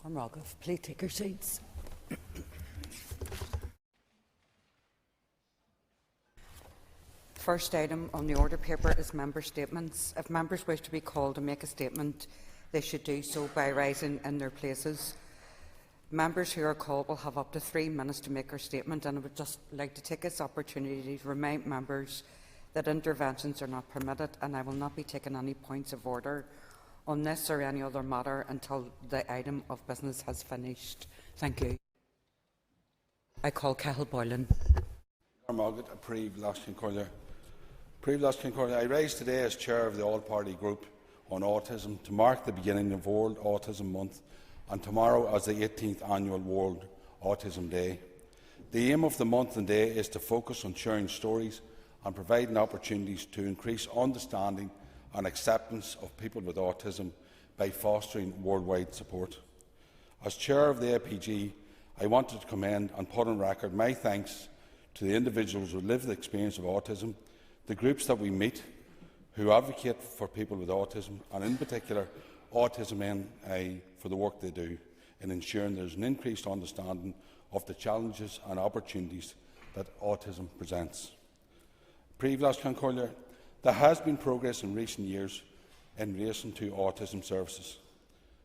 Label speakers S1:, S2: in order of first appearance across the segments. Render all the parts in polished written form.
S1: Cormoragh, please take your seats. First item on the order paper is member statements. If members wish to be called to make a statement, they should do so by rising in their places. Members who are called will have up to 3 minutes to make their statement, and I would just like to take this opportunity to remind members that interventions are not permitted, and I will not be taking any points of order on this or any other matter until the item of business has finished. Thank you. I call Cahill Boylan.
S2: I rise today as Chair of the All-Party Group on Autism to mark the beginning of World Autism Month and tomorrow as the 18th Annual World Autism Day. The aim of the month and day is to focus on sharing stories and providing opportunities to increase understanding and acceptance of people with autism by fostering worldwide support. As Chair of the APG, I wanted to commend and put on record my thanks to the individuals who live the experience of autism, the groups that we meet who advocate for people with autism, and in particular Autism NI for the work they do in ensuring there is an increased understanding of the challenges and opportunities that autism presents. There has been progress in recent years in relation to autism services.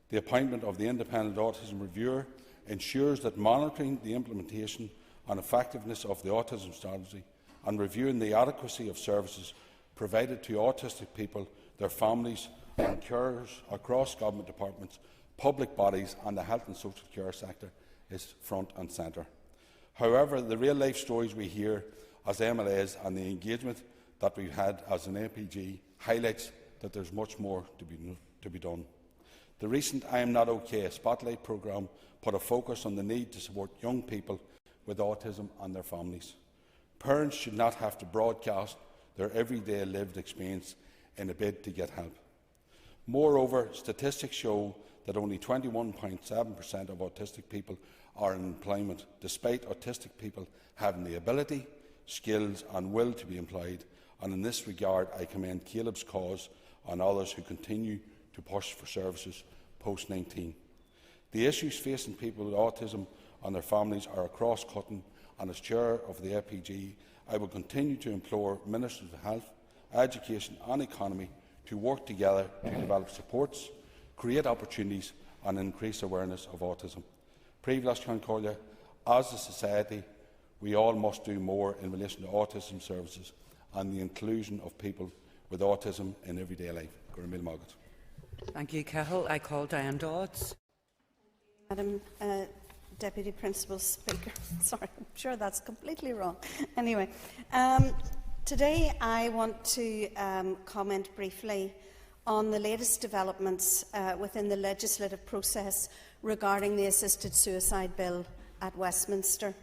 S2: The appointment of the Independent Autism Reviewer ensures that monitoring the implementation and effectiveness of the autism strategy and reviewing the adequacy of services provided to autistic people, their families and carers across government departments, public bodies and the health and social care sector is front and centre. However, the real-life stories we hear as MLAs and the engagement that we've had as an APG highlights that there is much more to be done. The recent I Am Not OK Spotlight programme put a focus on the need to support young people with autism and their families. Parents should not have to broadcast their everyday lived experience in a bid to get help. Moreover, statistics show that only 21.7% of autistic people are in employment, despite autistic people having the ability, skills and will to be employed, and in this regard I commend Caleb's cause and others who continue to push for services post-19. The issues facing people with autism and their families are cross-cutting, and as Chair of the APG, I will continue to implore Ministers of Health, Education and Economy to work together to develop supports, create opportunities and increase awareness of autism. As a society, we all must do more in relation to autism services and the inclusion of people with autism in everyday life.
S1: Thank you, Cahill. I call Diane Dodds.
S3: Madam Deputy Principal Speaker. Sorry, I'm sure that's completely wrong. Anyway, today I want to comment briefly on the latest developments within the legislative process regarding the Assisted Suicide Bill at Westminster.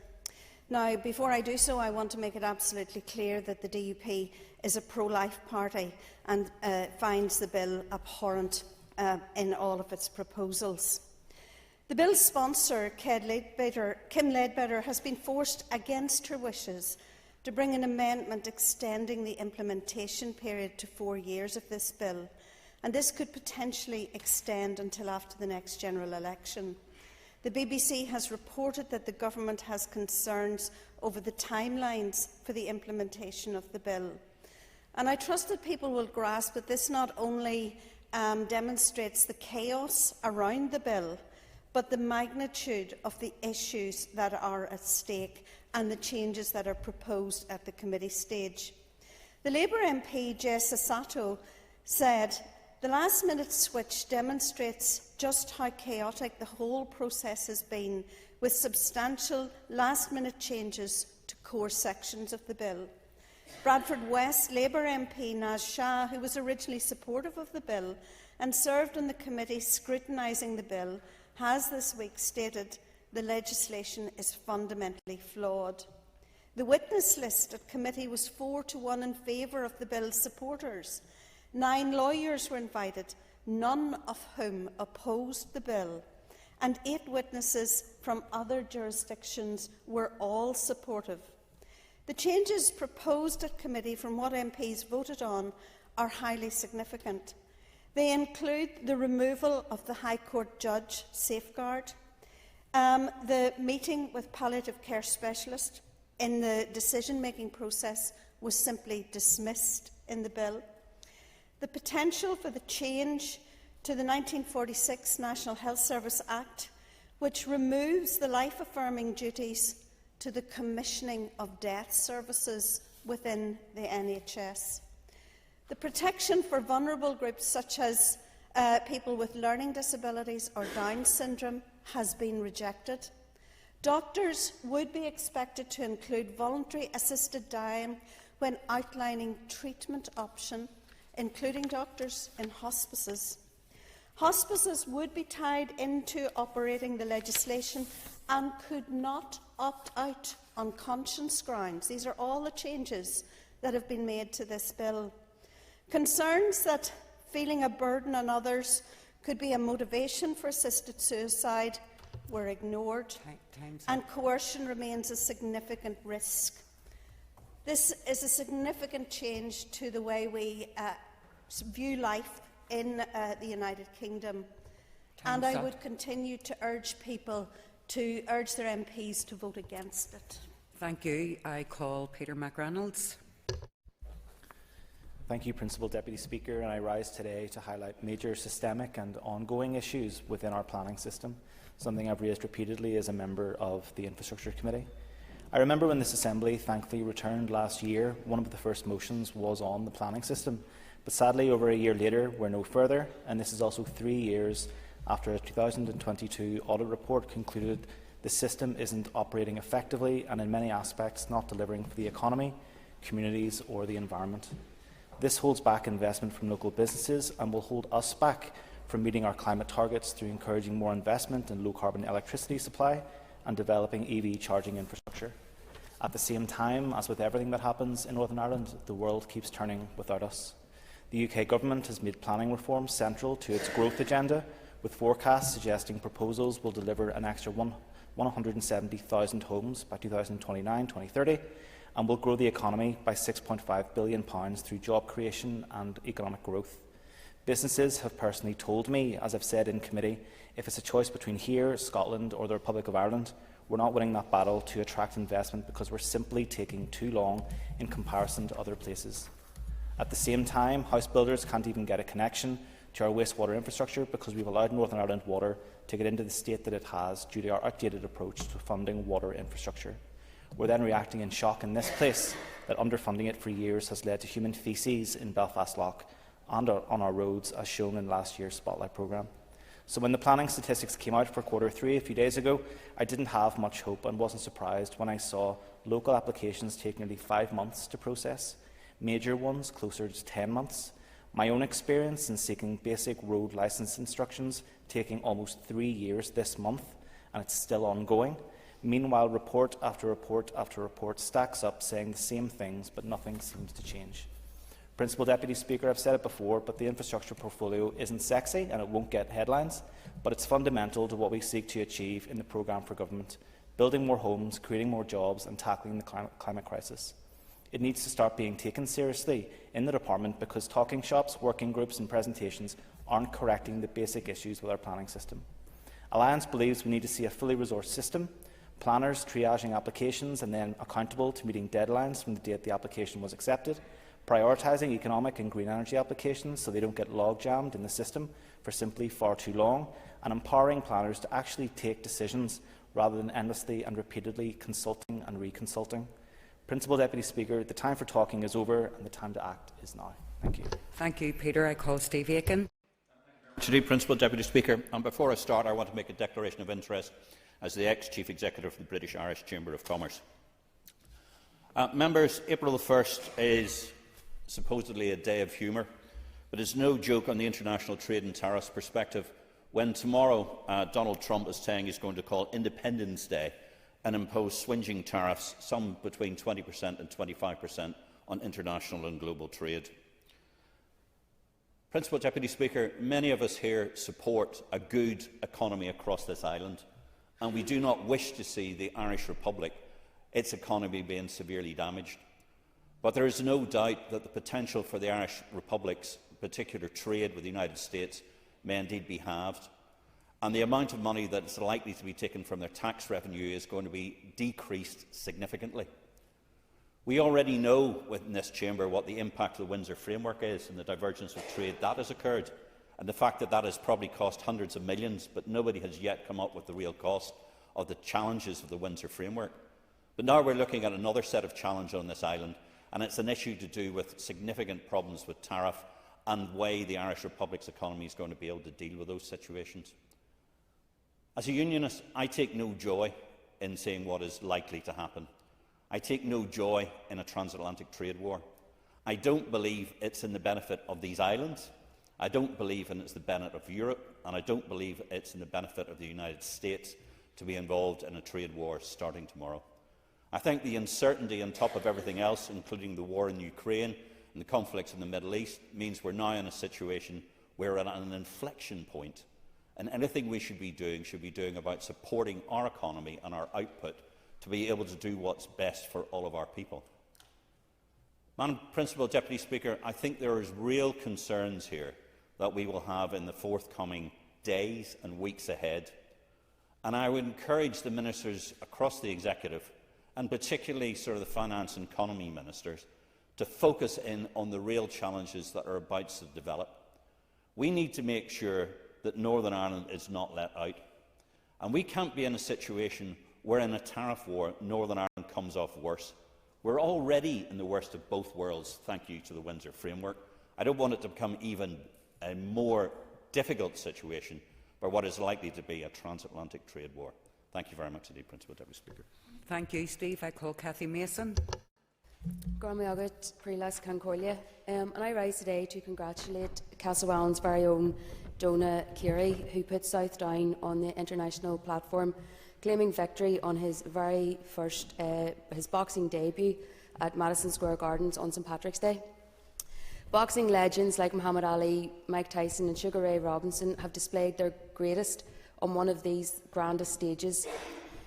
S3: Now, before I do so, I want to make it absolutely clear that the DUP is a pro-life party and finds the bill abhorrent in all of its proposals. The bill's sponsor, Kim Ledbetter, has been forced against her wishes to bring an amendment extending the implementation period to 4 years of this bill, and this could potentially extend until after the next general election. The BBC has reported that the government has concerns over the timelines for the implementation of the bill. And I trust that people will grasp that this not only demonstrates the chaos around the bill, but the magnitude of the issues that are at stake and the changes that are proposed at the committee stage. The Labour MP Jess Sato said, "The last-minute switch demonstrates just how chaotic the whole process has been, with substantial last-minute changes to core sections of the bill." Bradford West Labour MP Naz Shah, who was originally supportive of the bill and served on the committee scrutinising the bill, has this week stated the legislation is fundamentally flawed. The witness list at committee was 4-1 in favour of the bill's supporters. 9 lawyers were invited, none of whom opposed the bill, and 8 witnesses from other jurisdictions were all supportive. The changes proposed at committee from what MPs voted on are highly significant. They include the removal of the High Court judge safeguard, the meeting with palliative care specialists in the decision-making process was simply dismissed in the bill. The potential for the change to the 1946 National Health Service Act, which removes the life-affirming duties to the commissioning of death services within the NHS. The protection for vulnerable groups such as people with learning disabilities or Down syndrome has been rejected. Doctors would be expected to include voluntary assisted dying when outlining treatment option, including doctors in hospices. Hospices would be tied into operating the legislation and could not opt out on conscience grounds. These are all the changes that have been made to this bill. Concerns that feeling a burden on others could be a motivation for assisted suicide were ignored, and coercion remains a significant risk. This is a significant change to the way we view life in the United Kingdom, and I would continue to urge people to urge their MPs to vote against it.
S1: Thank you. I call Peter McReynolds.
S4: Thank you, Principal Deputy Speaker, and I rise today to highlight major systemic and ongoing issues within our planning system, something I've raised repeatedly as a member of the Infrastructure Committee. I remember when this Assembly thankfully returned last year, one of the first motions was on the planning system, but sadly over a year later we're no further, and this is also 3 years after a 2022 audit report concluded the system isn't operating effectively and in many aspects not delivering for the economy, communities or the environment. This holds back investment from local businesses and will hold us back from meeting our climate targets through encouraging more investment in low-carbon electricity supply and developing EV charging infrastructure. At the same time, as with everything that happens in Northern Ireland, the world keeps turning without us. The UK Government has made planning reform central to its growth agenda, with forecasts suggesting proposals will deliver an extra 170,000 homes by 2029-2030 and will grow the economy by £6.5 billion through job creation and economic growth. Businesses have personally told me, as I've said in committee, if it's a choice between here, Scotland or the Republic of Ireland, we're not winning that battle to attract investment because we're simply taking too long in comparison to other places. At the same time, house builders can't even get a connection to our wastewater infrastructure because we've allowed Northern Ireland Water to get into the state that it has due to our outdated approach to funding water infrastructure. We're then reacting in shock in this place that underfunding it for years has led to human faeces in Belfast Lough and on our roads, as shown in last year's Spotlight programme. So when the planning statistics came out for Q3 a few days ago, I didn't have much hope and wasn't surprised when I saw local applications take nearly 5 months to process, major ones closer to 10 months, my own experience in seeking basic road licence instructions taking almost 3 years this month, and it's still ongoing. Meanwhile, report after report after report stacks up saying the same things, but nothing seems to change. Principal Deputy Speaker, I've said it before, but the infrastructure portfolio isn't sexy and it won't get headlines, but it's fundamental to what we seek to achieve in the programme for government, building more homes, creating more jobs and tackling the climate crisis. It needs to start being taken seriously in the department because talking shops, working groups and presentations aren't correcting the basic issues with our planning system. Alliance believes we need to see a fully resourced system, planners triaging applications and then accountable to meeting deadlines from the date the application was accepted, prioritising economic and green energy applications so they don't get log-jammed in the system for simply far too long, and empowering planners to actually take decisions rather than endlessly and repeatedly consulting and reconsulting. Principal Deputy Speaker, the time for talking is over and the time to act is now. Thank you.
S1: Thank you, Peter. I call Steve Aiken.
S5: Principal Deputy Speaker, and before I start, I want to make a declaration of interest as the ex-Chief Executive of the British Irish Chamber of Commerce. Members, April the 1st is supposedly a day of humour, but it's no joke on the international trade and tariffs perspective when tomorrow Donald Trump is saying he's going to call Independence Day and impose swinging tariffs, some between 20% and 25%, on international and global trade. Principal Deputy Speaker, many of us here support a good economy across this island, and we do not wish to see the Irish Republic, its economy, being severely damaged. But there is no doubt that the potential for the Irish Republic's particular trade with the United States may indeed be halved, and the amount of money that is likely to be taken from their tax revenue is going to be decreased significantly. We already know within this chamber what the impact of the Windsor Framework is and the divergence of trade that has occurred, and the fact that that has probably cost hundreds of millions, but nobody has yet come up with the real cost of the challenges of the Windsor Framework. But now we're looking at another set of challenges on this island, and it's an issue to do with significant problems with tariff and the way the Irish Republic's economy is going to be able to deal with those situations. As a unionist, I take no joy in saying what is likely to happen. I take no joy in a transatlantic trade war. I don't believe it's in the benefit of these islands. I don't believe it's the benefit of Europe, and I don't believe it's in the benefit of the United States to be involved in a trade war starting tomorrow. I think the uncertainty on top of everything else, including the war in Ukraine and the conflicts in the Middle East, means we're now in a situation where we're at an inflection point, and anything we should be doing about supporting our economy and our output to be able to do what's best for all of our people. Madam Principal Deputy Speaker, I think there is real concerns here that we will have in the forthcoming days and weeks ahead, and I would encourage the ministers across the executive, and particularly the finance and economy ministers, to focus in on the real challenges that are about to develop. We need to make sure that Northern Ireland is not let out, and we can't be in a situation where in a tariff war Northern Ireland comes off worse. We're already in the worst of both worlds, thank you to the Windsor Framework. I don't want it to become even a more difficult situation for what is likely to be a transatlantic trade war. Thank you very much indeed, Principal Deputy Speaker.
S1: Thank you, Steve. I call Cathy Mason.
S6: And I rise today to congratulate Castlewellan's very own Donagh Keary, who put South Down on the international platform, claiming victory on his very first his boxing debut at Madison Square Gardens on St Patrick's Day. Boxing legends like Muhammad Ali, Mike Tyson and Sugar Ray Robinson have displayed their greatest on one of these grandest stages.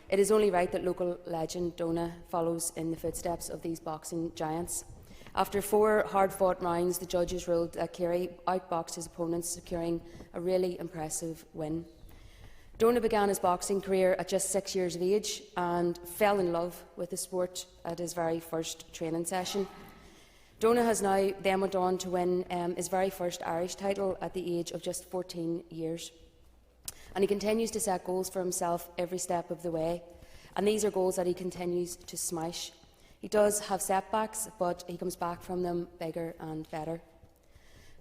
S6: It is only right that local legend Donagh follows in the footsteps of these boxing giants. After 4 hard-fought rounds, the judges ruled that Keary outboxed his opponents, securing a really impressive win. Donagh began his boxing career at just 6 years of age and fell in love with the sport at his very first training session. Donagh has now then went on to win his very first Irish title at the age of just 14 years. And he continues to set goals for himself every step of the way, and these are goals that he continues to smash. He does have setbacks, but he comes back from them bigger and better.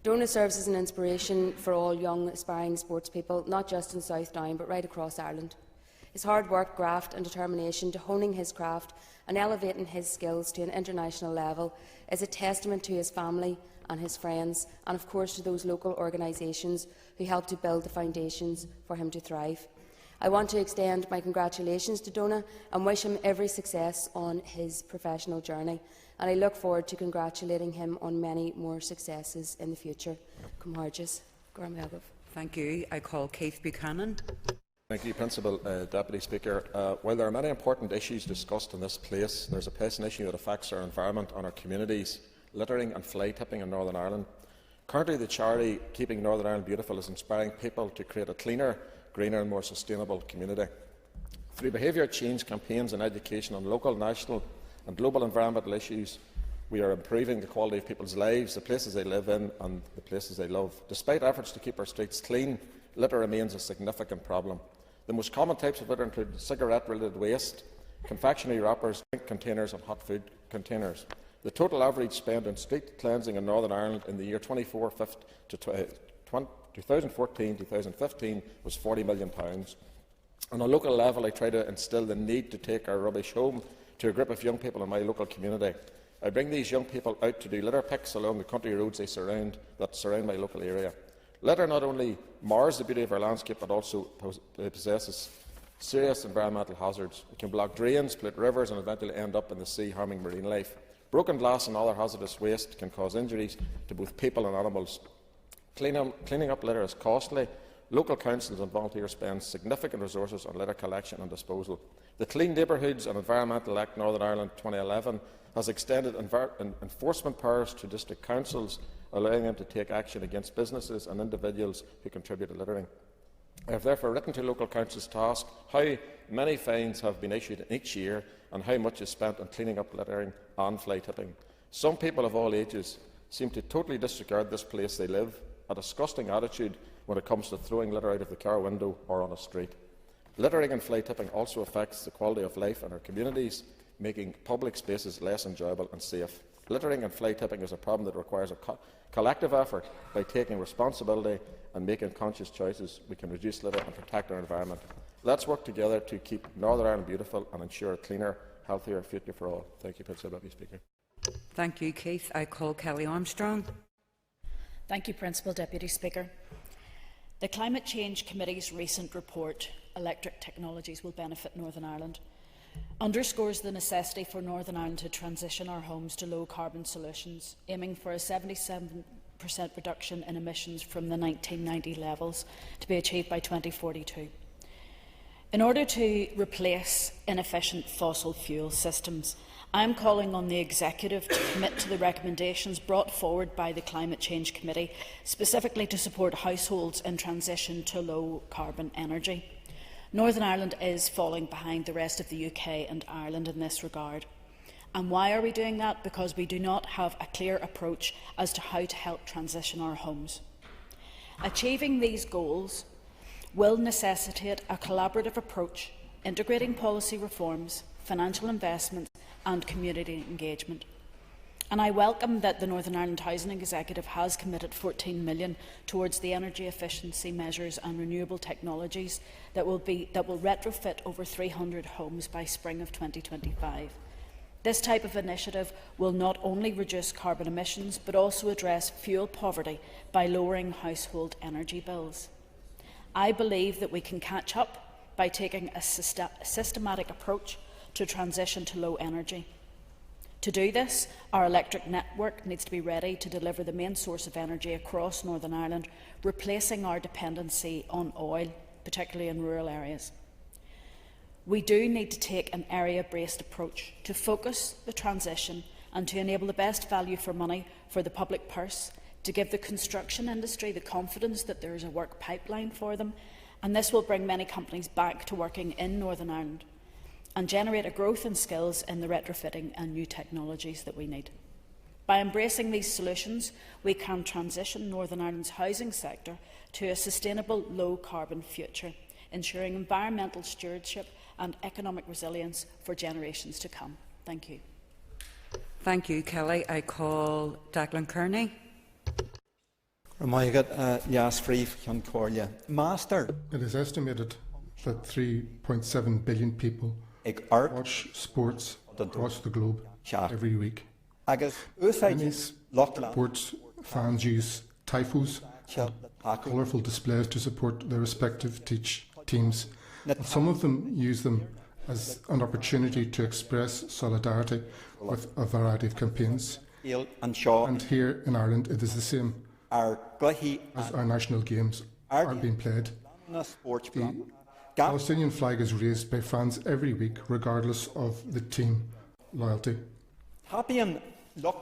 S6: Donagh serves as an inspiration for all young aspiring sportspeople, not just in South Down but right across Ireland. His hard work, graft and determination to honing his craft and elevating his skills to an international level is a testament to his family and his friends, and of course to those local organisations who helped to build the foundations for him to thrive. I want to extend my congratulations to Donagh and wish him every success on his professional journey, and I look forward to congratulating him on many more successes in the future. Cumharges.
S1: Thank you. I call Keith Buchanan.
S7: Thank you, Principal Deputy Speaker. While there are many important issues discussed in this place, there is a pressing issue that affects our environment and our communities: littering and fly tipping in Northern Ireland. Currently, the charity Keeping Northern Ireland Beautiful is inspiring people to create a cleaner, greener and more sustainable community. Through behaviour change campaigns and education on local, national and global environmental issues, we are improving the quality of people's lives, the places they live in and the places they love. Despite efforts to keep our streets clean, litter remains a significant problem. The most common types of litter include cigarette-related waste, confectionery wrappers, drink containers and hot food containers. The total average spend on street cleansing in Northern Ireland in the year 2014-2015 was £40 million. On a local level, I try to instil the need to take our rubbish home to a group of young people in my local community. I bring these young people out to do litter picks along the country roads that surround my local area. Litter not only mars the beauty of our landscape but also possesses serious environmental hazards. It can block drains, pollute rivers and eventually end up in the sea, harming marine life. Broken glass and other hazardous waste can cause injuries to both people and animals. Cleaning up litter is costly. Local councils and volunteers spend significant resources on litter collection and disposal. The Clean Neighbourhoods and Environmental Act Northern Ireland 2011 has extended enforcement powers to district councils allowing them to take action against businesses and individuals who contribute to littering. I have therefore written to local councils to ask how many fines have been issued each year and how much is spent on cleaning up littering and fly tipping. Some people of all ages seem to totally disregard this place they live, a disgusting attitude when it comes to throwing litter out of the car window or on a street. Littering and fly tipping also affects the quality of life in our communities, making public spaces less enjoyable and safe. Littering and fly tipping is a problem that requires a collective effort. By taking responsibility and making conscious choices, we can reduce litter and protect our environment. Let's work together to keep Northern Ireland beautiful and ensure a cleaner, healthier future for all. Thank you, Principal Deputy Speaker.
S1: Thank you, Keith. I call Kelly Armstrong.
S8: Thank you, Principal Deputy Speaker. The Climate Change Committee's recent report, Electric Technologies Will Benefit Northern Ireland, underscores the necessity for Northern Ireland to transition our homes to low-carbon solutions, aiming for a 77% reduction in emissions from the 1990 levels to be achieved by 2042. In order to replace inefficient fossil fuel systems, I am calling on the Executive to commit to the recommendations brought forward by the Climate Change Committee, specifically to support households in transition to low-carbon energy. Northern Ireland is falling behind the rest of the UK and Ireland in this regard. And why are we doing that? Because we do not have a clear approach as to how to help transition our homes. Achieving these goals will necessitate a collaborative approach, integrating policy reforms, financial investments and community engagement. And I welcome that the Northern Ireland Housing Executive has committed £14 million towards the energy efficiency measures and renewable technologies that will retrofit over 300 homes by spring of 2025. This type of initiative will not only reduce carbon emissions but also address fuel poverty by lowering household energy bills. I believe that we can catch up by taking a systematic approach to transition to low energy. To do this, our electric network needs to be ready to deliver the main source of energy across Northern Ireland, replacing our dependency on oil, particularly in rural areas. We do need to take an area-based approach to focus the transition and to enable the best value for money for the public purse, to give the construction industry the confidence that there is a work pipeline for them, and this will bring many companies back to working in Northern Ireland and generate a growth in skills in the retrofitting and new technologies that we need. By embracing these solutions, we can transition Northern Ireland's housing sector to a sustainable, low-carbon future, ensuring environmental stewardship and economic resilience for generations to come. Thank you.
S1: Thank you, Kelly. I call Declan Kearney.
S9: Master.
S10: It is estimated that 3.7 billion people watch sports across the globe every week. Many sports fans use typhus, colourful displays to support their respective teams. And some of them use them as an opportunity to express solidarity with a variety of campaigns. And here in Ireland it is the same. As our national games are being played, the Palestinian flag is raised by fans every week, regardless of the team loyalty.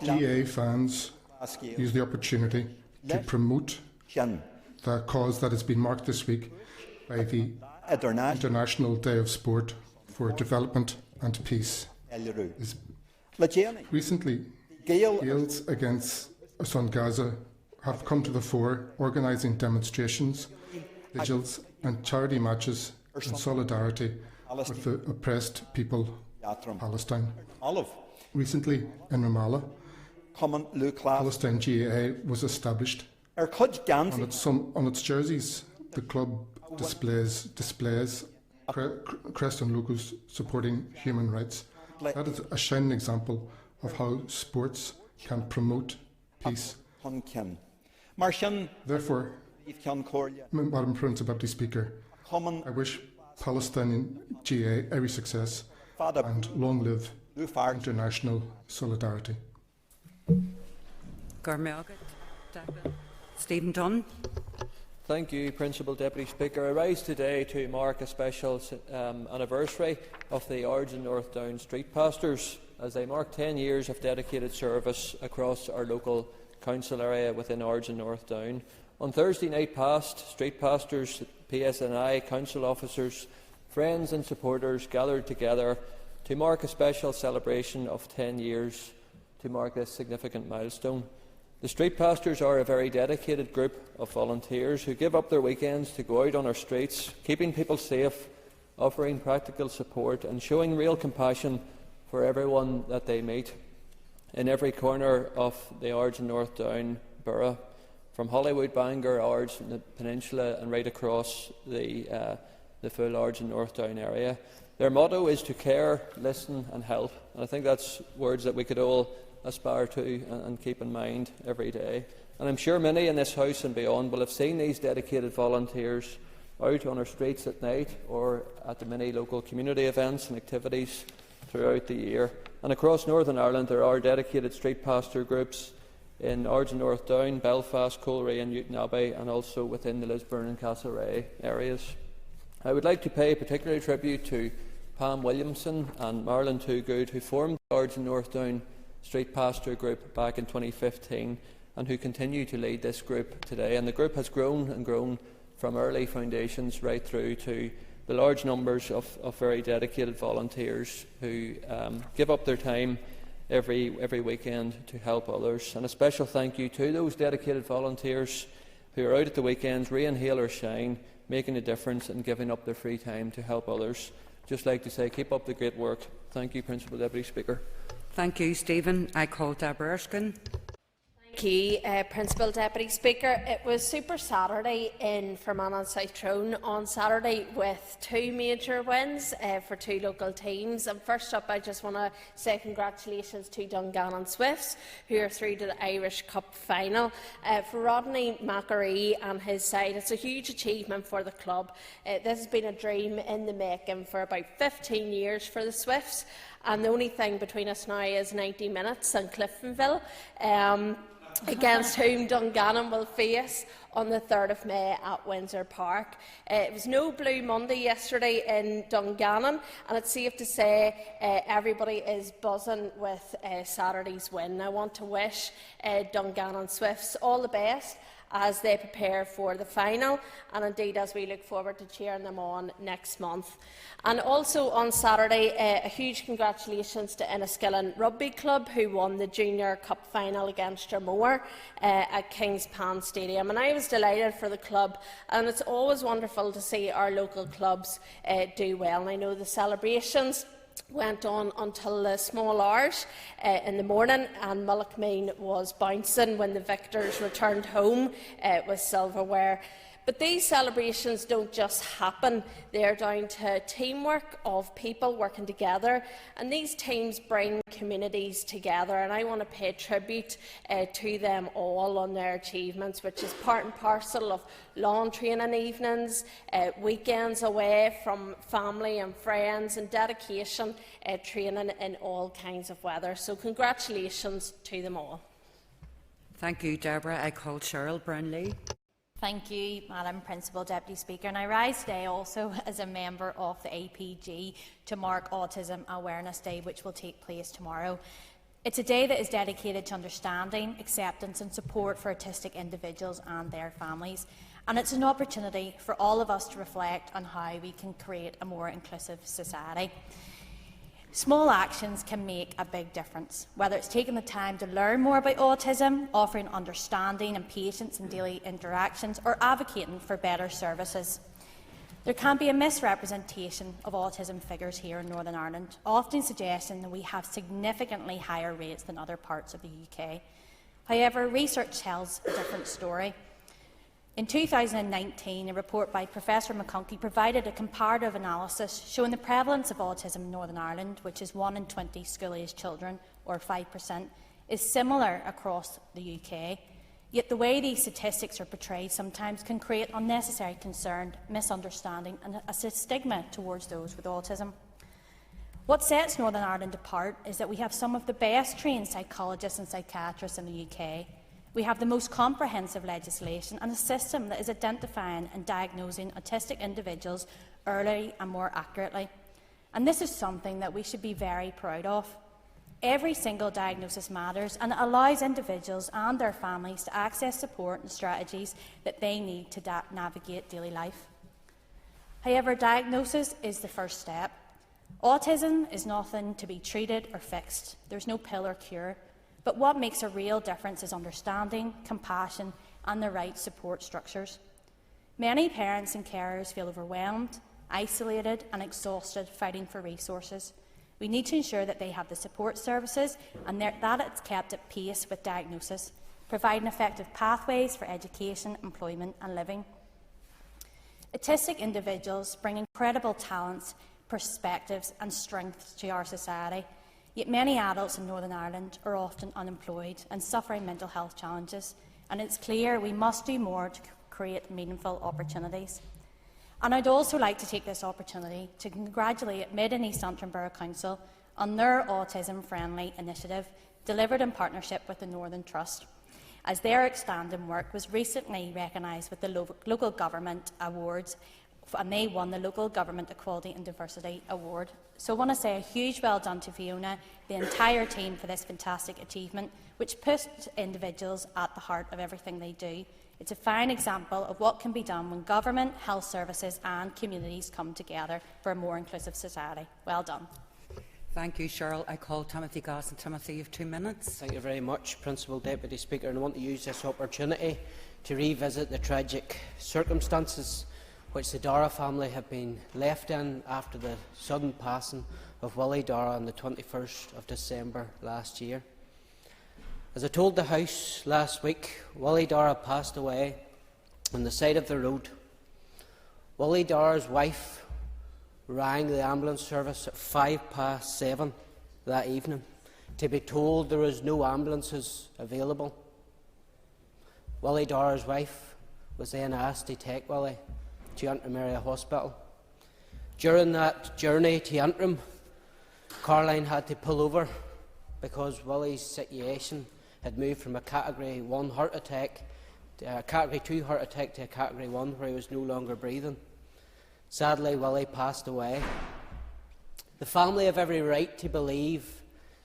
S10: GA fans use the opportunity to promote the cause that has been marked this week by the International Day of Sport for Development and Peace. Recently, Gaels against Gaza have come to the fore, organising demonstrations, vigils and charity matches in solidarity with the oppressed people of Palestine. Recently, in Ramallah, Palestine GAA was established. On its jerseys, the club displays crest and logos supporting human rights. That is a shining example of how sports can promote peace. Therefore, Madam Principal Deputy Speaker, I wish Palestinian GA every success and long live international solidarity.
S1: Stephen Dunn.
S9: Thank you, Principal Deputy Speaker. I rise today to mark a special anniversary of the Origin North Down Street Pastors, as they mark 10 years of dedicated service across our local council area within Ards and North Down. On Thursday night past, street pastors, PSNI, council officers, friends and supporters gathered together to mark a special celebration of 10 years to mark this significant milestone. The street pastors are a very dedicated group of volunteers who give up their weekends to go out on our streets, keeping people safe, offering practical support and showing real compassion for everyone that they meet in every corner of the Ards and North Down borough, from Hollywood, Bangor, Ards, and the Peninsula, and right across the full Ards and North Down area. Their motto is to care, listen and help, and I think that's words that we could all aspire to and keep in mind every day. And I'm sure many in this House and beyond will have seen these dedicated volunteers out on our streets at night or at the many local community events and activities throughout the year. And across Northern Ireland there are dedicated street pastor groups in Ards and North Down, Belfast, Coleraine and Newtonabbey, and also within the Lisburn and Castlereagh areas. I would like to pay particular tribute to Pam Williamson and Marilyn Toogood, who formed the Ards and North Down Street Pastor Group back in 2015 and who continue to lead this group today. And the group has grown and grown from early foundations right through to the large numbers of very dedicated volunteers who give up their time every weekend to help others. And a special thank you to those dedicated volunteers who are out at the weekends, rain, hail or shine, making a difference and giving up their free time to help others. Just like to say, keep up the great work. Thank you, Principal Deputy Speaker.
S1: Thank you, Stephen. I call Deborah Erskine.
S11: Thank you, Principal Deputy Speaker. It was Super Saturday in Fermanagh and South Tyrone on Saturday with two major wins for two local teams. And first up, I just want to say congratulations to Dungannon Swifts, who are through to the Irish Cup final. For Rodney Macquarie and his side, it's a huge achievement for the club. This has been a dream in the making for about 15 years for the Swifts, and the only thing between us now is 90 minutes and Cliftonville, against whom Dungannon will face on the 3rd of May at Windsor Park. It was no Blue Monday yesterday in Dungannon, and it's safe to say everybody is buzzing with Saturday's win. I want to wish Dungannon Swifts all the best as they prepare for the final, and indeed as we look forward to cheering them on next month. And also on Saturday, a huge congratulations to Enniskillen Rugby Club, who won the Junior Cup final against Dromore at Kingspan Stadium. And I was delighted for the club, and it's always wonderful to see our local clubs do well. And I know the celebrations went on until the small hours in the morning, and Mullaghmeen was bouncing when the victors returned home with silverware. But these celebrations don't just happen. They are down to teamwork of people working together, and these teams bring communities together, and I want to pay tribute to them all on their achievements, which is part and parcel of lawn training evenings, weekends away from family and friends, and dedication training in all kinds of weather. So congratulations to them all.
S1: Thank you, Deborah. I call Cheryl Brownlee.
S12: Thank you, Madam Principal Deputy Speaker. And I rise today also as a member of the APG to mark Autism Awareness Day, which will take place tomorrow. It's a day that is dedicated to understanding, acceptance and support for autistic individuals and their families. And it's an opportunity for all of us to reflect on how we can create a more inclusive society. Small actions can make a big difference, whether it's taking the time to learn more about autism, offering understanding and patience in daily interactions, or advocating for better services. There can be a misrepresentation of autism figures here in Northern Ireland, often suggesting that we have significantly higher rates than other parts of the UK. However, research tells a different story. In 2019, a report by Professor McConkie provided a comparative analysis showing the prevalence of autism in Northern Ireland, which is 1 in 20 school-aged children, or 5%, is similar across the UK. Yet the way these statistics are portrayed sometimes can create unnecessary concern, misunderstanding and a stigma towards those with autism. What sets Northern Ireland apart is that we have some of the best trained psychologists and psychiatrists in the UK. We have the most comprehensive legislation and a system that is identifying and diagnosing autistic individuals early and more accurately. And this is something that we should be very proud of. Every single diagnosis matters, and it allows individuals and their families to access support and strategies that they need to navigate daily life. However, diagnosis is the first step. Autism is nothing to be treated or fixed. There's no pill or cure. But what makes a real difference is understanding, compassion, and the right support structures. Many parents and carers feel overwhelmed, isolated, and exhausted fighting for resources. We need to ensure that they have the support services and that it's kept at pace with diagnosis, providing effective pathways for education, employment, and living. Autistic individuals bring incredible talents, perspectives and strengths to our society, yet many adults in Northern Ireland are often unemployed and suffering mental health challenges, and it's clear we must do more to create meaningful opportunities. And I'd also like to take this opportunity to congratulate Mid and East Antrim Borough Council on their autism-friendly initiative, delivered in partnership with the Northern Trust, as their outstanding work was recently recognised with the Local Government Awards, and they won the Local Government Equality and Diversity Award. So I want to say a huge well done to Fiona, the entire team, for this fantastic achievement, which puts individuals at the heart of everything they do. It's a fine example of what can be done when government, health services and communities come together for a more inclusive society. Well done.
S1: Thank you, Cheryl. I call Timothy Goss, and Timothy, you have 2 minutes.
S13: Thank you very much, Principal Deputy Speaker. And I want to use this opportunity to revisit the tragic circumstances which the Dara family have been left in after the sudden passing of Willie Dara on the 21st of December last year. As I told the House last week, Willie Dara passed away on the side of the road. Willie Dara's wife rang the ambulance service at 7:05 that evening to be told there was no ambulances available. Willie Dara's wife was then asked to take Willie to Antrim Area Hospital. During that journey to Antrim, Caroline had to pull over because Willie's situation had moved from a Category 1 heart attack to a Category 2 heart attack to a Category 1, where he was no longer breathing. Sadly, Willie passed away. The family have every right to believe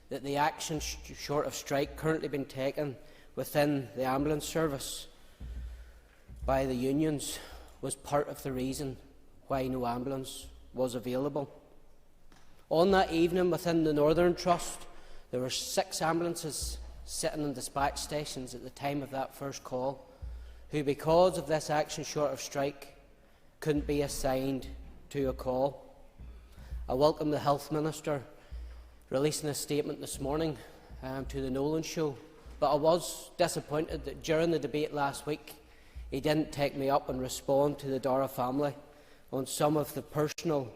S13: that the action short of strike currently being taken within the ambulance service by the unions was part of the reason why no ambulance was available. On that evening, within the Northern Trust, there were 6 ambulances sitting in dispatch stations at the time of that first call, who, because of this action short of strike, couldn't be assigned to a call. I welcome the Health Minister releasing a statement this morning to the Nolan Show, but I was disappointed that during the debate last week he didn't take me up and respond to the Dara family on some of the personal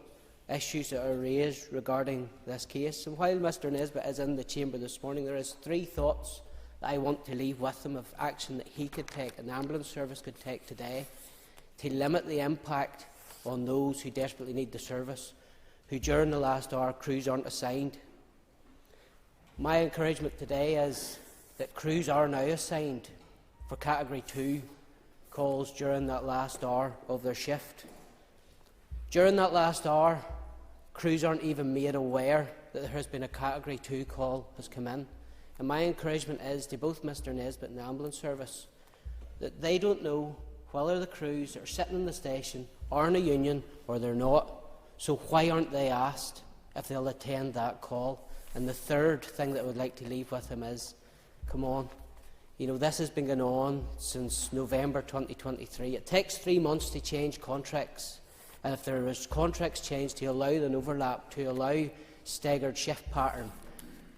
S13: issues that are raised regarding this case. And while Mr Nisbet is in the chamber this morning, there is 3 thoughts that I want to leave with him of action that he could take, an ambulance service could take today, to limit the impact on those who desperately need the service, who during the last hour crews aren't assigned. My encouragement today is that crews are now assigned for Category 2 calls during that last hour of their shift. During that last hour, crews aren't even made aware that there has been a Category 2 call has come in. And my encouragement is to both Mr Nisbet and the ambulance service that they don't know whether the crews that are sitting in the station are in a union or they're not. So why aren't they asked if they'll attend that call? And the third thing that I would like to leave with him is, come on, you know, this has been going on since November 2023. It takes 3 months to change contracts. And if there is contracts changed to allow an overlap, to allow staggered shift pattern,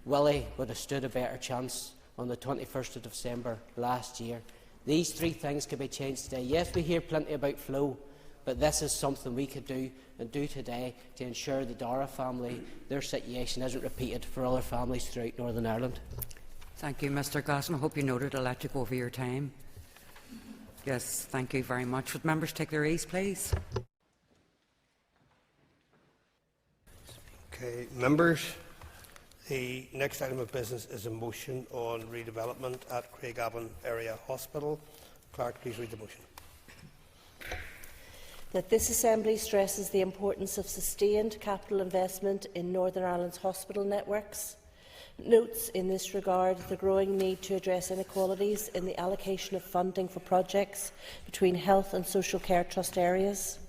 S13: Willie would have stood a better chance on the 21st of December last year. These 3 things could be changed today. Yes, we hear plenty about flow, but this is something we could do and do today to ensure the Dara family, their situation isn't repeated for other families throughout Northern Ireland.
S1: Thank you, Mr Gosson. I hope you noted I'll let you go over your time. Yes, thank you very much. Would members take their ease, please?
S14: Okay, members, the next item of business is a motion on redevelopment at Craigavon Area Hospital. Clerk, please read the motion.
S15: That this Assembly stresses the importance of sustained capital investment in Northern Ireland's hospital networks, notes in this regard the growing need to address inequalities in the allocation of funding for projects between health and social care trust areas,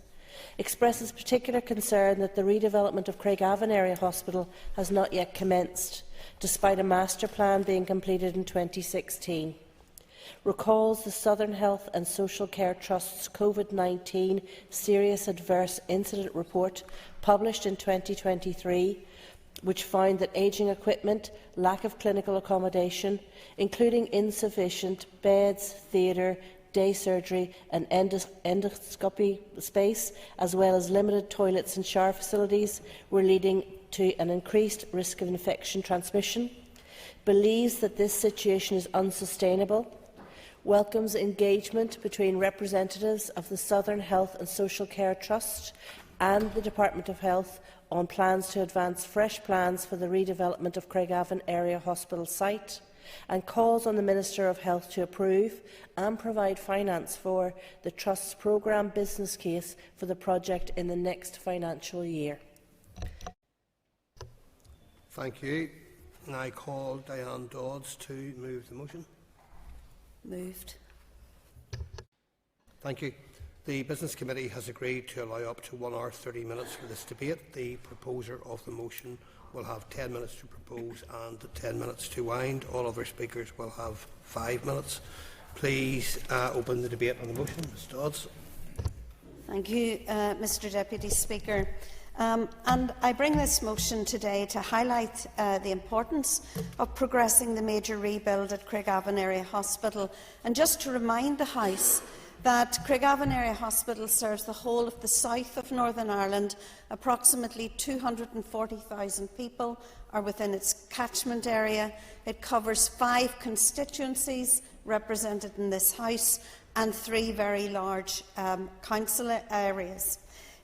S15: expresses particular concern that the redevelopment of Craigavon Area Hospital has not yet commenced, despite a master plan being completed in 2016, recalls the Southern Health and Social Care Trust's COVID-19 Serious Adverse Incident Report published in 2023, which found that ageing equipment, lack of clinical accommodation, including insufficient beds, theatre, day surgery and endoscopy space, as well as limited toilets and shower facilities, were leading to an increased risk of infection transmission, believes that this situation is unsustainable, welcomes engagement between representatives of the Southern Health and Social Care Trust and the Department of Health on plans to advance fresh plans for the redevelopment of Craigavon Area Hospital site, and calls on the Minister of Health to approve and provide finance for the Trust's programme business case for the project in the next financial year.
S14: Thank you. And I call Diane Dodds to move the motion.
S15: Moved.
S14: Thank you. The Business Committee has agreed to allow up to 1 hour 30 minutes for this debate. The proposer of the motion will have 10 minutes to propose and 10 minutes to wind. All other speakers will have 5 minutes. Please open the debate on the motion. Ms Dodds.
S3: Thank you, Mr Deputy Speaker. And I bring this motion today to highlight the importance of progressing the major rebuild at Craigavon Area Hospital, and just to remind the House that Craigavon Area Hospital serves the whole of the south of Northern Ireland. Approximately 240,000 people are within its catchment area. It covers 5 constituencies represented in this House and 3 very large council areas.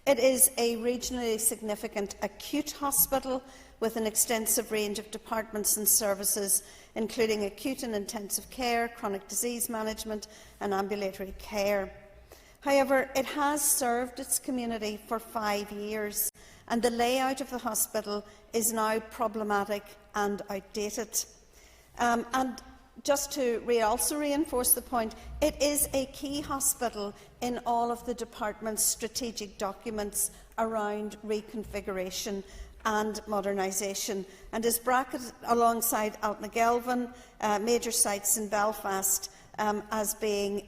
S3: It is a regionally significant acute hospital with an extensive range of departments and services, including acute and intensive care, chronic disease management and ambulatory care. However, it has served its community for 5 years, and the layout of the hospital is now problematic and outdated. And just to also reinforce the point, it is a key hospital in all of the department's strategic documents around reconfiguration and modernisation, and is bracketed alongside Altnagelvin, major sites in Belfast, as being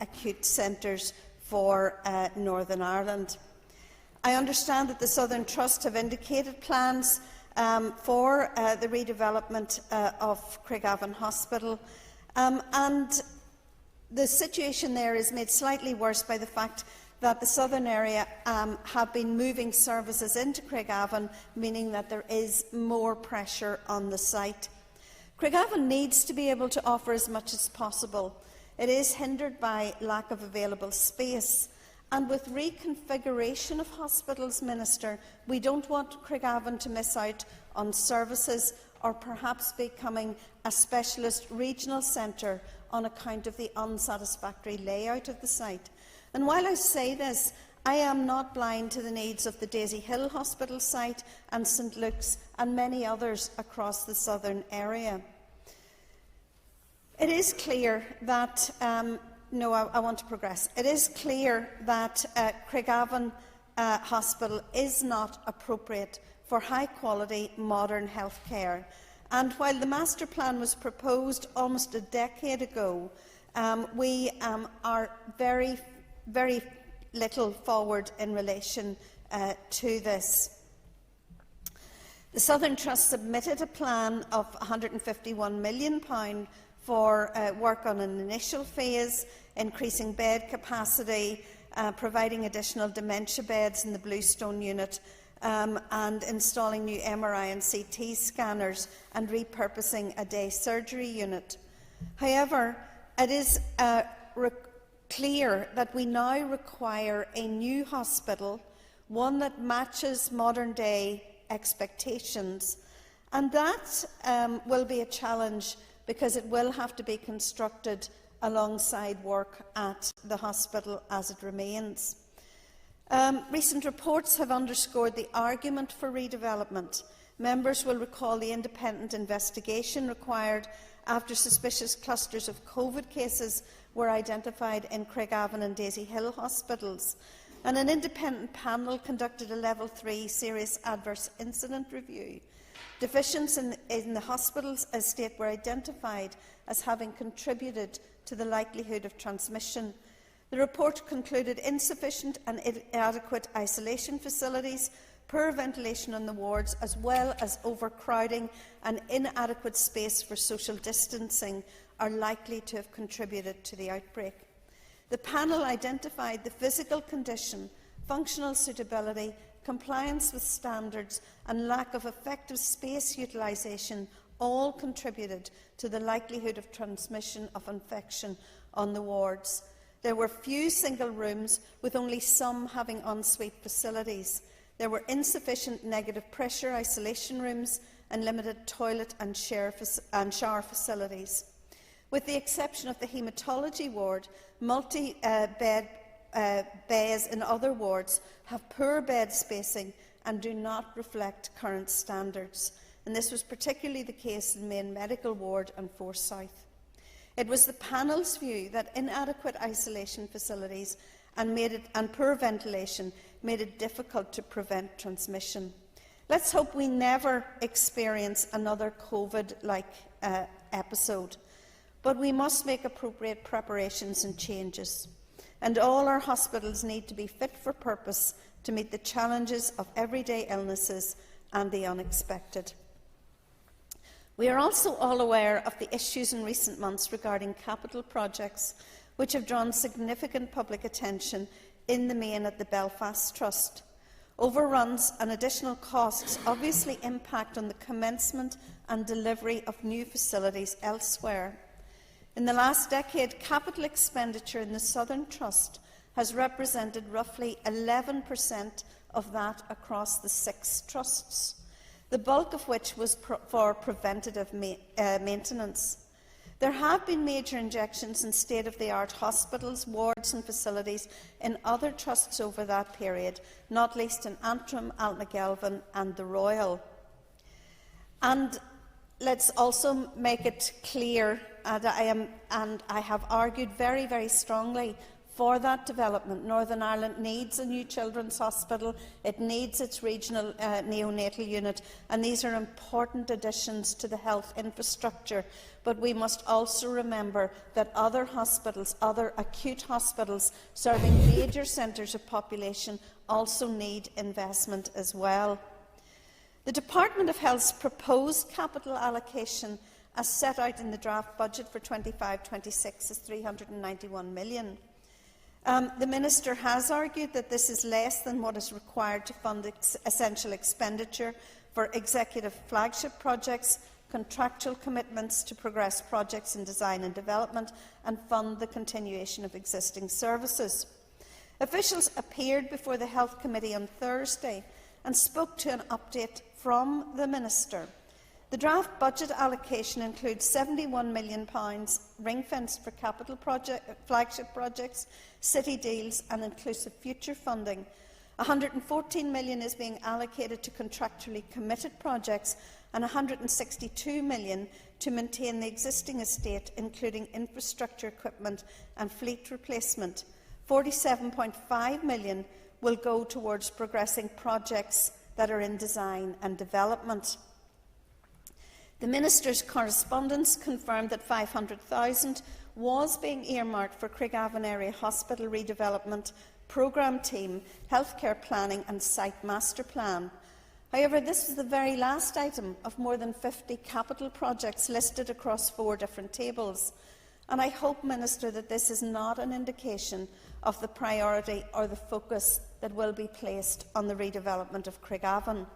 S3: acute centres for Northern Ireland. I understand that the Southern Trust have indicated plans for the redevelopment of Craigavon Hospital, and the situation there is made slightly worse by the fact that the southern area have been moving services into Craigavon, meaning that there is more pressure on the site. Craigavon needs to be able to offer as much as possible. It is hindered by lack of available space. And with reconfiguration of hospitals, Minister, we don't want Craigavon to miss out on services or perhaps becoming a specialist regional centre on account of the unsatisfactory layout of the site. And while I say this, I am not blind to the needs of the Daisy Hill Hospital site and St Luke's and many others across the southern area. It is clear that I want to progress. It is clear that Craigavon Hospital is not appropriate for high-quality modern health care. And while the master plan was proposed almost a decade ago, we are very little forward in relation to this. The Southern Trust submitted a plan of £151 million for work on an initial phase, increasing bed capacity, providing additional dementia beds in the Bluestone unit, and installing new MRI and CT scanners and repurposing a day surgery unit. However, it is clear that we now require a new hospital, one that matches modern-day expectations, and that will be a challenge because it will have to be constructed alongside work at the hospital as it remains. Recent reports have underscored the argument for redevelopment, Members will recall the independent investigation required after suspicious clusters of COVID cases were identified in Craigavon and Daisy Hill hospitals, and an independent panel conducted a Level 3 serious adverse incident review. Deficiencies in the hospitals' estate were identified as having contributed to the likelihood of transmission. The report concluded insufficient and inadequate isolation facilities, poor ventilation on the wards, as well as overcrowding and inadequate space for social distancing are likely to have contributed to the outbreak. The panel identified the physical condition, functional suitability, compliance with standards and lack of effective space utilisation all contributed to the likelihood of transmission of infection on the wards. There were few single rooms, with only some having ensuite facilities. There were insufficient negative pressure isolation rooms and limited toilet and shower facilities. With the exception of the haematology ward, multi-bed bays in other wards have poor bed spacing and do not reflect current standards. And this was particularly the case in the main medical ward and Force South. It was the panel's view that inadequate isolation facilities and poor ventilation made it difficult to prevent transmission. Let's hope we never experience another COVID-like episode, but we must make appropriate preparations and changes. And all our hospitals need to be fit for purpose to meet the challenges of everyday illnesses and the unexpected. We are also all aware of the issues in recent months regarding capital projects which have drawn significant public attention, in the main at the Belfast Trust. Overruns and additional costs obviously impact on the commencement and delivery of new facilities elsewhere. In the last decade, capital expenditure in the Southern Trust has represented roughly 11% of that across the 6 trusts, the bulk of which was for preventative maintenance. There have been major injections in state-of-the-art hospitals, wards and facilities in other trusts over that period, not least in Antrim, Altnagelvin and the Royal. And let's also make it clear that I have argued very, very strongly for that development. Northern Ireland needs a new children's hospital, it needs its regional neonatal unit, and these are important additions to the health infrastructure. But we must also remember that other hospitals, other acute hospitals serving major centres of population also need investment as well. The Department of Health's proposed capital allocation as set out in the draft budget for 25-26 is £391 million. The Minister has argued that this is less than what is required to fund essential expenditure for executive flagship projects, contractual commitments to progress projects in design and development, and fund the continuation of existing services. Officials appeared before the Health Committee on Thursday and spoke to an update from the Minister. The draft budget allocation includes £71 million ring-fenced for capital flagship projects, city deals and inclusive future funding. £114 million is being allocated to contractually committed projects and £162 million to maintain the existing estate, including infrastructure equipment and fleet replacement. £47.5 million will go towards progressing projects that are in design and development. The Minister's correspondence confirmed that £500,000 was being earmarked for Craigavon Area Hospital redevelopment, programme team, healthcare planning and site master plan. However, this was the very last item of more than 50 capital projects listed across 4 different tables. And I hope, Minister, that this is not an indication of the priority or the focus that will be placed on the redevelopment of Craigavon.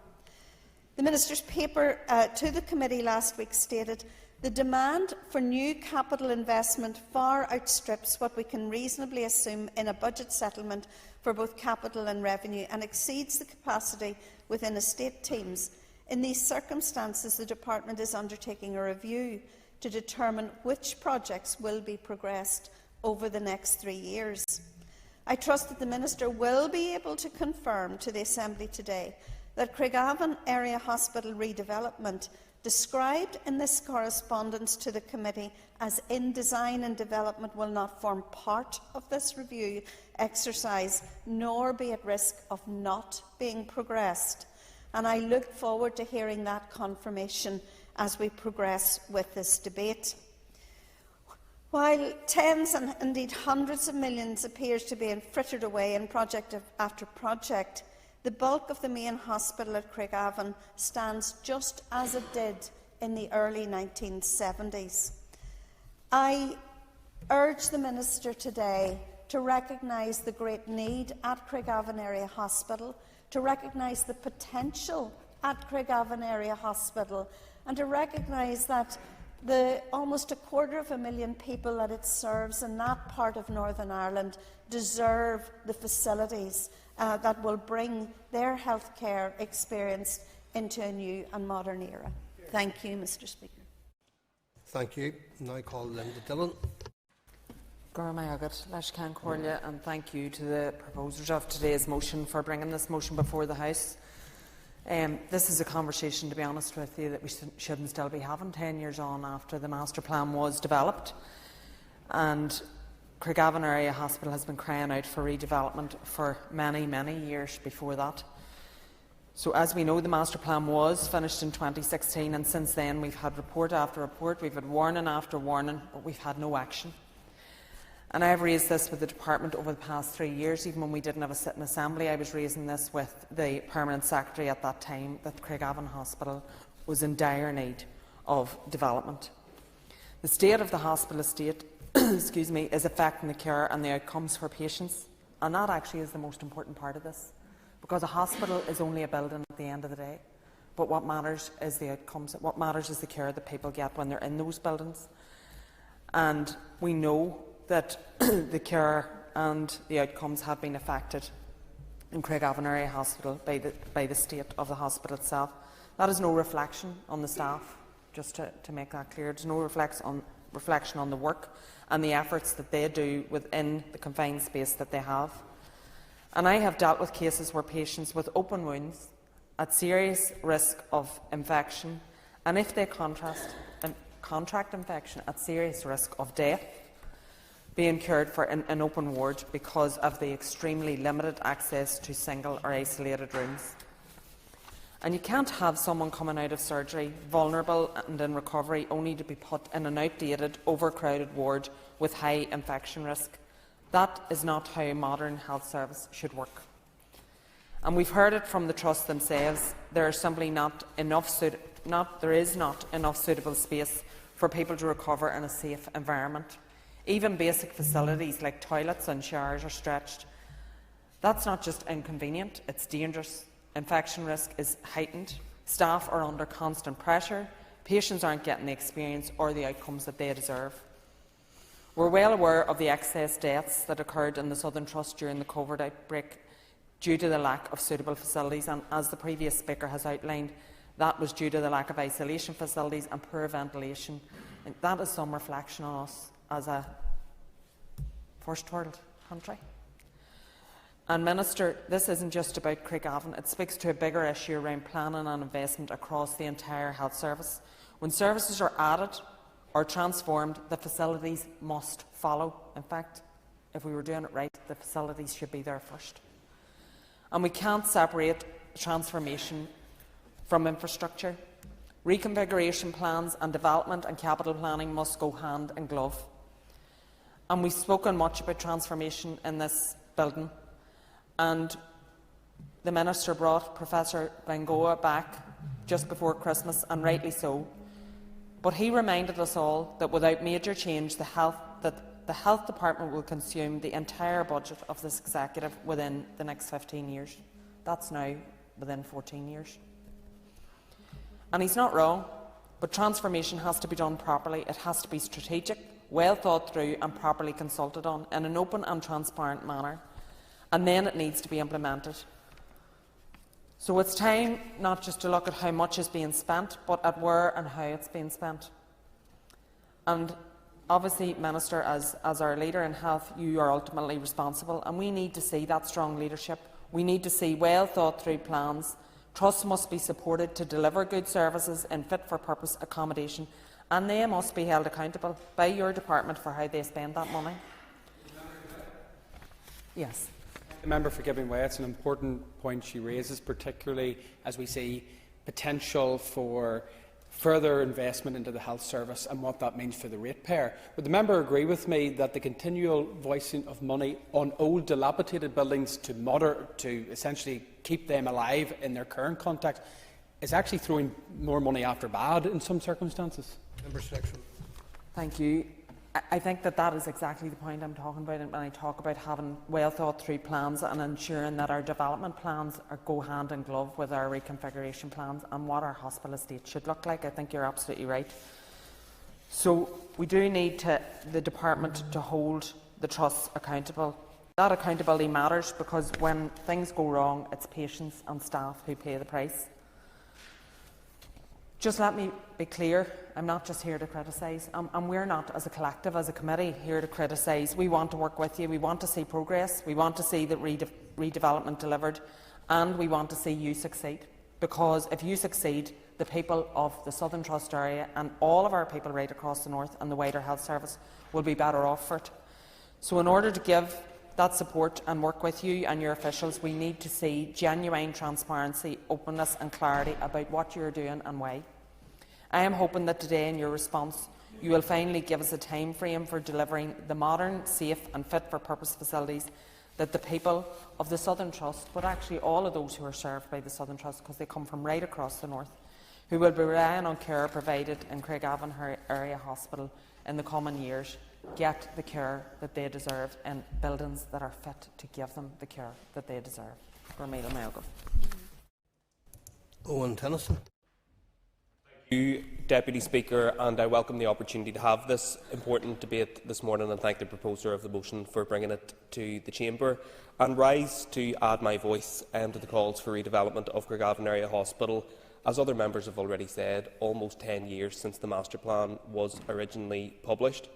S3: The Minister's paper to the committee last week stated the demand for new capital investment far outstrips what we can reasonably assume in a budget settlement for both capital and revenue and exceeds the capacity within estate teams. In these circumstances, the Department is undertaking a review to determine which projects will be progressed over the next 3 years. I trust that the Minister will be able to confirm to the Assembly today that Craigavon Area Hospital redevelopment, described in this correspondence to the committee as in design and development, will not form part of this review exercise, nor be at risk of not being progressed. And I look forward to hearing that confirmation as we progress with this debate. While tens and indeed hundreds of millions appears to be frittered away in project after project, the bulk of the main hospital at Craigavon stands just as it did in the early 1970s. I urge the Minister today to recognise the great need at Craigavon Area Hospital, to recognise the potential at Craigavon Area Hospital, and to recognise that the almost 250,000 people that it serves in that part of Northern Ireland deserve the facilities that will bring their healthcare experience into a new and modern era. Thank you, Mr. Speaker.
S14: Thank you. Now call Linda Dillon.
S16: And thank you to the proposers of today's motion for bringing this motion before the House. This is a conversation, to be honest with you, that we shouldn't still be having 10 years on after the master plan was developed. And Craigavon Area Hospital has been crying out for redevelopment for many, many years before that. So as we know, the master plan was finished in 2016, and since then we've had report after report, we've had warning after warning, but we've had no action. And I have raised this with the department over the past 3 years. Even when we didn't have a sitting assembly, I was raising this with the permanent secretary at that time, that Craigavon Hospital was in dire need of development. The state of the hospital estate excuse me, is affecting the care and the outcomes for patients, and that actually is the most important part of this, because a hospital is only a building at the end of the day, but what matters is the outcomes. What matters is the care that people get when they're in those buildings. And we know that the care and the outcomes have been affected in Craigavon Area Hospital by the state of the hospital itself. That is no reflection on the staff, just to make that clear. There's no reflection on the work and the efforts that they do within the confined space that they have. And I have dealt with cases where patients with open wounds at serious risk of infection, and if they contract infection, at serious risk of death, being cared for in an open ward because of the extremely limited access to single or isolated rooms. And you can't have someone coming out of surgery vulnerable and in recovery only to be put in an outdated, overcrowded ward with high infection risk. That is not how a modern health service should work. And we've heard it from the Trust themselves. There is simply not enough suitable space for people to recover in a safe environment. Even basic facilities like toilets and showers are stretched. That's not just inconvenient, it's dangerous. Infection risk is heightened. Staff are under constant pressure. Patients aren't getting the experience or the outcomes that they deserve. We're well aware of the excess deaths that occurred in the Southern Trust during the COVID outbreak due to the lack of suitable facilities, and as the previous speaker has outlined, that was due to the lack of isolation facilities and poor ventilation. And that is some reflection on us as a first world country. And Minister, this isn't just about Craigavon, it speaks to a bigger issue around planning and investment across the entire health service. When services are added or transformed, the facilities must follow. In fact, if we were doing it right, the facilities should be there first. And we can't separate transformation from infrastructure. Reconfiguration plans and development and capital planning must go hand in glove. And we've spoken much about transformation in this building, and the Minister brought Professor Bengoa back just before Christmas, and rightly so. But he reminded us all that without major change, the Health Department will consume the entire budget of this executive within the next 15 years. That's now within 14 years. And he's not wrong, but transformation has to be done properly. It has to be strategic, well thought through and properly consulted on in an open and transparent manner. And then it needs to be implemented. So it's time not just to look at how much is being spent, but at where and how it's being spent. And obviously, Minister, as our leader in health, you are ultimately responsible, and we need to see that strong leadership. We need to see well thought through plans Trusts must be supported to deliver good services in fit-for-purpose accommodation, and they must be held accountable by your department for how they spend that money. Yes.
S17: The member for giving way. It's an important point she raises, particularly as we see potential for further investment into the health service and what that means for the ratepayer. Would the member agree with me that the continual voicing of money on old dilapidated buildings to essentially keep them alive in their current context is actually throwing more money after bad in some circumstances?
S14: Member Selection.
S16: Thank you. I think that is exactly the point I'm talking about when I talk about having well thought through plans and ensuring that our development plans go hand in glove with our reconfiguration plans and what our hospital estate should look like. I think you're absolutely right. So we do need the department to hold the trusts accountable. That accountability matters because when things go wrong, it's patients and staff who pay the price. Just let me be clear, I'm not just here to criticise, and we're not, as a collective, as a committee, here to criticise. We want to work with you, we want to see progress, we want to see the redevelopment delivered, and we want to see you succeed. Because if you succeed, the people of the Southern Trust area and all of our people right across the north and the wider health service will be better off for it. So in order to give that support and work with you and your officials, we need to see genuine transparency, openness and clarity about what you're doing and why. I am hoping that today in your response you will finally give us a time frame for delivering the modern, safe and fit-for-purpose facilities that the people of the Southern Trust, but actually all of those who are served by the Southern Trust, because they come from right across the north, who will be relying on care provided in Craigavon Area Hospital in the coming years, get the care that they deserve in buildings that are fit to give them the care that they deserve.
S14: Owen Tennyson.
S18: Thank you, Deputy Speaker, and I welcome the opportunity to have this important debate this morning and thank the proposer of the motion for bringing it to the Chamber and rise to add my voice to the calls for redevelopment of Craigavon Area Hospital. As other members have already said, almost 10 years since the master plan was originally published.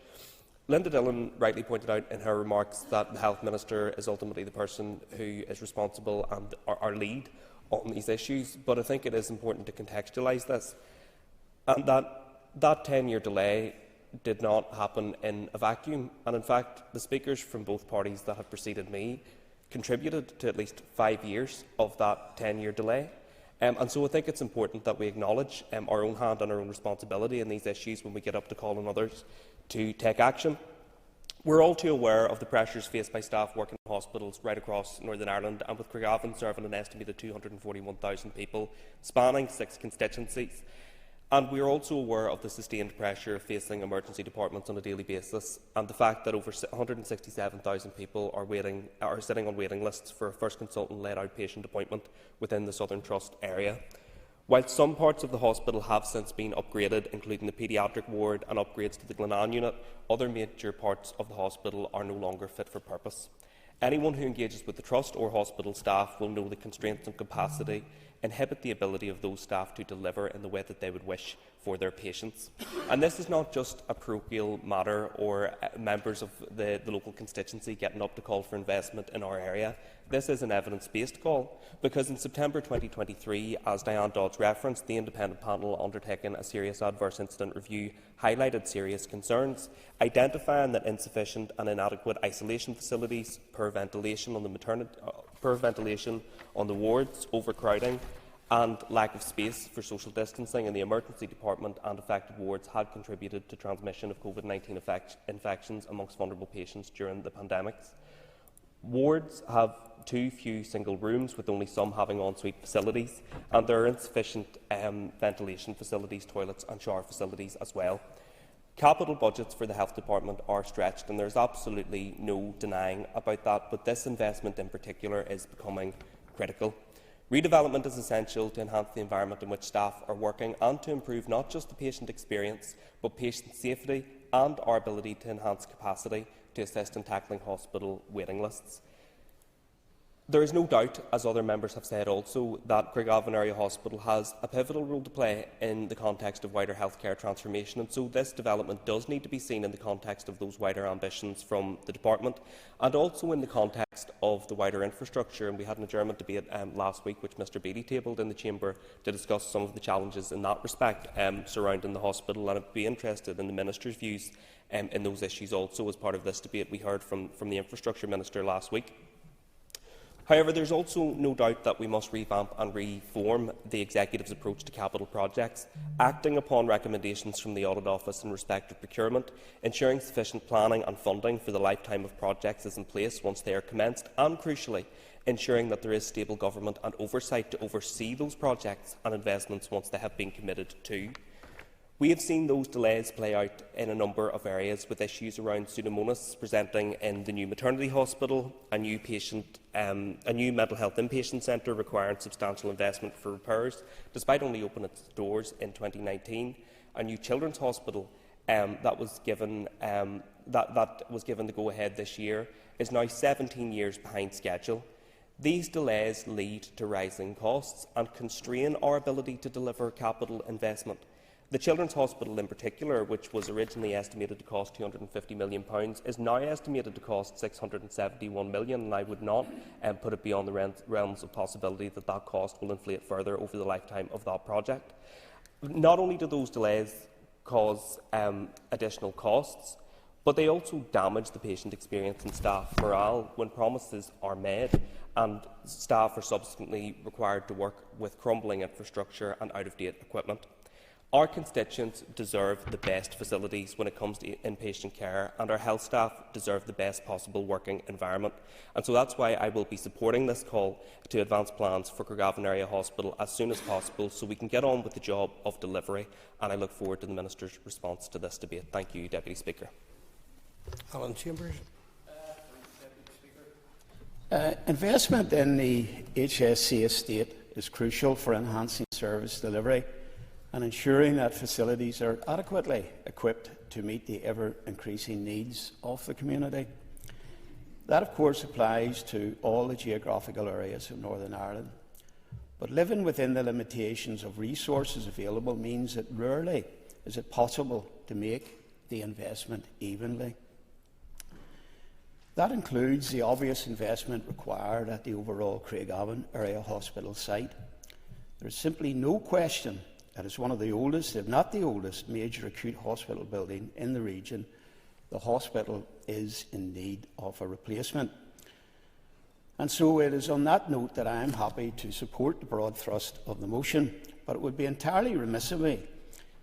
S18: Linda Dillon rightly pointed out in her remarks that the Health Minister is ultimately the person who is responsible and our lead on these issues, but I think it is important to contextualise this, and that 10-year delay did not happen in a vacuum, and in fact the speakers from both parties that have preceded me contributed to at least 5 years of that 10-year delay. And so I think it's important that we acknowledge our own hand and our own responsibility in these issues when we get up to call on others to take action. We're all too aware of the pressures faced by staff working in hospitals right across Northern Ireland, and with Craigavon serving an estimated 241,000 people, spanning 6 constituencies. And we are also aware of the sustained pressure facing emergency departments on a daily basis, and the fact that over 167,000 people are sitting on waiting lists for a first consultant-led outpatient appointment within the Southern Trust area. While some parts of the hospital have since been upgraded, including the paediatric ward and upgrades to the Glenanne unit, other major parts of the hospital are no longer fit for purpose. Anyone who engages with the Trust or hospital staff will know the constraints on capacity inhibit the ability of those staff to deliver in the way that they would wish for their patients. And this is not just a parochial matter or members of the local constituency getting up to call for investment in our area. This is an evidence-based call, because in September 2023, as Diane Dodds referenced, the independent panel undertaking a serious adverse incident review highlighted serious concerns, identifying that insufficient and inadequate isolation facilities, poor ventilation on the wards, overcrowding and lack of space for social distancing in the emergency department and affected wards had contributed to transmission of COVID-19 infections amongst vulnerable patients during the pandemics. Wards have too few single rooms, with only some having ensuite facilities, and there are insufficient ventilation facilities, toilets and shower facilities as well. Capital budgets for the Health Department are stretched, and there is absolutely no denying about that, but this investment in particular is becoming critical. Redevelopment is essential to enhance the environment in which staff are working and to improve not just the patient experience, but patient safety and our ability to enhance capacity to assist in tackling hospital waiting lists. There is no doubt, as other members have said also, that Craigavon Area Hospital has a pivotal role to play in the context of wider healthcare transformation, and so this development does need to be seen in the context of those wider ambitions from the department, and also in the context of the wider infrastructure. And we had an adjournment debate last week, which Mr Beattie tabled in the Chamber to discuss some of the challenges in that respect surrounding the hospital, and I'd be interested in the Minister's views in those issues also. As part of this debate, we heard from the Infrastructure Minister last week. However, there is also no doubt that we must revamp and reform the Executive's approach to capital projects, acting upon recommendations from the Audit Office in respect of procurement, ensuring sufficient planning and funding for the lifetime of projects is in place once they are commenced, and, crucially, ensuring that there is stable government and oversight to oversee those projects and investments once they have been committed to. We have seen those delays play out in a number of areas, with issues around Pseudomonas presenting in the new maternity hospital, a new mental health inpatient centre requiring substantial investment for repairs, despite only opening its doors in 2019, a new children's hospital that was given the go-ahead this year is now 17 years behind schedule. These delays lead to rising costs and constrain our ability to deliver capital investment. The Children's Hospital in particular, which was originally estimated to cost £250 million, is now estimated to cost £671 million, and I would not put it beyond the realms of possibility that that cost will inflate further over the lifetime of that project. Not only do those delays cause additional costs, but they also damage the patient experience and staff morale when promises are made and staff are subsequently required to work with crumbling infrastructure and out-of-date equipment. Our constituents deserve the best facilities when it comes to inpatient care, and our health staff deserve the best possible working environment. And so that's why I will be supporting this call to advance plans for Craigavon Area Hospital as soon as possible, so we can get on with the job of delivery. And I look forward to the Minister's response to this debate. Thank you, Deputy Speaker.
S14: Alan Chambers.
S19: Investment in the HSC estate is crucial for enhancing service delivery and ensuring that facilities are adequately equipped to meet the ever-increasing needs of the community. That, of course, applies to all the geographical areas of Northern Ireland. But living within the limitations of resources available means that rarely is it possible to make the investment evenly. That includes the obvious investment required at the overall Craigavon Area Hospital site. There is simply no question that as one of the oldest, if not the oldest, major acute hospital building in the region, the hospital is in need of a replacement. And so it is on that note that I am happy to support the broad thrust of the motion, but it would be entirely remiss of me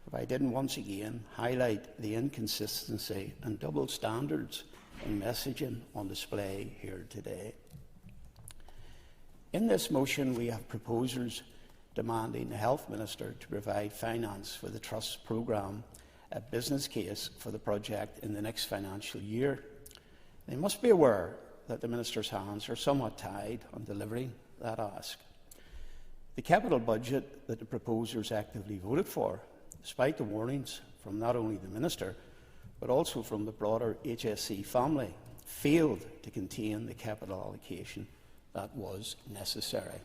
S19: if I didn't once again highlight the inconsistency and double standards in messaging on display here today. In this motion, we have proposers demanding the Health Minister to provide finance for the Trust's programme, a business case for the project in the next financial year. They must be aware that the Minister's hands are somewhat tied on delivering that ask. The capital budget that the proposers actively voted for, despite the warnings from not only the Minister, but also from the broader HSC family, failed to contain the capital allocation that was necessary.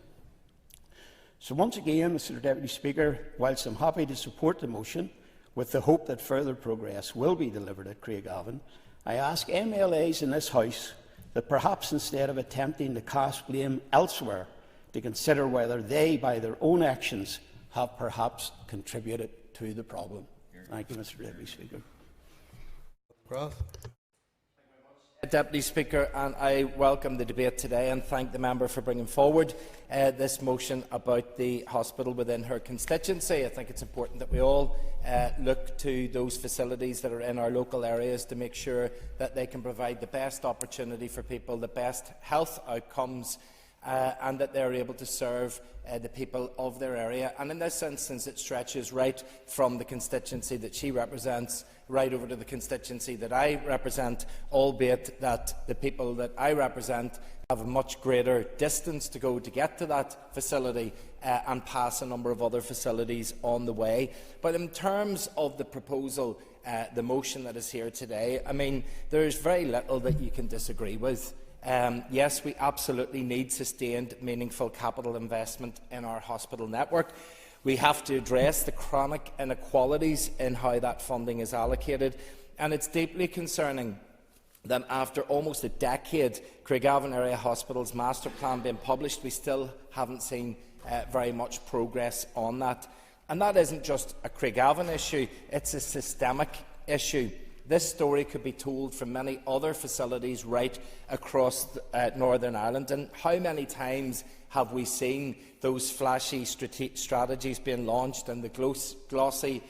S19: So once again, Mr Deputy Speaker, whilst I'm happy to support the motion with the hope that further progress will be delivered at Craigavon, I ask MLAs in this House that perhaps instead of attempting to cast blame elsewhere, to consider whether they, by their own actions, have perhaps contributed to the problem. Thank you, Mr Deputy Speaker.
S20: Deputy Speaker, and I welcome the debate today and thank the member for bringing forward this motion about the hospital within her constituency. I think it's important that we all look to those facilities that are in our local areas to make sure that they can provide the best opportunity for people, the best health outcomes, and that they are able to serve the people of their area. And in this instance, it stretches right from the constituency that she represents right over to the constituency that I represent, albeit that the people that I represent have a much greater distance to go to get to that facility and pass a number of other facilities on the way. But in terms of the proposal, the motion that is here today, I mean, there is very little that you can disagree with Yes, we absolutely need sustained, meaningful capital investment in our hospital network. We have to address the chronic inequalities in how that funding is allocated, and it's deeply concerning that after almost a decade, Craigavon Area Hospital's master plan being published, we still haven't seen very much progress on that. And that isn't just a Craigavon issue, it's a systemic issue. This story could be told from many other facilities right across Northern Ireland. And how many times have we seen those flashy strategies being launched and the glossy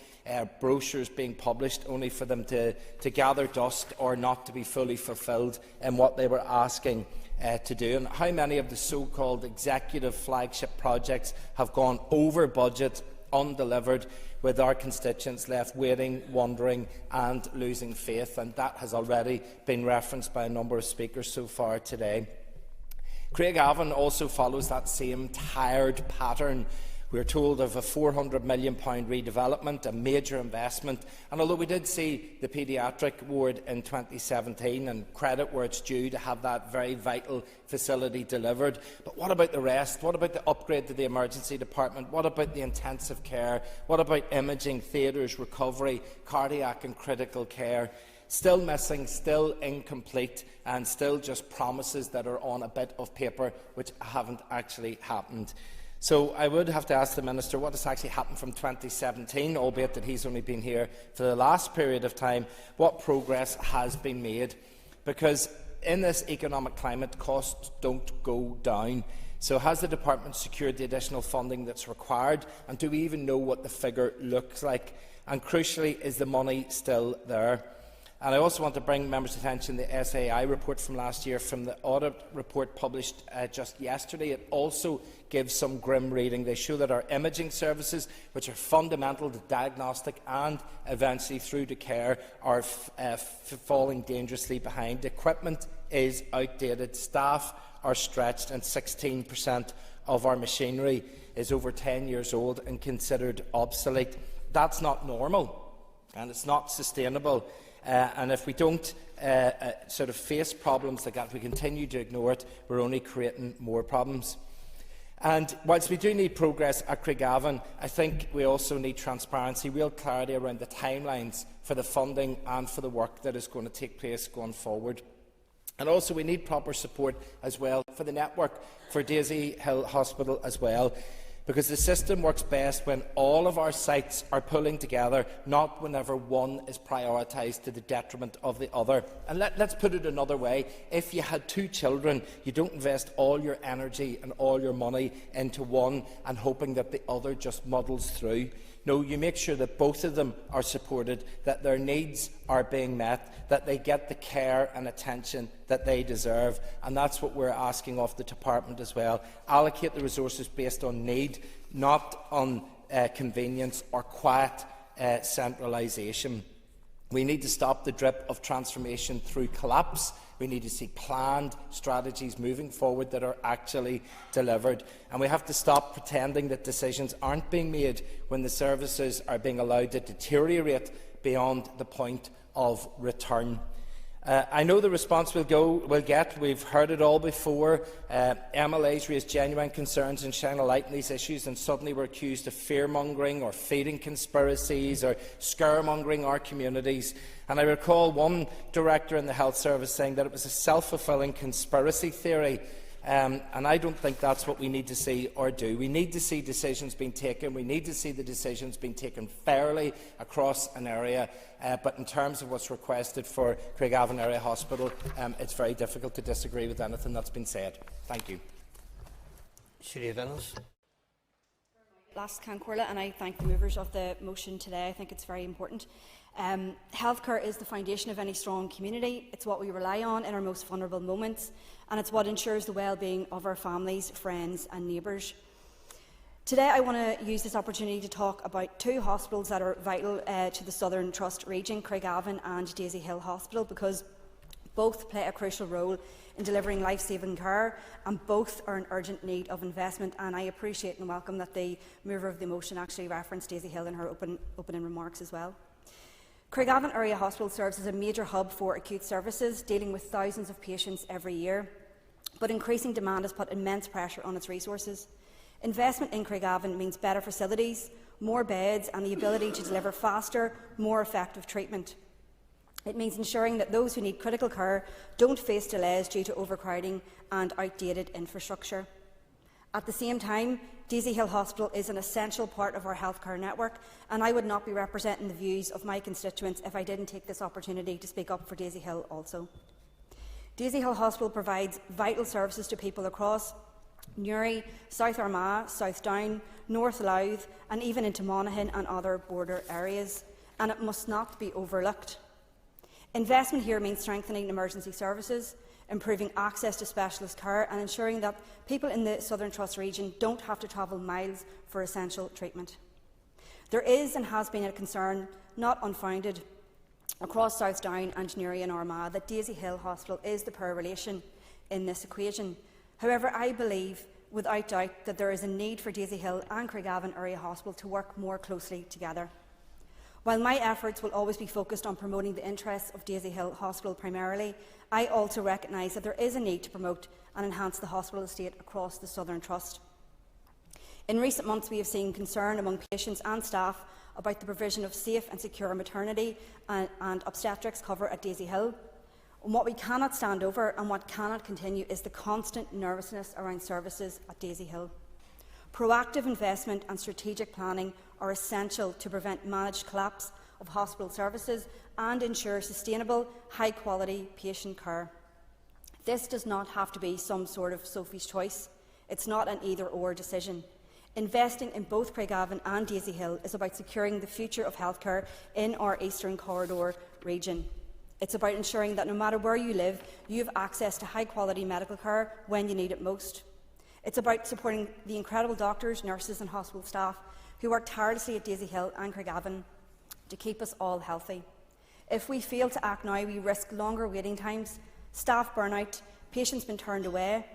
S20: brochures being published only for them to gather dust or not to be fully fulfilled in what they were asking to do? And how many of the so-called executive flagship projects have gone over budget, undelivered, with our constituents left waiting, wondering and losing faith? And that has already been referenced by a number of speakers so far today. Craigavon also follows that same tired pattern. We are told of a £400 million redevelopment, a major investment, and although we did see the paediatric ward in 2017, and credit where it's due to have that very vital facility delivered, but what about the rest? What about the upgrade to the emergency department? What about the intensive care? What about imaging, theatres, recovery, cardiac and critical care? Still missing, still incomplete, and still just promises that are on a bit of paper which haven't actually happened. So I would have to ask the Minister what has actually happened from 2017, albeit that he's only been here for the last period of time. What progress has been made? Because in this economic climate, costs don't go down. So has the Department secured the additional funding that's required? And do we even know what the figure looks like? And crucially, is the money still there? And I also want to bring members' attention to the SAI report from last year, from the audit report published just yesterday. It also gives some grim reading. They show that our imaging services, which are fundamental to diagnostic and eventually through to care, are falling dangerously behind. Equipment is outdated, staff are stretched, and 16% of our machinery is over 10 years old and considered obsolete. That's not normal, and it's not sustainable. And if we don't sort of face problems like that, we continue to ignore it, we're only creating more problems. And whilst we do need progress at Craigavon, I think we also need transparency, real clarity around the timelines for the funding and for the work that is going to take place going forward. And also we need proper support as well for the network, for Daisy Hill Hospital as well, because the system works best when all of our sites are pulling together, not whenever one is prioritised to the detriment of the other. And let's put it another way. If you had two children, you don't invest all your energy and all your money into one and hoping that the other just muddles through. No, you make sure that both of them are supported, that their needs are being met, that they get the care and attention that they deserve. And that's what we're asking of the Department as well. Allocate the resources based on need, not on convenience or quiet centralisation. We need to stop the drip of transformation through collapse. We need to see planned strategies moving forward that are actually delivered. And we have to stop pretending that decisions aren't being made when the services are being allowed to deteriorate beyond the point of return. I know the response we'll get. We've heard it all before. MLAs raise genuine concerns and shine a light on these issues, and suddenly we're accused of fear-mongering or feeding conspiracies or scaremongering our communities. And I recall one director in the health service saying that it was a self-fulfilling conspiracy theory. And I don't think that's what we need to see or do. We need to see decisions being taken. We need to see the decisions being taken fairly across an area. But in terms of what's requested for Craigavon Area Hospital, it's very difficult to disagree with anything that's been said. Thank you.
S21: Last Cancorla, and I thank the movers of the motion today. I think it's very important. Healthcare is the foundation of any strong community. It's what we rely on in our most vulnerable moments, and it's what ensures the well-being of our families, friends and neighbours. Today I want to use this opportunity to talk about two hospitals that are vital to the Southern Trust region, Craigavon and Daisy Hill Hospital, because both play a crucial role in delivering life-saving care, and both are in urgent need of investment. And I appreciate and welcome that the mover of the motion actually referenced Daisy Hill in her opening remarks as well. Craigavon Area Hospital serves as a major hub for acute services, dealing with thousands of patients every year. but increasing demand has put immense pressure on its resources. Investment in Craigavon means better facilities, more beds and the ability to deliver faster, more effective treatment. It means ensuring that those who need critical care don't face delays due to overcrowding and outdated infrastructure. At the same time, Daisy Hill Hospital is an essential part of our healthcare network, and I would not be representing the views of my constituents if I didn't take this opportunity to speak up for Daisy Hill also. Daisy Hill Hospital provides vital services to people across Newry, South Armagh, South Down, North Louth and even into Monaghan and other border areas, and it must not be overlooked. Investment here means strengthening emergency services, improving access to specialist care and ensuring that people in the Southern Trust region don't have to travel miles for essential treatment. There is and has been a concern, not unfounded, across South Down and Newry and Armagh that Daisy Hill Hospital is the poor relation in this equation. However, I believe without doubt that there is a need for Daisy Hill and Craigavon Area Hospital to work more closely together. While my efforts will always be focused on promoting the interests of Daisy Hill Hospital primarily, I also recognise that there is a need to promote and enhance the hospital estate across the Southern Trust. In recent months, we have seen concern among patients and staff about the provision of safe and secure maternity and obstetrics cover at Daisy Hill. And what we cannot stand over and what cannot continue is the constant nervousness around services at Daisy Hill. Proactive investment and strategic planning are essential to prevent managed collapse of hospital services and ensure sustainable, high-quality patient care. This does not have to be some sort of Sophie's choice. It's not an either-or decision. Investing in both Craigavon and Daisy Hill is about securing the future of healthcare in our Eastern Corridor region. It's about ensuring that no matter where you live, you have access to high-quality medical care when you need it most. It's about supporting the incredible doctors, nurses and hospital staff who work tirelessly at Daisy Hill and Craigavon to keep us all healthy. If we fail to act now, we risk longer waiting times, staff burnout, patients being turned away.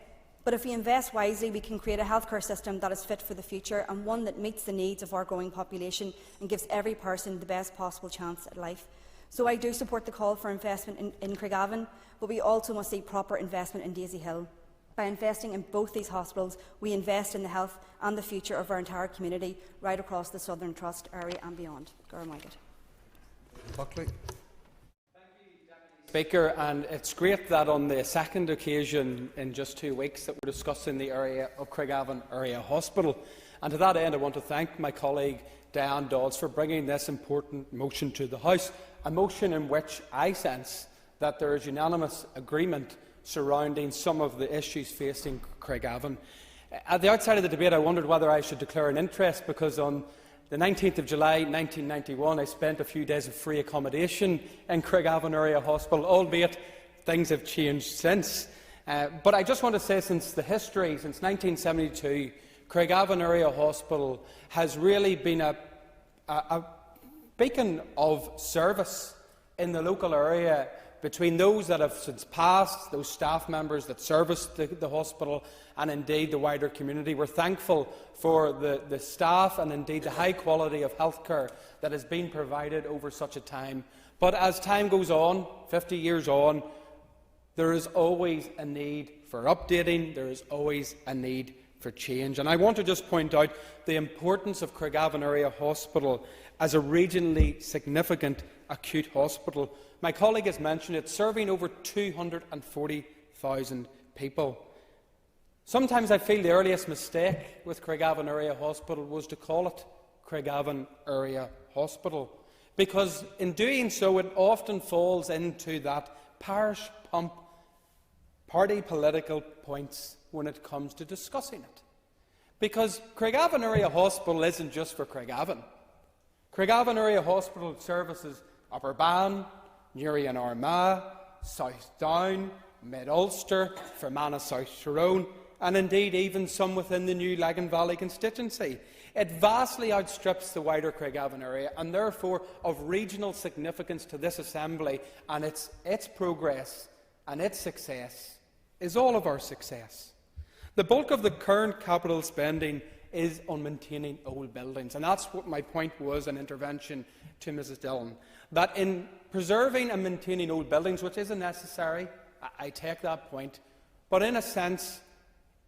S21: But if we invest wisely, we can create a healthcare system that is fit for the future and one that meets the needs of our growing population and gives every person the best possible chance at life. So I do support the call for investment in Craigavon, but we also must see proper investment in Daisy Hill. By investing in both these hospitals, we invest in the health and the future of our entire community right across the Southern Trust area and beyond.
S14: Buckley.
S17: Speaker, and it's great that on the second occasion in just 2 weeks that we're discussing the area of Craigavon Area Hospital. And to that end, I want to thank my colleague Diane Dodds for bringing this important motion to the House, a motion in which I sense that there is unanimous agreement surrounding some of the issues facing Craigavon. At the outset of the debate, I wondered whether I should declare an interest because on the 19th of July 1991 I spent a few days of free accommodation in Craigavon Area Hospital, albeit things have changed since. But I just want to say, since the history, since 1972, Craigavon Area Hospital has really been a beacon of service in the local area between those that have since passed, those staff members that service the hospital, and indeed the wider community. We're thankful for the staff and indeed the high quality of healthcare that has been provided over such a time. But as time goes on, 50 years on, there is always a need for updating, there is always a need for change. And I want to just point out the importance of Craigavon Area Hospital as a regionally significant acute hospital. My colleague has mentioned it, serving over 240,000 people. Sometimes I feel the earliest mistake with Craigavon Area Hospital was to call it Craigavon Area Hospital, because in doing so it often falls into that parish pump party political points when it comes to discussing it. Because Craigavon Area Hospital isn't just for Craigavon. Craigavon Area Hospital services Upper Bann, Newry and Armagh, South Down, Mid-Ulster, Fermanagh South Tyrone, and indeed even some within the new Lagan Valley constituency. It vastly outstrips the wider Craigavon area and therefore of regional significance to this Assembly, and its progress and its success is all of our success. The bulk of the current capital spending is on maintaining old buildings, and that's what my point was in intervention to Mrs Dillon, that in preserving and maintaining old buildings, which isn't necessary, I take that point, but in a sense,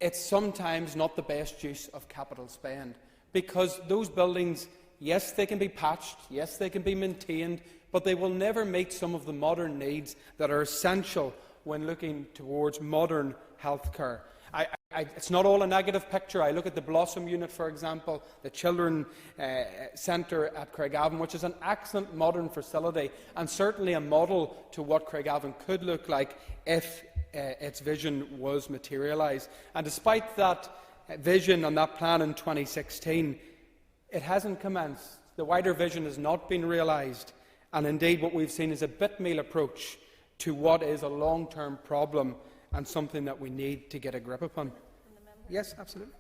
S17: it's sometimes not the best use of capital spend, because those buildings, yes, they can be patched, yes, they can be maintained, but they will never meet some of the modern needs that are essential when looking towards modern healthcare. It's not all a negative picture. I look at the Blossom unit, for example, the Children's Centre at Craigavon, which is an excellent modern facility and certainly a model to what Craigavon could look like if its vision was materialised. And despite that vision and that plan in 2016, it hasn't commenced. The wider vision has not been realised, and indeed what we've seen is a bit-meal approach to what is a long-term problem and something that we need to get a grip upon. Yes, absolutely.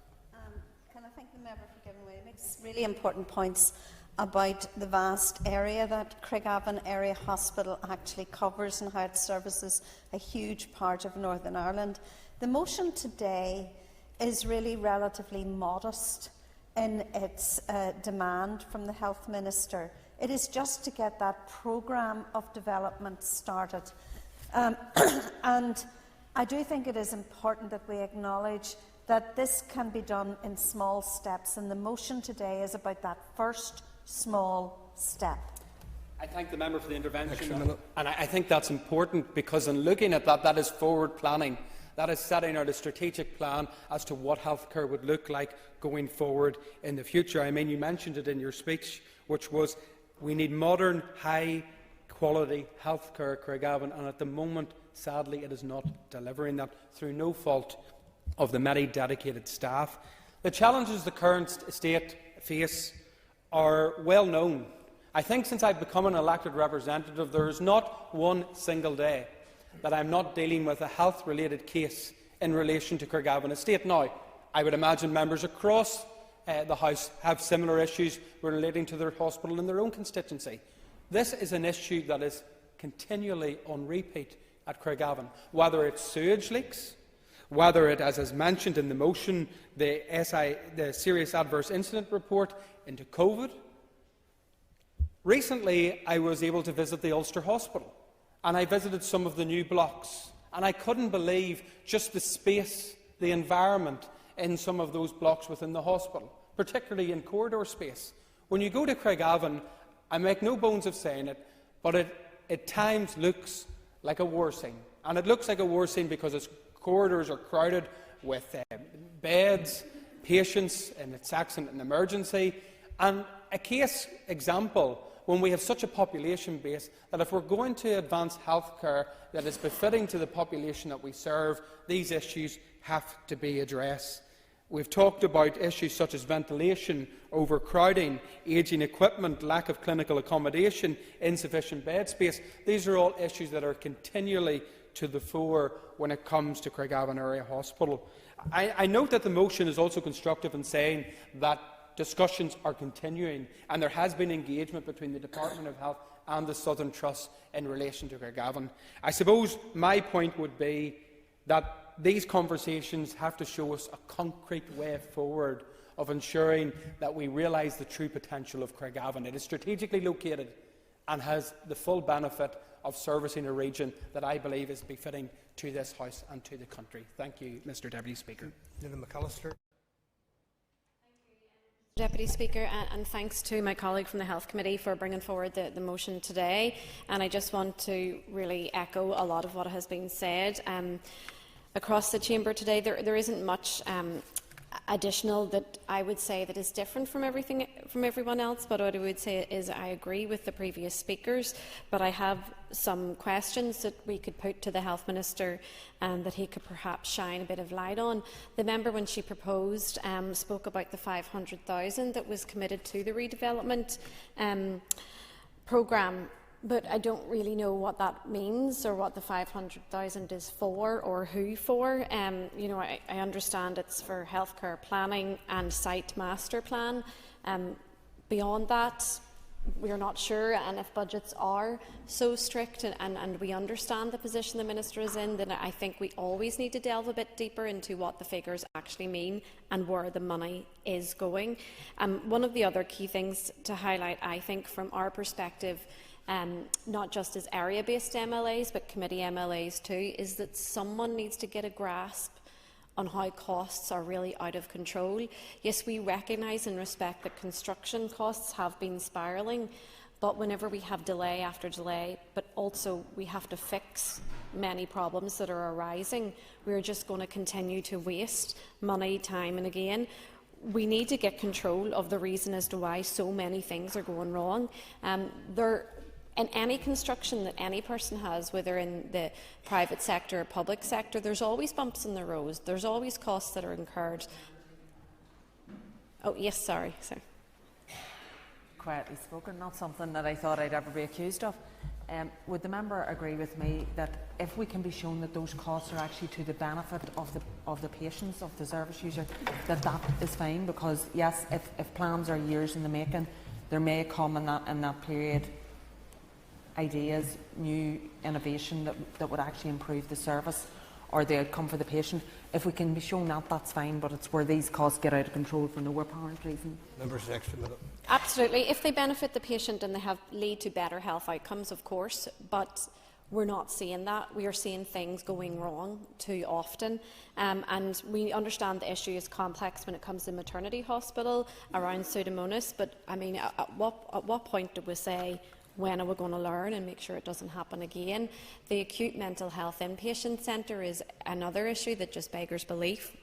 S3: Can I thank the member for giving way? It makes really important points about the vast area that Craigavon Area Hospital actually covers and how it services a huge part of Northern Ireland. The motion today is really relatively modest in its demand from the Health Minister. It is just to get that programme of development started. And I do think it is important that we acknowledge that this can be done in small steps, and the motion today is about that first small step.
S17: I thank the member for the intervention, and I think that's important, because in looking at that, that is forward planning. That is setting out a strategic plan as to what healthcare would look like going forward in the future. I mean, you mentioned it in your speech, which was we need modern, high-quality healthcare at Craigavon, and at the moment, sadly, it is not delivering that through no fault of the many dedicated staff. The challenges the current state face are well known. I think since I've become an elected representative, there is not one single day that I'm not dealing with a health-related case in relation to Craigavon Estate. Now, I would imagine members across the House have similar issues relating to their hospital in their own constituency. This is an issue that is continually on repeat at Craigavon, whether it's sewage leaks, whether it, as is mentioned in the motion, the Serious Adverse Incident Report into COVID. Recently, I was able to visit the Ulster Hospital, and I visited some of the new blocks, and I couldn't believe just the space, the environment in some of those blocks within the hospital, particularly in corridor space. When you go to Craigavon, I make no bones of saying it, but it at times looks like a war scene. And it looks like a war scene because its corridors are crowded with beds, patients in its accident and emergency. And a case example, when we have such a population base, that if we're going to advance healthcare that is befitting to the population that we serve, these issues have to be addressed. We've talked about issues such as ventilation, overcrowding, ageing equipment, lack of clinical accommodation, insufficient bed space. These are all issues that are continually to the fore when it comes to Craigavon Area Hospital. I note that the motion is also constructive in saying that discussions are continuing and there has been engagement between the Department of Health and the Southern Trust in relation to Craigavon. I suppose my point would be that these conversations have to show us a concrete way forward of ensuring that we realise the true potential of Craigavon. It is strategically located and has the full benefit of servicing a region that I believe is befitting to this House and to the country. Thank you, Mr Deputy Speaker.
S14: McAllister.
S2: Deputy Speaker, and thanks to my colleague from the Health Committee for bringing forward the motion today. And I just want to really echo a lot of what has been said. Across the chamber today, there isn't much additional that I would say that is different from everyone else, but what I would say is I agree with the previous speakers, but I have some questions that we could put to the Health Minister and that he could perhaps shine a bit of light on. The member, when she proposed, spoke about the 500,000 that was committed to the redevelopment programme. But I don't really know what that means or what the 500,000 is for or who for. You know, I understand it's for healthcare planning and site master plan. Beyond that, we're not sure, and if budgets are so strict and we understand the position the Minister is in, then I think we always need to delve a bit deeper into what the figures actually mean and where the money is going. One of the other key things to highlight, I think, from our perspective, not just as area-based MLAs but committee MLAs too, is that someone needs to get a grasp on how costs are really out of control. Yes, we recognise and respect that construction costs have been spiralling, but whenever we have delay after delay, but also we have to fix many problems that are arising, we're just going to continue to waste money time and again. We need to get control of the reason as to why so many things are going wrong. In any construction that any person has, whether in the private sector or public sector, there's always bumps in the road. There's always costs that are incurred. Oh, yes, sorry.
S16: Quietly spoken, not something that I thought I'd ever be accused of. Would the member agree with me that if we can be shown that those costs are actually to the benefit of the patients, of the service user, that is fine? Because yes, if plans are years in the making, there may come in that period ideas, new innovation that would actually improve the service or the outcome for the patient. If we can be shown that, that's fine, but it's where these costs get out of control for no apparent reason.
S14: Members, extra minute.
S2: Absolutely. If they benefit the patient and they lead to better health outcomes, of course, but we're not seeing that. We are seeing things going wrong too often, and we understand the issue is complex when it comes to maternity hospital around Pseudomonas, but I mean, at what point do we say, when are we going to learn and make sure it doesn't happen again? The acute mental health inpatient centre is another issue that just beggars belief.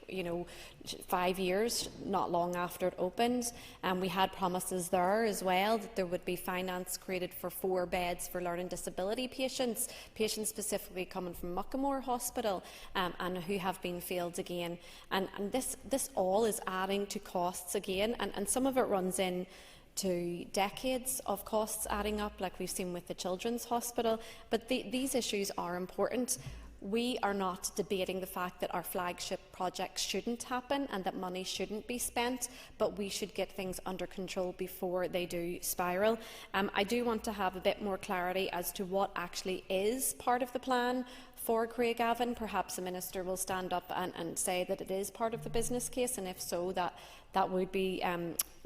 S2: 5 years, not long after it opened, and we had promises there as well that there would be finance created for 4 beds for learning disability patients specifically coming from Muckamore Hospital, and who have been failed again. And this all is adding to costs again, and some of it runs in to decades of costs adding up, like we've seen with the Children's Hospital. But these issues are important. We are not debating the fact that our flagship projects shouldn't happen and that money shouldn't be spent, but we should get things under control before they do spiral. I do want to have a bit more clarity as to what actually is part of the plan for Craigavon. Perhaps the Minister will stand up and say that it is part of the business case, and if so, that would be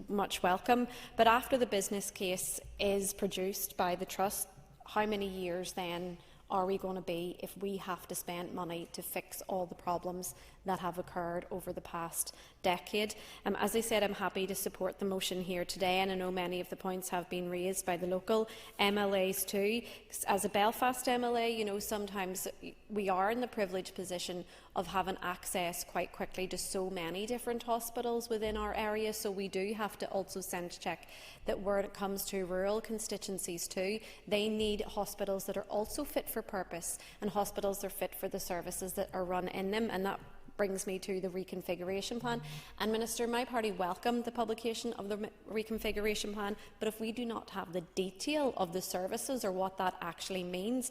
S2: much welcome. But after the business case is produced by the Trust, how many years then are we going to be if we have to spend money to fix all the problems that have occurred over the past decade? As I said, I'm happy to support the motion here today, and I know many of the points have been raised by the local MLAs too. As a Belfast MLA, sometimes we are in the privileged position of having access quite quickly to so many different hospitals within our area, so we do have to also sense check that where it comes to rural constituencies too, they need hospitals that are also fit for purpose and hospitals that are fit for the services that are run in them, and that brings me to the reconfiguration plan. And Minister, my party welcomed the publication of the reconfiguration plan, but if we do not have the detail of the services or what that actually means,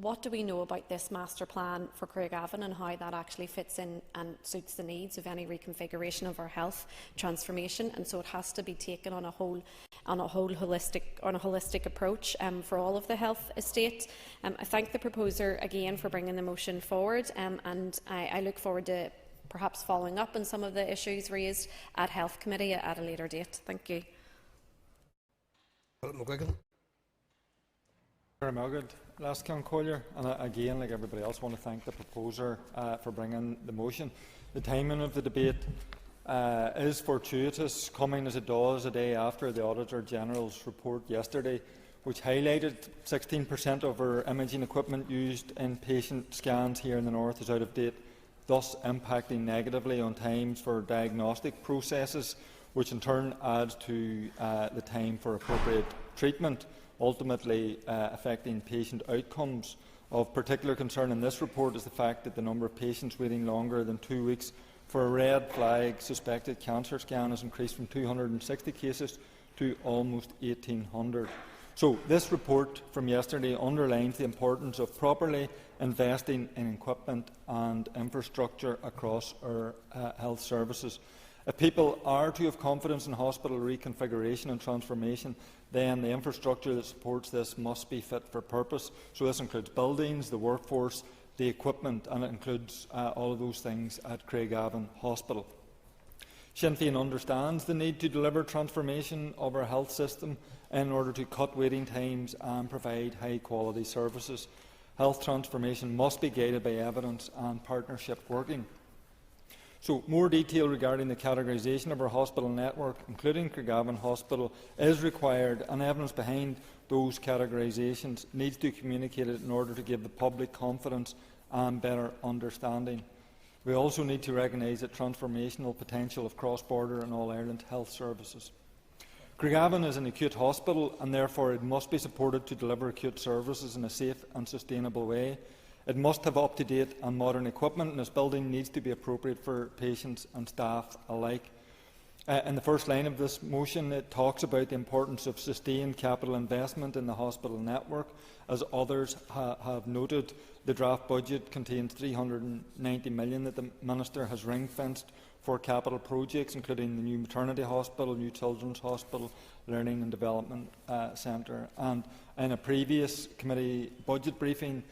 S2: what do we know about this master plan for Craigavon and how that actually fits in and suits the needs of any reconfiguration of our health transformation? And so it has to be taken on a holistic approach for all of the health estate. I thank the proposer again for bringing the motion forward, and I look forward to perhaps following up on some of the issues raised at Health Committee at a later date. Thank you.
S4: Last Collier, and again, like everybody else, want to thank the proposer for bringing the motion. The timing of the debate is fortuitous, coming as it does a day after the Auditor General's report yesterday, which highlighted 16% of our imaging equipment used in patient scans here in the north is out of date, thus impacting negatively on times for diagnostic processes, which in turn adds to the time for appropriate treatment, ultimately affecting patient outcomes. Of particular concern in this report is the fact that the number of patients waiting longer than 2 weeks for a red flag suspected cancer scan has increased from 260 cases to almost 1,800. So this report from yesterday underlines the importance of properly investing in equipment and infrastructure across our health services. If people are to have confidence in hospital reconfiguration and transformation, then the infrastructure that supports this must be fit for purpose. So this includes buildings, the workforce, the equipment, and it includes all of those things at Craigavon Hospital. Sinn Féin understands the need to deliver transformation of our health system in order to cut waiting times and provide high-quality services. Health transformation must be guided by evidence and partnership working. So, more detail regarding the categorisation of our hospital network, including Craigavon Hospital, is required, and evidence behind those categorisations needs to be communicated in order to give the public confidence and better understanding. We also need to recognise the transformational potential of cross-border and all-Ireland health services. Craigavon is an acute hospital, and therefore it must be supported to deliver acute services in a safe and sustainable way. It must have up-to-date and modern equipment, and its building needs to be appropriate for patients and staff alike. In the first line of this motion, it talks about the importance of sustained capital investment in the hospital network. As others have noted, the draft budget contains $390 million that the Minister has ring-fenced for capital projects, including the new maternity hospital, new children's hospital, learning and development centre. And in a previous committee budget briefing,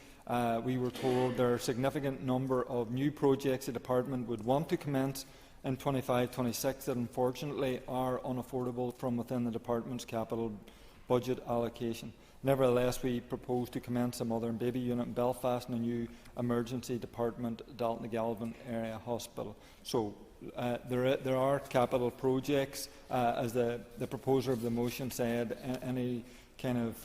S4: we were told there are a significant number of new projects the Department would want to commence in 25-26 that unfortunately are unaffordable from within the Department's capital budget allocation. Nevertheless, we propose to commence a mother and baby unit in Belfast and a new emergency department at Dalton-Galvin Area Hospital. So there are capital projects, as the proposer of the motion said. Any kind of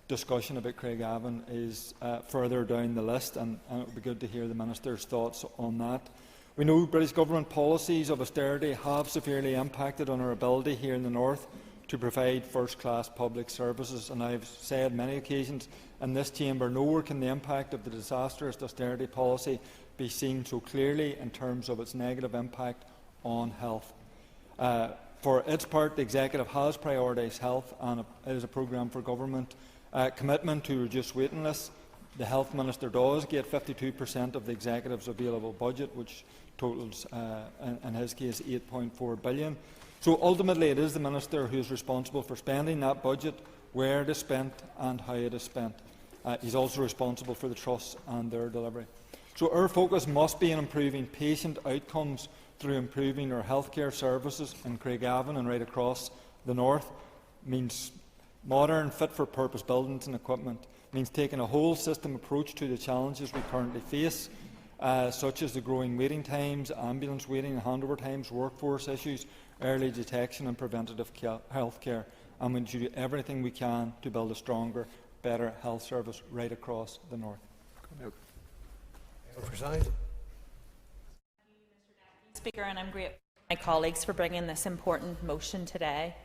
S4: discussion about Craigavon is further down the list, and it would be good to hear the Minister's thoughts on that. We know British Government policies of austerity have severely impacted on our ability here in the North to provide first-class public services, and I have said many occasions in this chamber, nowhere can the impact of the disastrous austerity policy be seen so clearly in terms of its negative impact on health. For its part, the Executive has prioritised health, and it is a programme for government commitment to reduce waiting lists. The Health Minister does get 52% of the Executive's available budget, which totals, in his case, $8.4 billion. So ultimately, it is the Minister who is responsible for spending that budget, where it is spent and how it is spent. He is also responsible for the trusts and their delivery. So our focus must be on improving patient outcomes through improving our healthcare services in Craigavon and right across the North. It means modern, fit-for-purpose buildings and equipment. It means taking a whole system approach to the challenges we currently face, such as the growing waiting times, ambulance waiting and handover times, workforce issues, early detection and preventative health care. And we need to do everything we can to build a stronger, better health service right across the North.
S5: Speaker, and I'm grateful to my colleagues for bringing this important motion today.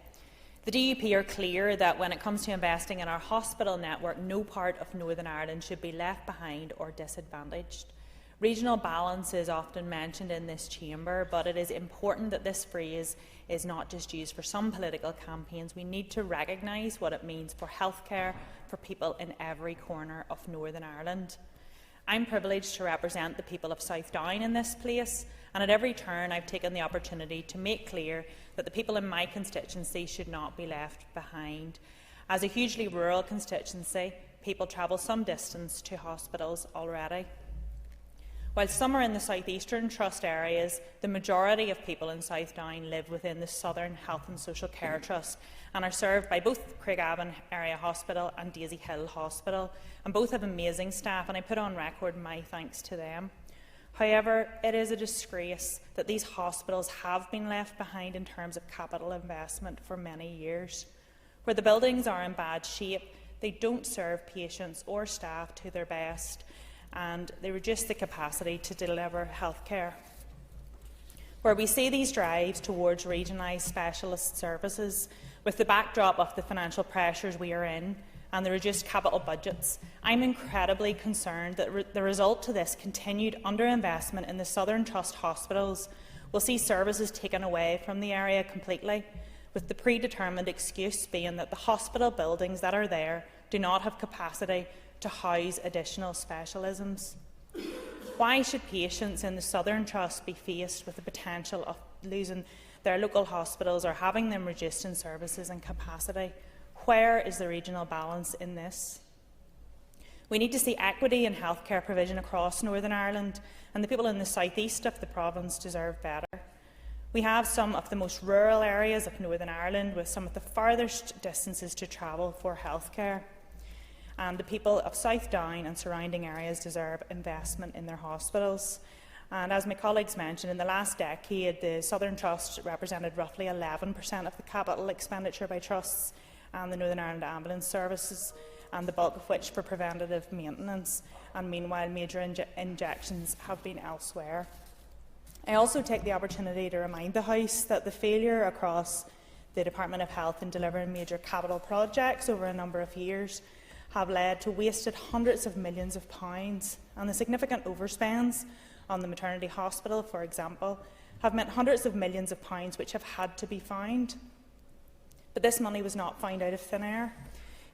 S5: The DUP are clear that when it comes to investing in our hospital network, no part of Northern Ireland should be left behind or disadvantaged. Regional balance is often mentioned in this chamber, but it is important that this phrase is not just used for some political campaigns. We need to recognise what it means for healthcare for people in every corner of Northern Ireland. I'm privileged to represent the people of South Down in this place, and at every turn I've taken the opportunity to make clear that the people in my constituency should not be left behind. As a hugely rural constituency, people travel some distance to hospitals already. While some are in the southeastern trust areas, the majority of people in South Down live within the Southern Health and Social Care Trust and are served by both Craigavon Area Hospital and Daisy Hill Hospital, and both have amazing staff, and I put on record my thanks to them. However, it is a disgrace that these hospitals have been left behind in terms of capital investment for many years. Where the buildings are in bad shape, they don't serve patients or staff to their best, and they reduce the capacity to deliver healthcare. Where we see these drives towards regionalised specialist services, with the backdrop of the financial pressures we are in and the reduced capital budgets, I'm incredibly concerned that the result to this continued underinvestment in the Southern Trust hospitals will see services taken away from the area completely, with the predetermined excuse being that the hospital buildings that are there do not have capacity to house additional specialisms. Why should patients in the Southern Trust be faced with the potential of losing their local hospitals or having them reduced in services and capacity? Where is the regional balance in this? We need to see equity in healthcare provision across Northern Ireland, and the people in the south east of the province deserve better. We have some of the most rural areas of Northern Ireland with some of the farthest distances to travel for healthcare. And the people of South Down and surrounding areas deserve investment in their hospitals. And as my colleagues mentioned, in the last decade, the Southern Trust represented roughly 11% of the capital expenditure by trusts and the Northern Ireland Ambulance Services, and the bulk of which for preventative maintenance. And meanwhile, major injections have been elsewhere. I also take the opportunity to remind the House that the failure across the Department of Health in delivering major capital projects over a number of years have led to wasted hundreds of millions of pounds, and the significant overspends on the maternity hospital, for example, have meant hundreds of millions of pounds which have had to be found. But this money was not found out of thin air.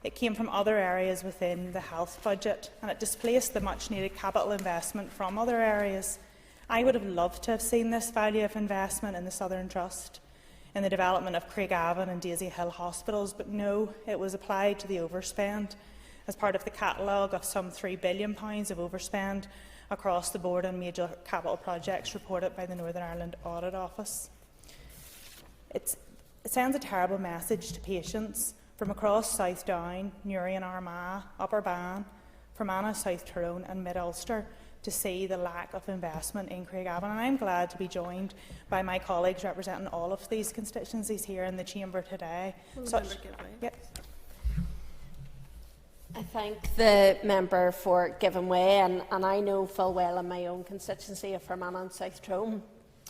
S5: It came from other areas within the health budget, and it displaced the much-needed capital investment from other areas. I would have loved to have seen this value of investment in the Southern Trust, in the development of Craigavon and Daisy Hill hospitals, but no, it was applied to the overspend as part of the catalogue of some £3 billion of overspend across the board on major capital projects reported by the Northern Ireland Audit Office. It sends a terrible message to patients from across South Down, Newry and Armagh, Upper Bann, Fermanagh, South Tyrone and Mid-Ulster to see the lack of investment in Craigavon. And I'm glad to be joined by my colleagues representing all of these constituencies here in the Chamber today.
S11: I thank the member for giving way, and I know full well in my own constituency of Fermanagh and South Tyrone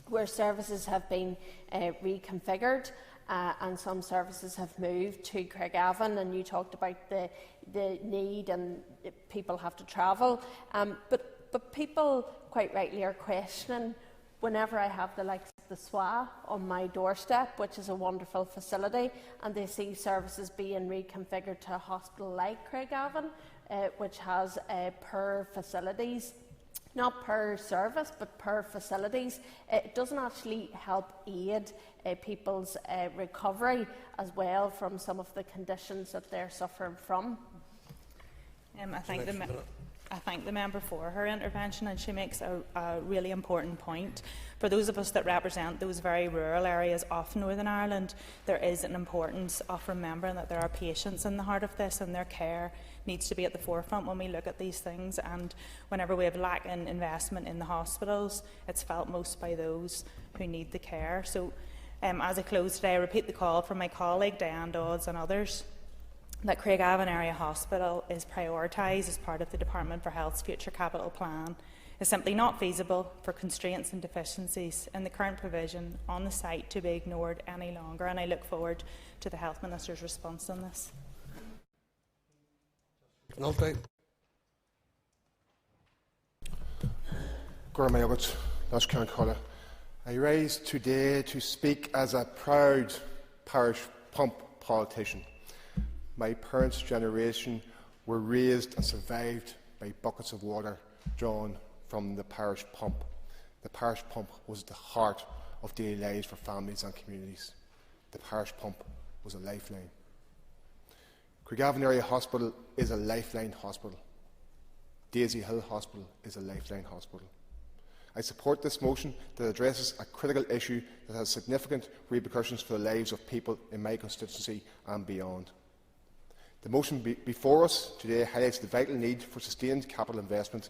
S11: where services have been reconfigured and some services have moved to Craigavon, and you talked about the need and people have to travel. But people quite rightly are questioning whenever I have the likes of the SWA on my doorstep, which is a wonderful facility, and they see services being reconfigured to a hospital like Craigavon, which has per facilities, not per service, but per facilities. It doesn't actually help aid people's recovery as well from some of the conditions that they're suffering from.
S5: I thank the member for her intervention, and she makes a really important point. For those of us that represent those very rural areas of Northern Ireland, there is an importance of remembering that there are patients in the heart of this, and their care needs to be at the forefront when we look at these things. And whenever we have lack in investment in the hospitals, it's felt most by those who need the care. So as I close today, I repeat the call from my colleague Diane Dodds and others that Craigavon Area Hospital is prioritised as part of the Department for Health's future capital plan is simply not feasible for constraints and deficiencies in the current provision on the site to be ignored any longer, and I look forward to the Health Minister's response on this.
S6: I rise today to speak as a proud parish pump politician. My parents' generation were raised and survived by buckets of water drawn from the parish pump. The parish pump was at the heart of daily lives for families and communities. The parish pump was a lifeline. Craigavon Area Hospital is a lifeline hospital. Daisy Hill Hospital is a lifeline hospital. I support this motion that addresses a critical issue that has significant repercussions for the lives of people in my constituency and beyond. The motion before us today highlights the vital need for sustained capital investment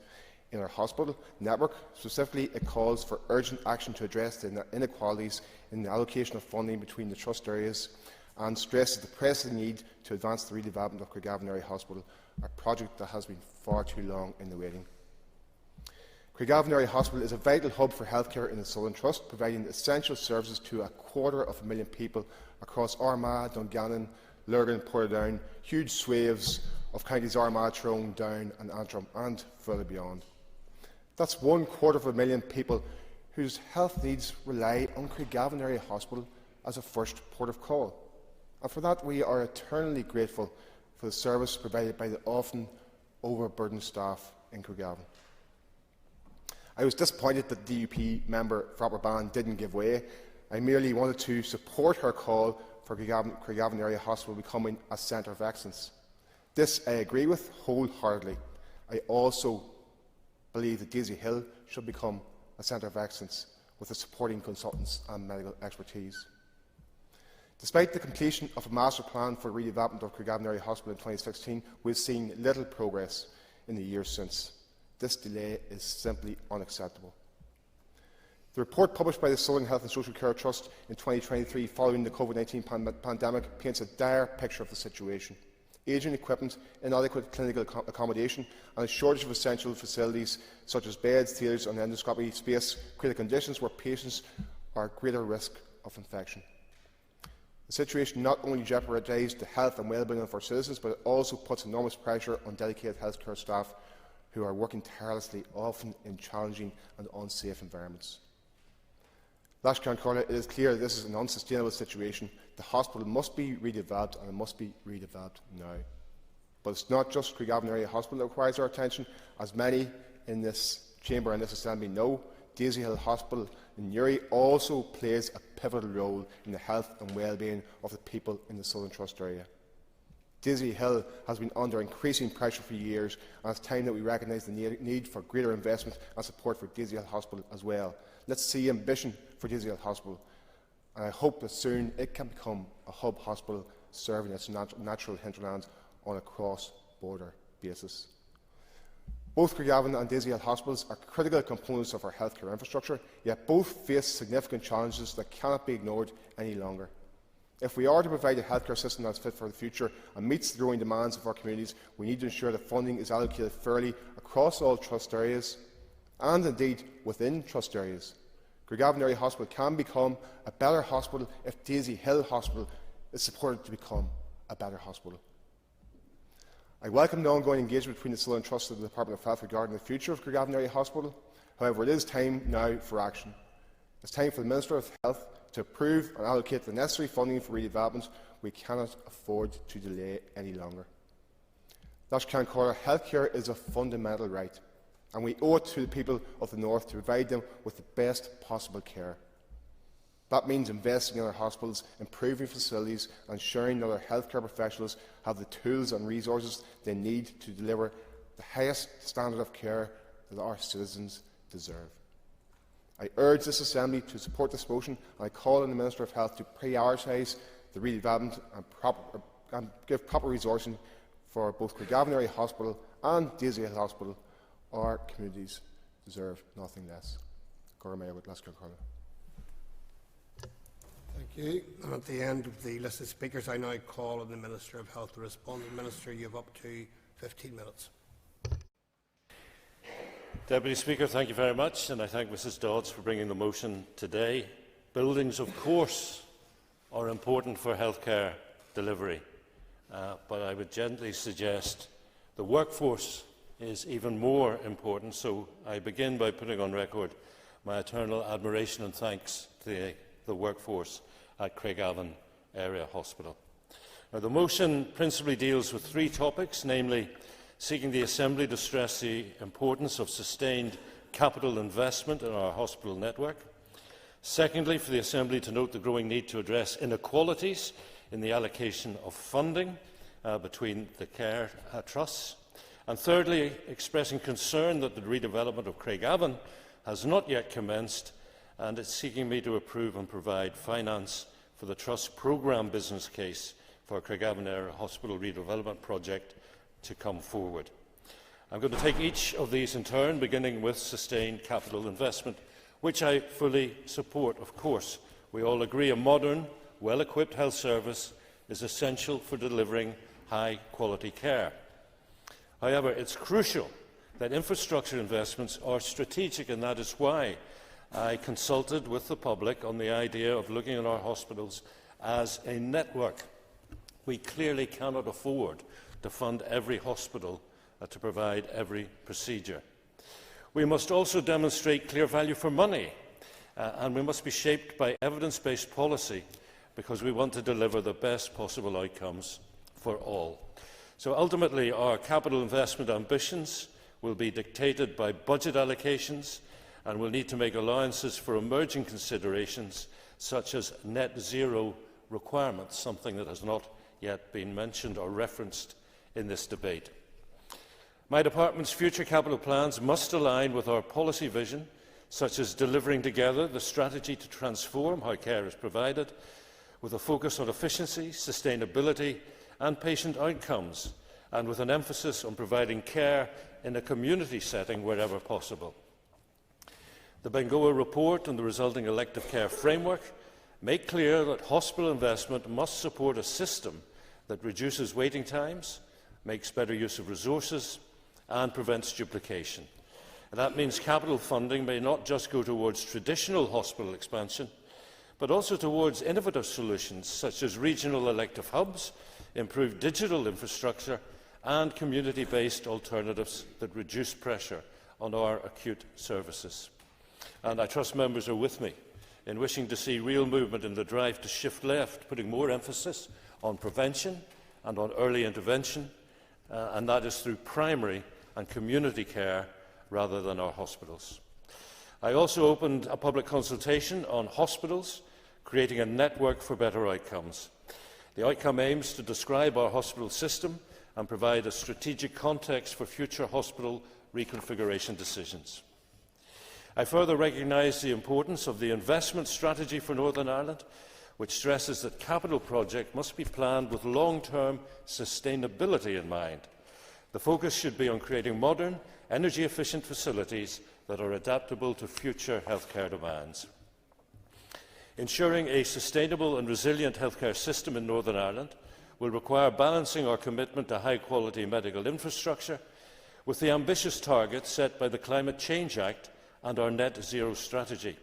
S6: in our hospital network. Specifically, it calls for urgent action to address the inequalities in the allocation of funding between the trust areas and stresses the pressing need to advance the redevelopment of Craigavon Area Hospital, a project that has been far too long in the waiting. Craigavon Area Hospital is a vital hub for healthcare in the Southern Trust, providing essential services to 250,000 people across Armagh, Dungannon, Lurgan, Portadown, huge swathes of counties Armagh, Tyrone, Down and Antrim, and further beyond. That's 250,000 people whose health needs rely on Craigavon Area Hospital as a first port of call. And for that, we are eternally grateful for the service provided by the often overburdened staff in Craigavon. I was disappointed that the DUP member for Upper Bann didn't give way. I merely wanted to support her call for Craigavon Area Hospital becoming a centre of excellence. This I agree with wholeheartedly. I also believe that Daisy Hill should become a centre of excellence with the supporting consultants and medical expertise. Despite the completion of a master plan for redevelopment of Craigavon Area Hospital in 2016, we have seen little progress in the years since. This delay is simply unacceptable. The report published by the Southern Health and Social Care Trust in 2023 following the COVID-19 pandemic paints a dire picture of the situation. Ageing equipment, inadequate clinical accommodation and a shortage of essential facilities such as beds, theatres and endoscopy space create conditions where patients are at greater risk of infection. The situation not only jeopardises the health and well-being of our citizens, but it also puts enormous pressure on dedicated healthcare staff who are working tirelessly, often in challenging and unsafe environments. It is clear that this is an unsustainable situation. The hospital must be redeveloped, and it must be redeveloped now. But it's not just Craigavon Area Hospital that requires our attention. As many in this chamber and this assembly know, Daisy Hill Hospital in Newry also plays a pivotal role in the health and well-being of the people in the Southern Trust area. Daisy Hill has been under increasing pressure for years, and it's time that we recognise the need for greater investment and support for Daisy Hill Hospital as well. Let's see ambition for Daisy Hill Hospital, and I hope that soon it can become a hub hospital serving its natural hinterlands on a cross-border basis. Both Craigavon and Daisy Hill hospitals are critical components of our healthcare infrastructure, yet both face significant challenges that cannot be ignored any longer. If we are to provide a healthcare system that is fit for the future and meets the growing demands of our communities, we need to ensure that funding is allocated fairly across all trust areas and indeed within trust areas. Craigavon Area Hospital can become a better hospital if Daisy Hill Hospital is supported to become a better hospital. I welcome the ongoing engagement between the Southern Trust and the Department of Health regarding the future of Craigavon Area Hospital. However, it is time now for action. It is time for the Minister of Health to approve and allocate the necessary funding for redevelopment. We cannot afford to delay any longer. Healthcare is a fundamental right, and we owe it to the people of the North to provide them with the best possible care. That means investing in our hospitals, improving facilities and ensuring that our healthcare professionals have the tools and resources they need to deliver the highest standard of care that our citizens deserve. I urge this Assembly to support this motion, and I call on the Minister of Health to prioritise the redevelopment and give proper resourcing for both Craigavon Area Hospital and Daisy Hill Hospital. Our communities deserve nothing less.
S14: Thank you. And at the end of the list of speakers, I now call on the Minister of Health to respond. Minister, you have up to 15 minutes.
S7: Deputy Speaker, thank you very much, and I thank Mrs Dodds for bringing the motion today. Buildings, of course, are important for healthcare delivery, but I would gently suggest the workforce is even more important, so I begin by putting on record my eternal admiration and thanks to the workforce at Craigavon Area Hospital. Now, the motion principally deals with three topics, namely seeking the Assembly to stress the importance of sustained capital investment in our hospital network. Secondly, for the Assembly to note the growing need to address inequalities in the allocation of funding between the care trusts. And thirdly, expressing concern that the redevelopment of Craigavon has not yet commenced, and it's seeking me to approve and provide finance for the Trust programme business case for Craigavon Area Hospital redevelopment project to come forward. I'm going to take each of these in turn, beginning with sustained capital investment, which I fully support. Of course, we all agree a modern, well-equipped health service is essential for delivering high-quality care. However, it's crucial that infrastructure investments are strategic, and that is why I consulted with the public on the idea of looking at our hospitals as a network. We clearly cannot afford to fund every hospital to provide every procedure. We must also demonstrate clear value for money, and we must be shaped by evidence-based policy because we want to deliver the best possible outcomes for all. So ultimately, our capital investment ambitions will be dictated by budget allocations, and we'll need to make allowances for emerging considerations such as net zero requirements, something that has not yet been mentioned or referenced in this debate. My department's future capital plans must align with our policy vision such as delivering together the strategy to transform how care is provided, with a focus on efficiency, sustainability and patient outcomes, and with an emphasis on providing care in a community setting wherever possible. The Bengoa report and the resulting elective care framework make clear that hospital investment must support a system that reduces waiting times, makes better use of resources and prevents duplication. And that means capital funding may not just go towards traditional hospital expansion, but also towards innovative solutions such as regional elective hubs, improved digital infrastructure and community-based alternatives that reduce pressure on our acute services. And I trust members are with me in wishing to see real movement in the drive to shift left, putting more emphasis on prevention and on early intervention, and that is through primary and community care rather than our hospitals. I also opened a public consultation on hospitals, creating a network for better outcomes. The outcome aims to describe our hospital system and provide a strategic context for future hospital reconfiguration decisions. I further recognise the importance of the investment strategy for Northern Ireland, which stresses that capital projects must be planned with long-term sustainability in mind. The focus should be on creating modern, energy-efficient facilities that are adaptable to future healthcare demands. Ensuring a sustainable and resilient healthcare system in Northern Ireland will require balancing our commitment to high-quality medical infrastructure with the ambitious targets set by the Climate Change Act and our net zero strategy.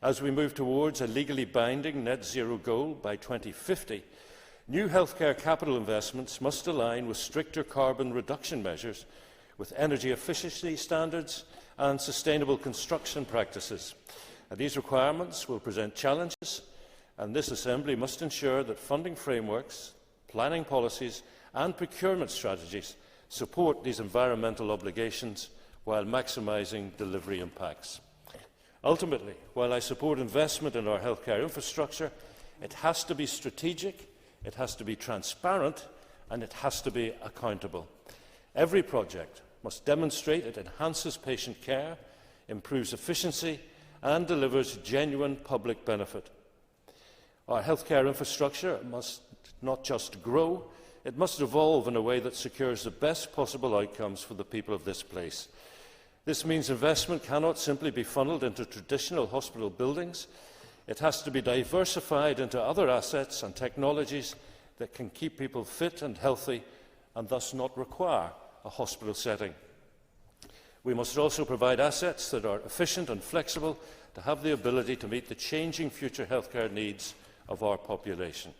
S7: As we move towards a legally binding net zero goal by 2050, new healthcare capital investments must align with stricter carbon reduction measures, with energy efficiency standards and sustainable construction practices. And these requirements will present challenges, and this Assembly must ensure that funding frameworks, planning policies and procurement strategies support these environmental obligations while maximising delivery impacts. Ultimately, while I support investment in our healthcare infrastructure, it has to be strategic, it has to be transparent and it has to be accountable. Every project must demonstrate it enhances patient care, improves efficiency and delivers genuine public benefit. Our healthcare infrastructure must not just grow, it must evolve in a way that secures the best possible outcomes for the people of this place. This means investment cannot simply be funnelled into traditional hospital buildings. It has to be diversified into other assets and technologies that can keep people fit and healthy and thus not require a hospital setting. We must also provide assets that are efficient and flexible to have the ability to meet the changing future healthcare needs of our population.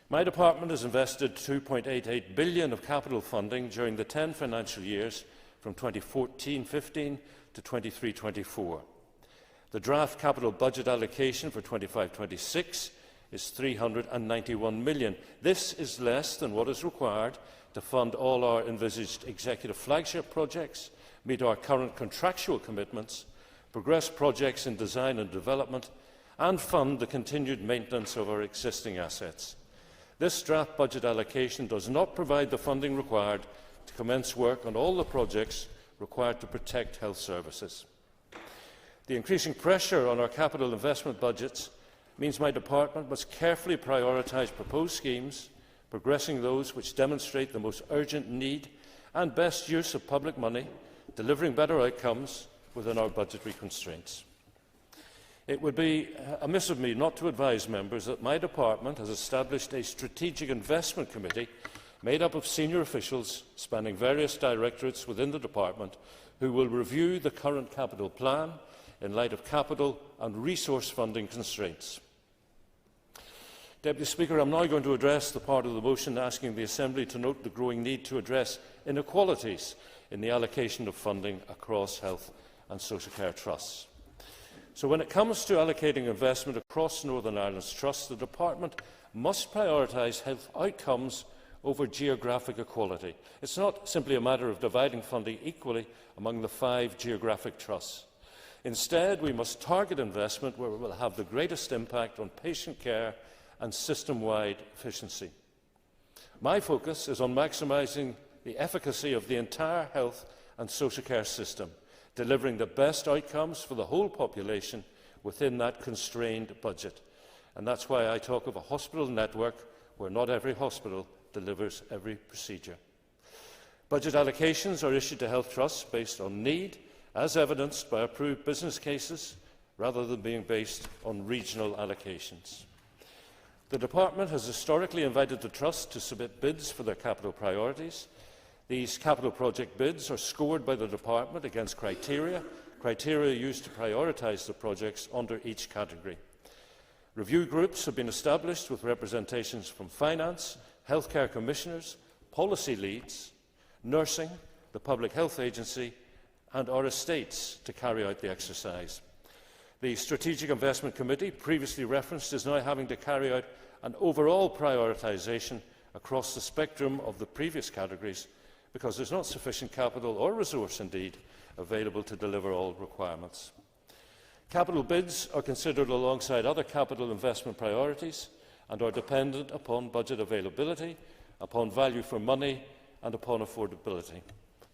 S7: My department has invested €2.88 billion of capital funding during the 10 financial years from 2014-15 to 23-24. The draft capital budget allocation for 25-26 is €391 million. This is less than what is required to fund all our envisaged executive flagship projects, meet our current contractual commitments, progress projects in design and development, and fund the continued maintenance of our existing assets. This draft budget allocation does not provide the funding required to commence work on all the projects required to protect health services. The increasing pressure on our capital investment budgets means my department must carefully prioritise proposed schemes, progressing those which demonstrate the most urgent need and best use of public money, delivering better outcomes within our budgetary constraints. It would be amiss of me not to advise members that my department has established a strategic investment committee made up of senior officials spanning various directorates within the department who will review the current capital plan in light of capital and resource funding constraints. Deputy Speaker, I am now going to address the part of the motion asking the Assembly to note the growing need to address inequalities in the allocation of funding across health and social care trusts. So when it comes to allocating investment across Northern Ireland's trusts, the Department must prioritise health outcomes over geographic equality. It is not simply a matter of dividing funding equally among the 5 geographic trusts. Instead, we must target investment where it will have the greatest impact on patient care and system-wide efficiency. My focus is on maximising the efficacy of the entire health and social care system, delivering the best outcomes for the whole population within that constrained budget. And that's why I talk of a hospital network where not every hospital delivers every procedure. Budget allocations are issued to health trusts based on need, as evidenced by approved business cases, rather than being based on regional allocations. The Department has historically invited the Trust to submit bids for their capital priorities. These capital project bids are scored by the Department against criteria used to prioritise the projects under each category. Review groups have been established with representations from finance, healthcare commissioners, policy leads, nursing, the Public Health Agency and our estates to carry out the exercise. The Strategic Investment Committee, previously referenced, is now having to carry out an overall prioritisation across the spectrum of the previous categories because there is not sufficient capital or resource, indeed, available to deliver all requirements. Capital bids are considered alongside other capital investment priorities and are dependent upon budget availability, upon value for money and upon affordability.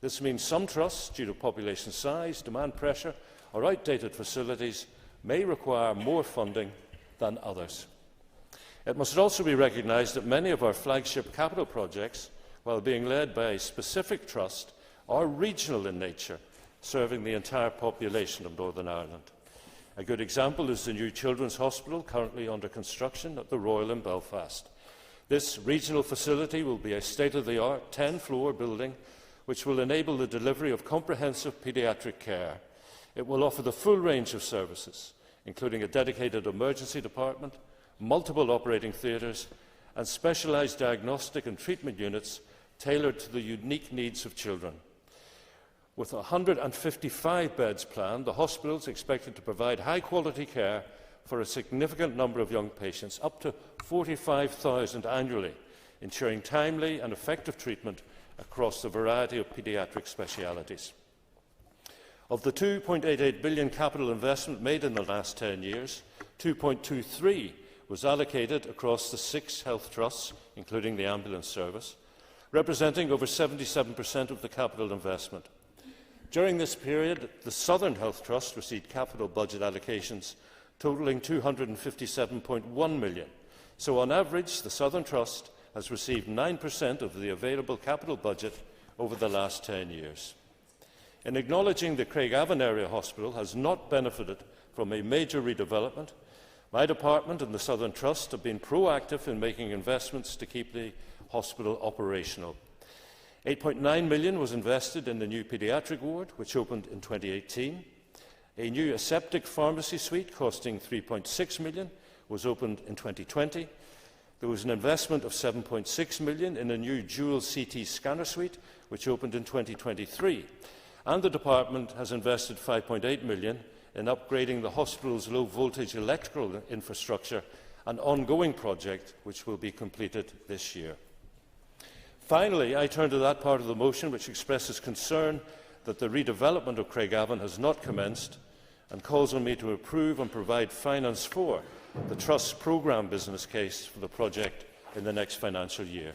S7: This means some trusts, due to population size, demand pressure or outdated facilities, may require more funding than others. It must also be recognised that many of our flagship capital projects, while being led by a specific trust, are regional in nature, serving the entire population of Northern Ireland. A good example is the new Children's Hospital currently under construction at the Royal in Belfast. This regional facility will be a state-of-the-art 10-floor building which will enable the delivery of comprehensive paediatric care. It will offer the full range of services, including a dedicated emergency department, multiple operating theatres and specialised diagnostic and treatment units tailored to the unique needs of children. With 155 beds planned, the hospital is expected to provide high-quality care for a significant number of young patients, up to 45,000 annually, ensuring timely and effective treatment across a variety of paediatric specialities. Of the £2.88 billion capital investment made in the last 10 years, £2.23 was allocated across the 6 health trusts, including the ambulance service, representing over 77% of the capital investment. During this period, the Southern Health Trust received capital budget allocations totalling £257.1 million. So, on average, the Southern Trust has received 9% of the available capital budget over the last 10 years. In acknowledging the Craigavon Area Hospital has not benefited from a major redevelopment, my department and the Southern Trust have been proactive in making investments to keep the hospital operational. £8.9 million was invested in the new paediatric ward, which opened in 2018. A new aseptic pharmacy suite costing £3.6 million was opened in 2020. There was an investment of £7.6 million in a new dual CT scanner suite, which opened in 2023. And the department has invested £5.8 million in upgrading the hospital's low-voltage electrical infrastructure, an ongoing project which will be completed this year. Finally, I turn to that part of the motion which expresses concern that the redevelopment of Craigavon has not commenced and calls on me to approve and provide finance for the Trust's programme business case for the project in the next financial year.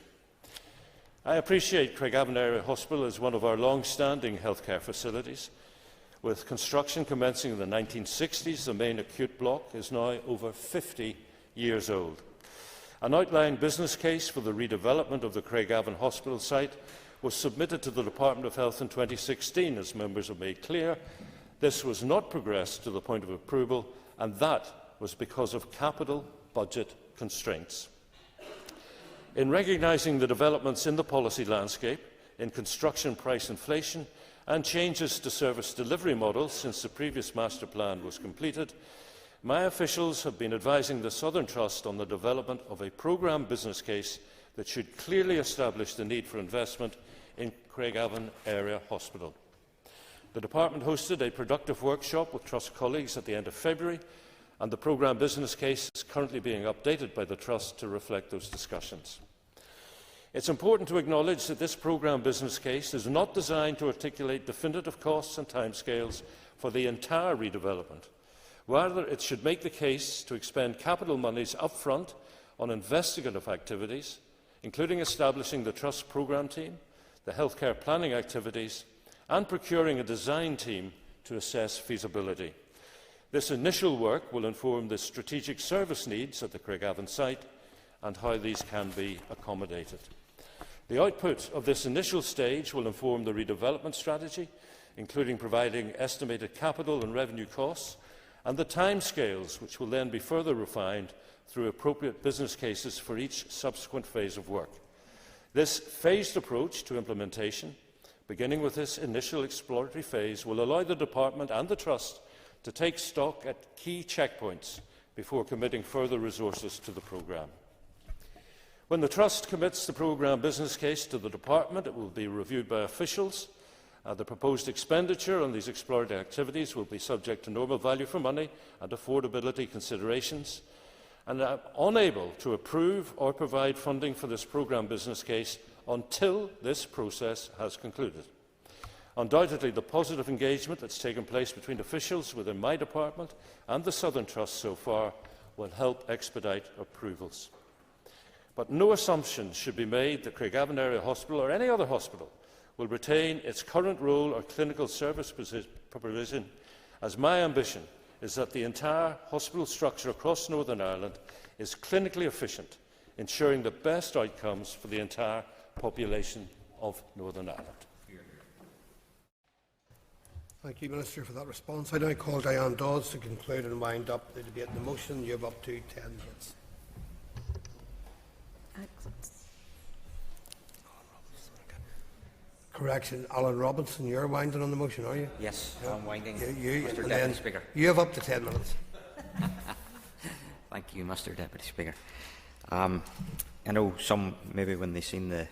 S7: I appreciate Craigavon Area Hospital as one of our long-standing healthcare facilities. With construction commencing in the 1960s, the main acute block is now over 50 years old. An outline business case for the redevelopment of the Craigavon Hospital site was submitted to the Department of Health in 2016, as members have made clear. This was not progressed to the point of approval, and that was because of capital budget constraints. In recognising the developments in the policy landscape, in construction price inflation and changes to service delivery models since the previous master plan was completed, my officials have been advising the Southern Trust on the development of a programme business case that should clearly establish the need for investment in Craigavon Area Hospital. The Department hosted a productive workshop with Trust colleagues at the end of February, and the programme business case is currently being updated by the Trust to reflect those discussions. It is important to acknowledge that this programme business case is not designed to articulate definitive costs and timescales for the entire redevelopment. Rather, it should make the case to expend capital monies upfront on investigative activities, including establishing the Trust programme team, the healthcare planning activities, and procuring a design team to assess feasibility. This initial work will inform the strategic service needs at the Craigavon site and how these can be accommodated. The output of this initial stage will inform the redevelopment strategy, including providing estimated capital and revenue costs, and the timescales, which will then be further refined through appropriate business cases for each subsequent phase of work. This phased approach to implementation, beginning with this initial exploratory phase, will allow the Department and the Trust to take stock at key checkpoints before committing further resources to the programme. When the Trust commits the programme business case to the Department, it will be reviewed by officials. The proposed expenditure on these exploratory activities will be subject to normal value for money and affordability considerations. And I am unable to approve or provide funding for this programme business case until this process has concluded. Undoubtedly, the positive engagement that has taken place between officials within my department and the Southern Trust so far will help expedite approvals. But no assumption should be made that Craigavon Area Hospital or any other hospital will retain its current role or clinical service provision, as my ambition is that the entire hospital structure across Northern Ireland is clinically efficient, ensuring the best outcomes for the entire population of Northern Ireland.
S14: Thank you, Minister, for that response. I now call Diane Dodds to conclude and wind up the debate on the motion. You have up to 10 minutes. Correction, Alan Robinson, you're winding on the motion, are you?
S8: Yes,
S14: yeah.
S8: I'm winding,
S14: Mr
S8: Deputy Speaker.
S14: You have up to 10 minutes.
S8: Thank you, Mr. Deputy Speaker. I know some, maybe when they seen the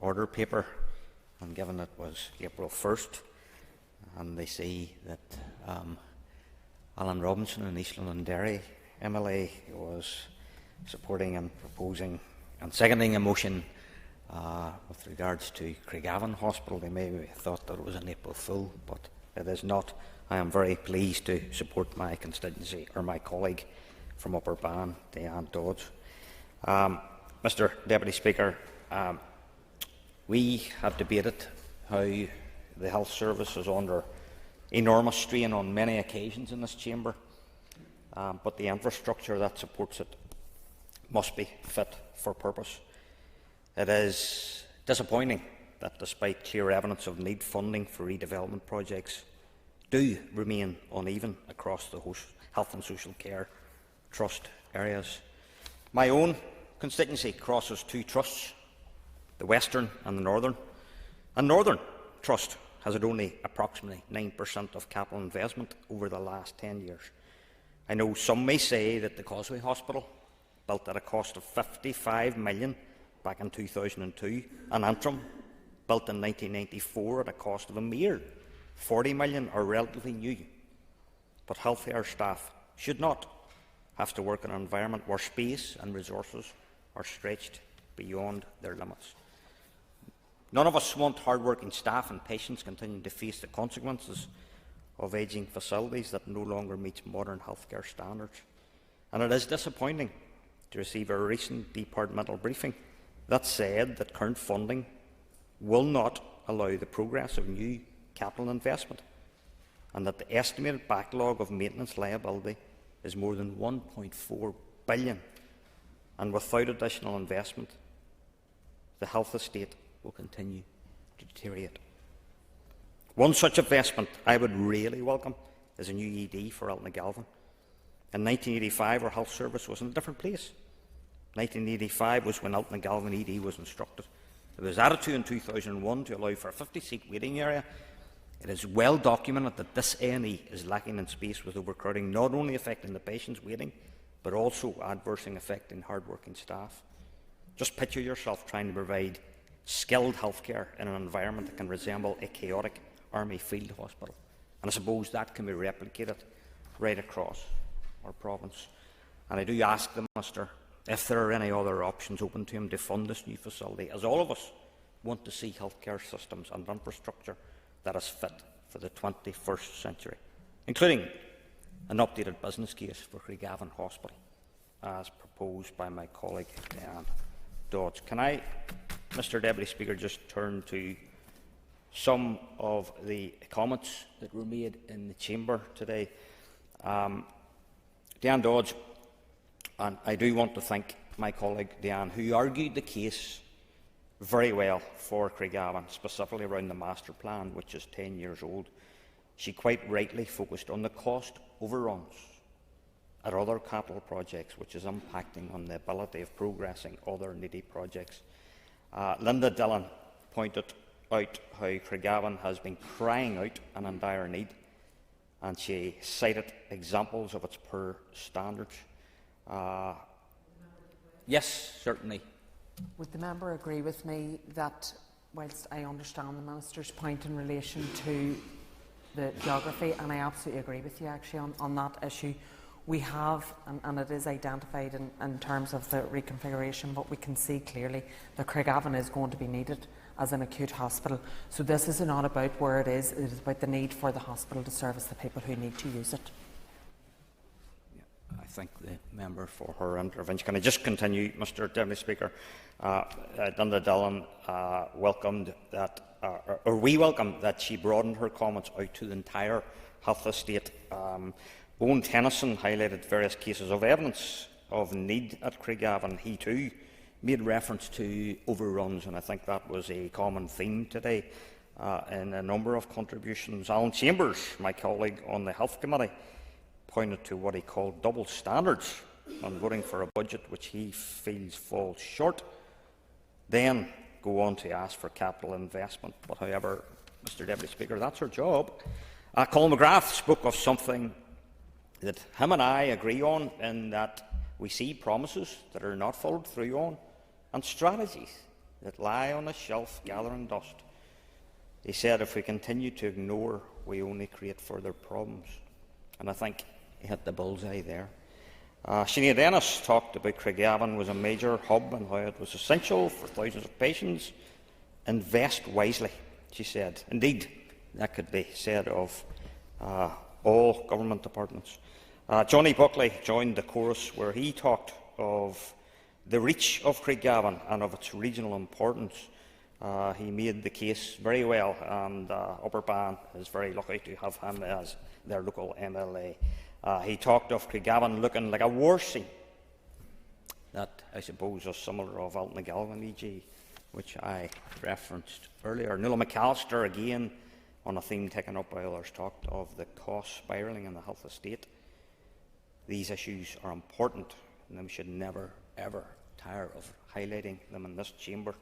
S8: order paper, and given it was April 1st, and they see that Alan Robinson in East Londonderry MLA was supporting and proposing and seconding a motion with regards to Craigavon Hospital, they may have thought that it was an April Fool, but it is not. I am very pleased to support my constituency, or my colleague from Upper Bann, Diane Dodds. Mr. Deputy Speaker, we have debated how the health service is under enormous strain on many occasions in this chamber, but the infrastructure that supports it must be fit for purpose. It is disappointing that despite clear evidence of need, funding for redevelopment projects do remain uneven across the health and social care trust areas. My own constituency crosses two trusts, the Western and the Northern, and Northern Trust has had only approximately 9% of capital investment over the last 10 years. I know some may say that the Causeway Hospital, built at a cost of $55 million back in 2002, and Antrim, built in 1994 at a cost of a mere $40 million, are relatively new. But healthcare staff should not have to work in an environment where space and resources are stretched beyond their limits. None of us want hard-working staff and patients continuing to face the consequences of ageing facilities that no longer meet modern healthcare standards. And it is disappointing to receive a recent departmental briefing that said that current funding will not allow the progress of new capital investment, and that the estimated backlog of maintenance liability is more than $1.4 billion, and without additional investment, the health estate will continue to deteriorate. One such investment I would really welcome is a new ED for Altnagalvin. In 1985, our health service was in a different place. 1985 was when Altnagalvin ED was instructed. It was added to in 2001 to allow for a 50-seat waiting area. It is well documented that this A&E is lacking in space, with overcrowding not only affecting the patients waiting, but also adversely affecting hard-working staff. Just picture yourself trying to provide skilled healthcare in an environment that can resemble a chaotic army field hospital. And I suppose that can be replicated right across our province. And I do ask the Minister if there are any other options open to him to fund this new facility, as all of us want to see healthcare systems and infrastructure that is fit for the 21st century, including an updated business case for Craigavon Hospital, as proposed by my colleague Diane Dodds. Can I, Mr. Deputy Speaker, just turn to some of the comments that were made in the chamber today. Diane Dodds, and I do want to thank my colleague Diane, who argued the case very well for Craigavon, specifically around the master plan, which is 10 years old. She quite rightly focused on the cost overruns at other capital projects, which is impacting on the ability of progressing other needy projects. Linda Dillon pointed out how Craigavon has been crying out and in dire need, and she cited examples of its poor standards. Yes, certainly.
S16: Would the member agree with me that, whilst I understand the Minister's point in relation to the geography, and I absolutely agree with you actually on that issue, we have, and it is identified in terms of the reconfiguration, but we can see clearly that Craigavon is going to be needed as an acute hospital. So this is not about where it is about the need for the hospital to service the people who need to use it.
S8: I thank the member for her intervention. Can I just continue, Mr. Deputy Speaker? Linda Dillon welcomed that, or we welcome that she broadened her comments out to the entire health estate. Owen Tennyson highlighted various cases of evidence of need at Craigavon. He too made reference to overruns, and I think that was a common theme today in a number of contributions. Alan Chambers, my colleague on the Health Committee, pointed to what he called double standards on voting for a budget which he feels falls short, then go on to ask for capital investment. But however, Mr. Deputy Speaker, that's her job. Colin McGrath spoke of something that him and I agree on, in that we see promises that are not followed through on, and strategies that lie on a shelf gathering dust. He said if we continue to ignore, we only create further problems. And I think he hit the bullseye there. Sinead Ennis talked about Craigavon was a major hub and how it was essential for thousands of patients. Invest wisely, she said. Indeed, that could be said of all government departments. Johnny Buckley joined the chorus where he talked of the reach of Craigavon and of its regional importance. He made the case very well, and Upper Bann is very lucky to have him as their local MLA. He talked of Craigavon looking like a war scene. That, I suppose, is similar of Altnagalvan EG, which I referenced earlier. Nuala McAllister, again, on a theme taken up by others, talked of the cost spiralling in the health estate. These issues are important, and we should never, ever tire of highlighting them in this chamber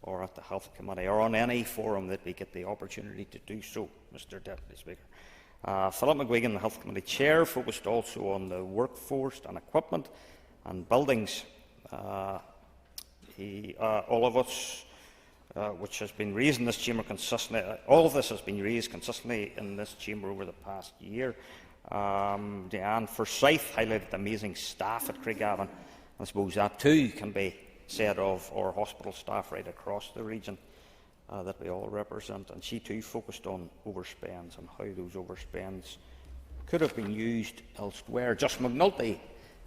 S8: or at the Health Committee or on any forum that we get the opportunity to do so, Mr. Deputy Speaker. Philip McGuigan, the Health Committee Chair, focused also on the workforce and equipment and buildings. All of us, which has been raised in this chamber consistently, all of this has been raised consistently in this chamber over the past year. Diane Forsyth highlighted the amazing staff at Craigavon. I suppose that too can be said of our hospital staff right across the region that we all represent, and she too focused on overspends and how those overspends could have been used elsewhere. Just McNulty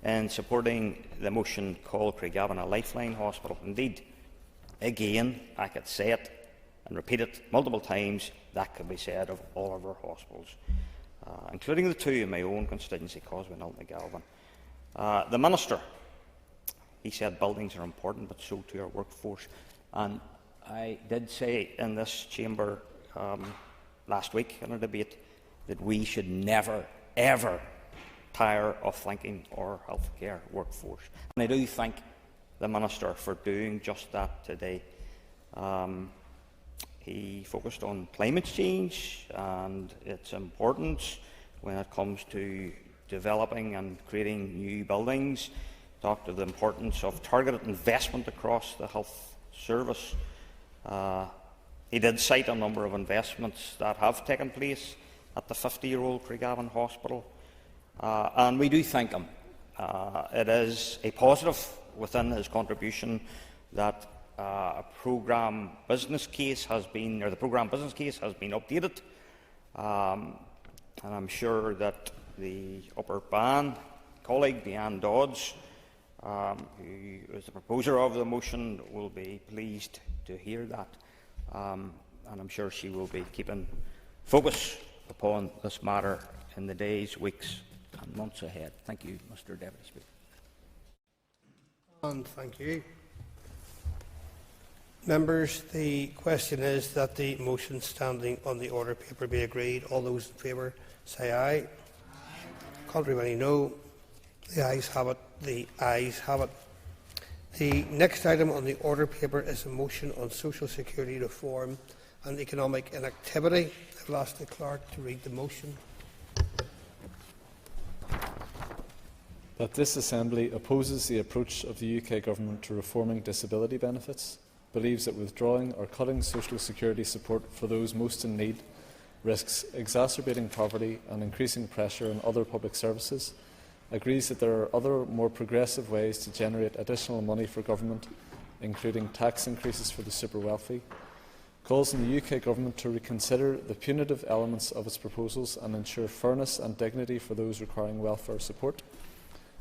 S8: in supporting the motion called Craigavon a lifeline hospital. Indeed, again, I could say it and repeat it multiple times, that could be said of all of our hospitals, including the two in my own constituency, Cosway and Altnagalvan. The Minister, he said buildings are important, but so too are workforce. And I did say in this chamber last week in a debate that we should never, ever tire of thanking our healthcare workforce. And I do thank the Minister for doing just that today. He focused on climate change and its importance when it comes to developing and creating new buildings, talked of the importance of targeted investment across the health service. He did cite a number of investments that have taken place at the 50-year-old Craigavon Hospital, and we do thank him. It is a positive within his contribution that a programme business case has been, or the programme business case has been updated, and I'm sure that the Upper Bann colleague, Diane Dodds, who is the proposer of the motion, will be pleased to hear that. and I'm sure she will be keeping focus upon this matter in the days, weeks and months ahead. Thank you, Mr Deputy Speaker.
S14: And thank you. Members, the question is that the motion standing on the order paper be agreed. All those in favour say aye. Contrary, any no. The ayes have it. The ayes have it. The next item on the order paper is a motion on social security reform and economic inactivity. I will ask the clerk to read the motion.
S10: That this Assembly opposes the approach of the UK Government to reforming disability benefits, believes that withdrawing or cutting social security support for those most in need risks exacerbating poverty and increasing pressure on other public services, agrees that there are other more progressive ways to generate additional money for government, including tax increases for the super wealthy, calls on the UK Government to reconsider the punitive elements of its proposals and ensure fairness and dignity for those requiring welfare support,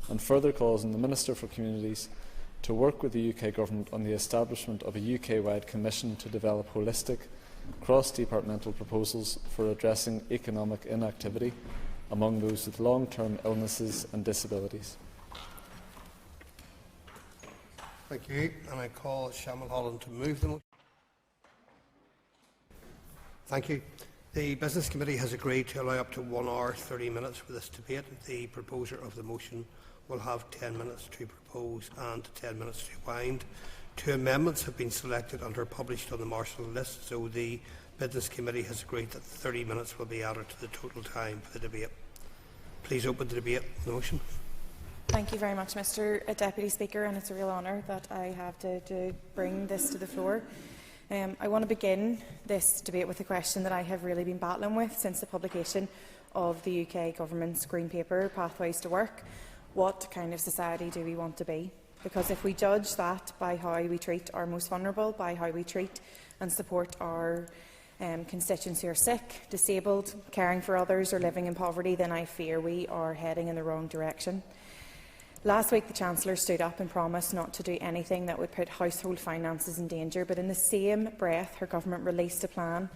S10: and further calls on the Minister for Communities to work with the UK Government on the establishment of a UK-wide commission to develop holistic, cross-departmental proposals for addressing economic inactivity among those with long-term illnesses and disabilities.
S14: Thank you. And I call Shamil Holland to move the motion. Thank you. The Business Committee has agreed to allow up to 1 hour 30 minutes for this debate. The proposer of the motion will have 10 minutes to propose and 10 minutes to wind. 2 amendments have been selected and are published on the Marshall list, so the Business Committee has agreed that 30 minutes will be added to the total time for the debate. Please open the debate. The motion.
S22: Thank you very much, Mr Deputy Speaker, and it's a real honour that I have to bring this to the floor. I want to begin this debate with a question that I have really been battling with since the publication of the UK Government's Green Paper, Pathways to Work. What kind of society do we want to be? Because if we judge that by how we treat our most vulnerable, by how we treat and support our constituents who are sick, disabled, caring for others or living in poverty, then I fear we are heading in the wrong direction. Last week the Chancellor stood up and promised not to do anything that would put household finances in danger, but in the same breath her government released a plan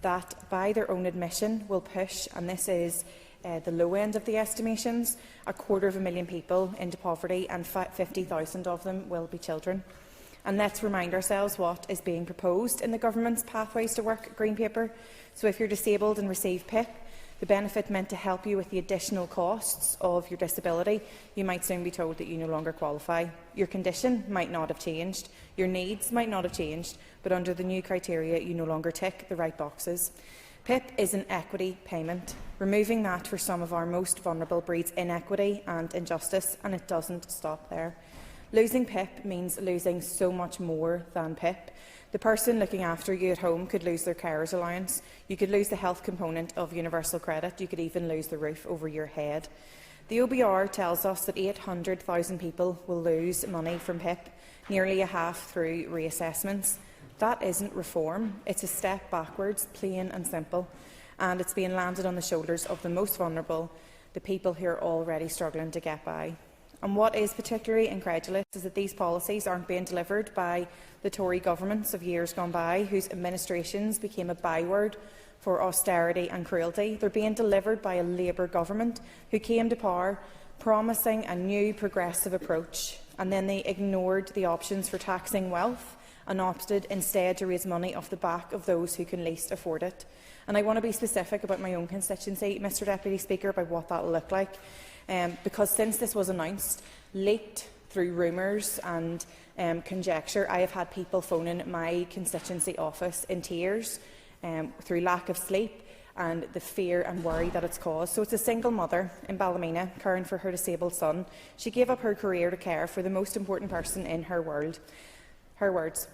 S22: that, by their own admission, will push, and this is the low end of the estimations, 250,000 people into poverty, and 50,000 of them will be children. And let's remind ourselves what is being proposed in the Government's Pathways to Work Green Paper. So if you're disabled and receive PIP, the benefit meant to help you with the additional costs of your disability, you might soon be told that you no longer qualify. Your condition might not have changed, your needs might not have changed, but under the new criteria you no longer tick the right boxes. PIP is an equity payment. Removing that for some of our most vulnerable breeds inequity and injustice, and it doesn't stop there. Losing PIP means losing so much more than PIP. The person looking after you at home could lose their carers allowance. You could lose the health component of universal credit. You could even lose the roof over your head. The OBR tells us that 800,000 people will lose money from PIP, nearly a half through reassessments. That isn't reform. It's a step backwards, plain and simple, and it's being landed on the shoulders of the most vulnerable, the people who are already struggling to get by. And what is particularly incredulous is that these policies aren't being delivered by the Tory governments of years gone by, whose administrations became a byword for austerity and cruelty. They're being delivered by a Labour government who came to power promising a new progressive approach, and then they ignored the options for taxing wealth and opted instead to raise money off the back of those who can least afford it. And I want to be specific about my own constituency, Mr Deputy Speaker, about what that will look like. Because since this was announced, leaked through rumours and conjecture, I have had people phoning my constituency office in tears through lack of sleep and the fear and worry that it's caused. So it's a single mother in Ballymena caring for her disabled son. She gave up her career to care for the most important person in her world. Her words: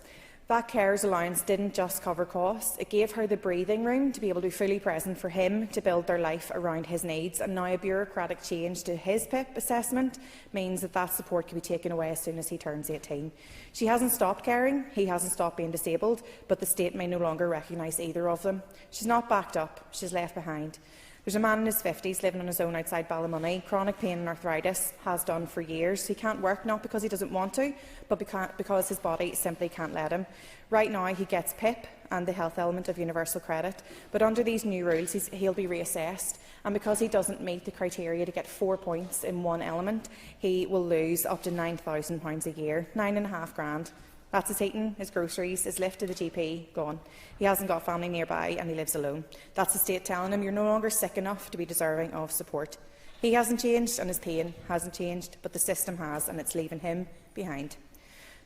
S22: that carers allowance didn't just cover costs, it gave her the breathing room to be able to be fully present for him to build their life around his needs, and now a bureaucratic change to his PIP assessment means that that support can be taken away as soon as he turns 18. She hasn't stopped caring, he hasn't stopped being disabled, but the state may no longer recognise either of them. She's not backed up, she's left behind. There's a man in his 50s living on his own outside Ballymoney. Chronic pain and arthritis, has done for years. He can't work, not because he doesn't want to, but because his body simply can't let him. Right now he gets PIP and the health element of universal credit, but under these new rules he'll be reassessed, and because he doesn't meet the criteria to get 4 points in one element, he will lose up to £9,000 a year, £9,500. That's his eating, his groceries, his lift to the GP, gone. He hasn't got family nearby and he lives alone. That's the state telling him you're no longer sick enough to be deserving of support. He hasn't changed and his pain hasn't changed, but the system has, and it's leaving him behind.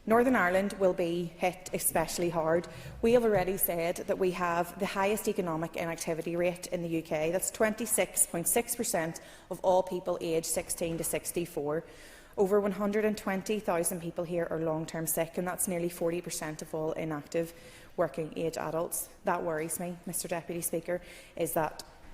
S22: Northern Ireland will be hit especially hard. We have already said that we have the highest economic inactivity rate in the UK. That's 26.6% of all people aged 16 to 64. Over 120,000 people here are long-term sick, and that's nearly 40% of all inactive working-age adults. That worries me, Mr Deputy Speaker.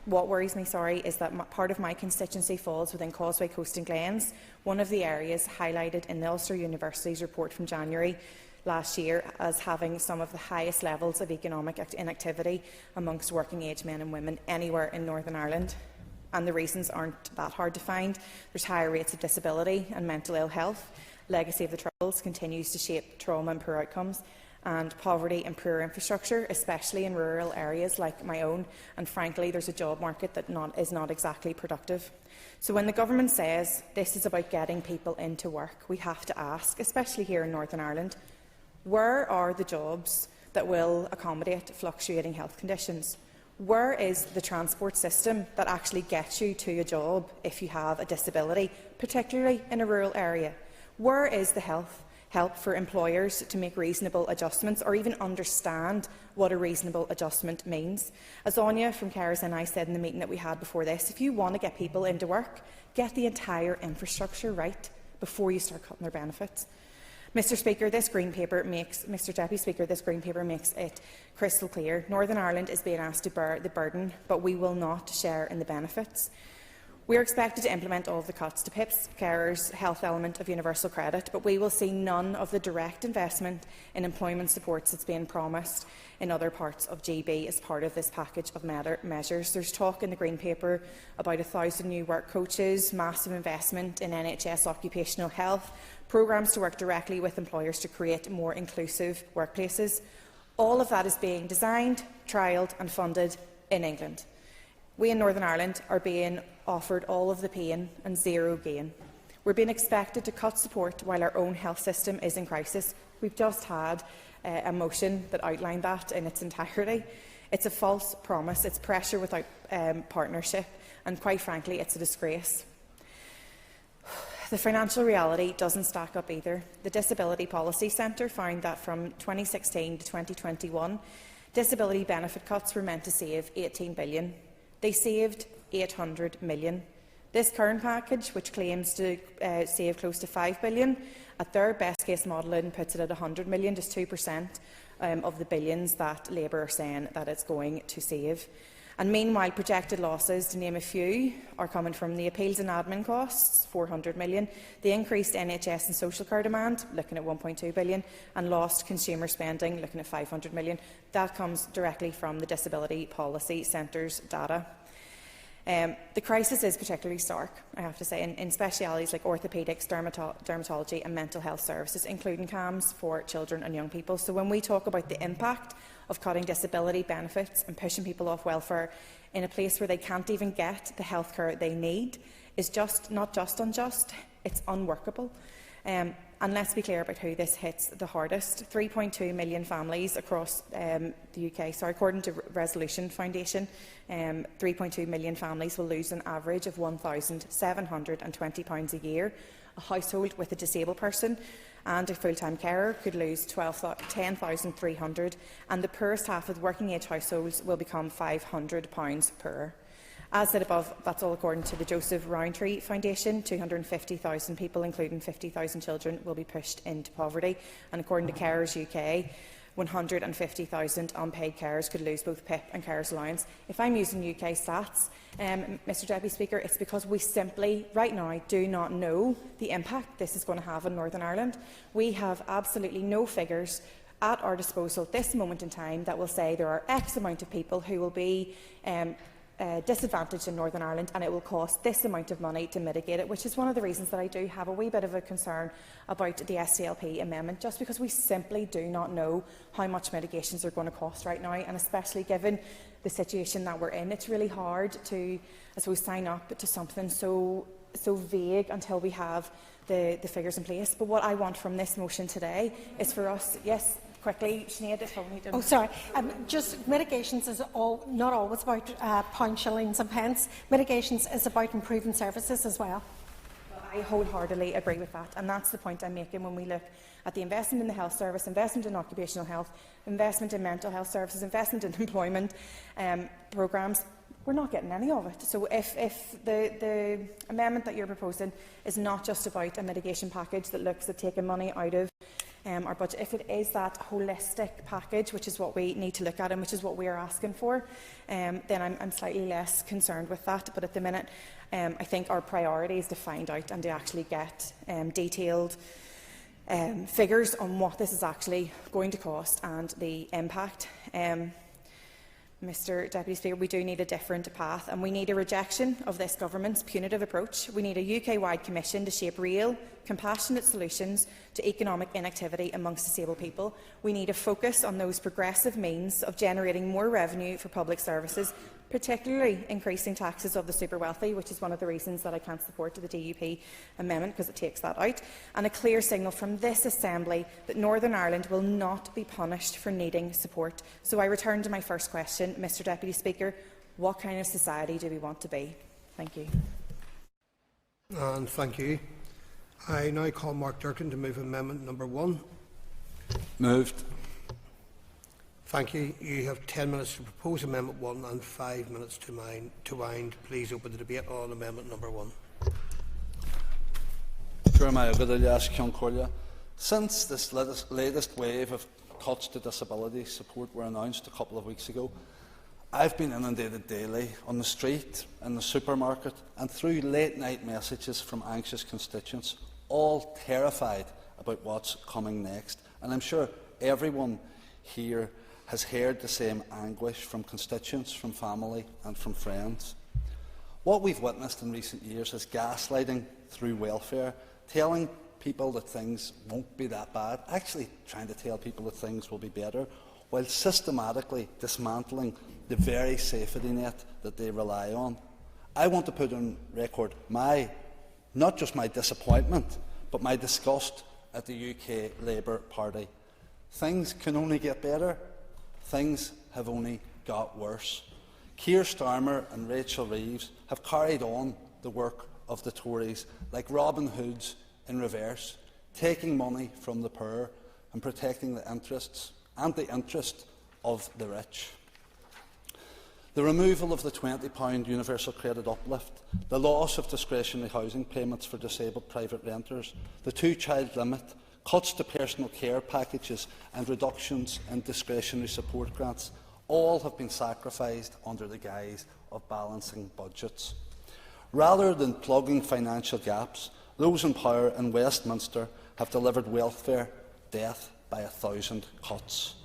S22: What worries me, is that part of my constituency falls within Causeway Coast and Glens, one of the areas highlighted in the Ulster University's report from January last year as having some of the highest levels of economic inactivity amongst working-age men and women anywhere in Northern Ireland. And the reasons aren't that hard to find. There's higher rates of disability and mental ill health. Legacy of the Troubles continues to shape trauma and poor outcomes, and poverty and poor infrastructure, especially in rural areas like my own. And frankly, there's a job market that is not exactly productive. So when the government says this is about getting people into work, we have to ask, especially here in Northern Ireland, where are the jobs that will accommodate fluctuating health conditions? Where is the transport system that actually gets you to a job if you have a disability, particularly in a rural area? Where is the help for employers to make reasonable adjustments or even understand what a reasonable adjustment means? As Anya from Carers and I said in the meeting that we had before this, if you want to get people into work, get the entire infrastructure right before you start cutting their benefits. Mr. Speaker, this Green Paper makes it crystal clear. Northern Ireland is being asked to bear the burden, but we will not share in the benefits. We are expected to implement all of the cuts to PIPs, carers, health element of universal credit, but we will see none of the direct investment in employment supports that's being promised in other parts of GB as part of this package of measures. There's talk in the Green Paper about 1,000 new work coaches, massive investment in NHS occupational health, programmes to work directly with employers to create more inclusive workplaces. All of that is being designed, trialled and funded in England. We in Northern Ireland are being offered all of the pain and zero gain. We're being expected to cut support while our own health system is in crisis. We've just had a motion that outlined that in its entirety. It's a false promise, it's pressure without partnership, and quite frankly, it's a disgrace. The financial reality doesn't stack up either. The Disability Policy Centre found that from 2016 to 2021, disability benefit cuts were meant to save £18 billion. They saved £800 million. This current package, which claims to save close to £5 billion, at their best-case modelling puts it at £100 million, just 2% of the billions that Labour are saying that it's going to save. And meanwhile, projected losses, to name a few, are coming from the appeals and admin costs, £400 million, the increased NHS and social care demand, looking at £1.2 billion, and lost consumer spending, looking at £500 million. That comes directly from the Disability Policy Centre's data. The crisis is particularly stark, I have to say, in specialities like orthopaedics, dermatology and mental health services, including CAMS for children and young people. So when we talk about the impact of cutting disability benefits and pushing people off welfare in a place where they can't even get the healthcare they need, is not just unjust, it's unworkable. And let's be clear about who this hits the hardest. 3.2 million families across the UK, according to Resolution Foundation, 3.2 million families will lose an average of £1,720 a year. A household with a disabled person and a full-time carer could lose £10,300, and the poorest half of the working-age households will become £500 poorer. As said above, that's all according to the Joseph Rowntree Foundation. 250,000 people, including 50,000 children, will be pushed into poverty. And according to Carers UK, 150,000 unpaid carers could lose both PIP and carers allowance. If I'm using UK stats, Mr Deputy Speaker, it's because we simply, right now, do not know the impact this is going to have on Northern Ireland. We have absolutely no figures at our disposal at this moment in time that will say there are X amount of people who will be disadvantaged in Northern Ireland, and it will cost this amount of money to mitigate it, which is one of the reasons that I do have a wee bit of a concern about the SDLP amendment, just because we simply do not know how much mitigations are going to cost right now, and especially given the situation that we're in, it's really hard to, I suppose, sign up to something so vague until we have the figures in place. But what I want from this motion today is for us, yes, quickly, Sinead, if only to...
S9: Oh, sorry. Just mitigations is not always about pounds, shillings and pence. Mitigations is about improving services as well.
S22: I wholeheartedly agree with that, and that's the point I'm making when we look at the investment in the health service, investment in occupational health, investment in mental health services, investment in employment programmes. We're not getting any of it. So if the amendment that you're proposing is not just about a mitigation package that looks at taking money out of our budget, if it is that holistic package, which is what we need to look at and which is what we are asking for, then I'm slightly less concerned with that. But at the minute, I think our priority is to find out and to actually get detailed figures on what this is actually going to cost and the impact. Mr Deputy Speaker, we do need a different path, and we need a rejection of this government's punitive approach. We need a UK-wide commission to shape real, compassionate solutions to economic inactivity amongst disabled people. We need a focus on those progressive means of generating more revenue for public services, particularly increasing taxes of the super wealthy, which is one of the reasons that I can't support the DUP amendment, because it takes that out, and a clear signal from this Assembly that Northern Ireland will not be punished for needing support. So I return to my first question, Mr Deputy Speaker, what kind of society do we want to be? Thank you.
S14: And thank you. I now call Mark Durkin to move amendment number 1.
S12: Moved.
S14: Thank you. You have 10 minutes to propose Amendment 1 and 5 minutes to wind. Please open the debate on Amendment number 1.
S12: Since this latest wave of cuts to disability support were announced a couple of weeks ago, I've been inundated daily on the street, in the supermarket and through late-night messages from anxious constituents, all terrified about what's coming next. And I'm sure everyone here has heard the same anguish from constituents, from family and from friends. What we've witnessed in recent years is gaslighting through welfare, telling people that things won't be that bad, actually trying to tell people that things will be better, while systematically dismantling the very safety net that they rely on. I want to put on record not just my disappointment, but my disgust at the UK Labour Party. Things can only get better. Things have only got worse. Keir Starmer and Rachel Reeves have carried on the work of the Tories like Robin Hoods in reverse, taking money from the poor and protecting the interests of the rich. The removal of the £20 universal credit uplift, the loss of discretionary housing payments for disabled private renters, the 2-child limit, cuts to personal care packages and reductions in discretionary support grants all have been sacrificed under the guise of balancing budgets. Rather than plugging financial gaps, those in power in Westminster have delivered welfare death by 1,000 cuts.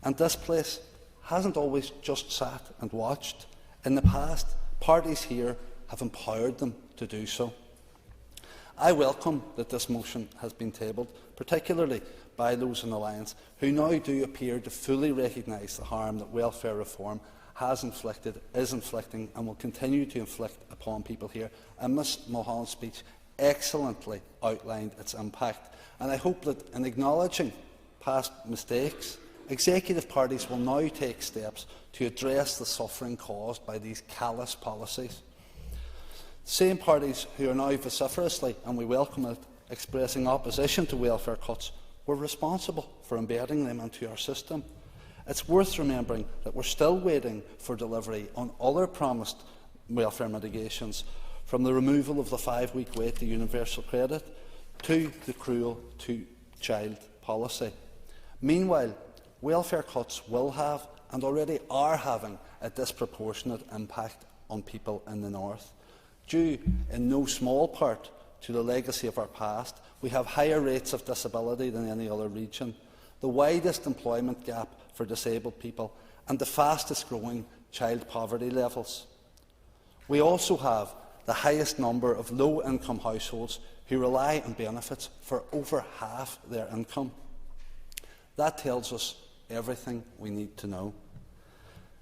S12: And this place hasn't always just sat and watched. In the past, parties here have empowered them to do so. I welcome that this motion has been tabled, particularly by those in Alliance who now do appear to fully recognise the harm that welfare reform has inflicted, is inflicting and will continue to inflict upon people here. And Ms Mulholland's speech excellently outlined its impact. And I hope that in acknowledging past mistakes, executive parties will now take steps to address the suffering caused by these callous policies. Same parties who are now vociferously, and we welcome it, expressing opposition to welfare cuts were responsible for embedding them into our system. It's worth remembering that we're still waiting for delivery on other promised welfare mitigations, from the removal of the 5-week wait to universal credit to the cruel 2-child policy. Meanwhile, welfare cuts will have, and already are having, a disproportionate impact on people in the north. Due in no small part to the legacy of our past, we have higher rates of disability than any other region, the widest employment gap for disabled people and the fastest growing child poverty levels. We also have the highest number of low-income households who rely on benefits for over half their income. That tells us everything we need to know.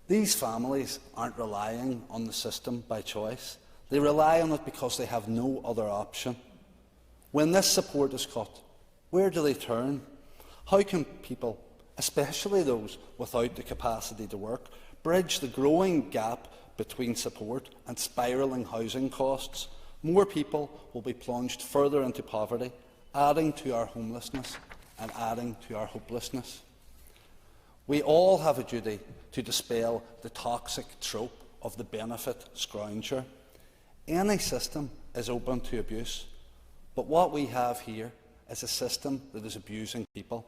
S12: These families aren't relying on the system by choice. They rely on it because they have no other option. When this support is cut, where do they turn? How can people, especially those without the capacity to work, bridge the growing gap between support and spiralling housing costs? More people will be plunged further into poverty, adding to our homelessness and adding to our hopelessness. We all have a duty to dispel the toxic trope of the benefit scrounger. Any system is open to abuse, but what we have here is a system that is abusing people.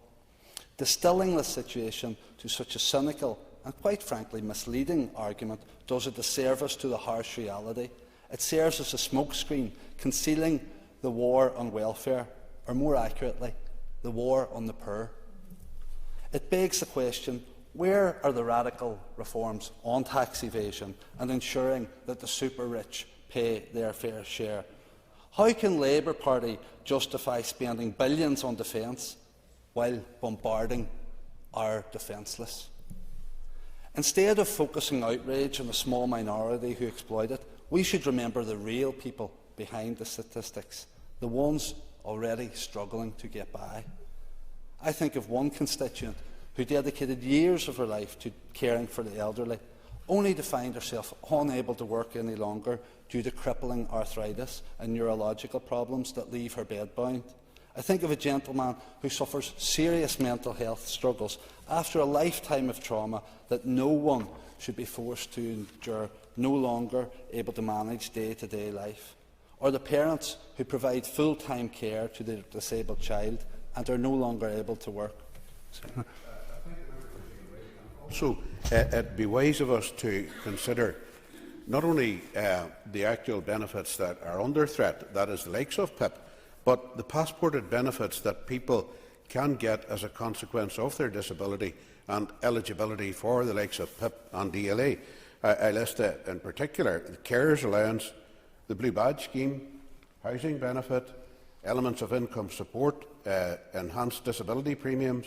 S12: Distilling this situation to such a cynical and, quite frankly, misleading argument does a disservice to the harsh reality. It serves as a smokescreen concealing the war on welfare, or more accurately, the war on the poor. It begs the question, where are the radical reforms on tax evasion and ensuring that the super-rich pay their fair share? How can the Labour Party justify spending billions on defence while bombarding our defenceless? Instead of focusing outrage on the small minority who exploit it, we should remember the real people behind the statistics, the ones already struggling to get by. I think of one constituent who dedicated years of her life to caring for the elderly, only to find herself unable to work any longer due to crippling arthritis and neurological problems that leave her bedbound. I think of a gentleman who suffers serious mental health struggles after a lifetime of trauma that no one should be forced to endure, no longer able to manage day-to-day life. Or the parents who provide full-time care to their disabled child and are no longer able to work.
S1: So it'd be wise of us to consider not only the actual benefits that are under threat, that is the likes of PIP, but the passported benefits that people can get as a consequence of their disability and eligibility for the likes of PIP and DLA. I list in particular the carers allowance, the blue badge scheme, housing benefit, elements of income support, enhanced disability premiums,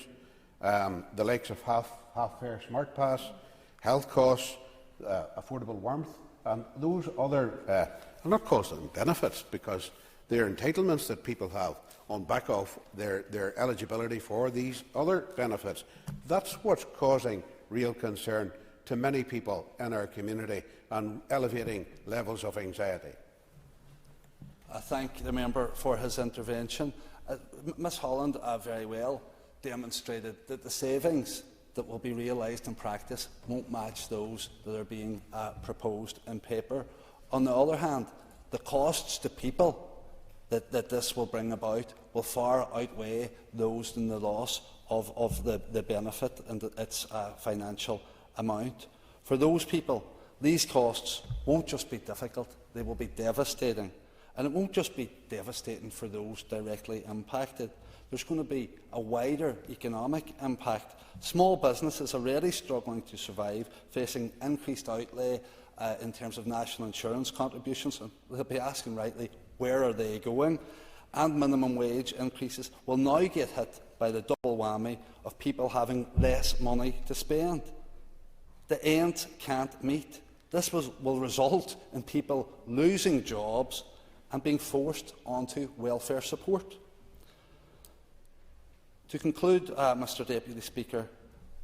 S1: the likes of half-fare smart pass, health costs, affordable warmth, and those other, I'm not calling them benefits because they're entitlements that people have on back of their eligibility for these other benefits. That's what's causing real concern to many people in our community and elevating levels of anxiety.
S12: I thank the member for his intervention. Ms Holland very well demonstrated that the savings that will be realised in practice won't match those that are being proposed in paper. On the other hand, the costs to people that this will bring about will far outweigh those in the loss of the benefit and its financial amount. For those people, these costs won't just be difficult, they will be devastating. And it won't just be devastating for those directly impacted. There's going to be a wider economic impact. Small businesses are already struggling to survive, facing increased outlay in terms of national insurance contributions. And they'll be asking rightly, where are they going? And minimum wage increases will now get hit by the double whammy of people having less money to spend. The ends can't meet. This will result in people losing jobs and being forced onto welfare support. To conclude, Mr Deputy Speaker,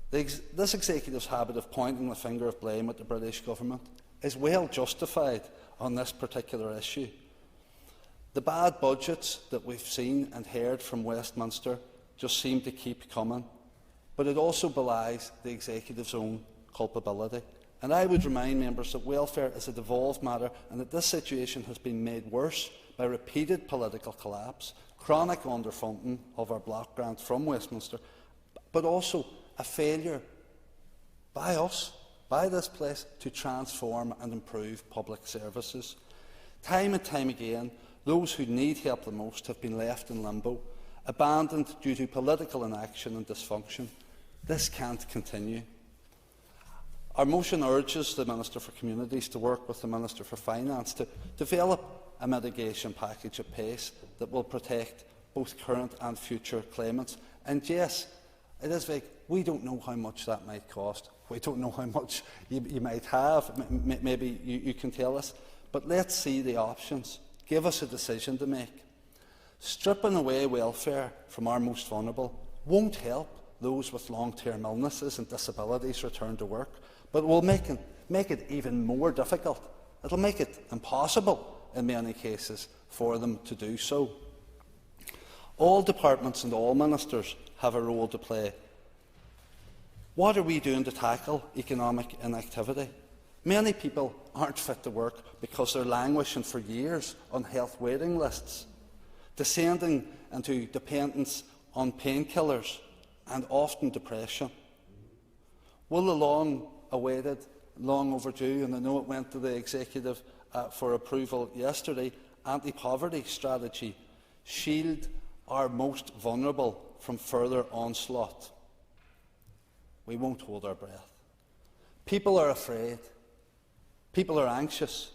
S12: this executive's habit of pointing the finger of blame at the British Government is well justified on this particular issue. The bad budgets that we've seen and heard from Westminster just seem to keep coming, but it also belies the executive's own culpability. And I would remind members that welfare is a devolved matter and that this situation has been made worse by repeated political collapse, chronic underfunding of our block grant from Westminster, but also a failure by us, by this place, to transform and improve public services. Time and time again, those who need help the most have been left in limbo, abandoned due to political inaction and dysfunction. This can't continue. Our motion urges the Minister for Communities to work with the Minister for Finance to develop a mitigation package at pace that will protect both current and future claimants. And yes, it is vague. We don't know how much that might cost. We don't know how much you might have. Maybe you can tell us. But let's see the options. Give us a decision to make. Stripping away welfare from our most vulnerable won't help those with long-term illnesses and disabilities return to work, but will make it even more difficult. It will make it impossible in many cases for them to do so. All departments and all ministers have a role to play. What are we doing to tackle economic inactivity? Many people aren't fit to work because they're languishing for years on health waiting lists, descending into dependence on painkillers and often depression. Will the long-awaited, long-overdue, and I know it went to the Executive for approval yesterday, anti-poverty strategy shield our most vulnerable from further onslaught? We won't hold our breath. People are afraid. People are anxious.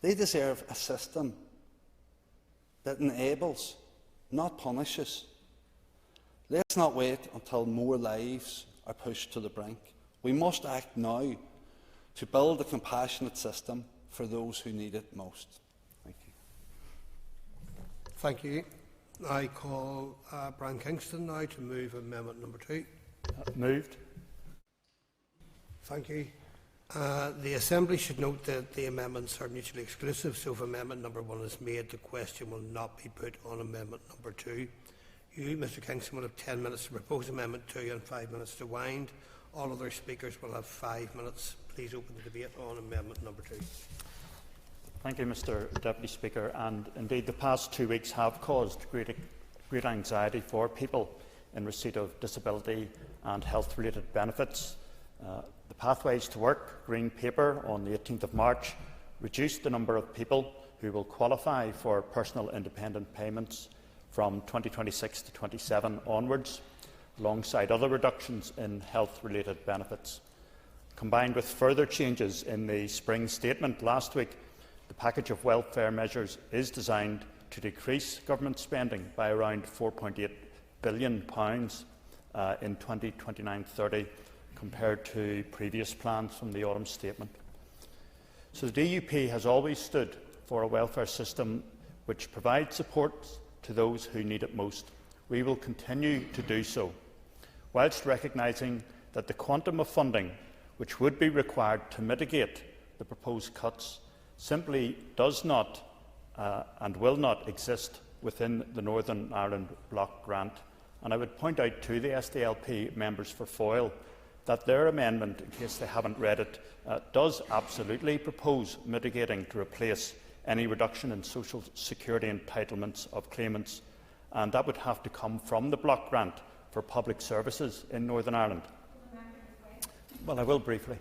S12: They deserve a system that enables, not punishes. Let's not wait until more lives are pushed to the brink. We must act now to build a compassionate system for those who need it most. Thank you.
S14: Thank you. I call Brian Kingston now to move amendment number 2.
S10: Moved.
S14: Thank you. The Assembly should note that the amendments are mutually exclusive, so if amendment number 1 is made, the question will not be put on amendment number 2. You, Mr Kingston, will have 10 minutes to propose amendment 2 and 5 minutes to wind. All other speakers will have 5 minutes. Please open the debate on amendment number 2.
S13: Thank you, Mr Deputy Speaker. And indeed, the past 2 weeks have caused great anxiety for people in receipt of disability and health-related benefits. The Pathways to Work Green Paper on the 18th of March reduced the number of people who will qualify for personal independent payments from 2026 to 27 onwards, alongside other reductions in health-related benefits. Combined with further changes in the spring statement last week, the package of welfare measures is designed to decrease government spending by around £4.8 billion in 2029-30 compared to previous plans from the autumn statement. So the DUP has always stood for a welfare system which provides support to those who need it most. We will continue to do so, whilst recognising that the quantum of funding which would be required to mitigate the proposed cuts simply does not and will not exist within the Northern Ireland Block Grant. And I would point out to the SDLP members for Foyle that their amendment, in case they haven't read it, does absolutely propose mitigating to replace any reduction in social security entitlements of claimants, and that would have to come from the block grant for public services in Northern Ireland. Well, I will briefly.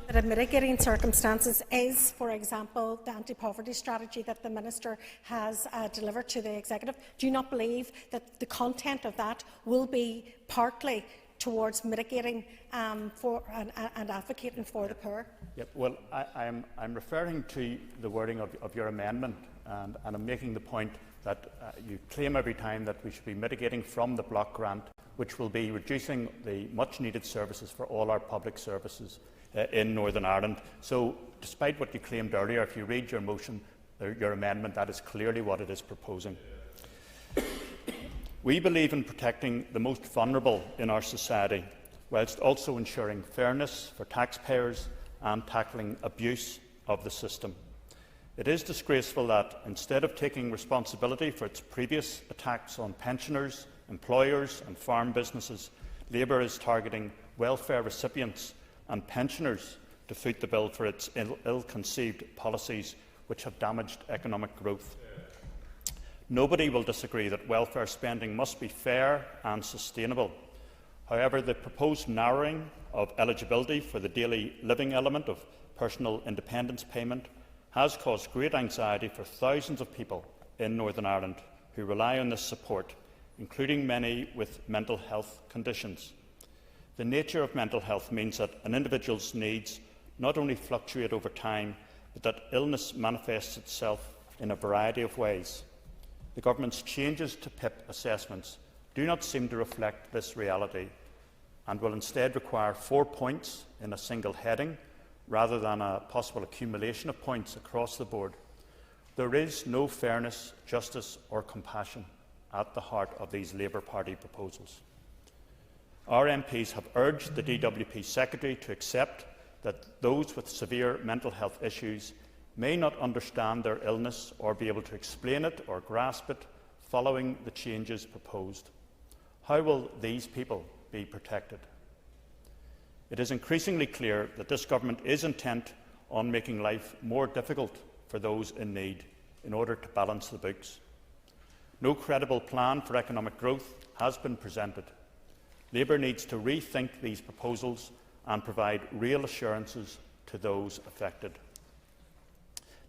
S9: That in mitigating circumstances is, for example, the anti-poverty strategy that the Minister has delivered to the Executive. Do you not believe that the content of that will be partly towards mitigating and advocating for the poor?
S13: Yep. Well, I'm referring to the wording of your amendment, and I'm making the point that you claim every time that we should be mitigating from the block grant, which will be reducing the much-needed services for all our public services in Northern Ireland. So, despite what you claimed earlier, if you read your motion, your amendment, that is clearly what it is proposing. We believe in protecting the most vulnerable in our society, whilst also ensuring fairness for taxpayers and tackling abuse of the system. It is disgraceful that, instead of taking responsibility for its previous attacks on pensioners, employers and farm businesses, Labour is targeting welfare recipients and pensioners to foot the bill for its ill-conceived policies which have damaged economic growth. Nobody will disagree that welfare spending must be fair and sustainable. However, the proposed narrowing of eligibility for the daily living element of personal independence payment has caused great anxiety for thousands of people in Northern Ireland who rely on this support, including many with mental health conditions. The nature of mental health means that an individual's needs not only fluctuate over time, but that illness manifests itself in a variety of ways. The Government's changes to PIP assessments do not seem to reflect this reality and will instead require 4 points in a single heading rather than a possible accumulation of points across the board. There is no fairness, justice or compassion at the heart of these Labour Party proposals. Our MPs have urged the DWP Secretary to accept that those with severe mental health issues may not understand their illness or be able to explain it or grasp it following the changes proposed. How will these people be protected? It is increasingly clear that this Government is intent on making life more difficult for those in need in order to balance the books. No credible plan for economic growth has been presented. Labour needs to rethink these proposals and provide real assurances to those affected.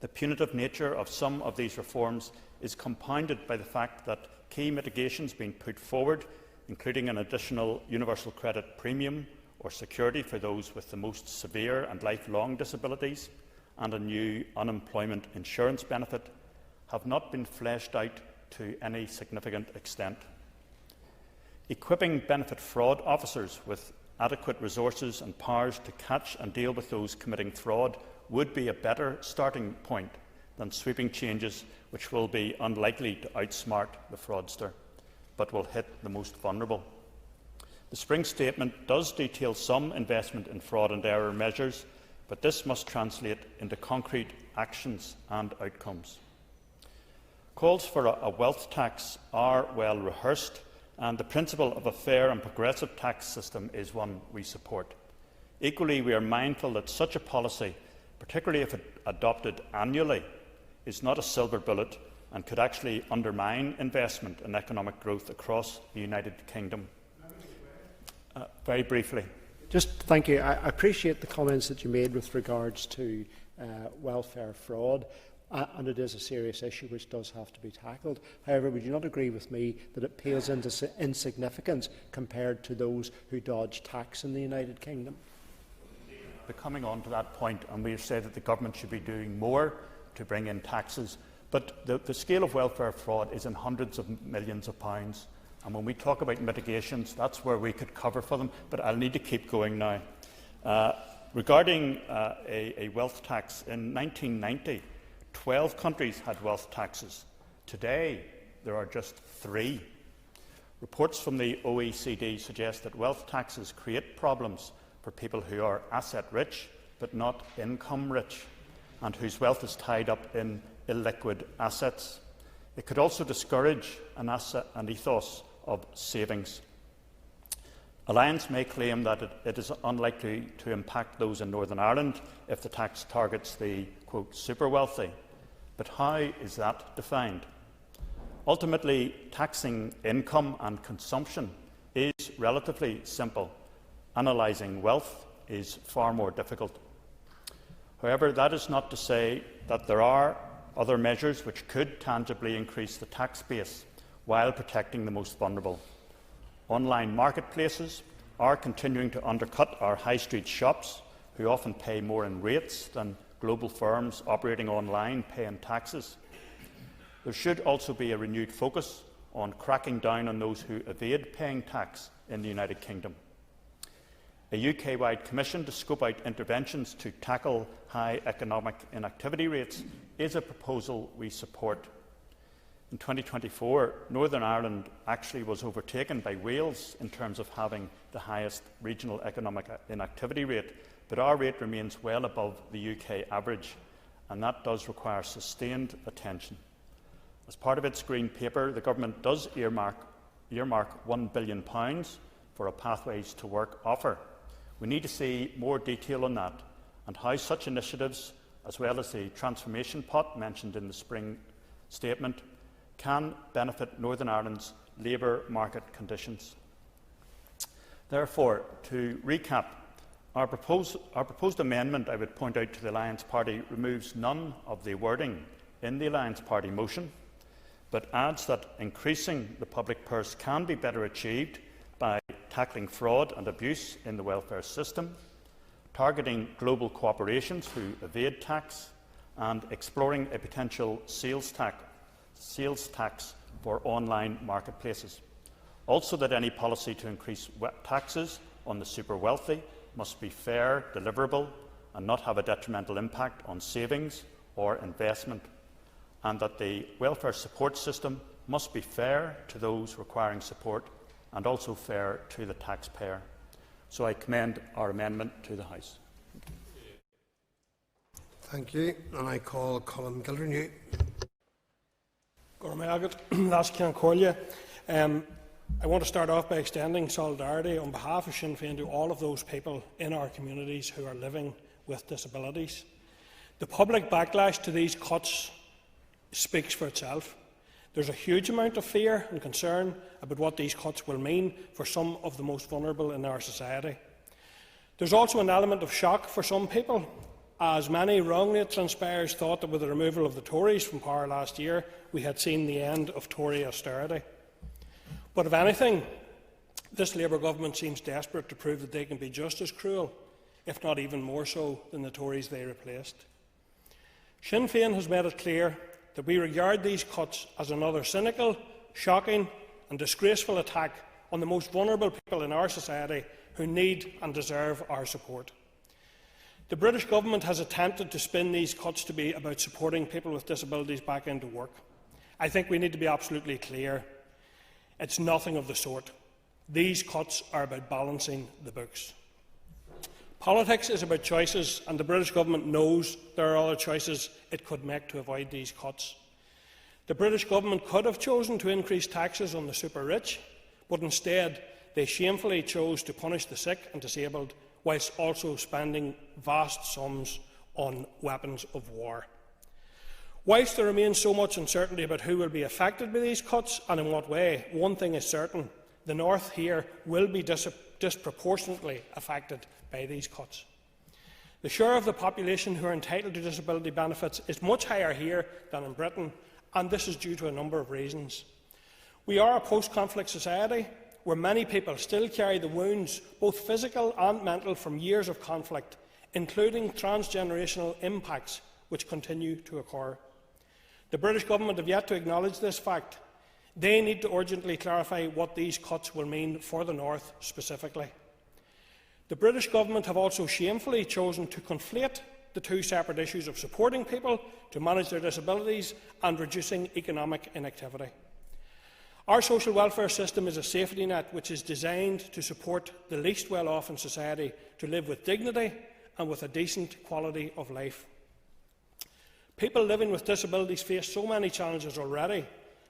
S13: The punitive nature of some of these reforms is compounded by the fact that key mitigations being put forward, including an additional universal credit premium or security for those with the most severe and lifelong disabilities, and a new unemployment insurance benefit, have not been fleshed out to any significant extent. Equipping benefit fraud officers with adequate resources and powers to catch and deal with those committing fraud would be a better starting point than sweeping changes which will be unlikely to outsmart the fraudster, but will hit the most vulnerable. The Spring Statement does detail some investment in fraud and error measures, but this must translate into concrete actions and outcomes. Calls for a wealth tax are well rehearsed, and the principle of a fair and progressive tax system is one we support. Equally, we are mindful that such a policy, particularly if adopted annually, is not a silver bullet and could actually undermine investment and economic growth across the United Kingdom. Very briefly.
S15: Just thank you. I appreciate the comments that you made with regards to welfare fraud. And it is a serious issue which does have to be tackled. However, would you not agree with me that it pales into insignificance compared to those who dodge tax in the United Kingdom?
S13: But coming on to that point, and we have said that the Government should be doing more to bring in taxes, but the scale of welfare fraud is in hundreds of millions of pounds. And when we talk about mitigations, that's where we could cover for them. But I'll need to keep going now. Regarding a wealth tax, in 1990, 12 countries had wealth taxes. Today, there are just 3. Reports from the OECD suggest that wealth taxes create problems for people who are asset-rich but not income-rich, and whose wealth is tied up in illiquid assets. It could also discourage an ethos of savings. Alliance may claim that it is unlikely to impact those in Northern Ireland if the tax targets the, quote, super wealthy. But how is that defined? Ultimately, taxing income and consumption is relatively simple. Analysing wealth is far more difficult. However, that is not to say that there are other measures which could tangibly increase the tax base while protecting the most vulnerable. Online marketplaces are continuing to undercut our high street shops, who often pay more in rates than global firms operating online pay in taxes. There should also be a renewed focus on cracking down on those who evade paying tax in the United Kingdom. A UK-wide commission to scope out interventions to tackle high economic inactivity rates is a proposal we support. In 2024, Northern Ireland actually was overtaken by Wales in terms of having the highest regional economic inactivity rate, but our rate remains well above the UK average, and that does require sustained attention. As part of its Green Paper, the Government does earmark £1 billion for a Pathways to Work offer. We need to see more detail on that and how such initiatives, as well as the transformation pot mentioned in the Spring Statement, can benefit Northern Ireland's labour market conditions. Therefore, to recap, our proposed amendment, I would point out to the Alliance Party, removes none of the wording in the Alliance Party motion, but adds that increasing the public purse can be better achieved by tackling fraud and abuse in the welfare system, targeting global corporations who evade tax, and exploring a potential sales tax for online marketplaces. Also, that any policy to increase taxes on the super wealthy must be fair, deliverable, and not have a detrimental impact on savings or investment, and that the welfare support system must be fair to those requiring support and also fair to the taxpayer. So I commend our amendment to the House.
S14: Thank you. And I call Colin Gildernew.
S18: I want to start off by extending solidarity on behalf of Sinn Féin to all of those people in our communities who are living with disabilities. The public backlash to these cuts speaks for itself. There's a huge amount of fear and concern about what these cuts will mean for some of the most vulnerable in our society. There's also an element of shock for some people, as many wrongly, it transpires, thought that with the removal of the Tories from power last year, we had seen the end of Tory austerity. But if anything, this Labour government seems desperate to prove that they can be just as cruel, if not even more so, than the Tories they replaced. Sinn Féin has made it clear that we regard these cuts as another cynical, shocking and disgraceful attack on the most vulnerable people in our society who need and deserve our support. The British government has attempted to spin these cuts to be about supporting people with disabilities back into work. I think we need to be absolutely clear. It's nothing of the sort. These cuts are about balancing the books. Politics is about choices, and the British government knows there are other choices it could make to avoid these cuts. The British government could have chosen to increase taxes on the super rich, but instead they shamefully chose to punish the sick and disabled, whilst also spending vast sums on weapons of war. Whilst there remains so much uncertainty about who will be affected by these cuts and in what way, one thing is certain: the North here will be disproportionately affected by these cuts. The share of the population who are entitled to disability benefits is much higher here than in Britain, and this is due to a number of reasons. We are a post-conflict society where many people still carry the wounds, both physical and mental, from years of conflict, including transgenerational impacts which continue to occur. The British government have yet to acknowledge this fact. They need to urgently clarify what these cuts will mean for the North specifically. The British government have also shamefully chosen to conflate the two separate issues of supporting people to manage their disabilities and reducing economic inactivity. Our social welfare system is a safety net which is designed to support the least well-off in society to live with dignity and with a decent quality of life. People living with disabilities face so many challenges already,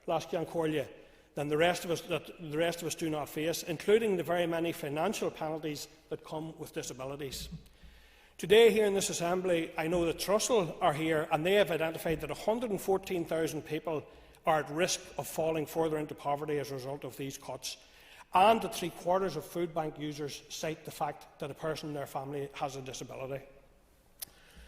S18: than the rest of us do not face, including the very many financial penalties that come with disabilities. Today, here in this Assembly, I know that Trussell are here, and they have identified that 114,000 people are at risk of falling further into poverty as a result of these cuts, and that 3/4 of food bank users cite the fact that a person in their family has a disability.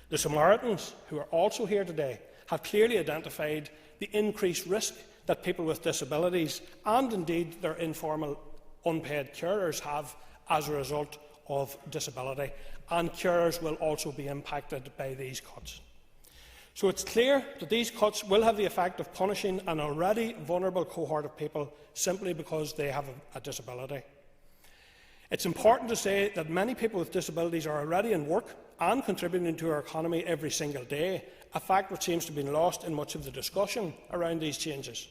S18: The Samaritans, who are also here today, have clearly identified the increased risk that people with disabilities, and indeed their informal unpaid carers, have as a result of disability, and carers will also be impacted by these cuts. So it's clear that these cuts will have the effect of punishing an already vulnerable cohort of people simply because they have a disability. It's important to say that many people with disabilities are already in work and contributing to our economy every single day, a fact which seems to have been lost in much of the discussion around these changes.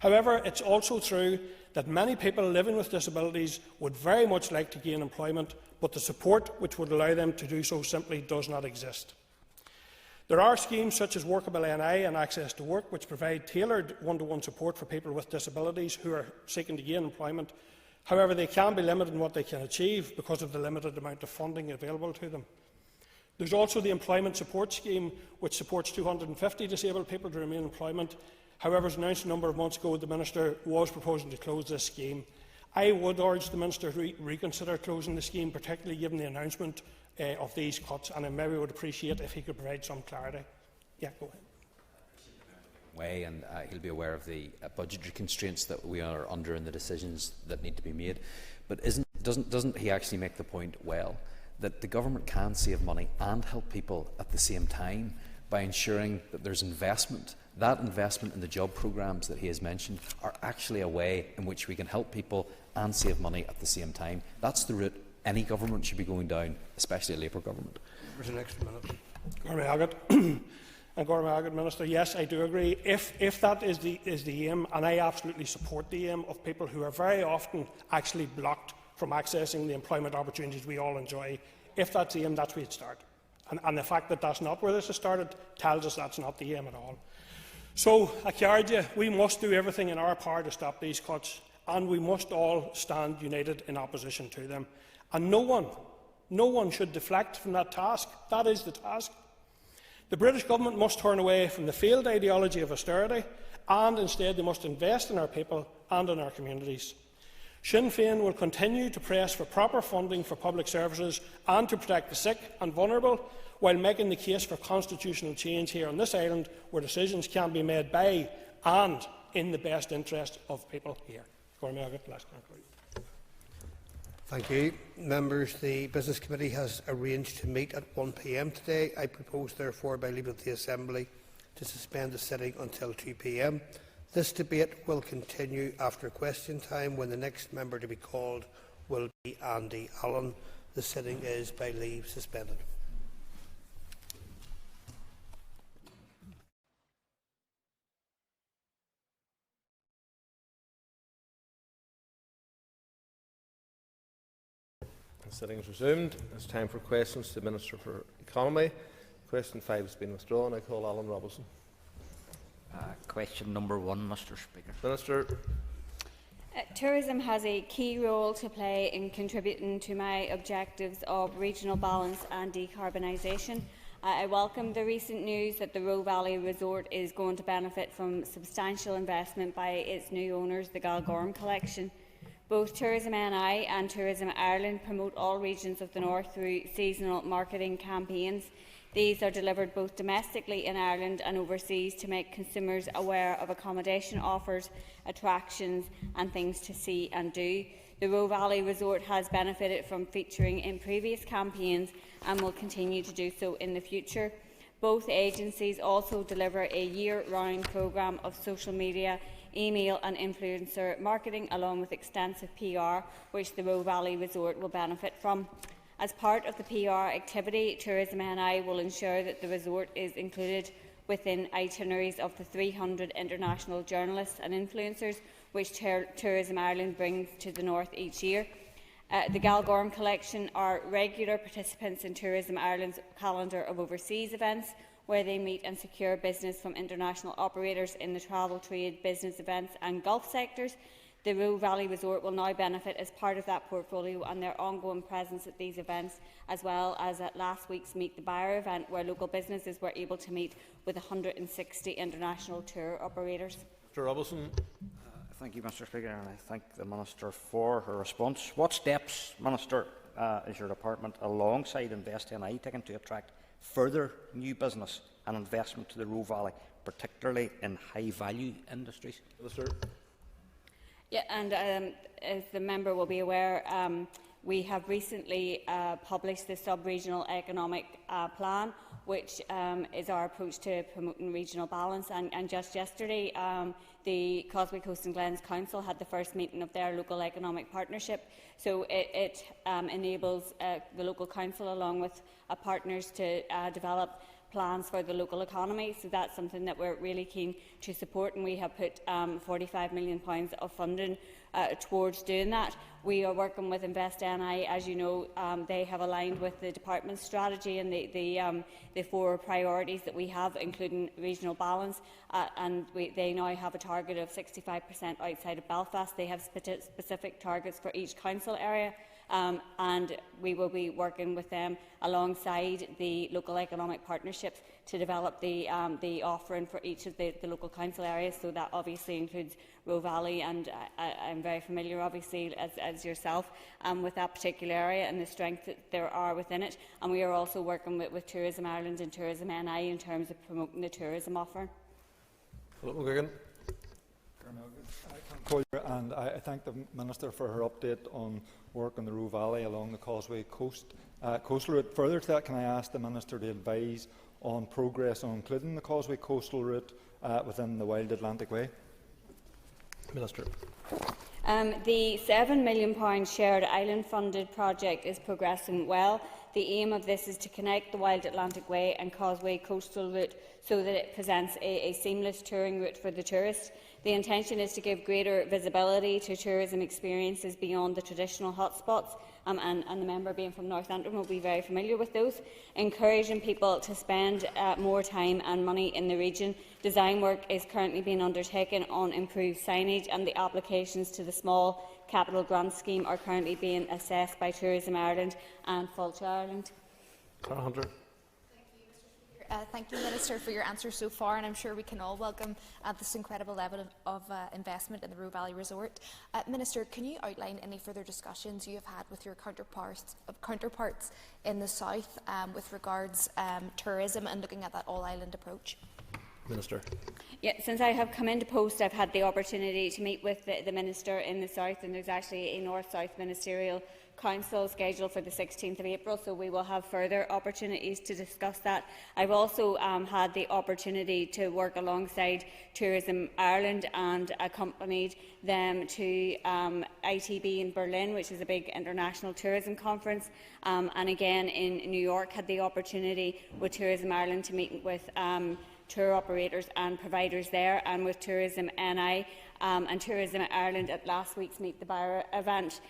S18: However, it's also true that many people living with disabilities would very much like to gain employment, but the support which would allow them to do so simply does not exist. There are schemes such as Workable NI and Access to Work which provide tailored one-to-one support for people with disabilities who are seeking to gain employment. However, they can be limited in what they can achieve because of the limited amount of funding available to them. There is also the Employment Support Scheme, which supports 250 disabled people to remain in employment. However, as announced a number of months ago, the Minister was proposing to close this scheme. I would urge the Minister to reconsider closing the scheme, particularly given the announcement of these cuts, and I maybe would appreciate if he could provide some clarity. Yeah, go ahead.
S19: way, and he'll be aware of the budgetary constraints that we are under and the decisions that need to be made. But doesn't he actually make the point well that the government can save money and help people at the same time by ensuring that there's investment? That investment in the job programmes that he has mentioned are actually a way in which we can help people and save money at the same time. That's the route any government should be going down, especially a Labour government.
S14: There's an extra minute. Gormagat, Minister, yes, I do agree. If that is the aim, and I absolutely support the aim of people who are very often actually blocked from accessing the employment opportunities we all enjoy, if that's the aim, that's where it starts. And the fact that that's not where this has started tells us that's not the aim at all. So, I charge you, we must do everything in our power to stop these cuts, and we must all stand united in opposition to them. And no one should deflect from that task. That is the task. The British government must turn away from the failed ideology of austerity, and instead they must invest in our people and in our communities. Sinn Féin will continue to press for proper funding for public services and to protect the sick and vulnerable, while making the case for constitutional change here on this island, where decisions can be made by and in the best interest of people here. Thank you. Members, the Business Committee has arranged to meet at 1 p.m. today. I propose, therefore, by leave of the Assembly, to suspend the sitting until 2 p.m. This debate will continue after question time, when the next member to be called will be Andy Allen. The sitting is by leave suspended.
S20: The sitting is resumed. It's time for questions to the Minister for Economy. Question 5 has been withdrawn. I call Alan Robinson.
S8: Question number 1, Mr. Speaker.
S20: Minister.
S23: Tourism has a key role to play in contributing to my objectives of regional balance and decarbonisation. I welcome the recent news that the Roe Valley Resort is going to benefit from substantial investment by its new owners, the Galgorm Collection. Both Tourism NI and Tourism Ireland promote all regions of the North through seasonal marketing campaigns. These are delivered both domestically in Ireland and overseas to make consumers aware of accommodation offers, attractions and things to see and do. The Roe Valley Resort has benefited from featuring in previous campaigns and will continue to do so in the future. Both agencies also deliver a year-round programme of social media, email and influencer marketing, along with extensive PR, which the Roe Valley Resort will benefit from. As part of the PR activity, Tourism NI will ensure that the resort is included within itineraries of the 300 international journalists and influencers which Tourism Ireland brings to the North each year. The Galgorm Collection are regular participants in Tourism Ireland's calendar of overseas events, where they meet and secure business from international operators in the travel, trade, business events and golf sectors. The Roe Valley Resort will now benefit as part of that portfolio and their ongoing presence at these events, as well as at last week's Meet the Buyer event, where local businesses were able to meet with 160 international tour operators.
S20: Mr. Robinson.
S8: Thank you, Mr. Speaker, and I thank the Minister for her response. What steps, Minister, is your department, alongside Invest NI, taking to attract further new business and investment to the Roe Valley, particularly in high-value industries?
S20: Minister.
S23: Yeah, and as the member will be aware, we have recently published the Sub-Regional Economic Plan, which is our approach to promoting regional balance. And just yesterday, the Causeway Coast and Glens Council had the first meeting of their local economic partnership. So it enables the local council, along with partners, to develop plans for the local economy. So that's something that we're really keen to support, and we have put £45 million of funding towards doing that. We are working with Invest NI. As you know, they have aligned with the department's strategy and the 4 priorities that we have, including regional balance, and they now have a target of 65% outside of Belfast. They have specific targets for each council area. And we will be working with them alongside the local economic partnerships to develop the offering for each of the local council areas. So that obviously includes Roe Valley, and I'm very familiar, obviously, as yourself, with that particular area and the strength that there are within it. And we are also working with Tourism Ireland and Tourism NI in terms of promoting the tourism offering.
S4: And I thank the Minister for her update on work in the Roe Valley along the Causeway coastal route. Further to that, can I ask the Minister to advise on progress on including the Causeway coastal route within the Wild Atlantic Way?
S20: Minister.
S23: The £7 million shared island-funded project is progressing well. The aim of this is to connect the Wild Atlantic Way and Causeway coastal route so that it presents a seamless touring route for the tourist. The intention is to give greater visibility to tourism experiences beyond the traditional hotspots, and the member being from Northampton will be very familiar with those, encouraging people to spend more time and money in the region. Design work is currently being undertaken on improved signage, and the applications to the small capital grant scheme are currently being assessed by Tourism Ireland and Fáilte Ireland.
S3: Thank you, Minister, for your answer so far, and I'm sure we can all welcome this incredible level of investment in the Roe Valley Resort. Minister, can you outline any further discussions you have had with your counterparts in the South with regards tourism and looking at that all-island approach?
S20: Minister.
S23: Yeah, since I have come into post, I've had the opportunity to meet with the Minister in the South, and there's actually a North-South Ministerial Council scheduled for the 16th of April, so we will have further opportunities to discuss that. I've also had the opportunity to work alongside Tourism Ireland and accompanied them to ITB in Berlin, which is a big international tourism conference, and again in New York had the opportunity with Tourism Ireland to meet with tour operators and providers there, and with Tourism NI and Tourism Ireland at last week's Meet the Buyer event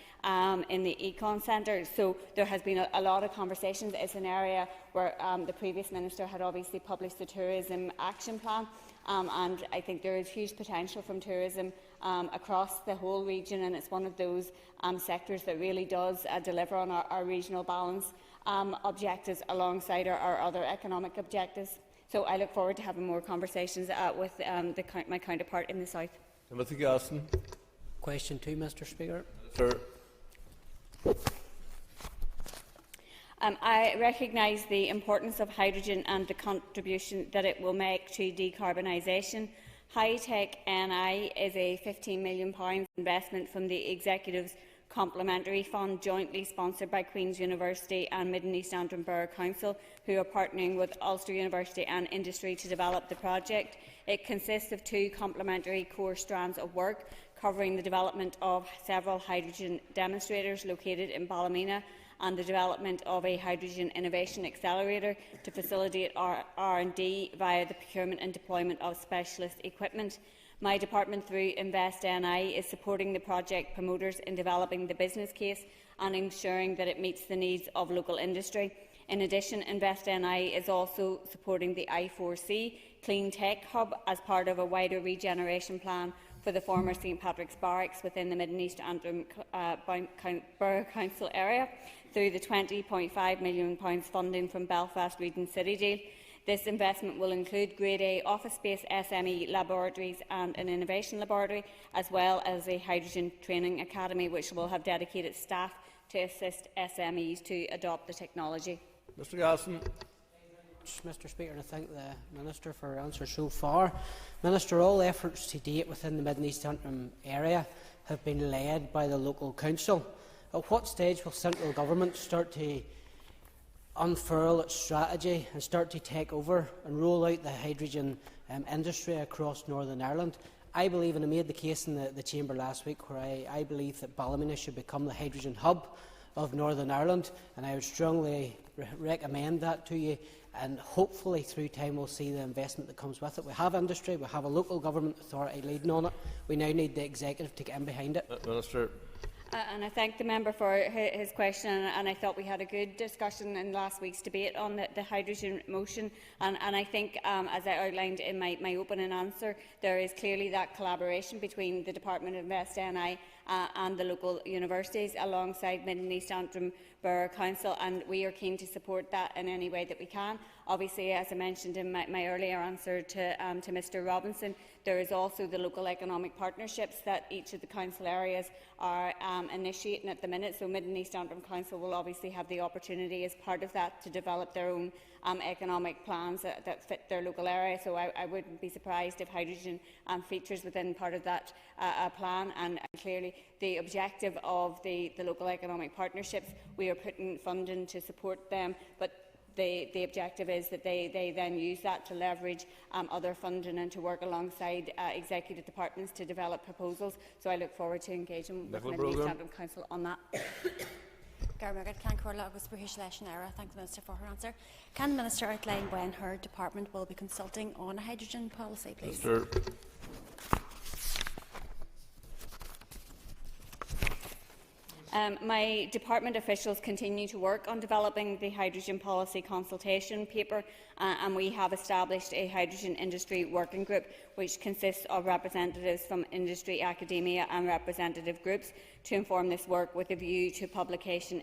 S23: in the Econ Centre. So there has been a lot of conversations. It's an area where the previous Minister had obviously published the Tourism Action Plan, and I think there is huge potential from tourism across the whole region, and it's one of those sectors that really does deliver on our regional balance objectives alongside our other economic objectives. So I look forward to having more conversations with my counterpart in the South.
S20: Timothy Gasson.
S17: Question 2, Mr. Speaker.
S20: Sir.
S23: I recognise the importance of hydrogen and the contribution that it will make to decarbonisation. High-Tech NI is a £15 million investment from the Executive's Complementary Fund, jointly sponsored by Queen's University and Mid and East Antrim Borough Council, who are partnering with Ulster University and industry to develop the project. It consists of 2 complementary core strands of work, covering the development of several hydrogen demonstrators located in Ballymena and the development of a hydrogen innovation accelerator to facilitate R&D via the procurement and deployment of specialist equipment. My department, through Invest NI, is supporting the project promoters in developing the business case and ensuring that it meets the needs of local industry. In addition, Invest NI is also supporting the I4C Clean Tech Hub as part of a wider regeneration plan for the former St Patrick's Barracks within the Mid and East Antrim Borough Council area through the £20.5 million funding from Belfast Region City Deal. This investment will include Grade A office space, SME laboratories and an innovation laboratory, as well as a hydrogen training academy, which will have dedicated staff to assist SMEs to adopt the technology.
S20: Mr. Gasson.
S17: Mr. Speaker, and I thank the Minister for her answer so far. Minister, all efforts to date within the Mid and East Antrim area have been led by the local council. At what stage will central government start to unfurl its strategy and start to take over and roll out the hydrogen industry across Northern Ireland? I believe, and I made the case in the Chamber last week, where I believe that Ballymena should become the hydrogen hub of Northern Ireland, and I would strongly recommend that to you, and hopefully through time we'll see the investment that comes with it. We have industry, we have a local government authority leading on it. We now need the executive to get in behind it.
S20: Minister.
S23: And I thank the member for his question, and I thought we had a good discussion in last week's debate on the hydrogen motion, and I think, as I outlined in my opening answer, there is clearly that collaboration between the Department of Invest NI and the local universities, alongside Mid and East Antrim Borough Council, and we are keen to support that in any way that we can. Obviously, as I mentioned in my earlier answer to Mr Robinson, there is also the local economic partnerships that each of the council areas are initiating at the minute. So Mid and East Antrim Council will obviously have the opportunity as part of that to develop their own economic plans that fit their local area. So I wouldn't be surprised if hydrogen features within part of that plan. And clearly the objective of the local economic partnerships, we are putting funding to support them, but the objective is that they then use that to leverage other funding and to work alongside executive departments to develop proposals. So I look forward to engaging with Mid and East Antrim Council on that.
S2: Thank the Minister for her answer. Can the Minister outline when her department will be consulting on a hydrogen policy, please?
S23: My department officials continue to work on developing the hydrogen policy consultation paper, and we have established a hydrogen industry working group which consists of representatives from industry, academia and representative groups to inform this work with a view to publication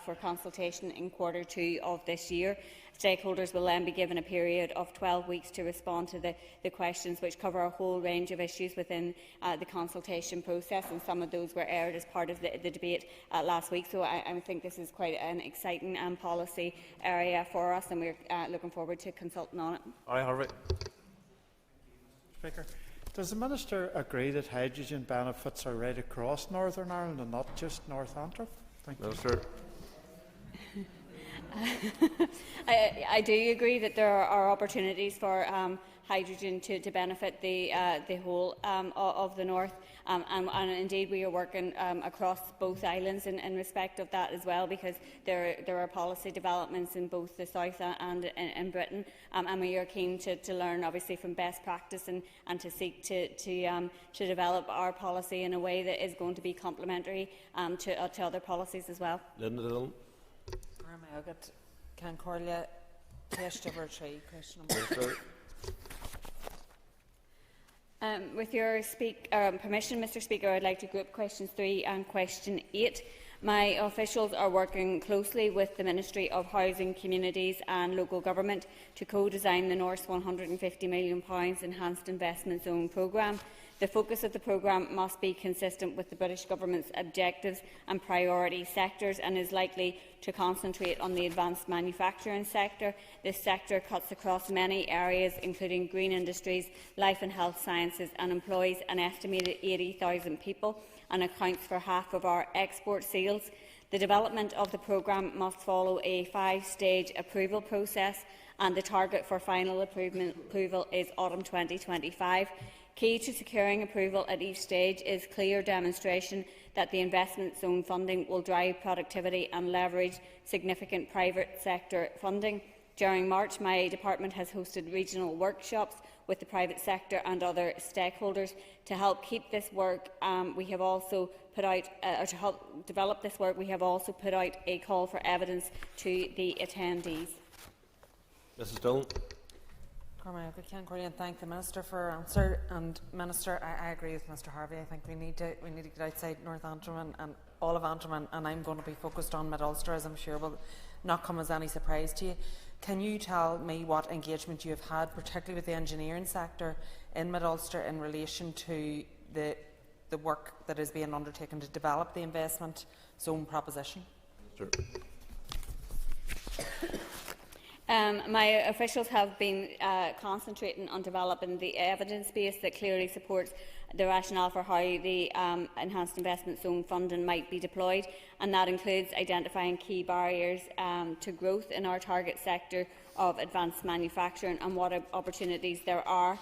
S23: for consultation in Q2 of this year. Stakeholders will then be given a period of 12 weeks to respond to the questions, which cover a whole range of issues within the consultation process, and some of those were aired as part of the debate last week. So I think this is quite an exciting policy area for us, and we're looking forward to consulting on it.
S4: Harvey. Speaker, does the Minister agree that hydrogen benefits are right across Northern Ireland and not just North Antrim? Thank you. Minister.
S23: I do agree that there are opportunities for hydrogen to benefit the whole of the North, and indeed we are working across both islands in respect of that as well, because there are policy developments in both the South and in Britain, and we are keen to learn obviously from best practice and to seek to develop our policy in a way that is going to be complementary to other policies as well.
S7: Linda Dillon.
S23: With your permission, Mr Speaker, I would like to group questions 3 and question 8. My officials are working closely with the Ministry of Housing, Communities and Local Government to co-design the North's £150 million Enhanced Investment Zone programme. The focus of the programme must be consistent with the British Government's objectives and priority sectors, and is likely to concentrate on the advanced manufacturing sector. This sector cuts across many areas, including green industries, life and health sciences, and employs an estimated 80,000 people and accounts for half of our export sales. The development of the programme must follow a 5-stage approval process, and the target for final approval is autumn 2025. Key to securing approval at each stage is clear demonstration that the investment zone funding will drive productivity and leverage significant private sector funding. During March, my department has hosted regional workshops with the private sector and other stakeholders. To help keep this work, we have also put out, to help develop this work, we have also put out a call for evidence to the attendees.
S7: Mrs. Dillon.
S16: And thank the Minister for her answer. And Minister, I agree with Mr Harvey. I think we need to get outside North Antrim and all of Antrim, and I'm going to be focused on Mid-Ulster, as I'm sure will not come as any surprise to you. Can you tell me what engagement you have had, particularly with the engineering sector in Mid-Ulster, in relation to the work that is being undertaken to develop the investment zone proposition?
S7: Sure.
S23: My officials have been concentrating on developing the evidence base that clearly supports the rationale for how the Enhanced Investment Zone funding might be deployed, and that includes identifying key barriers to growth in our target sector of advanced manufacturing and what opportunities there are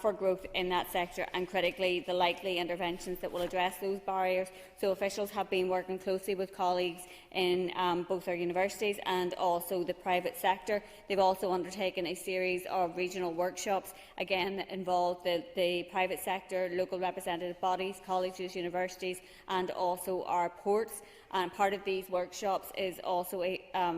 S23: for growth in that sector, and critically the likely interventions that will address those barriers. So officials have been working closely with colleagues in both our universities and also the private sector. They've also undertaken a series of regional workshops, again that involve the private sector, local representative bodies, colleges, universities and also our ports. And part of these workshops is also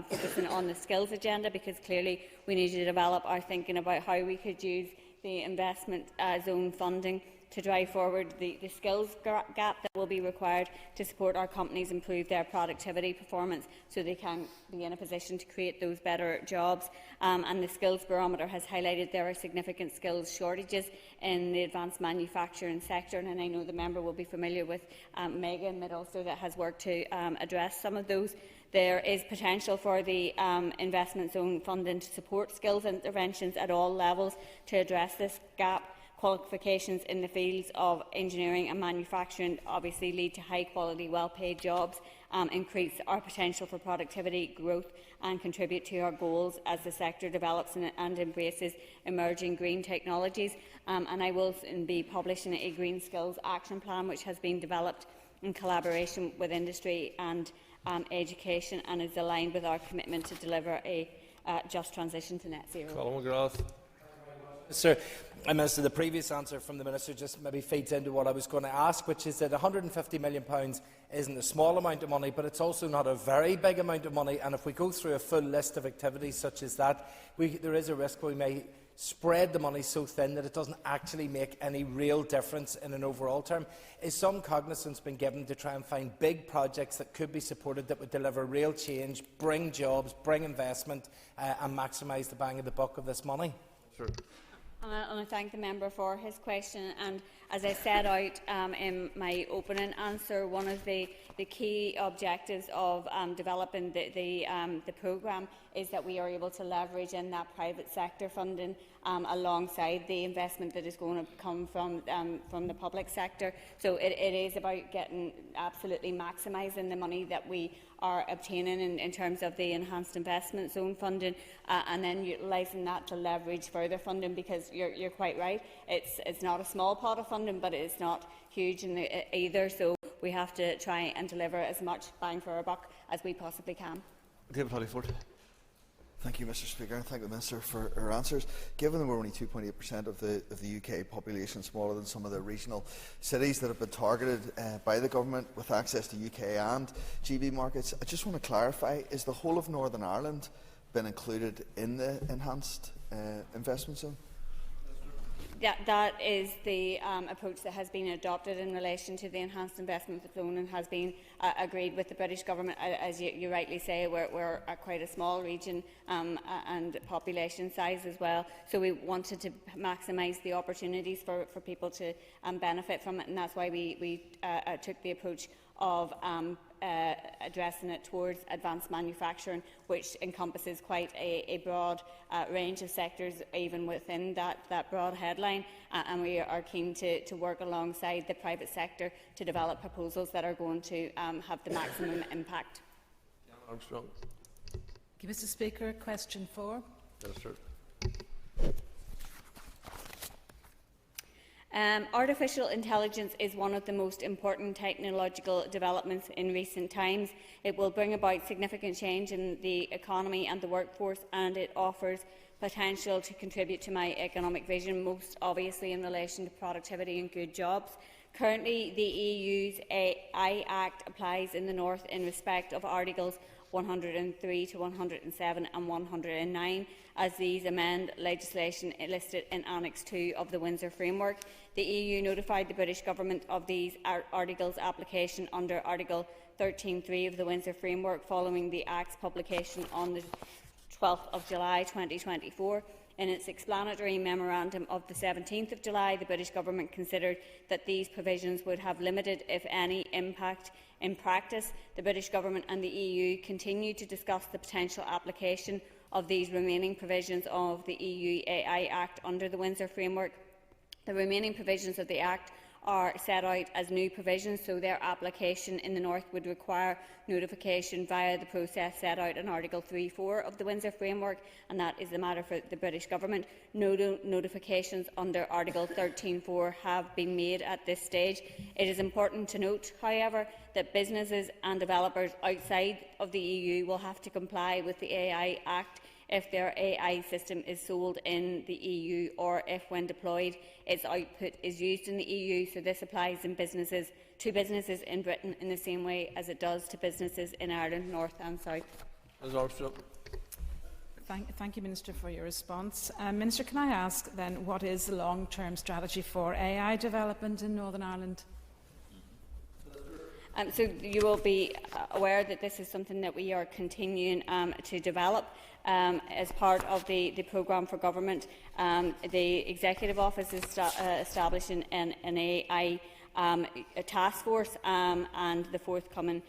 S23: focusing on the skills agenda, because clearly we need to develop our thinking about how we could use the investment zone funding to drive forward the skills gap that will be required to support our companies improve their productivity performance so they can be in a position to create those better jobs. And the skills barometer has highlighted there are significant skills shortages in the advanced manufacturing sector, and I know the member will be familiar with Megan in Mid-Ulster that has worked to address some of those. There is potential for the investment zone funding to support skills interventions at all levels to address this gap. Qualifications in the fields of engineering and manufacturing obviously lead to high-quality, well-paid jobs, increase our potential for productivity growth and contribute to our goals as the sector develops and embraces emerging green technologies. And I will soon be publishing a Green Skills Action Plan which has been developed in collaboration with industry and education and is aligned with our commitment to deliver a just transition to net zero.
S5: Sir, Minister, the previous answer from the Minister just maybe feeds into what I was going to ask, which is that £150 million isn't a small amount of money, but it's also not a very big amount of money. And if we go through a full list of activities such as that, there is a risk we may spread the money so thin that it doesn't actually make any real difference in an overall term. Is some cognizance been given to try and find big projects that could be supported that would deliver real change, bring jobs, bring investment and maximise the bang of the buck of this money?
S20: Sure.
S23: And I thank the member for his question. And as I set out in my opening answer, one of the key objectives of developing the programme is that we are able to leverage in that private sector funding alongside the investment that is going to come from the public sector. So it is about absolutely maximising the money that we are obtaining in terms of the enhanced investment zone funding, and then utilising that to leverage further funding, because you're quite right, it's not a small pot of funding, but it's not huge either, so we have to try and deliver as much bang for our buck as we possibly can.
S11: David Hollyford. Thank you, Mr. Speaker, and thank the Minister for her answers. Given that we're only 2.8% of the UK population, smaller than some of the regional cities that have been targeted by the government with access to UK and GB markets, I just want to clarify, is the whole of Northern Ireland been included in the enhanced investment zone?
S23: That is the approach that has been adopted in relation to the enhanced investment zone and has been agreed with the British Government. As you rightly say, we're quite a small region and population size as well, so we wanted to maximise the opportunities for people to benefit from it, and that's why we took the approach of addressing it towards advanced manufacturing, which encompasses quite a broad range of sectors even within that broad headline, and we are keen to work alongside the private sector to develop proposals that are going to have the maximum impact.
S20: Armstrong.
S21: Thank you, Mr. Speaker. Question 4.
S20: Minister.
S23: Artificial intelligence is one of the most important technological developments in recent times. It will bring about significant change in the economy and the workforce, and it offers potential to contribute to my economic vision, most obviously in relation to productivity and good jobs. Currently, the EU's AI Act applies in the North in respect of Articles 103 to 107 and 109, as these amend legislation listed in Annex 2 of the Windsor Framework. The EU notified the British Government of these articles' application under Article 13.3 of the Windsor Framework following the Act's publication on the 12th of July 2024. In its explanatory memorandum of the 17th of July, the British Government considered that these provisions would have limited, if any, impact in practice. The British Government and the EU continue to discuss the potential application of these remaining provisions of the EU AI Act under the Windsor Framework. The remaining provisions of the Act are set out as new provisions, so their application in the North would require notification via the process set out in Article 3.4 of the Windsor Framework, and that is the matter for the British Government. No notifications under Article 13.4 have been made at this stage. It is important to note, however, that businesses and developers outside of the EU will have to comply with the AI Act if their AI system is sold in the EU, or if, when deployed, its output is used in the EU. So this applies to businesses in Britain in the same way as it does to businesses in Ireland, North and South.
S21: Thank you, Minister, for your response. Minister, can I ask then, what is the long-term strategy for AI development in Northern Ireland?
S23: So you will be aware that this is something that we are continuing to develop as part of the programme for government. The Executive Office is establishing an AI task force and the forthcoming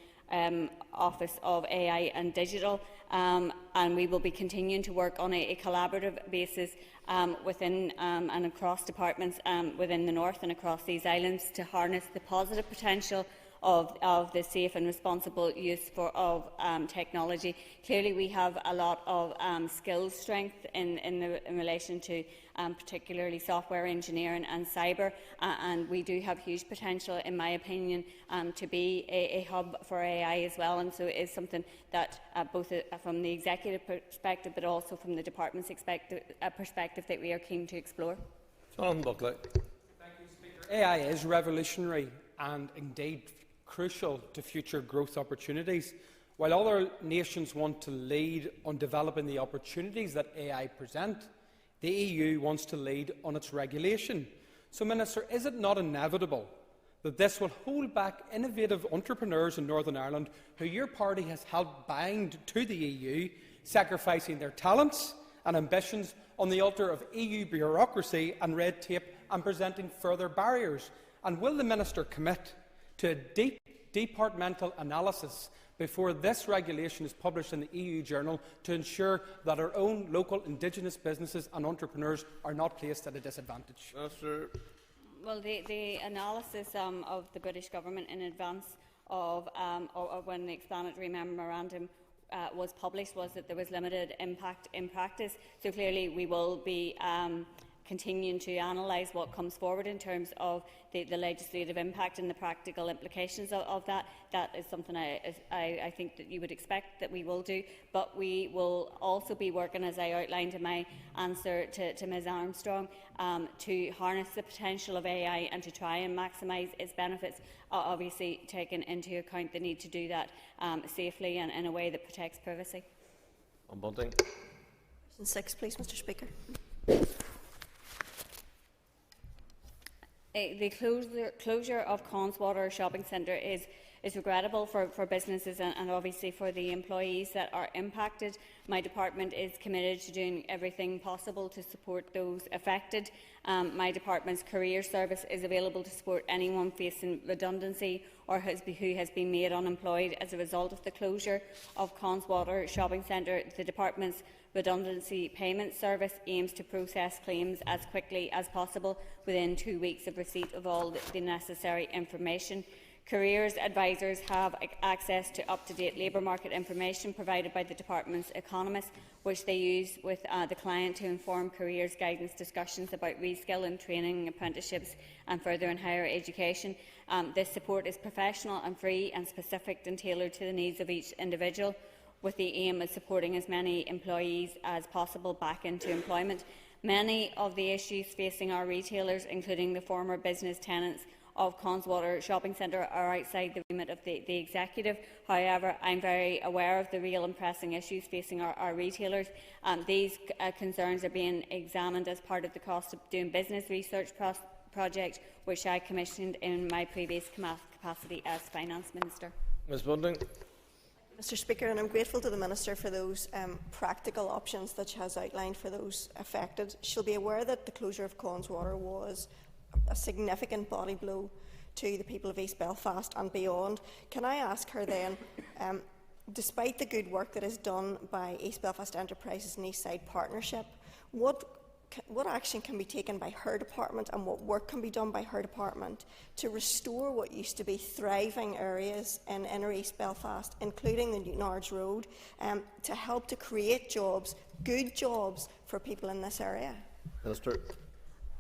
S23: Office of AI and Digital, and we will be continuing to work on a collaborative basis within and across departments within the North and across these islands to harness the positive potential of the safe and responsible use of technology. Clearly, we have a lot of skills strength in relation to particularly software engineering and cyber, and we do have huge potential, in my opinion, to be a hub for AI as well. And so it is something that both from the executive perspective, but also from the department's perspective, that we are keen to explore.
S20: John Buckley.
S1: Thank you, Speaker. AI is revolutionary and indeed crucial to future growth opportunities. While other nations want to lead on developing the opportunities that AI present, the EU wants to lead on its regulation. So, Minister, is it not inevitable that this will hold back innovative entrepreneurs in Northern Ireland who your party has helped bind to the EU, sacrificing their talents and ambitions on the altar of EU bureaucracy and red tape and presenting further barriers? And will the Minister commit to a deep departmental analysis before this regulation is published in the EU Journal to ensure that our own local Indigenous businesses and entrepreneurs are not placed at a disadvantage?
S20: Minister.
S23: Well, the analysis of the British Government in advance of when the explanatory memorandum was published was that there was limited impact in practice. So clearly we will be continuing to analyse what comes forward in terms of the legislative impact and the practical implications of that. That is something I think that you would expect that we will do. But we will also be working, as I outlined in my answer to Ms Armstrong, to harness the potential of AI and to try and maximise its benefits, obviously taking into account the need to do that safely and in a way that protects privacy.
S20: On Bunting.
S6: Question 6, please, Mr Speaker.
S23: The closure of Conswater Shopping Centre is regrettable for businesses and obviously for the employees that are impacted. My department is committed to doing everything possible to support those affected. My department's career service is available to support anyone facing redundancy or who has been made unemployed as a result of the closure of Conswater Shopping Centre. The department's redundancy payment service aims to process claims as quickly as possible within 2 weeks of receipt of all the necessary information. Careers advisors have access to up-to-date labour market information provided by the department's economists, which they use with the client to inform careers guidance discussions about reskilling, training, apprenticeships and further and higher education. This support is professional and free and specific and tailored to the needs of each individual, with the aim of supporting as many employees as possible back into employment. Many of the issues facing our retailers, including the former business tenants of Conswater Shopping Centre, are outside the remit of the Executive. However, I am very aware of the real and pressing issues facing our retailers. These concerns are being examined as part of the cost of doing business research project, which I commissioned in my previous capacity as Finance Minister.
S20: Ms Bunting.
S6: Mr Speaker, and I'm grateful to the Minister for those practical options that she has outlined for those affected. She'll be aware that the closure of Conswater was a significant body blow to the people of East Belfast and beyond. Can I ask her then, despite the good work that is done by East Belfast Enterprises and East Side Partnership, what action can be taken by her department and what work can be done by her department to restore what used to be thriving areas in inner East Belfast, including the Newtonards Road, to help to create jobs, good jobs for people in this area?
S20: Minister.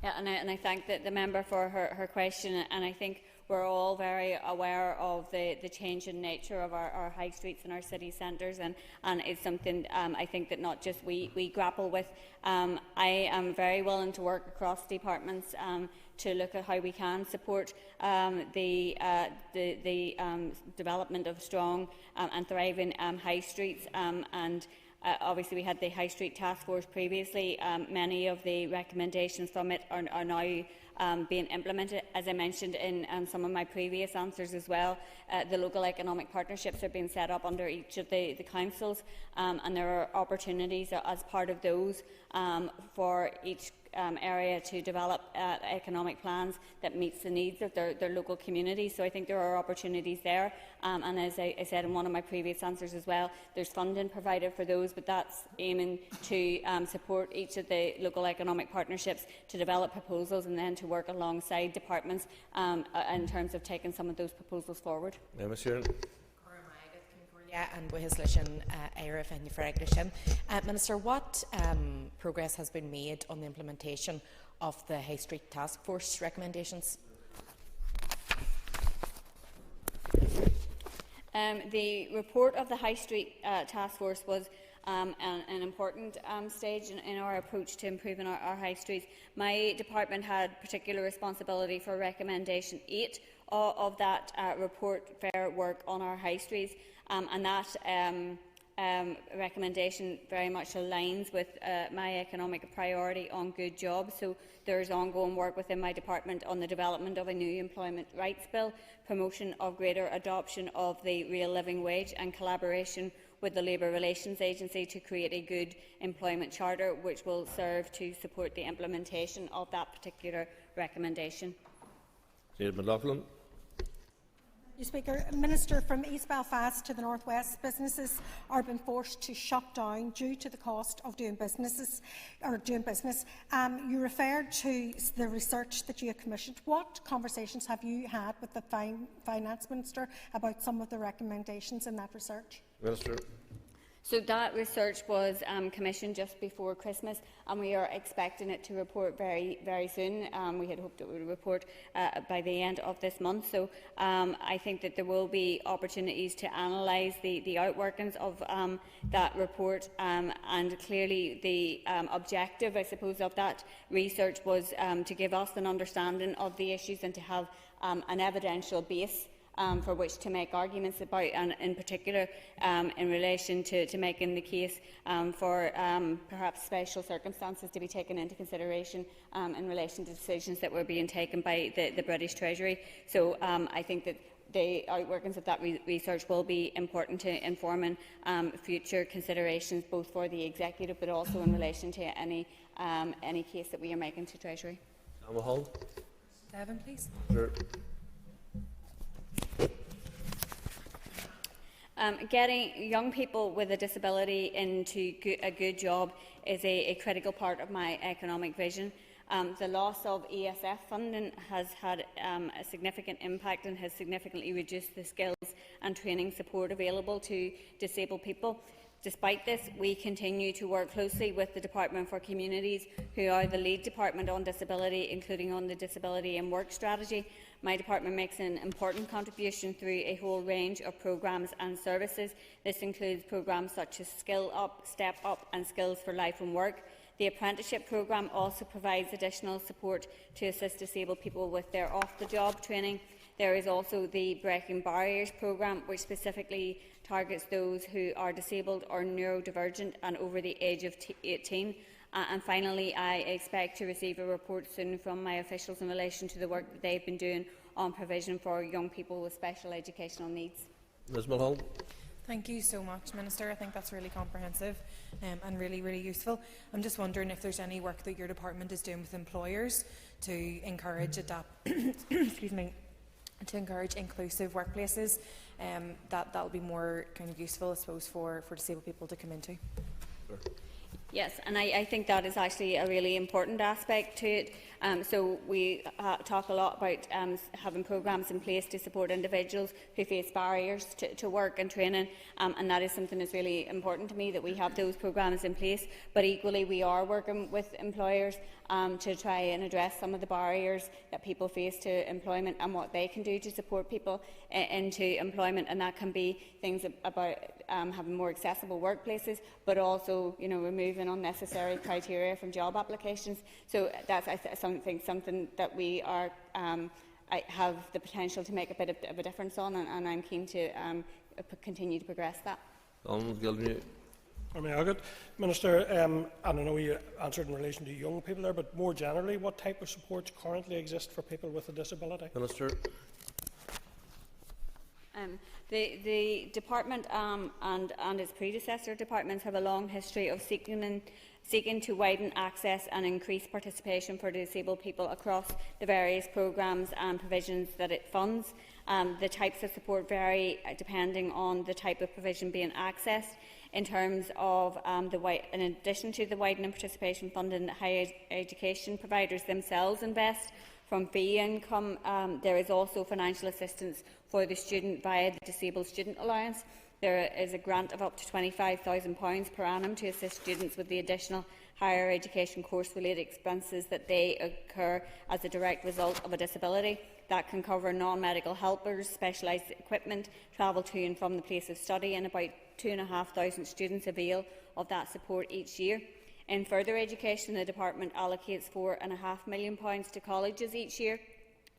S23: Yeah, and I thank the member for her question, and I think we're all very aware of the changing nature of our high streets and our city centres, and it's something I think that not just we grapple with. I am very willing to work across departments to look at how we can support the development of strong and thriving high streets, and Obviously, we had the High Street Task Force previously. Many of the recommendations from it are now being implemented. As I mentioned in some of my previous answers as well, the local economic partnerships are being set up under each of the councils, and there are opportunities as part of those for each area to develop economic plans that meets the needs of their local communities. So I think there are opportunities there, and as I said in one of my previous answers as well, there's funding provided for those, but that's aiming to support each of the local economic partnerships to develop proposals and then to work alongside departments in terms of taking some of those proposals forward.
S10: And Minister, what progress has been made on the implementation of the High Street Task Force recommendations?
S23: The report of the High Street Task Force was an important stage in our approach to improving our high streets. My department had particular responsibility for recommendation 8 of that report, Fair Work on Our High Streets, and that recommendation very much aligns with my economic priority on good jobs. So there is ongoing work within my department on the development of a new employment rights bill, promotion of greater adoption of the real living wage, and collaboration with the Labour Relations Agency to create a good employment charter which will serve to support the implementation of that particular recommendation.
S20: McLaughlin.
S9: Speaker, Minister, from East Belfast to the North West, businesses are being forced to shut down due to the cost of doing business. You referred to the research that you have commissioned. What conversations have you had with the Finance Minister about some of the recommendations in that research?
S20: Minister.
S23: So that research was commissioned just before Christmas, and we are expecting it to report very, very soon. We had hoped it would report by the end of this month. So I think that there will be opportunities to analyse the outworkings of that report, and clearly the objective, I suppose, of that research was to give us an understanding of the issues and to have an evidential base for which to make arguments about, and in particular in relation to making the case for perhaps special circumstances to be taken into consideration in relation to decisions that were being taken by the British Treasury. So I think that the outworkings of that research will be important to informing future considerations, both for the Executive but also in relation to any case that we are making to Treasury.
S10: Devon, please.
S20: Sure.
S23: Getting young people with a disability into a good job is a critical part of my economic vision. The loss of ESF funding has had a significant impact and has significantly reduced the skills and training support available to disabled people. Despite this, we continue to work closely with the Department for Communities, who are the lead department on disability, including on the Disability and Work Strategy. My department makes an important contribution through a whole range of programmes and services. This includes programmes such as Skill Up, Step Up and Skills for Life and Work. The apprenticeship programme also provides additional support to assist disabled people with their off-the-job training. There is also the Breaking Barriers programme, which specifically targets those who are disabled or neurodivergent and over the age of 18. And finally, I expect to receive a report soon from my officials in relation to the work that they've been doing on provision for young people with special educational needs.
S20: Ms Mulholland.
S10: Thank you so much, Minister. I think that's really comprehensive and really, really useful. I'm just wondering if there's any work that your department is doing with employers to encourage excuse me, to encourage inclusive workplaces that will be more kind of useful, I suppose, for disabled people to come into.
S20: Sure.
S23: Yes, and I think that is actually a really important aspect to it. So we talk a lot about having programmes in place to support individuals who face barriers to work and training, and that is something that's really important to me, that we have those programmes in place. But equally, we are working with employers to try and address some of the barriers that people face to employment and what they can do to support people into employment, and that can be things about having more accessible workplaces, but also, removing unnecessary criteria from job applications. So that's something that we are have the potential to make a bit of a difference on, and I'm keen to continue to progress that.
S18: Minister, and I know you answered in relation to young people there, but more generally, what type of supports currently exist for people with a disability?
S20: Minister.
S23: The department and its predecessor departments have a long history of seeking to widen access and increase participation for disabled people across the various programmes and provisions that it funds. The types of support vary depending on the type of provision being accessed. In terms of in addition to the widening participation funding that higher education providers themselves invest from fee income, there is also financial assistance for the student via the Disabled Student Allowance. There is a grant of up to £25,000 per annum to assist students with the additional higher education course-related expenses that they occur as a direct result of a disability. That can cover non-medical helpers, specialised equipment, travel to and from the place of study, and about 2,500 students avail of that support each year. In further education, the Department allocates £4.5 million to colleges each year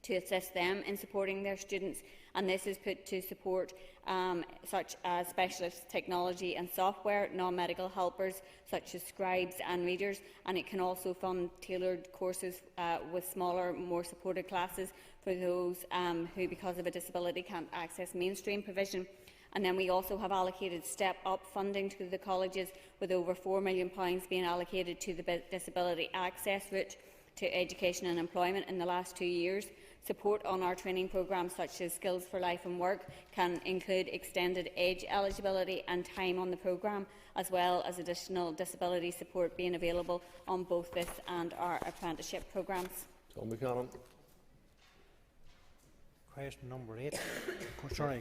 S23: to assist them in supporting their students, and this is put to support such as specialist technology and software, non-medical helpers such as scribes and readers, and it can also fund tailored courses with smaller, more supported classes for those who, because of a disability, can't access mainstream provision. And then we also have allocated step-up funding to the colleges, with over £4 million being allocated to the disability access route to education and employment in the last 2 years. Support on our training programmes such as Skills for Life and Work can include extended age eligibility and time on the programme, as well as additional disability support being available on both this and our apprenticeship programmes.
S17: Question number 8.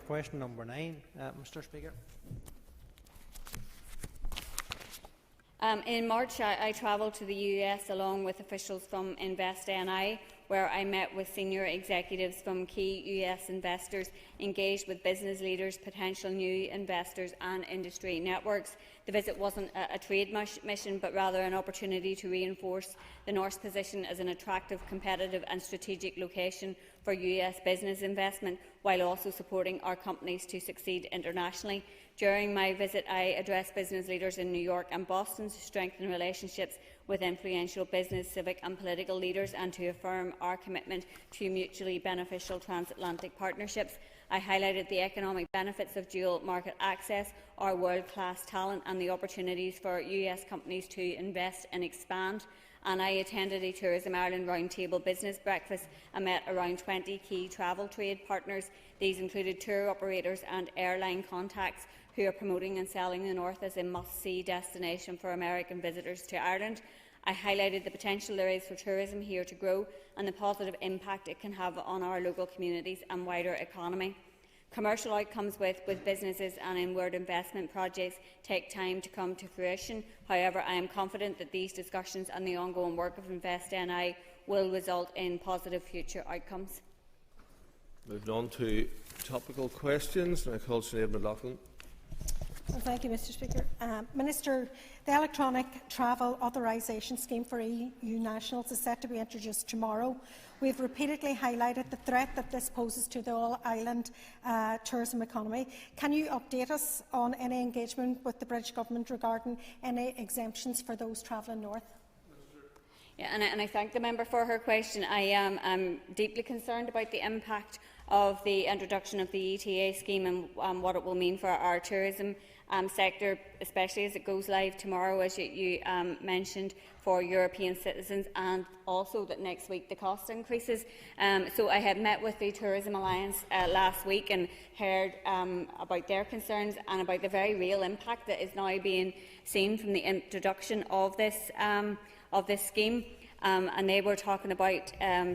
S17: Question number 9, Mr. Speaker.
S23: In March, I travelled to the US along with officials from InvestNI, where I met with senior executives from key US investors, engaged with business leaders, potential new investors and industry networks. The visit wasn't a trade mission, but rather an opportunity to reinforce the North's position as an attractive, competitive and strategic location for US business investment, while also supporting our companies to succeed internationally. During my visit, I addressed business leaders in New York and Boston to strengthen relationships with influential business, civic and political leaders, and to affirm our commitment to mutually beneficial transatlantic partnerships. I highlighted the economic benefits of dual market access, our world-class talent and the opportunities for US companies to invest and expand. And I attended a Tourism Ireland Roundtable business breakfast and met around 20 key travel trade partners. These included tour operators and airline contacts who are promoting and selling the North as a must-see destination for American visitors to Ireland. I highlighted the potential there is for tourism here to grow and the positive impact it can have on our local communities and wider economy. Commercial outcomes with businesses and inward investment projects take time to come to fruition. However, I am confident that these discussions and the ongoing work of InvestNI will result in positive future outcomes.
S20: Moving on to topical questions. I call Sinead McLaughlin.
S9: Thank you, Mr. Speaker. Minister, the electronic travel authorisation scheme for EU nationals is set to be introduced tomorrow. We have repeatedly highlighted the threat that this poses to the all-island tourism economy. Can you update us on any engagement with the British Government regarding any exemptions for those travelling north?
S23: Yeah, and I thank the member for her question. I am deeply concerned about the impact of the introduction of the ETA scheme and what it will mean for our tourism sector, especially as it goes live tomorrow, as you mentioned, for European citizens, and also that next week the cost increases. So I had met with the Tourism Alliance last week and heard about their concerns and about the very real impact that is now being seen from the introduction of this scheme. And they were talking about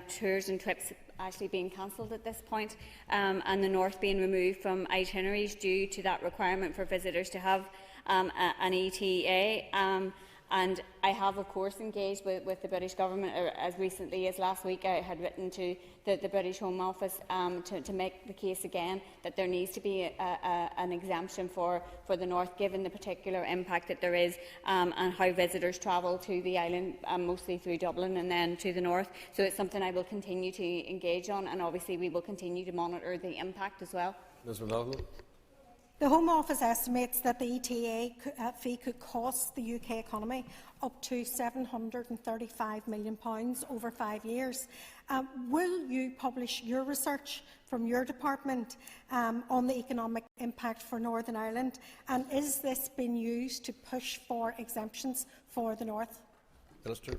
S23: tours and trips actually being cancelled at this point, and the North being removed from itineraries due to that requirement for visitors to have an ETA. And I have, of course, engaged with the British Government. As recently as last week, I had written to the British Home Office to make the case again that there needs to be an exemption for the North, given the particular impact that there is and how visitors travel to the island, mostly through Dublin and then to the North. So it's something I will continue to engage on, and obviously we will continue to monitor the impact as well.
S20: Ms. McLaughlin.
S9: The Home Office estimates that the ETA fee could cost the UK economy up to £735 million over 5 years. Will you publish your research from your department on the economic impact for Northern Ireland, and is this being used to push for exemptions for the North?
S20: Minister.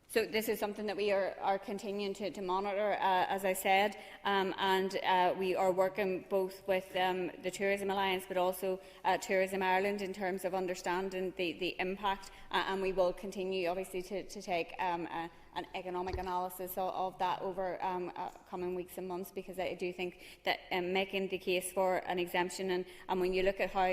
S23: So this is something that we are continuing to monitor, as I said, and we are working both with the Tourism Alliance but also Tourism Ireland in terms of understanding the impact, and we will continue obviously to take an economic analysis of that over coming weeks and months, because I do think that making the case for an exemption, and when you look at how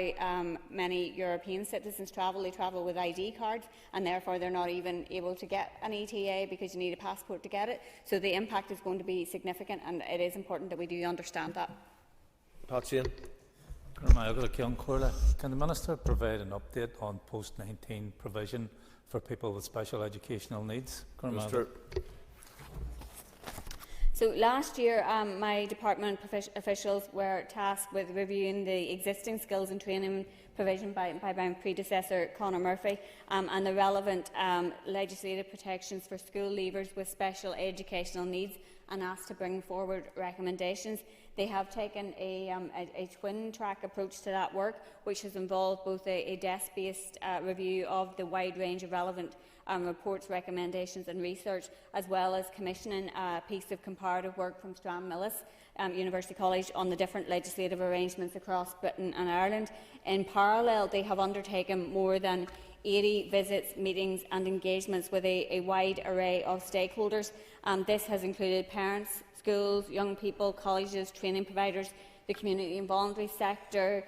S23: many European citizens travel, they travel with ID cards, and therefore they're not even able to get an ETA because you need a passport to get it. So the impact is going to be significant, and it is important that we do understand that.
S20: Patsy.
S12: Can the Minister provide an update on post-19 provision for people with special educational needs?
S20: Minister.
S23: So last year, my department officials were tasked with reviewing the existing skills and training provision by my predecessor, Conor Murphy, and the relevant legislative protections for school leavers with special educational needs, and asked to bring forward recommendations. They have taken a twin-track approach to that work, which has involved both a desk-based review of the wide range of relevant reports, recommendations and research, as well as commissioning a piece of comparative work from Stranmillis University College on the different legislative arrangements across Britain and Ireland. In parallel, they have undertaken more than 80 visits, meetings and engagements with a wide array of stakeholders. This has included parents, schools, young people, colleges, training providers, the community and voluntary sector,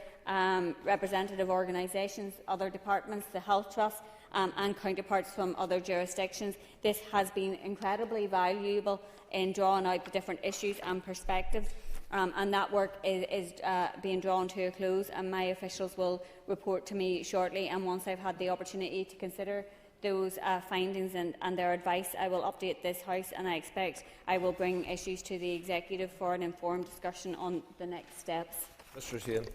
S23: representative organisations, other departments, the Health Trust and counterparts from other jurisdictions. This has been incredibly valuable in drawing out the different issues and perspectives. And that work is being drawn to a close, and my officials will report to me shortly, and once I've had the opportunity to consider those findings and their advice, I will update this House, and I expect I will bring issues to the Executive for an informed discussion on the next steps.
S20: Mr. Sheehan.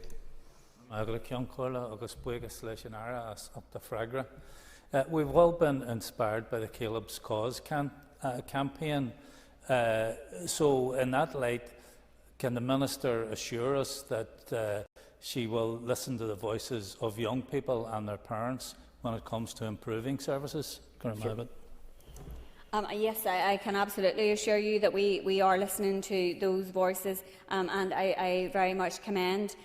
S12: We've all been inspired by the Caleb's Cause campaign. So in that light, can the Minister assure us that she will listen to the voices of young people and their parents when it comes to improving services?
S20: Sure.
S23: Yes, I can absolutely assure you that we are listening to those voices, and I very much commend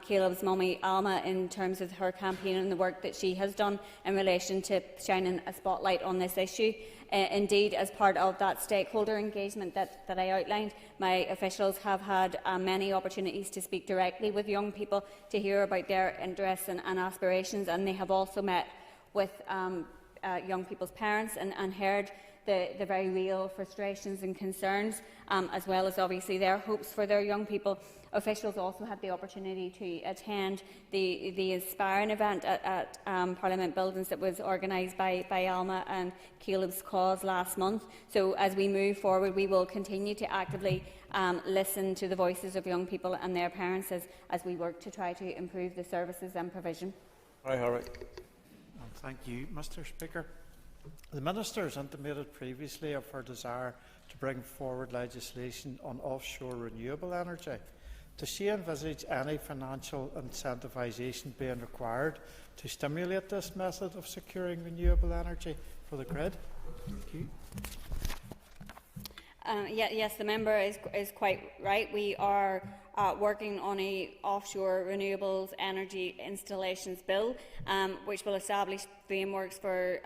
S23: Caleb's mummy Alma in terms of her campaign and the work that she has done in relation to shining a spotlight on this issue. Indeed, as part of that stakeholder engagement that I outlined, my officials have had many opportunities to speak directly with young people to hear about their interests and aspirations, and they have also met with young people's parents and heard the very real frustrations and concerns, as well as obviously their hopes for their young people. Officials also had the opportunity to attend the Inspiring event at Parliament Buildings that was organised by Alma and Caleb's Cause last month. So as we move forward, we will continue to actively listen to the voices of young people and their parents as we work to try to improve the services and provision.
S15: Thank you, Mr. Speaker. The Minister has intimated previously of her desire to bring forward legislation on offshore renewable energy. Does she envisage any financial incentivisation being required to stimulate this method of securing renewable energy for the grid? Thank you.
S23: Yes, the member is quite right. We are working on an offshore renewables energy installations bill, which will establish frameworks for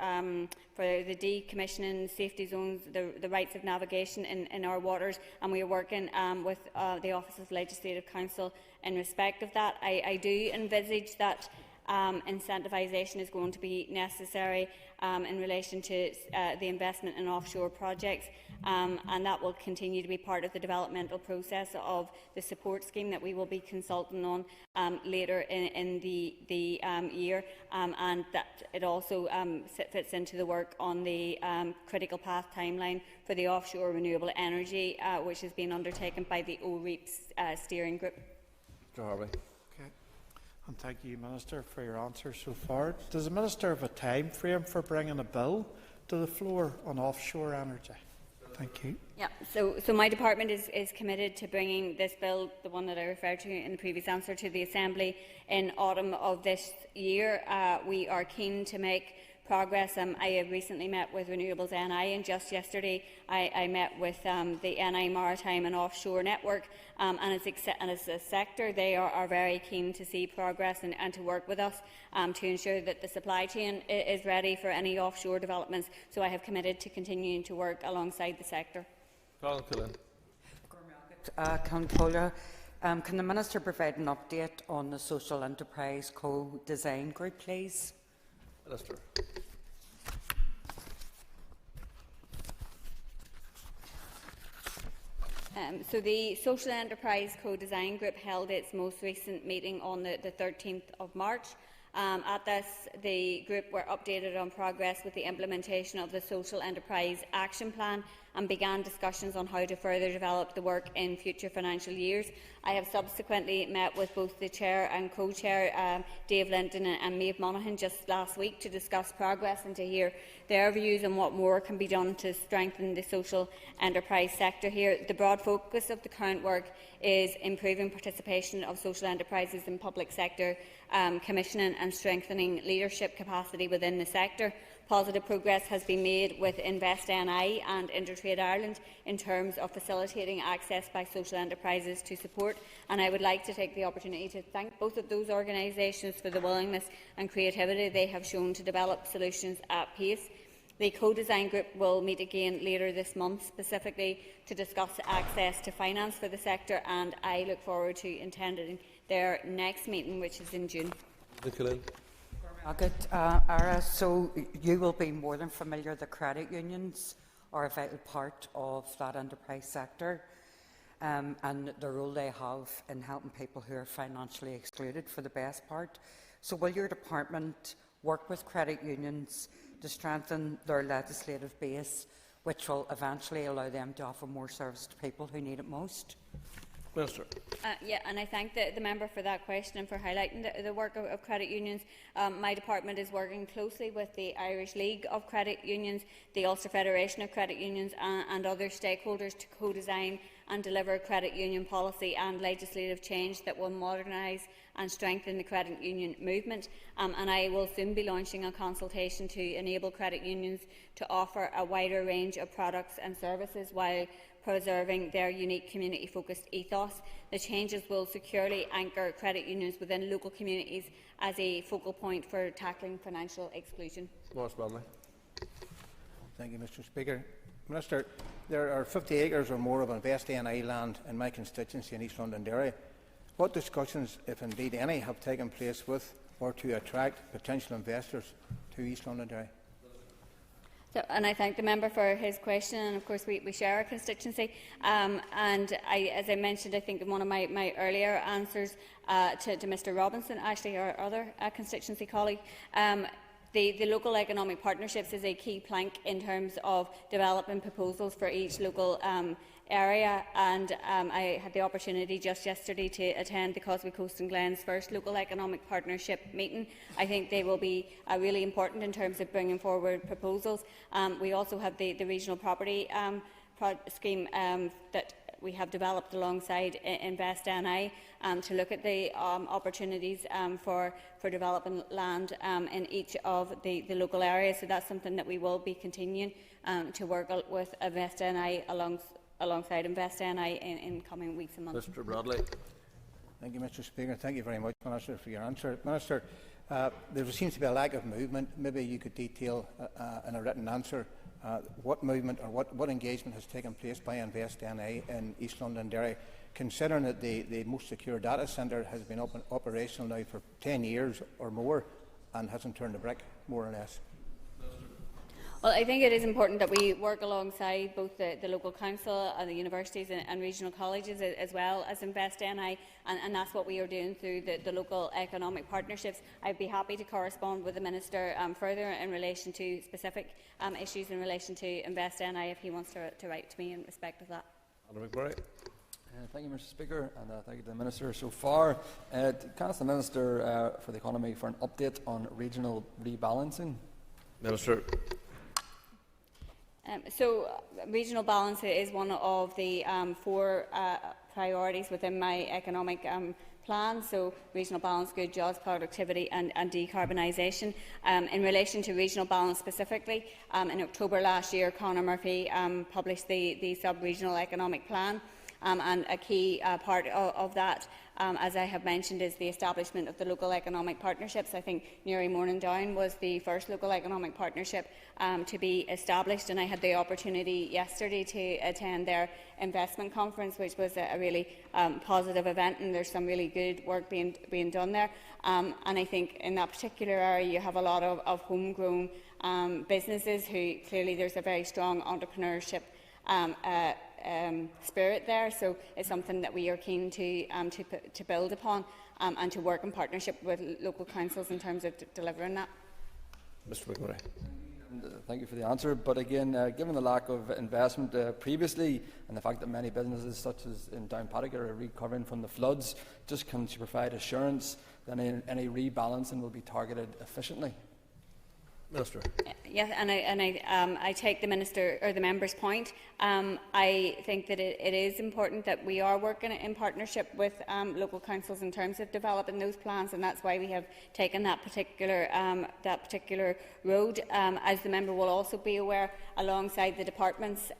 S23: the decommissioning, safety zones, the rights of navigation in our waters, and we are working with the Office of Legislative Counsel in respect of that. I do envisage that incentivisation is going to be necessary in relation to the investment in offshore projects, and that will continue to be part of the developmental process of the support scheme that we will be consulting on later in the year, and that it also fits into the work on the critical path timeline for the offshore renewable energy, which has been undertaken by the OREEP's steering group.
S20: Harvey.
S15: And thank you, Minister, for your answer so far. Does the Minister have a time frame for bringing a bill to the floor on offshore energy? Thank you.
S23: Yeah, so my department is committed to bringing this bill, the one that I referred to in the previous answer, to the Assembly in autumn of this year. We are keen to make progress. I have recently met with Renewables NI, and just yesterday I met with the NI Maritime and Offshore Network, and as a sector they are very keen to see progress and to work with us to ensure that the supply chain is ready for any offshore developments. So I have committed to continuing to work alongside the sector.
S16: Can the Minister provide an update on the Social Enterprise Co-Design Group, please?
S20: Minister.
S23: So the Social Enterprise Co-Design Group held its most recent meeting on the 13th of March. At this, the group were updated on progress with the implementation of the Social Enterprise Action Plan and began discussions on how to further develop the work in future financial years. I have subsequently met with both the Chair and Co-Chair, Dave Linton and Maeve Monaghan, just last week to discuss progress and to hear their views on what more can be done to strengthen the social enterprise sector here. The broad focus of the current work is improving participation of social enterprises in public sector commissioning and strengthening leadership capacity within the sector. Positive progress has been made with Invest NI and Intertrade Ireland in terms of facilitating access by social enterprises to support, and I would like to take the opportunity to thank both of those organisations for the willingness and creativity they have shown to develop solutions at pace. The co-design group will meet again later this month, specifically to discuss access to finance for the sector, and I look forward to attending their next meeting, which is in June.
S16: So you will be more than familiar that credit unions are a vital part of that enterprise sector and the role they have in helping people who are financially excluded for the best part. So will your department work with credit unions to strengthen their legislative base, which will eventually allow them to offer more service to people who need it most?
S20: Minister.
S23: Yeah, and I thank the member for that question and for highlighting the work of credit unions. My department is working closely with the Irish League of Credit Unions, the Ulster Federation of Credit Unions and other stakeholders to co-design and deliver credit union policy and legislative change that will modernise and strengthen the credit union movement. And I will soon be launching a consultation to enable credit unions to offer a wider range of products and services while preserving their unique community-focused ethos. The changes will securely anchor credit unions within local communities as a focal point for tackling financial exclusion.
S13: Thank you, Mr. Speaker. Minister, there are 50 acres or more of Invest NI land in my constituency in East Londonderry. What discussions, if indeed any, have taken place with or to attract potential investors to East Londonderry?
S23: And I thank the member for his question, and of course we share a constituency. And as I mentioned, I think in one of my earlier answers to Mr Robinson, actually our other constituency colleague, the local economic partnerships is a key plank in terms of developing proposals for each local area, and I had the opportunity just yesterday to attend the Causeway Coast and Glens first local economic partnership meeting. I think they will be really important in terms of bringing forward proposals. We also have the regional property scheme that we have developed alongside Invest NI to look at the opportunities for developing land in each of the local areas. So that's something that we will be continuing to work with Invest NI alongside Invest NI in coming weeks and months.
S20: Mr Bradley.
S13: Thank you, Mr Speaker. Thank you very much, Minister, for your answer. Minister, there seems to be a lack of movement. Maybe you could detail in a written answer what movement or what engagement has taken place by Invest NI in East Londonderry, considering that the most secure data centre has been operational now for 10 years or more and hasn't turned a brick, more or less.
S23: Well, I think it is important that we work alongside both the local council and the universities and regional colleges as well as Invest NI, and that's what we are doing through the local economic partnerships. I'd be happy to correspond with the Minister further in relation to specific issues in relation to Invest NI if he wants to write to me in respect of that.
S14: Thank you, Mr. Speaker, and thank you to the Minister so far. Can I ask the Minister for the Economy for an update on regional rebalancing?
S20: Minister.
S23: Regional balance is one of the 4 priorities within my economic plan. So, regional balance, good jobs, productivity and decarbonisation. In relation to regional balance specifically, in October last year, Conor Murphy published the sub-regional economic plan. And a key part of that, as I have mentioned, is the establishment of the local economic partnerships. I think Newry Morningdown was the first local economic partnership to be established, and I had the opportunity yesterday to attend their investment conference, which was a really positive event, and there's some really good work being done there. And I think in that particular area you have a lot of homegrown businesses who clearly there's a very strong entrepreneurship spirit there, so it's something that we are keen to build upon and to work in partnership with local councils in terms of delivering that.
S20: Mr. McMurray.
S14: Thank you for the answer. But again, given the lack of investment previously and the fact that many businesses, such as in Downpatrick, are recovering from the floods, just can you provide assurance that any rebalancing will be targeted efficiently?
S20: Minister.
S23: Yes, and I take the Minister or the member's point. I think that it is important that we are working in partnership with local councils in terms of developing those plans, and that's why we have taken that particular road. As the member will also be aware, alongside the department's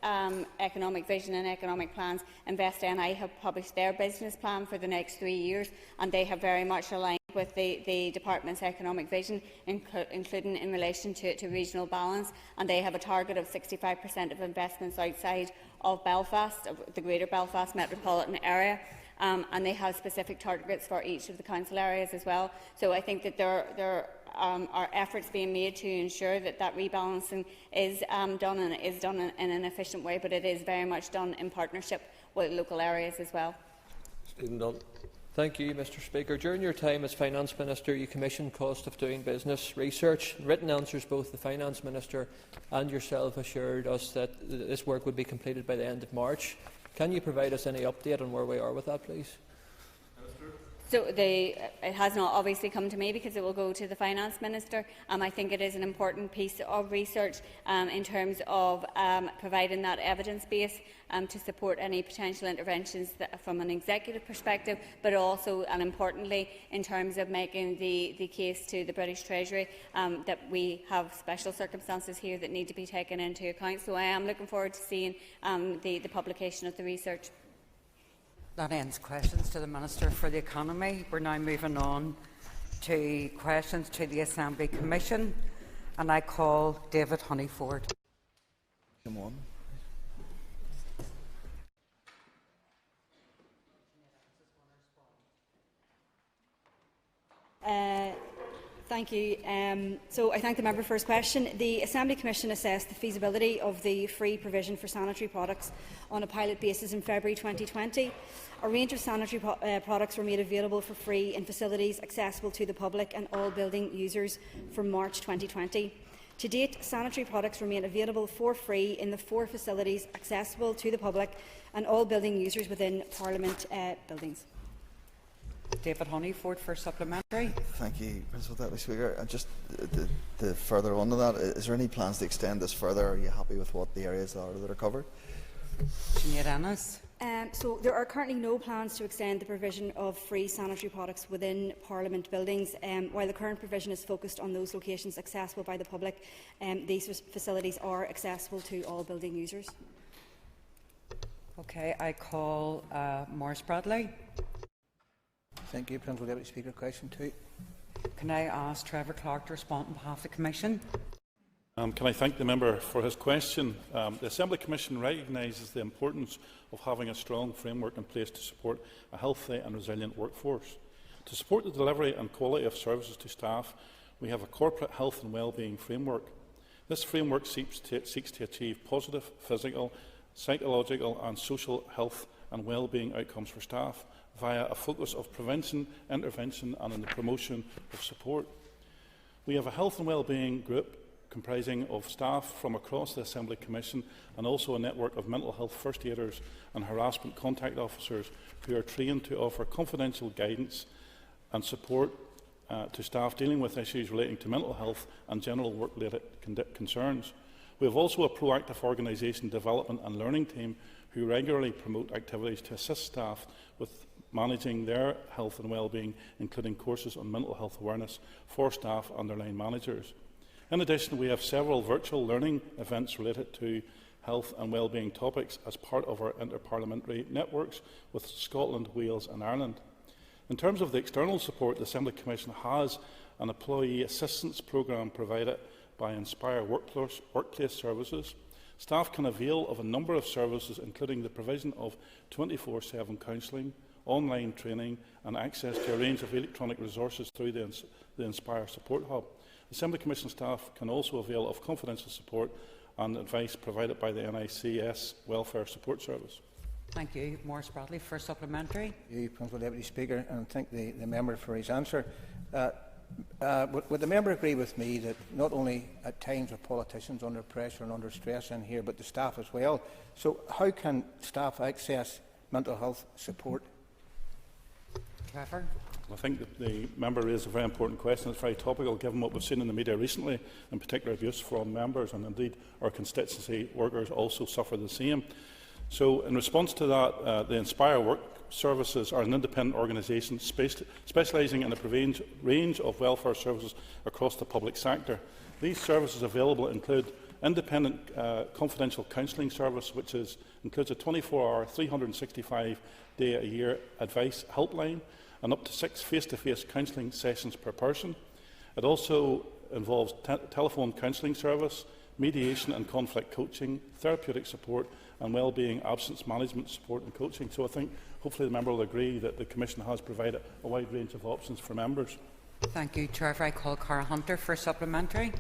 S23: economic vision and economic plans, InvestNI have published their business plan for the next 3 years, and they have very much aligned with the department's economic vision, including in relation to regional balance, and they have a target of 65% of investments outside of Belfast, of the Greater Belfast metropolitan area, and they have specific targets for each of the council areas as well. So I think that there are efforts being made to ensure that rebalancing is done, and it is done in an efficient way, but it is very much done in partnership with local areas as well.
S20: Stephen Dunn.
S19: Thank you, Mr. Speaker. During your time as Finance Minister, you commissioned Cost of Doing Business research. Written answers, both the Finance Minister and yourself assured us that this work would be completed by the end of March. Can you provide us any update on where we are with that, please?
S23: So it has not obviously come to me because it will go to the Finance Minister. I think it is an important piece of research in terms of providing that evidence base to support any potential interventions from an executive perspective, but also and importantly in terms of making the case to the British Treasury that we have special circumstances here that need to be taken into account. So I am looking forward to seeing the publication of the research.
S22: That ends questions to the Minister for the Economy. We're now moving on to questions to the Assembly Commission, and I call David Honeyford.
S11: Come on.
S24: Thank you. So I thank the member for his question. The Assembly Commission assessed the feasibility of the free provision for sanitary products on a pilot basis in February 2020. A range of sanitary products were made available for free in facilities accessible to the public and all building users from March 2020. To date, sanitary products remain available for free in the 4 facilities accessible to the public and all building users within Parliament buildings.
S16: David Honeyford for supplementary.
S11: Thank you, Principal Deputy Speaker. And just the further on to that, is there any plans to extend this further? Are you happy with what the areas are that are covered?
S16: Sinead Ennis.
S24: So there are currently no plans to extend the provision of free sanitary products within Parliament buildings. While the current provision is focused on those locations accessible by the public, these facilities are accessible to all building users.
S16: Okay, I call Maurice Bradley.
S13: Thank you, Principal Deputy Speaker. Question 2.
S16: Can I ask Trevor Clark to respond on behalf of the Commission?
S25: Can I thank the member for his question? The Assembly Commission recognises the importance of having a strong framework in place to support a healthy and resilient workforce. To support the delivery and quality of services to staff, we have a corporate health and wellbeing framework. This framework seeks to achieve positive physical, psychological and social health and wellbeing outcomes for staff via a focus of prevention, intervention and in the promotion of support. We have a health and wellbeing group comprising of staff from across the Assembly Commission and also a network of mental health first aiders and harassment contact officers who are trained to offer confidential guidance and support to staff dealing with issues relating to mental health and general work-related concerns. We have also a proactive organisation development and learning team who regularly promote activities to assist staff with managing their health and well-being, including courses on mental health awareness for staff and their line managers. In addition, we have several virtual learning events related to health and well-being topics as part of our interparliamentary networks with Scotland, Wales and Ireland. In terms of the external support, the Assembly Commission has an employee assistance programme provided by Inspire Workplace Services. Staff can avail of a number of services, including the provision of 24/7 counselling, online training and access to a range of electronic resources through the Inspire Support Hub. Assembly Commission staff can also avail of confidential support and advice provided by the NICS Welfare Support Service.
S22: Thank you. Maurice Bradley for supplementary.
S13: Thank you, Principal Deputy Speaker, and thank the member for his answer. Would the member agree with me that not only at times are politicians under pressure and under stress in here, but the staff as well? So how can staff access mental health support?
S22: Trevor.
S25: I think that the member raised a very important question. It's very topical, given what we've seen in the media recently, in particular abuse from members, and indeed our constituency workers also suffer the same. So, in response to that, the Inspire Work Services are an independent organisation specialising in a range of welfare services across the public sector. These services available include independent confidential counselling service, which includes a 24-hour, 365-day-a-year advice helpline and up to 6 face-to-face counselling sessions per person. It also involves telephone counselling service, mediation and conflict coaching, therapeutic support and wellbeing absence management support and coaching. So I think hopefully the member will agree that the Commission has provided a wide range of options for members.
S22: Thank you, Trevor. I call Cara Hunter for supplementary.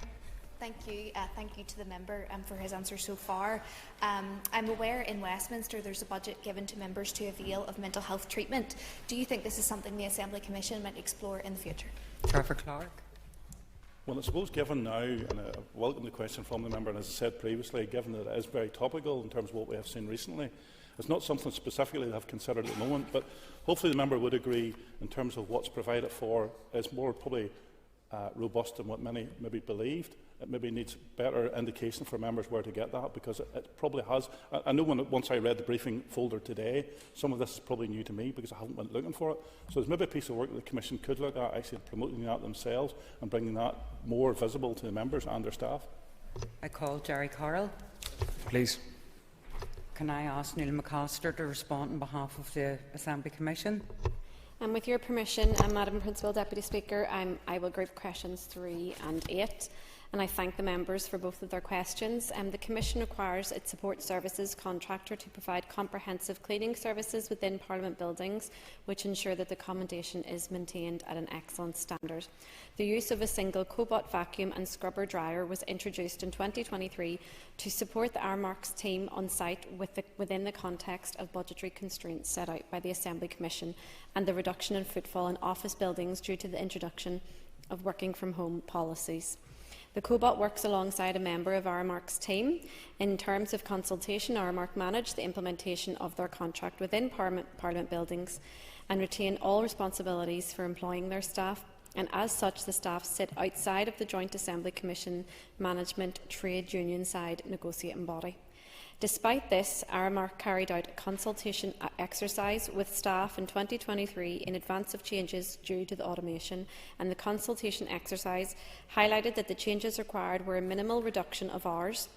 S2: Thank you. Thank you to the member for his answer so far. I'm aware in Westminster there's a budget given to members to avail of mental health treatment. Do you think this is something the Assembly Commission might explore in the future?
S22: Trevor Clark.
S25: Well, I suppose given now, and I welcome the question from the member, and as I said previously, given that it is very topical in terms of what we have seen recently, it's not something specifically that I've considered at the moment, but hopefully the member would agree in terms of what's provided for is more probably robust than what many maybe believed. It maybe needs better indication for members where to get that, because it probably has. I know once I read the briefing folder today, some of this is probably new to me because I haven't been looking for it. So there's maybe a piece of work that the Commission could look at, actually promoting that themselves and bringing that more visible to the members and their staff.
S22: I call Jerry Carroll.
S3: Please.
S22: Can I ask Neil McAllister to respond on behalf of the Assembly Commission?
S4: And with your permission, Madam Principal Deputy Speaker, I will group questions 3 and 8. And I thank the members for both of their questions. The Commission requires its support services contractor to provide comprehensive cleaning services within Parliament buildings, which ensure that the accommodation is maintained at an excellent standard. The use of a single cobot vacuum and scrubber dryer was introduced in 2023 to support the Aramark's team on site within the context of budgetary constraints set out by the Assembly Commission and the reduction in footfall in office buildings due to the introduction of working from home policies. The cobot works alongside a member of Aramark's team. In terms of consultation, Aramark manage the implementation of their contract within Parliament buildings and retain all responsibilities for employing their staff, and as such the staff sit outside of the Joint Assembly Commission Management Trade Union side negotiating body. Despite this, Aramark carried out a consultation exercise with staff in 2023 in advance of changes due to the automation, and the consultation exercise highlighted that the changes required were a minimal reduction of hours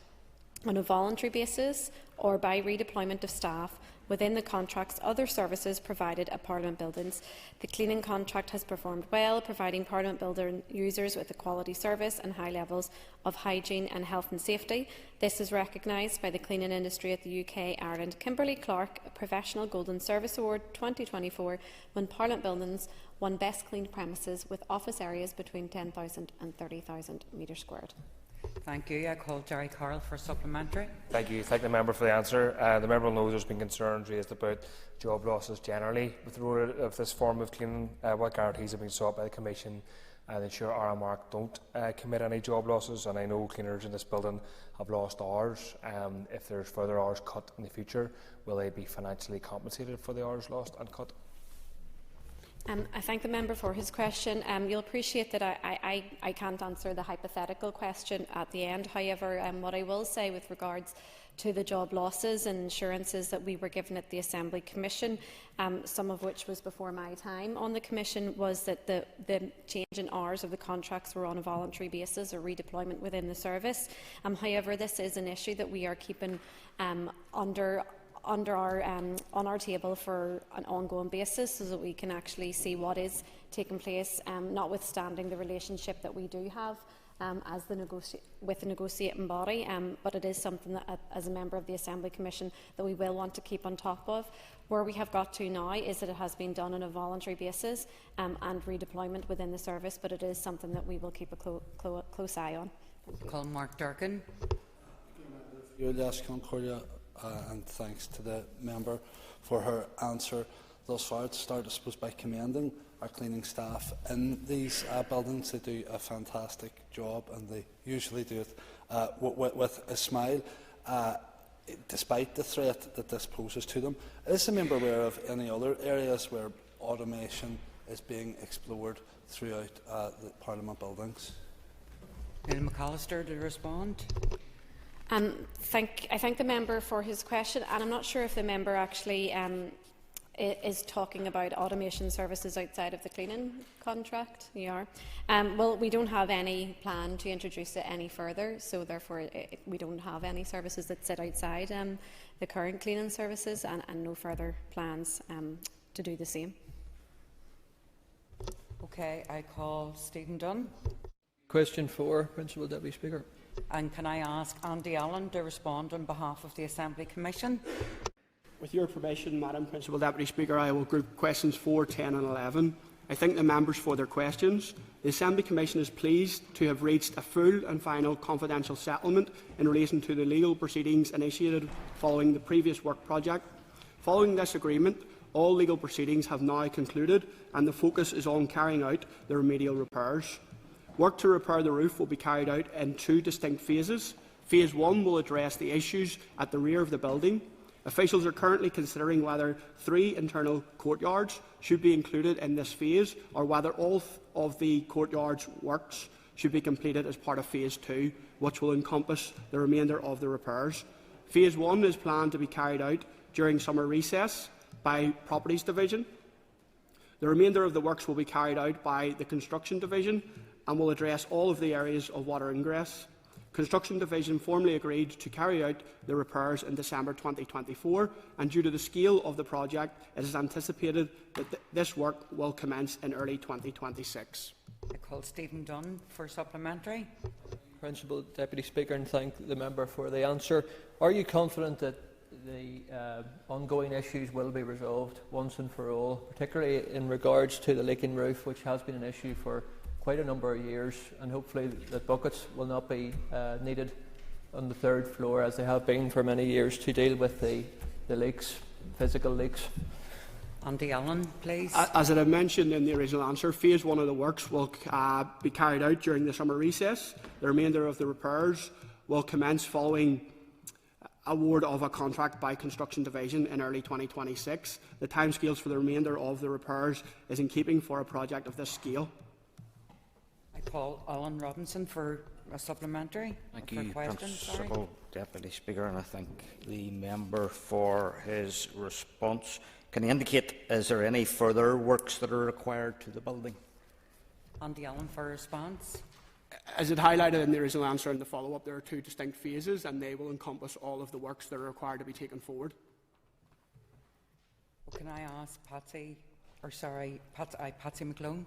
S4: on a voluntary basis or by redeployment of staff within the contract's other services provided at Parliament buildings. The cleaning contract has performed well, providing Parliament building users with a quality service and high levels of hygiene and health and safety. This is recognised by the cleaning industry at the UK Ireland Kimberly Clark Professional Golden Service Award 2024, when Parliament buildings won Best Cleaned Premises with office areas between 10,000 and 30,000 metres squared.
S22: Thank you. I call Jerry Carroll for supplementary.
S3: Thank you. Thank the member for the answer. The member knows there's been concerns raised about job losses generally with the role of this form of cleaning. What guarantees have been sought by the Commission and ensure RMR don't commit any job losses. And I know cleaners in this building have lost hours. If there's further hours cut in the future, will they be financially compensated for the hours lost and cut?
S4: I thank the member for his question. You'll appreciate that I can't answer the hypothetical question at the end. However, what I will say with regards to the job losses and insurances that we were given at the Assembly Commission, some of which was before my time on the Commission, was that the change in hours of the contracts were on a voluntary basis or redeployment within the service. However, this is an issue that we are keeping on our table for an ongoing basis, so that we can actually see what is taking place, notwithstanding the relationship that we do have with the negotiating body. But it is something that, as a member of the Assembly Commission, that we will want to keep on top of. Where we have got to now is that it has been done on a voluntary basis and redeployment within the service, but it is something that we will keep a close eye on.
S22: Call Mark Durkin.
S1: And thanks to the member for her answer thus far. To start, I suppose, by commending our cleaning staff in these buildings. They do a fantastic job, and they usually do it with a smile, despite the threat that this poses to them. Is the member aware of any other areas where automation is being explored throughout the Parliament buildings?
S22: Neil McAllister to respond.
S4: I thank the member for his question, and I'm not sure if the member actually is talking about automation services outside of the cleaning contract. You are. Well, we don't have any plan to introduce it any further, so therefore we don't have any services that sit outside the current cleaning services, and no further plans to do the same.
S22: Okay, I call Stephen Dunn.
S19: Question 4, Principal Deputy Speaker.
S22: And can I ask Andy Allen to respond on behalf of the Assembly Commission?
S5: With your permission, Madam Principal Deputy Speaker, I will group questions 4, 10 and 11. I thank the members for their questions. The Assembly Commission is pleased to have reached a full and final confidential settlement in relation to the legal proceedings initiated following the previous work project. Following this agreement, all legal proceedings have now concluded, and the focus is on carrying out the remedial repairs. Work to repair the roof will be carried out in 2 distinct phases. Phase 1 will address the issues at the rear of the building. Officials are currently considering whether 3 internal courtyards should be included in this phase, or whether all of the courtyards works should be completed as part of Phase 2, which will encompass the remainder of the repairs. Phase 1 is planned to be carried out during summer recess by Properties Division. The remainder of the works will be carried out by the Construction Division and will address all of the areas of water ingress. Construction Division formally agreed to carry out the repairs in December 2024, and due to the scale of the project, it is anticipated that this work will commence in early 2026.
S22: I call Stephen Dunn for supplementary.
S19: Principal Deputy Speaker, and thank the member for the answer. Are you confident that the ongoing issues will be resolved once and for all, particularly in regards to the leaking roof, which has been an issue for quite a number of years, and hopefully that buckets will not be needed on the 3rd floor as they have been for many years to deal with the leaks, physical leaks?
S22: Andy Allen, please.
S5: As I had mentioned in the original answer, Phase 1 of the works will be carried out during the summer recess. The remainder of the repairs will commence following award of a contract by Construction Division in early 2026. The timescales for the remainder of the repairs is in keeping for a project of this scale.
S22: I call Alan Robinson for a supplementary.
S7: Thank you, Principal Deputy Speaker, and I thank the member for his response. Can he indicate, is there any further works that are required to the building?
S22: Andy Allen for a response.
S5: As it highlighted in the original answer and the follow-up, there are 2 distinct phases, and they will encompass all of the works that are required to be taken forward.
S22: Well, can I ask Patsy McClone?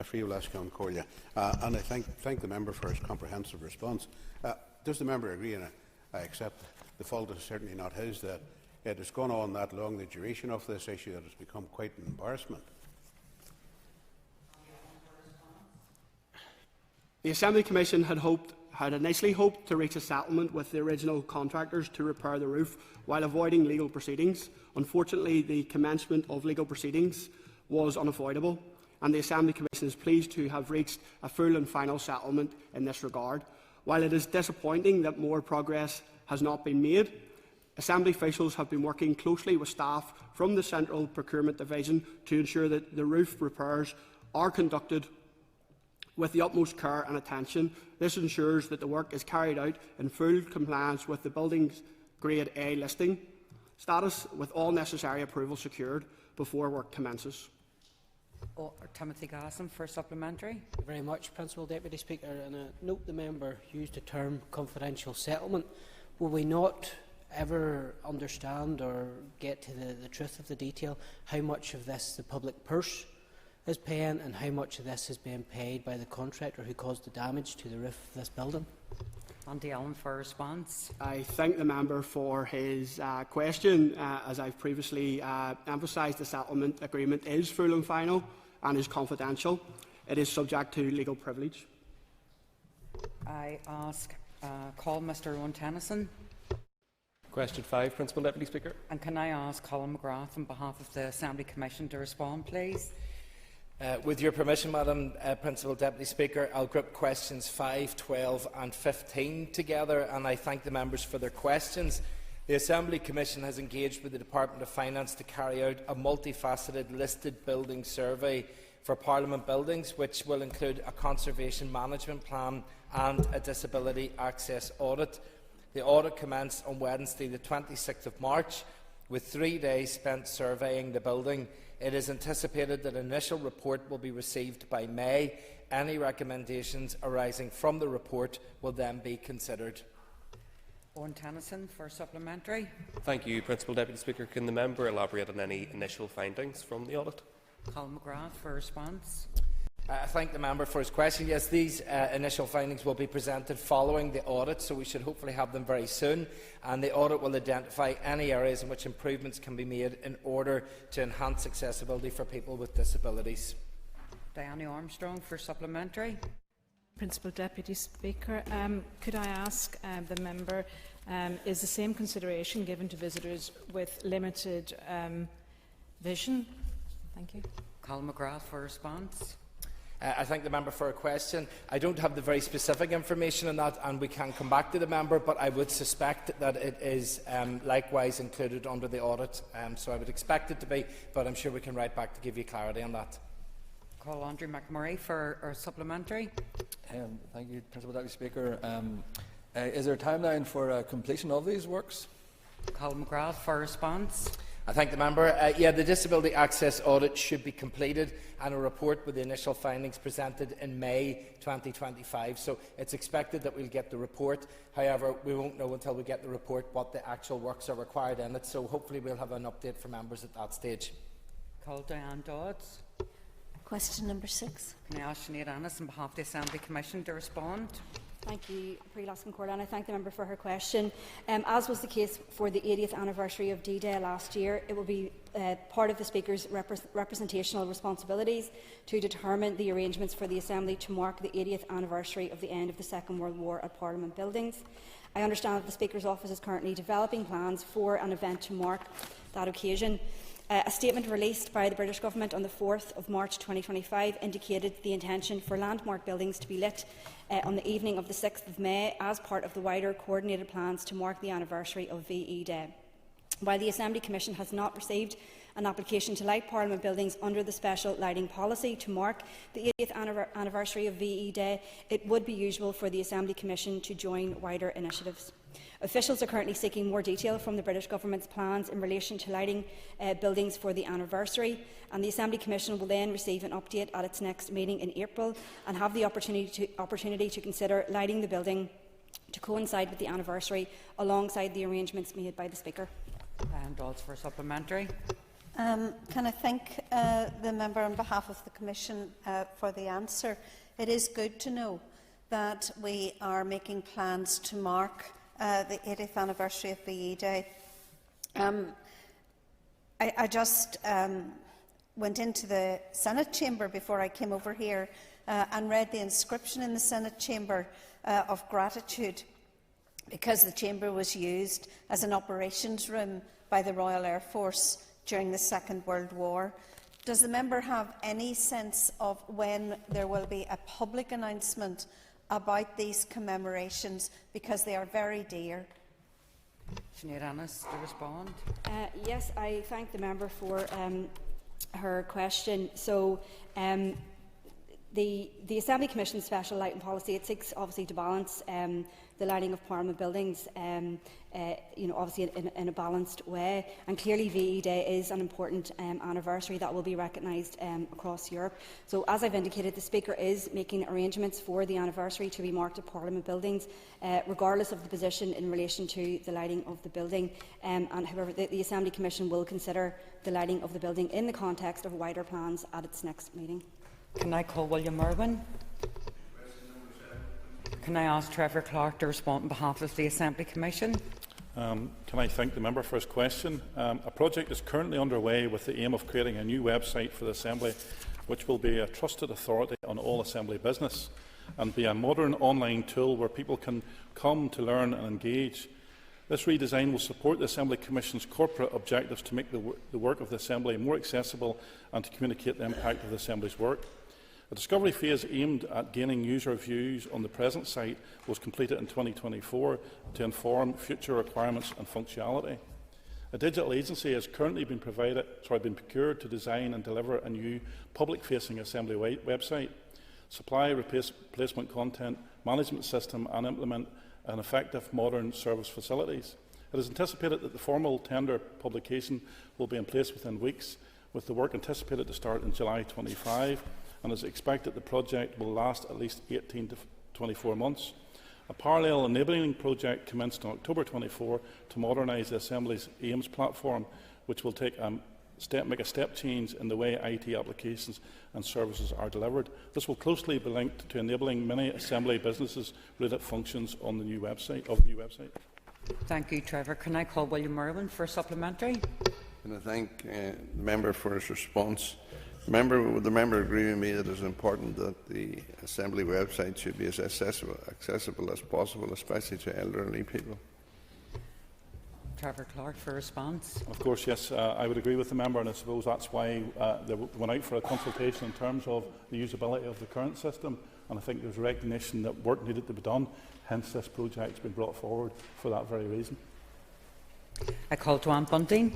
S8: And I thank the member for his comprehensive response. Does the member agree, and I accept the fault is certainly not his, that it has gone on that long, the duration of this issue, that it's become quite an embarrassment?
S5: The Assembly Commission had initially hoped to reach a settlement with the original contractors to repair the roof while avoiding legal proceedings. Unfortunately, the commencement of legal proceedings was unavoidable. and the Assembly Commission is pleased to have reached a full and final settlement in this regard. While it is disappointing that more progress has not been made, Assembly officials have been working closely with staff from the Central Procurement Division to ensure that the roof repairs are conducted with the utmost care and attention. This ensures that the work is carried out in full compliance with the building's Grade A listing status, with all necessary approvals secured before work commences.
S22: Timothy Gasson for supplementary.
S6: Thank you very much, Principal Deputy Speaker. And I note the member used the term confidential settlement. Will we not ever understand or get to the truth of the detail how much of this the public purse is paying and how much of this is being paid by the contractor who caused the damage to the roof of this building?
S22: Andy Allen for a response.
S5: I thank the member for his question. As I've previously emphasised, the settlement agreement is full and final and is confidential. It is subject to legal privilege.
S22: I call Mr Owen Tennyson.
S3: Question 5, Principal Deputy Speaker.
S22: And can I ask Colin McGrath on behalf of the Assembly Commission to respond, please?
S10: With your permission, Madam Principal Deputy Speaker, I'll group questions 5, 12 and 15 together, and I thank the members for their questions. The Assembly Commission has engaged with the Department of Finance to carry out a multifaceted listed building survey for Parliament buildings, which will include a conservation management plan and a disability access audit. The audit commenced on Wednesday, the 26th of March, with 3 days spent surveying the building. It is anticipated that an initial report will be received by May. Any recommendations arising from the report will then be considered.
S22: Owen Tennyson for supplementary.
S3: Thank you, Principal Deputy Speaker. Can the member elaborate on any initial findings from the audit?
S22: Colin McGrath for a response.
S10: I thank the member for his question. Yes, these initial findings will be presented following the audit, so we should hopefully have them very soon. And the audit will identify any areas in which improvements can be made in order to enhance accessibility for people with disabilities.
S22: Diana Armstrong for supplementary.
S17: Principal Deputy Speaker, could I ask the member, is the same consideration given to visitors with limited vision? Thank you.
S22: Colin McGrath for a response.
S10: I thank the member for a question. I don't have the very specific information on that, and we can come back to the member, but I would suspect that it is likewise included under the audit, so I would expect it to be, but I'm sure we can write back to give you clarity on that.
S22: Call Andrew McMurray for a supplementary.
S14: Thank you, Principal Deputy Speaker. Is there a timeline for completion of these works?
S22: Colin McGrath for a response.
S10: I thank the member. The disability access audit should be completed and a report with the initial findings presented in May 2025. So it's expected that we'll get the report. However, we won't know until we get the report what the actual works are required in it. So hopefully we'll have an update for members at that stage.
S22: Call Diane Dodds.
S18: Question number 6.
S22: Can I ask Sinead Annis on behalf of the Assembly Commission to respond?
S24: Thank you, Pre-Laskin Corlan. I thank the member for her question. As was the case for the 80th anniversary of D-Day last year, it will be part of the Speaker's representational responsibilities to determine the arrangements for the Assembly to mark the 80th anniversary of the end of the Second World War at Parliament buildings. I understand that the Speaker's office is currently developing plans for an event to mark that occasion. A statement released by the British Government on the 4th of March 2025 indicated the intention for landmark buildings to be lit on the evening of the 6th of May as part of the wider coordinated plans to mark the anniversary of VE Day. While the Assembly Commission has not received an application to light Parliament buildings under the special lighting policy to mark the 80th anniversary of VE Day, it would be usual for the Assembly Commission to join wider initiatives. Officials are currently seeking more detail from the British Government's plans in relation to lighting buildings for the anniversary, and the Assembly Commission will then receive an update at its next meeting in April and have the opportunity to consider lighting the building to coincide with the anniversary alongside the arrangements made by the Speaker.
S22: And Dodds for supplementary.
S18: Can I thank the member on behalf of the Commission for the answer? It is good to know that we are making plans to mark the 80th anniversary of VE Day. I just went into the Senate chamber before I came over here and read the inscription in the Senate chamber of gratitude, because the chamber was used as an operations room by the Royal Air Force during the Second World War. Does the member have any sense of when there will be a public announcement about these commemorations, because they are very dear?
S22: Sinead Annis to respond.
S24: Yes, I thank the member for her question. So, the Assembly Commission's Special Lighting Policy, it seeks obviously to balance the lighting of Parliament buildings, obviously in a balanced way. And clearly VE Day is an important anniversary that will be recognised across Europe. So, as I've indicated, the Speaker is making arrangements for the anniversary to be marked at Parliament buildings, regardless of the position in relation to the lighting of the building. However, the Assembly Commission will consider the lighting of the building in the context of wider plans at its next meeting.
S22: Can I call William Irwin? Can I ask Trevor Clark to respond on behalf of the Assembly Commission?
S25: Can I thank the member for his question? A project is currently underway with the aim of creating a new website for the Assembly, which will be a trusted authority on all Assembly business and be a modern online tool where people can come to learn and engage. This redesign will support the Assembly Commission's corporate objectives to make the work of the Assembly more accessible and to communicate the impact of the Assembly's work. A discovery phase aimed at gaining user views on the present site was completed in 2024 to inform future requirements and functionality. A digital agency has currently been procured to design and deliver a new public-facing Assembly website, supply replacement content, management system and implement an effective modern service facilities. It is anticipated that the formal tender publication will be in place within weeks, with the work anticipated to start in July 25, and is expected the project will last at least 18 to 24 months. A parallel enabling project commenced on October 24 to modernise the Assembly's Ames platform, which will make a step change in the way IT applications and services are delivered. This will closely be linked to enabling many Assembly businesses related functions on the new website.
S22: Thank you, Trevor. Can I call William Irwin for a supplementary?
S9: Can I thank the member for his response? Would the member agree with me that it is important that the Assembly website should be as accessible as possible, especially to elderly people?
S22: Trevor Clark for a response.
S25: Of course, yes, I would agree with the member, and I suppose that's why they went out for a consultation in terms of the usability of the current system, and I think there's recognition that work needed to be done, hence this project has been brought forward for that very reason.
S22: I call Joanne Bunting.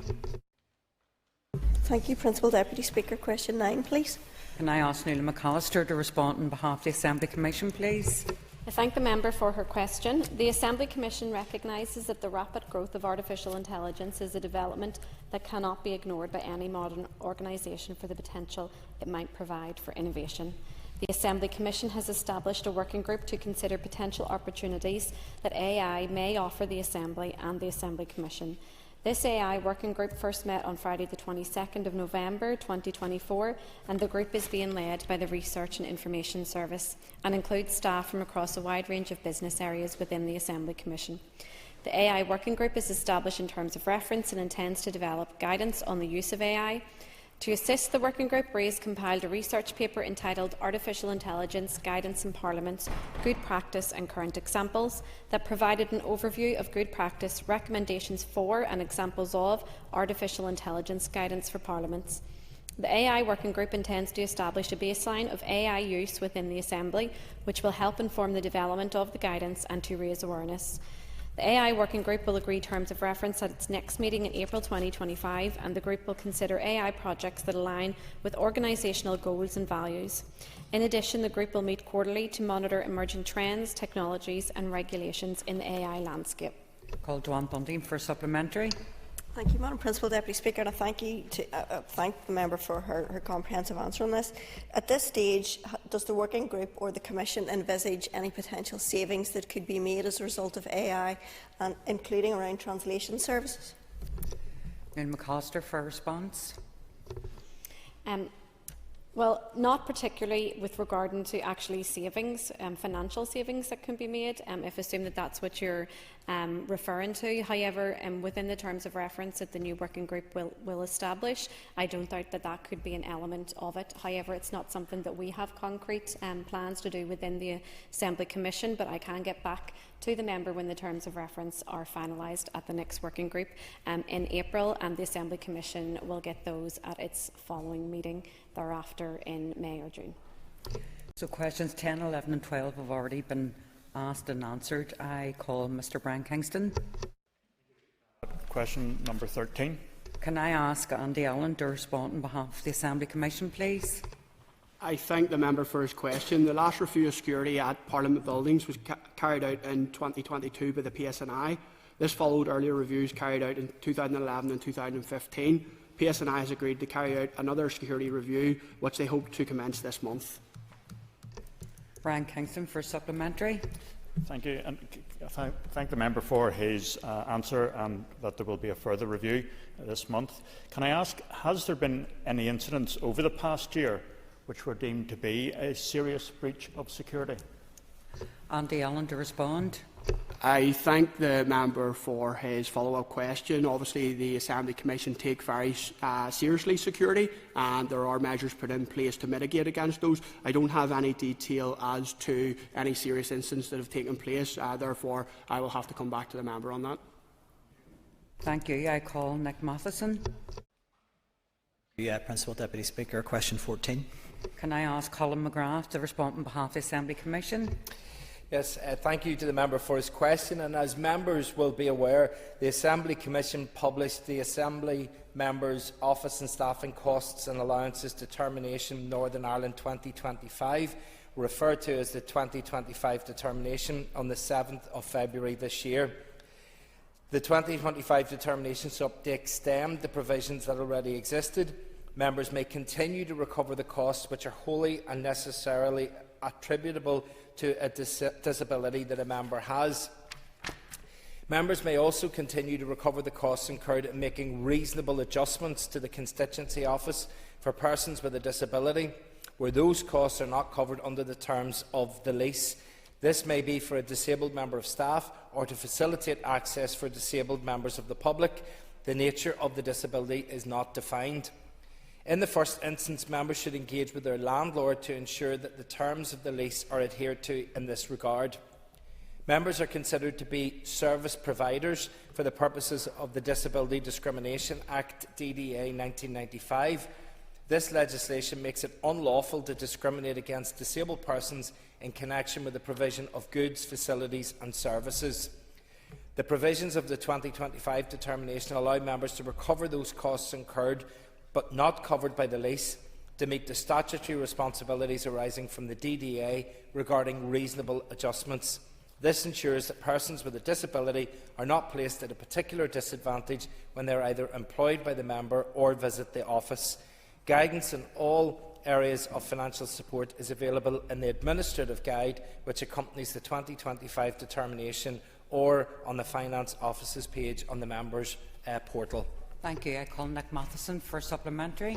S12: Thank you, Principal Deputy Speaker. Question 9, please.
S22: Can I ask Nuala McAllister to respond on behalf of the Assembly Commission, please?
S4: I thank the member for her question. The Assembly Commission recognises that the rapid growth of artificial intelligence is a development that cannot be ignored by any modern organisation for the potential it might provide for innovation. The Assembly Commission has established a working group to consider potential opportunities that AI may offer the Assembly and the Assembly Commission. This AI working group first met on Friday the 22nd of November 2024, and the group is being led by the Research and Information Service and includes staff from across a wide range of business areas within the Assembly Commission. The AI working group is established in terms of reference and intends to develop guidance on the use of AI. To assist the working group, RAISE compiled a research paper entitled Artificial Intelligence, Guidance in Parliament, Good Practice and Current Examples that provided an overview of good practice, recommendations for and examples of artificial intelligence guidance for parliaments. The AI working group intends to establish a baseline of AI use within the Assembly, which will help inform the development of the guidance and to raise awareness. The AI working group will agree terms of reference at its next meeting in April 2025, and the group will consider AI projects that align with organisational goals and values. In addition, the group will meet quarterly to monitor emerging trends, technologies and regulations in the AI landscape.
S22: Call Joanne Bunting for a supplementary.
S12: Thank you, Madam Principal Deputy Speaker, and I thank the member for her comprehensive answer on this. At this stage, does the working group or the Commission envisage any potential savings that could be made as a result of AI, and including around translation services?
S22: Nuala McAllister for a response.
S4: Well, not particularly with regard to actually savings, financial savings that can be made, if I assume that that's what you're referring to. However, within the terms of reference that the new working group will establish, I don't doubt that that could be an element of it. However, it's not something that we have concrete plans to do within the Assembly Commission, but I can get back to the member when the terms of reference are finalised at the next working group in April, and the Assembly Commission will get those at its following meeting thereafter in May or June.
S22: So questions 10, 11 and 12 have already been asked and answered. I call Mr Brian Kingston.
S11: Question number 13.
S22: Can I ask Andy Allen to respond on behalf of the Assembly Commission, please?
S5: I thank the member for his question. The last review of security at Parliament buildings was carried out in 2022 by the PSNI. This followed earlier reviews carried out in 2011 and 2015. PSNI has agreed to carry out another security review, which they hope to commence this month.
S22: Brian Kingston for supplementary.
S11: Thank you. And thank the member for his answer and that there will be a further review this month. Can I ask, has there been any incidents over the past year which were deemed to be a serious breach of security?
S22: Andy Allen to respond.
S5: I thank the member for his follow-up question. Obviously, the Assembly Commission take very seriously security, and there are measures put in place to mitigate against those. I don't have any detail as to any serious incidents that have taken place. Therefore, I will have to come back to the member on that.
S22: Thank you. I call Nick Matheson.
S15: Principal Deputy Speaker, question 14.
S22: Can I ask Colin McGrath to respond on behalf of the Assembly Commission?
S10: Yes, thank you to the member for his question. And as members will be aware, the Assembly Commission published the Assembly Members' Office and Staffing Costs and Allowances Determination Northern Ireland 2025, referred to as the 2025 determination, on the 7th of February this year. The 2025 determinations sought to extend the provisions that already existed. Members may continue to recover the costs which are wholly and necessarily attributable to a disability that a member has. Members may also continue to recover the costs incurred in making reasonable adjustments to the constituency office for persons with a disability, where those costs are not covered under the terms of the lease. This may be for a disabled member of staff or to facilitate access for disabled members of the public. The nature of the disability is not defined. In the first instance, members should engage with their landlord to ensure that the terms of the lease are adhered to in this regard. Members are considered to be service providers for the purposes of the Disability Discrimination Act DDA 1995. This legislation makes it unlawful to discriminate against disabled persons in connection with the provision of goods, facilities and services. The provisions of the 2025 determination allow members to recover those costs incurred but not covered by the lease, to meet the statutory responsibilities arising from the DDA regarding reasonable adjustments. This ensures that persons with a disability are not placed at a particular disadvantage when they are either employed by the member or visit the office. Guidance in all areas of financial support is available in the administrative guide which accompanies the 2025 determination or on the Finance Office's page on the members' portal.
S22: Thank you. I call Nick Matheson for supplementary.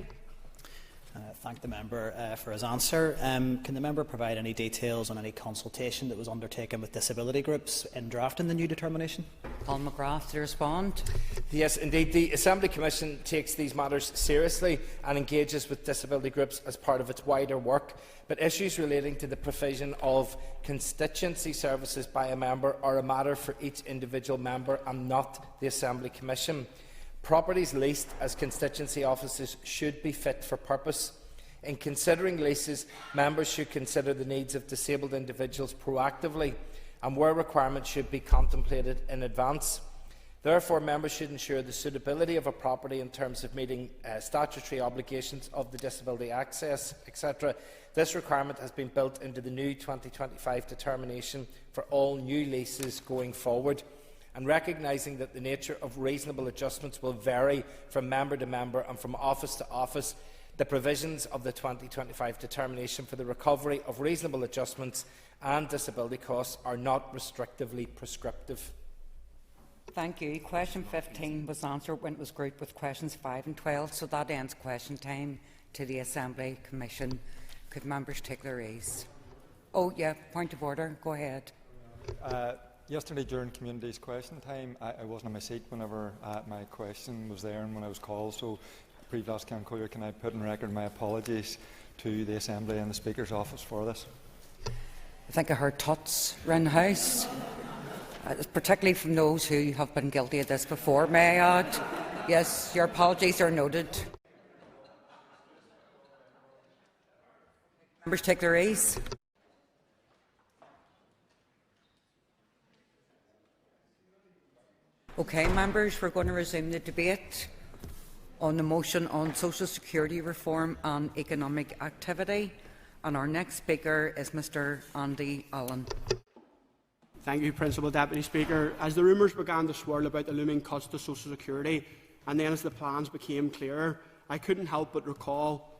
S15: Thank the member for his answer. Can the member provide any details on any consultation that was undertaken with disability groups in drafting the new determination?
S22: Colin McGrath to respond.
S10: Yes, indeed. The Assembly Commission takes these matters seriously and engages with disability groups as part of its wider work. But issues relating to the provision of constituency services by a member are a matter for each individual member and not the Assembly Commission. Properties leased as constituency offices should be fit for purpose. In considering leases, members should consider the needs of disabled individuals proactively and where requirements should be contemplated in advance. Therefore, members should ensure the suitability of a property in terms of meeting statutory obligations of the disability access, etc. This requirement has been built into the new 2025 determination for all new leases going forward. And recognising that the nature of reasonable adjustments will vary from member to member and from office to office, the provisions of the 2025 determination for the recovery of reasonable adjustments and disability costs are not restrictively prescriptive.
S22: Thank you. Question 15 was answered when it was grouped with questions 5 and 12, so that ends question time. to the Assembly Commission. Could members take their ease? Oh, yeah, point of order. Go ahead.
S13: Yesterday during Communities Question Time, I wasn't in my seat whenever my question was there and when I was called, so Previous Collier, can I put in record my apologies to the Assembly and the Speaker's office for this?
S22: I think I heard tuts round the House, particularly from those who have been guilty of this before, may I add. Yes, your apologies are noted. Members take their ease. Okay, members, we're going to resume the debate on the motion on social security reform and economic activity. And our next speaker is Mr Andy Allen.
S5: Thank you, Principal Deputy Speaker. As the rumours began to swirl about the looming cuts to social security, and then as the plans became clearer, I couldn't help but recall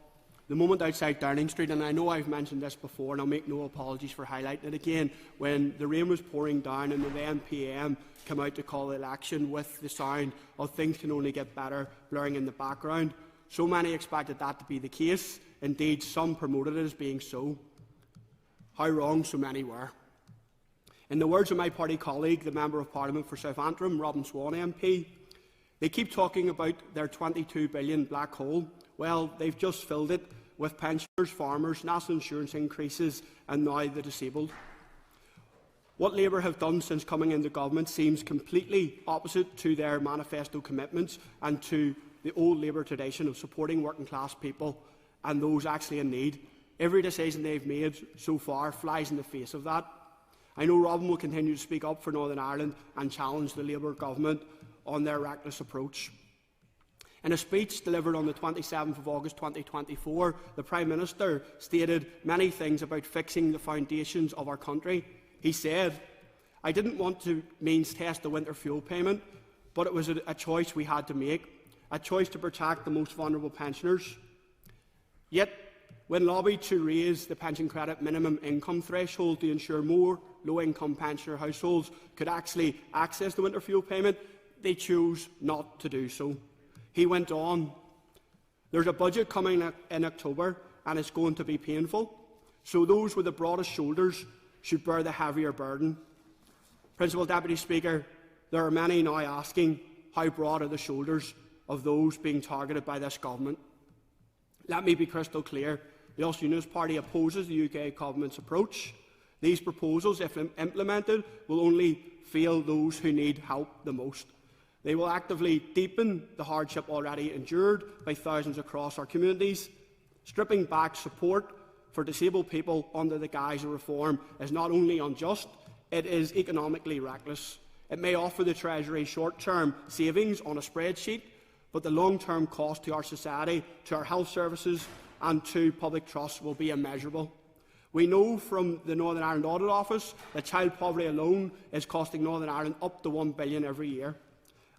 S5: the moment outside Downing Street, and I know I've mentioned this before, and I'll make no apologies for highlighting it again, when the rain was pouring down and the then PM came out to call the election with the sound of "things can only get better" blaring in the background. So many expected that to be the case. Indeed, some promoted it as being so. How wrong so many were. In the words of my party colleague, the Member of Parliament for South Antrim, Robin Swan MP, they keep talking about their £22 billion black hole. Well, they've just filled it with pensioners, farmers, national insurance increases and now the disabled. What Labour have done since coming into government seems completely opposite to their manifesto commitments and to the old Labour tradition of supporting working class people and those actually in need. Every decision they've made so far flies in the face of that. I know Robin will continue to speak up for Northern Ireland and challenge the Labour government on their reckless approach. In a speech delivered on the 27th of August 2024, the Prime Minister stated many things about fixing the foundations of our country. He said, "I didn't want to means test the winter fuel payment, but it was a choice we had to make, a choice to protect the most vulnerable pensioners." Yet, when lobbied to raise the pension credit minimum income threshold to ensure more low-income pensioner households could actually access the winter fuel payment, they chose not to do so. He went on, "There's a budget coming in October and it's going to be painful, so those with the broadest shoulders should bear the heavier burden." Principal Deputy Speaker, there are many now asking how broad are the shoulders of those being targeted by this government. Let me be crystal clear. The Ulster Unionist Party opposes the UK government's approach. These proposals, if implemented, will only fail those who need help the most. They will actively deepen the hardship already endured by thousands across our communities. Stripping back support for disabled people under the guise of reform is not only unjust, it is economically reckless. It may offer the Treasury short-term savings on a spreadsheet, but the long-term cost to our society, to our health services and to public trust will be immeasurable. We know from the Northern Ireland Audit Office that child poverty alone is costing Northern Ireland up to £1 billion every year.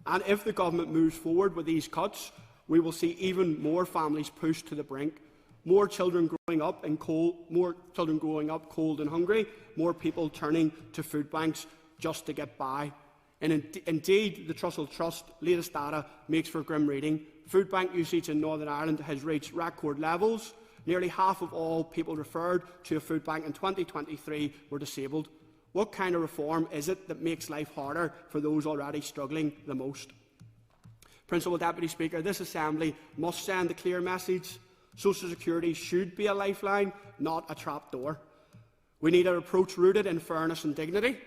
S5: And if the government moves forward with these cuts, we will see even more families pushed to the brink. More children growing up cold and hungry, more people turning to food banks just to get by. And indeed, the Trussell Trust latest data makes for grim reading. Food bank usage in Northern Ireland has reached record levels. Nearly half of all people referred to a food bank in 2023 were disabled. What kind of reform is it that makes life harder for those already struggling the most? Principal Deputy Speaker, this Assembly must send a clear message. Social security should be a lifeline, not a trapdoor. We need an approach rooted in fairness and dignity.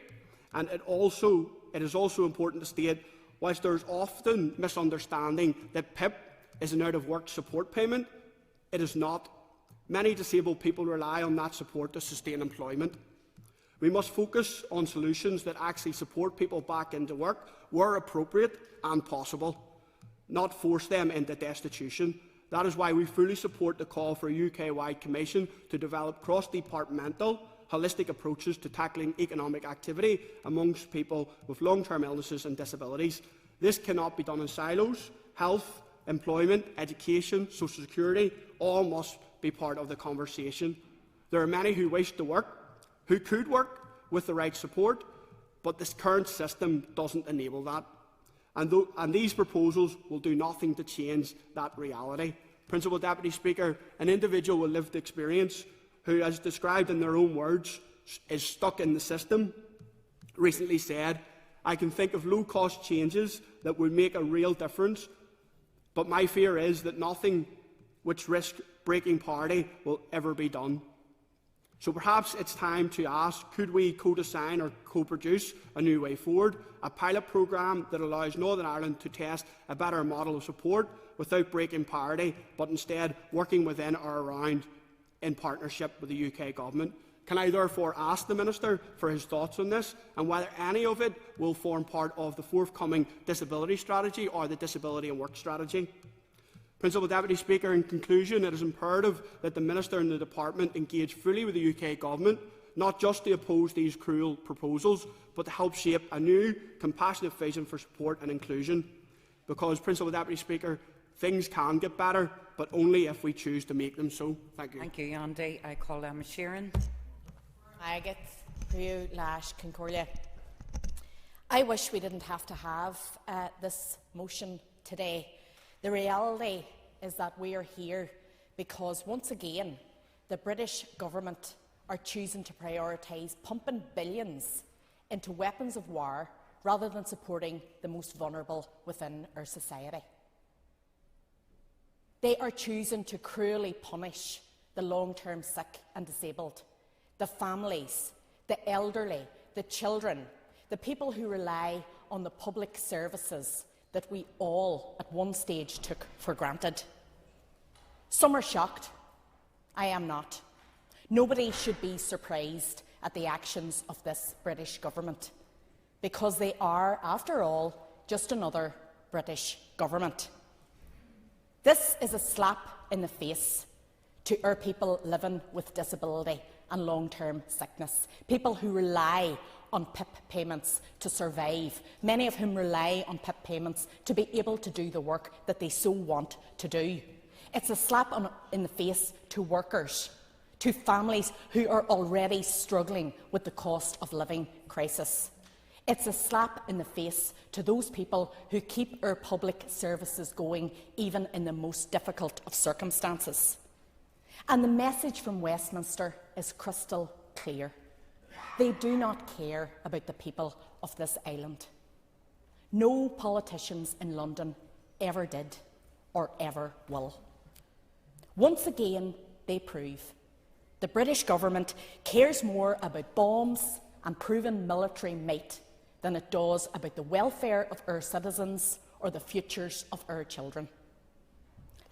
S5: And it is also important to state, whilst there is often misunderstanding that PIP is an out-of-work support payment, it is not. Many disabled people rely on that support to sustain employment. We must focus on solutions that actually support people back into work where appropriate and possible, not force them into destitution. That is why we fully support the call for a UK-wide commission to develop cross-departmental, holistic approaches to tackling economic activity amongst people with long-term illnesses and disabilities. This cannot be done in silos. Health, employment, education, social security all must be part of the conversation. There are many who wish to work, who could work with the right support, but this current system doesn't enable that. And these proposals will do nothing to change that reality. Principal Deputy Speaker, an individual with lived experience who, as described in their own words, is stuck in the system, recently said, "I can think of low-cost changes that would make a real difference, but my fear is that nothing which risks breaking parity will ever be done." So perhaps it's time to ask, could we co-design or co-produce a new way forward, a pilot programme that allows Northern Ireland to test a better model of support without breaking parity, but instead working within or around in partnership with the UK Government? Can I therefore ask the Minister for his thoughts on this, and whether any of it will form part of the forthcoming disability strategy or the disability and work strategy? Principal Deputy Speaker, in conclusion, it is imperative that the Minister and the Department engage fully with the UK Government, not just to oppose these cruel proposals, but to help shape a new, compassionate vision for support and inclusion. Because, Principal Deputy Speaker, things can get better, but only if we choose to make them so. Thank you.
S22: Thank you, Andy. I call Emma Sheeran.
S2: Agate, Hu, Lash, Concordia. I wish we didn't have to have this motion today. The reality is that we are here because, once again, the British Government are choosing to prioritise pumping billions into weapons of war rather than supporting the most vulnerable within our society. They are choosing to cruelly punish the long-term sick and disabled, the families, the elderly, the children, the people who rely on the public services that we all at one stage took for granted. Some are shocked. I am not. Nobody should be surprised at the actions of this British Government, because they are, after all, just another British Government. This is a slap in the face to our people living with disability and long-term sickness, people who rely on PIP payments to survive, many of whom rely on PIP payments to be able to do the work that they so want to do. It's a slap in the face to workers, to families who are already struggling with the cost of living crisis. It's a slap in the face to those people who keep our public services going even in the most difficult of circumstances. And the message from Westminster is crystal clear. They do not care about the people of this island. No politicians in London ever did or ever will. Once again, they prove the British Government cares more about bombs and proven military might than it does about the welfare of our citizens or the futures of our children.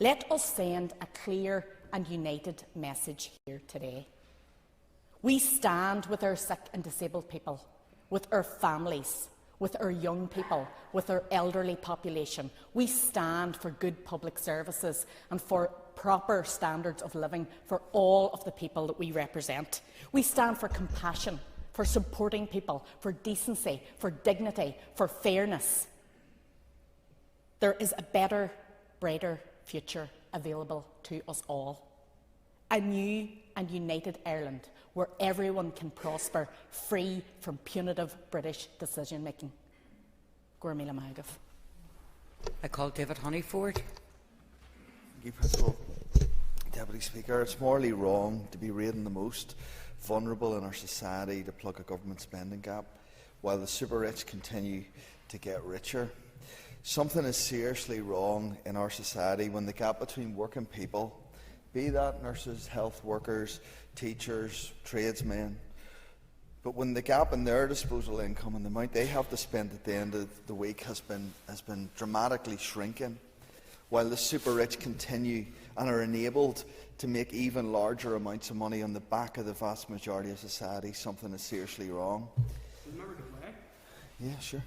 S2: Let us send a clear and united message here today. We stand with our sick and disabled people, with our families, with our young people, with our elderly population. We stand for good public services and for proper standards of living for all of the people that we represent. We stand for compassion, for supporting people, for decency, for dignity, for fairness. There is a better, brighter future available to us all. A new and united Ireland where everyone can prosper, free from punitive British decision-making. Gormila Mahagov.
S22: I call David Honeyford.
S16: Thank you, Principal Deputy Speaker. It's morally wrong to be rating the most vulnerable in our society to plug a government spending gap while the super-rich continue to get richer. Something is seriously wrong in our society when the gap between working people, be that nurses, health workers, teachers, tradesmen, but when the gap in their disposable income and the amount they have to spend at the end of the week has been dramatically shrinking, while the super-rich continue and are enabled to make even larger amounts of money on the back of the vast majority of society, something is seriously wrong. Yeah, sure.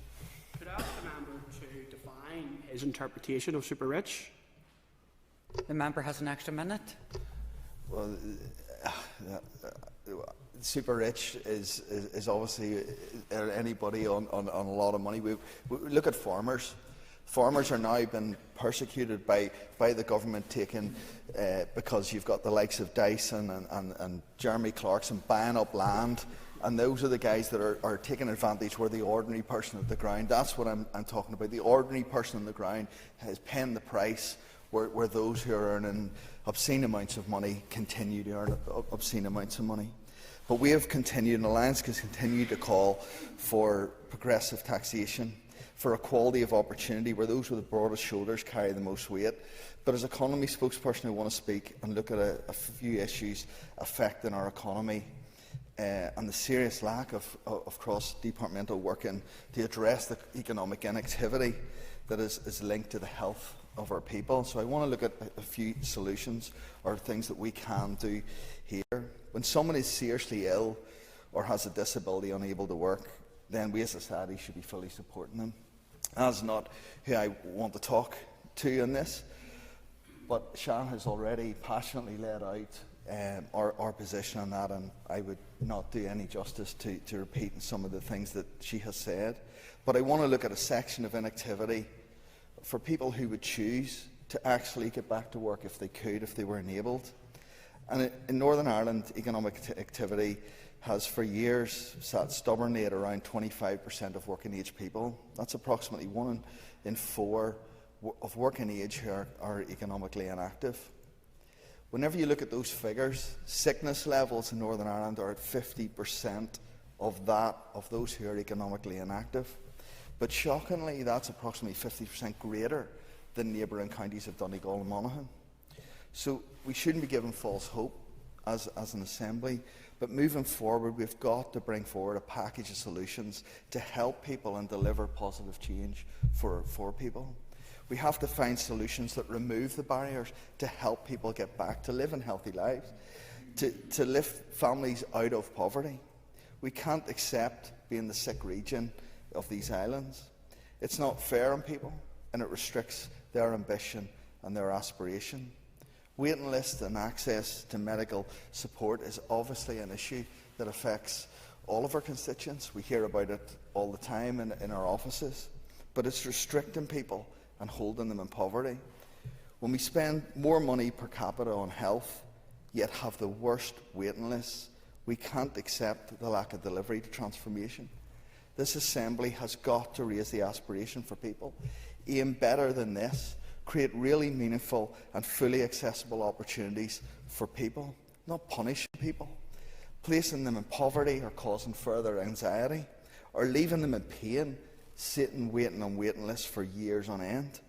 S5: Could I ask the member to define his interpretation of super-rich?
S22: The member has an extra minute.
S16: Well, super-rich is obviously anybody on a lot of money. We look at farmers. Farmers are now being persecuted by the government, because you've got the likes of Dyson and Jeremy Clarkson buying up land, and those are the guys that are taking advantage where the ordinary person at the ground. That's what I'm talking about. The ordinary person on the ground is paying the price where those who are earning obscene amounts of money continue to earn obscene amounts of money. But we have continued, and Alliance has continued to call for progressive taxation, for equality of opportunity, where those with the broadest shoulders carry the most weight. But as economy spokesperson, I want to speak and look at a few issues affecting our economy and the serious lack of cross-departmental working to address the economic inactivity that is linked to the health of our people. So I want to look at a few solutions or things that we can do here. When someone is seriously ill or has a disability, unable to work, then we as a society should be fully supporting them. That's not who I want to talk to in this, but Shan has already passionately laid out our position on that, and I would not do any justice to repeating some of the things that she has said. But I want to look at a section of inactivity for people who would choose to actually get back to work if they could, if they were enabled. And in Northern Ireland, economic activity has for years sat stubbornly at around 25% of working age people. That's approximately 1 in 4 of working age who are economically inactive. Whenever you look at those figures, sickness levels in Northern Ireland are at 50% of those who are economically inactive. But shockingly, that's approximately 50% greater than neighbouring counties of Donegal and Monaghan. So we shouldn't be given false hope as an Assembly, but moving forward, we've got to bring forward a package of solutions to help people and deliver positive change for people. We have to find solutions that remove the barriers to help people get back to living healthy lives, to lift families out of poverty. We can't accept being the sick region of these islands. It's not fair on people, and it restricts their ambition and their aspiration. Waiting lists and access to medical support is obviously an issue that affects all of our constituents. We hear about it all the time in our offices, but it's restricting people and holding them in poverty. When we spend more money per capita on health, yet have the worst waiting lists, we can't accept the lack of delivery to transformation. This Assembly has got to raise the aspiration for people, aim better than this, create really meaningful and fully accessible opportunities for people, not punishing people, placing them in poverty or causing further anxiety, or leaving them in pain, sitting waiting on waiting lists for years on end.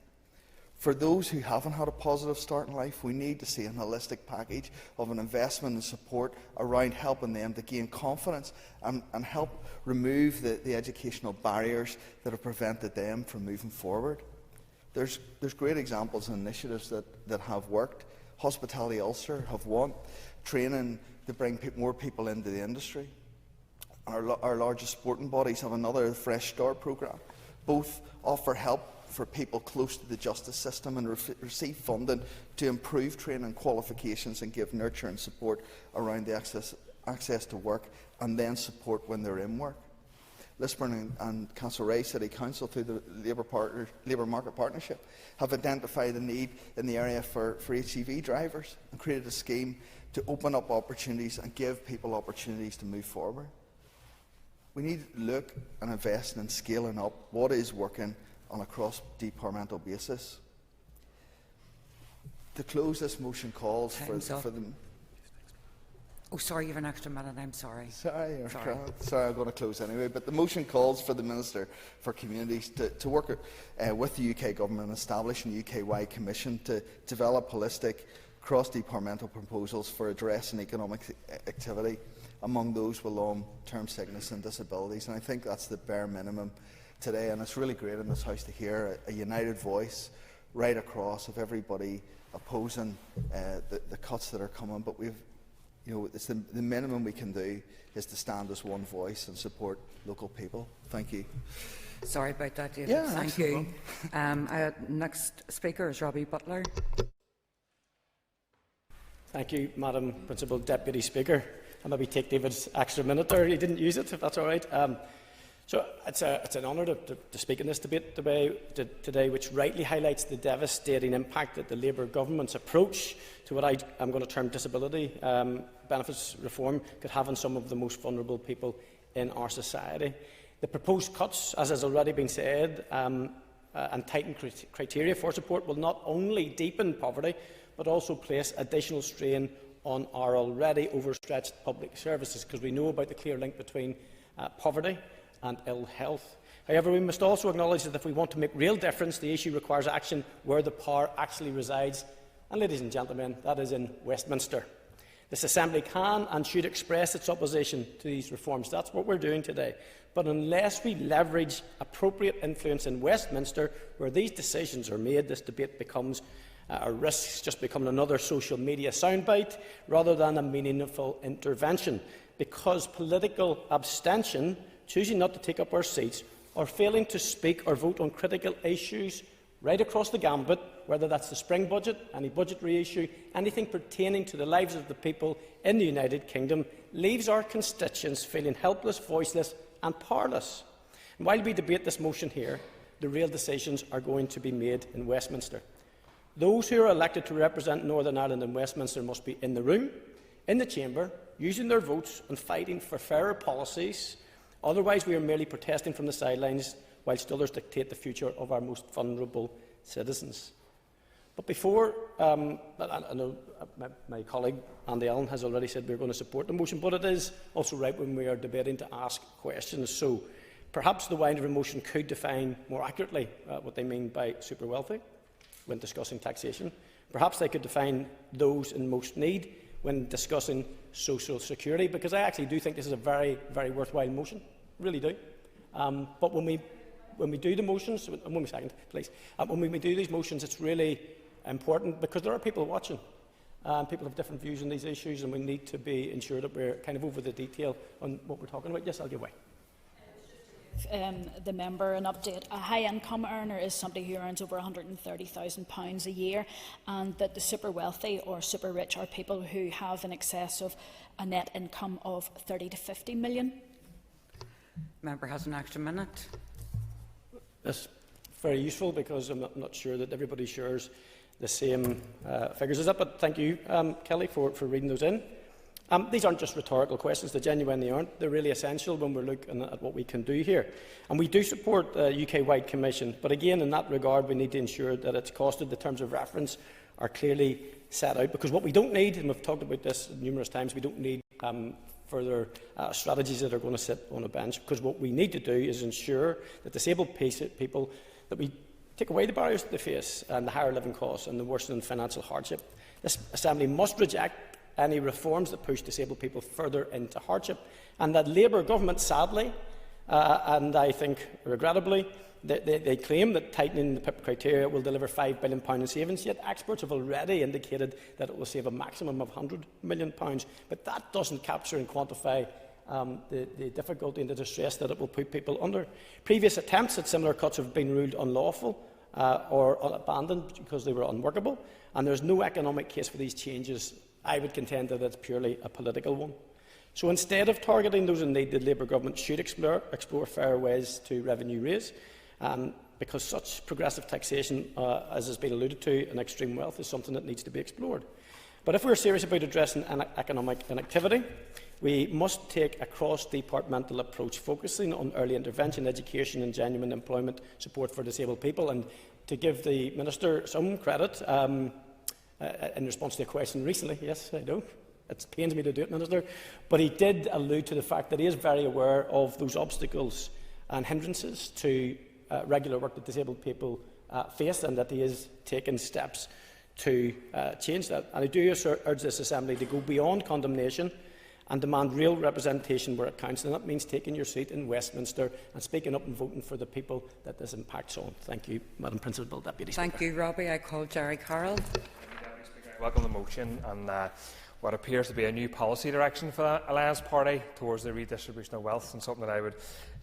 S16: For those who haven't had a positive start in life, we need to see a holistic package of an investment and support around helping them to gain confidence and help remove the educational barriers that have prevented them from moving forward. There's great examples and initiatives that have worked. Hospitality Ulster have won, training to bring more people into the industry. Our largest sporting bodies have another Fresh Start programme. Both offer help for people close to the justice system and receive funding to improve training qualifications and give nurture and support around the access to work, and then support when they're in work. Lisburn and Castlereagh City Council, through the Labour Market Partnership, have identified the need in the area for HGV drivers and created a scheme to open up opportunities and give people opportunities to move forward. We need to look and invest in scaling up what is working on a cross-departmental basis. To close, this motion calls for them.
S22: Oh, sorry, you have an extra minute. I'm sorry.
S16: Sorry, I'm going to close anyway. But the motion calls for the Minister for Communities to work with the UK Government and establish an UK-wide commission to develop holistic, cross-departmental proposals for addressing economic activity among those with long-term sickness and disabilities. And I think that's the bare minimum today. And it's really great in this House to hear a united voice right across of everybody opposing the cuts that are coming. But it's the minimum we can do is to stand as one voice and support local people. Thank you.
S22: Sorry about that, David.
S16: Yeah,
S22: Thank you. Next speaker is Robbie Butler.
S5: Thank you, Madam Principal Deputy Speaker. I'll maybe take David's extra minute there. He didn't use it, if that's all right. So it's an honour to speak in this debate today, which rightly highlights the devastating impact that the Labour government's approach to what I'm going to term disability benefits reform could have on some of the most vulnerable people in our society. The proposed cuts, as has already been said, and tightened criteria for support will not only deepen poverty, but also place additional strain on our already overstretched public services, because we know about the clear link between poverty and ill health. However, we must also acknowledge that if we want to make real difference, the issue requires action where the power actually resides. And, ladies and gentlemen, that is in Westminster. This Assembly can and should express its opposition to these reforms. That's what we're doing today. But unless we leverage appropriate influence in Westminster, where these decisions are made, this debate becomes risks just becoming another social media soundbite rather than a meaningful intervention. Because political abstention, choosing not to take up our seats, or failing to speak or vote on critical issues right across the gambit, whether that's the spring budget, any budget reissue, anything pertaining to the lives of the people in the United Kingdom, leaves our constituents feeling helpless, voiceless and powerless. And while we debate this motion here, the real decisions are going to be made in Westminster. Those who are elected to represent Northern Ireland in Westminster must be in the room, in the chamber, using their votes and fighting for fairer policies. Otherwise, we are merely protesting from the sidelines whilst others dictate the future of our most vulnerable citizens. But before, I know my colleague Andy Allen has already said we're going to support the motion, but it is also right when we are debating to ask questions. So perhaps the wider motion could define more accurately what they mean by super wealthy when discussing taxation. Perhaps they could define those in most need when discussing social security, because I actually do think this is a very, very worthwhile motion. Really do. But when we do the motions, one second, please. When we do these motions, it's really important because there are people watching. People have different views on these issues, and we need to be ensured that we're kind of over the detail on what we're talking about. Yes, I'll give way.
S17: The member an update. A high-income earner is somebody who earns over £130,000 a year, and that the super wealthy or super rich are people who have in excess of a net income of 30 to 50 million.
S22: Member has an extra minute.
S5: That's very useful because I'm not sure that everybody shares the same figures as that. But thank you, Kelly, for reading those in. These aren't just rhetorical questions, they genuinely aren't. They're really essential when we're looking at what we can do here. And we do support the UK-wide commission, but again, in that regard, we need to ensure that it's costed, the terms of reference are clearly set out, because what we don't need, and we've talked about this numerous times, we don't need further strategies that are going to sit on a bench, because what we need to do is ensure that disabled people, that we take away the barriers that they face and the higher living costs and the worsening financial hardship. This Assembly must reject any reforms that push disabled people further into hardship, and that Labour government, sadly, and I think regrettably, they claim that tightening the PIP criteria will deliver £5 billion in savings, yet experts have already indicated that it will save a maximum of £100 million. But that doesn't capture and quantify the difficulty and the distress that it will put people under. Previous attempts at similar cuts have been ruled unlawful or abandoned because they were unworkable, and there is no economic case for these changes. I would contend that it's purely a political one. So instead of targeting those in need, the Labour government should explore fair ways to revenue raise, because such progressive taxation, as has been alluded to, in extreme wealth is something that needs to be explored. But if we're serious about addressing economic inactivity, we must take a cross-departmental approach, focusing on early intervention, education and genuine employment support for disabled people. And to give the Minister some credit, in response to a question recently, yes, I know, it pains me to do it, Minister, but he did allude to the fact that he is very aware of those obstacles and hindrances to regular work that disabled people face, and that he is taking steps to change that. And I do urge this Assembly to go beyond condemnation and demand real representation where it counts, and that means taking your seat in Westminster and speaking up and voting for the people that this impacts on. Thank you, Madam Principal Deputy Speaker.
S22: Thank you, Robbie. I call Jerry Carroll.
S3: I welcome the motion and what appears to be a new policy direction for the Alliance Party towards the redistribution of wealth, and something that I would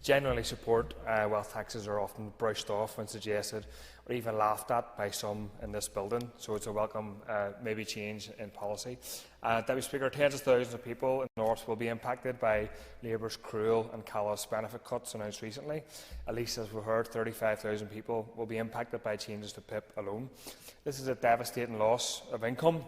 S3: generally support. Wealth taxes are often brushed off when suggested or even laughed at by some in this building, so it's a welcome maybe change in policy. Deputy Speaker, tens of thousands of people in the North will be impacted by Labour's cruel and callous benefit cuts announced recently. At least, as we heard, 35,000 people will be impacted by changes to PIP alone. This is a devastating loss of income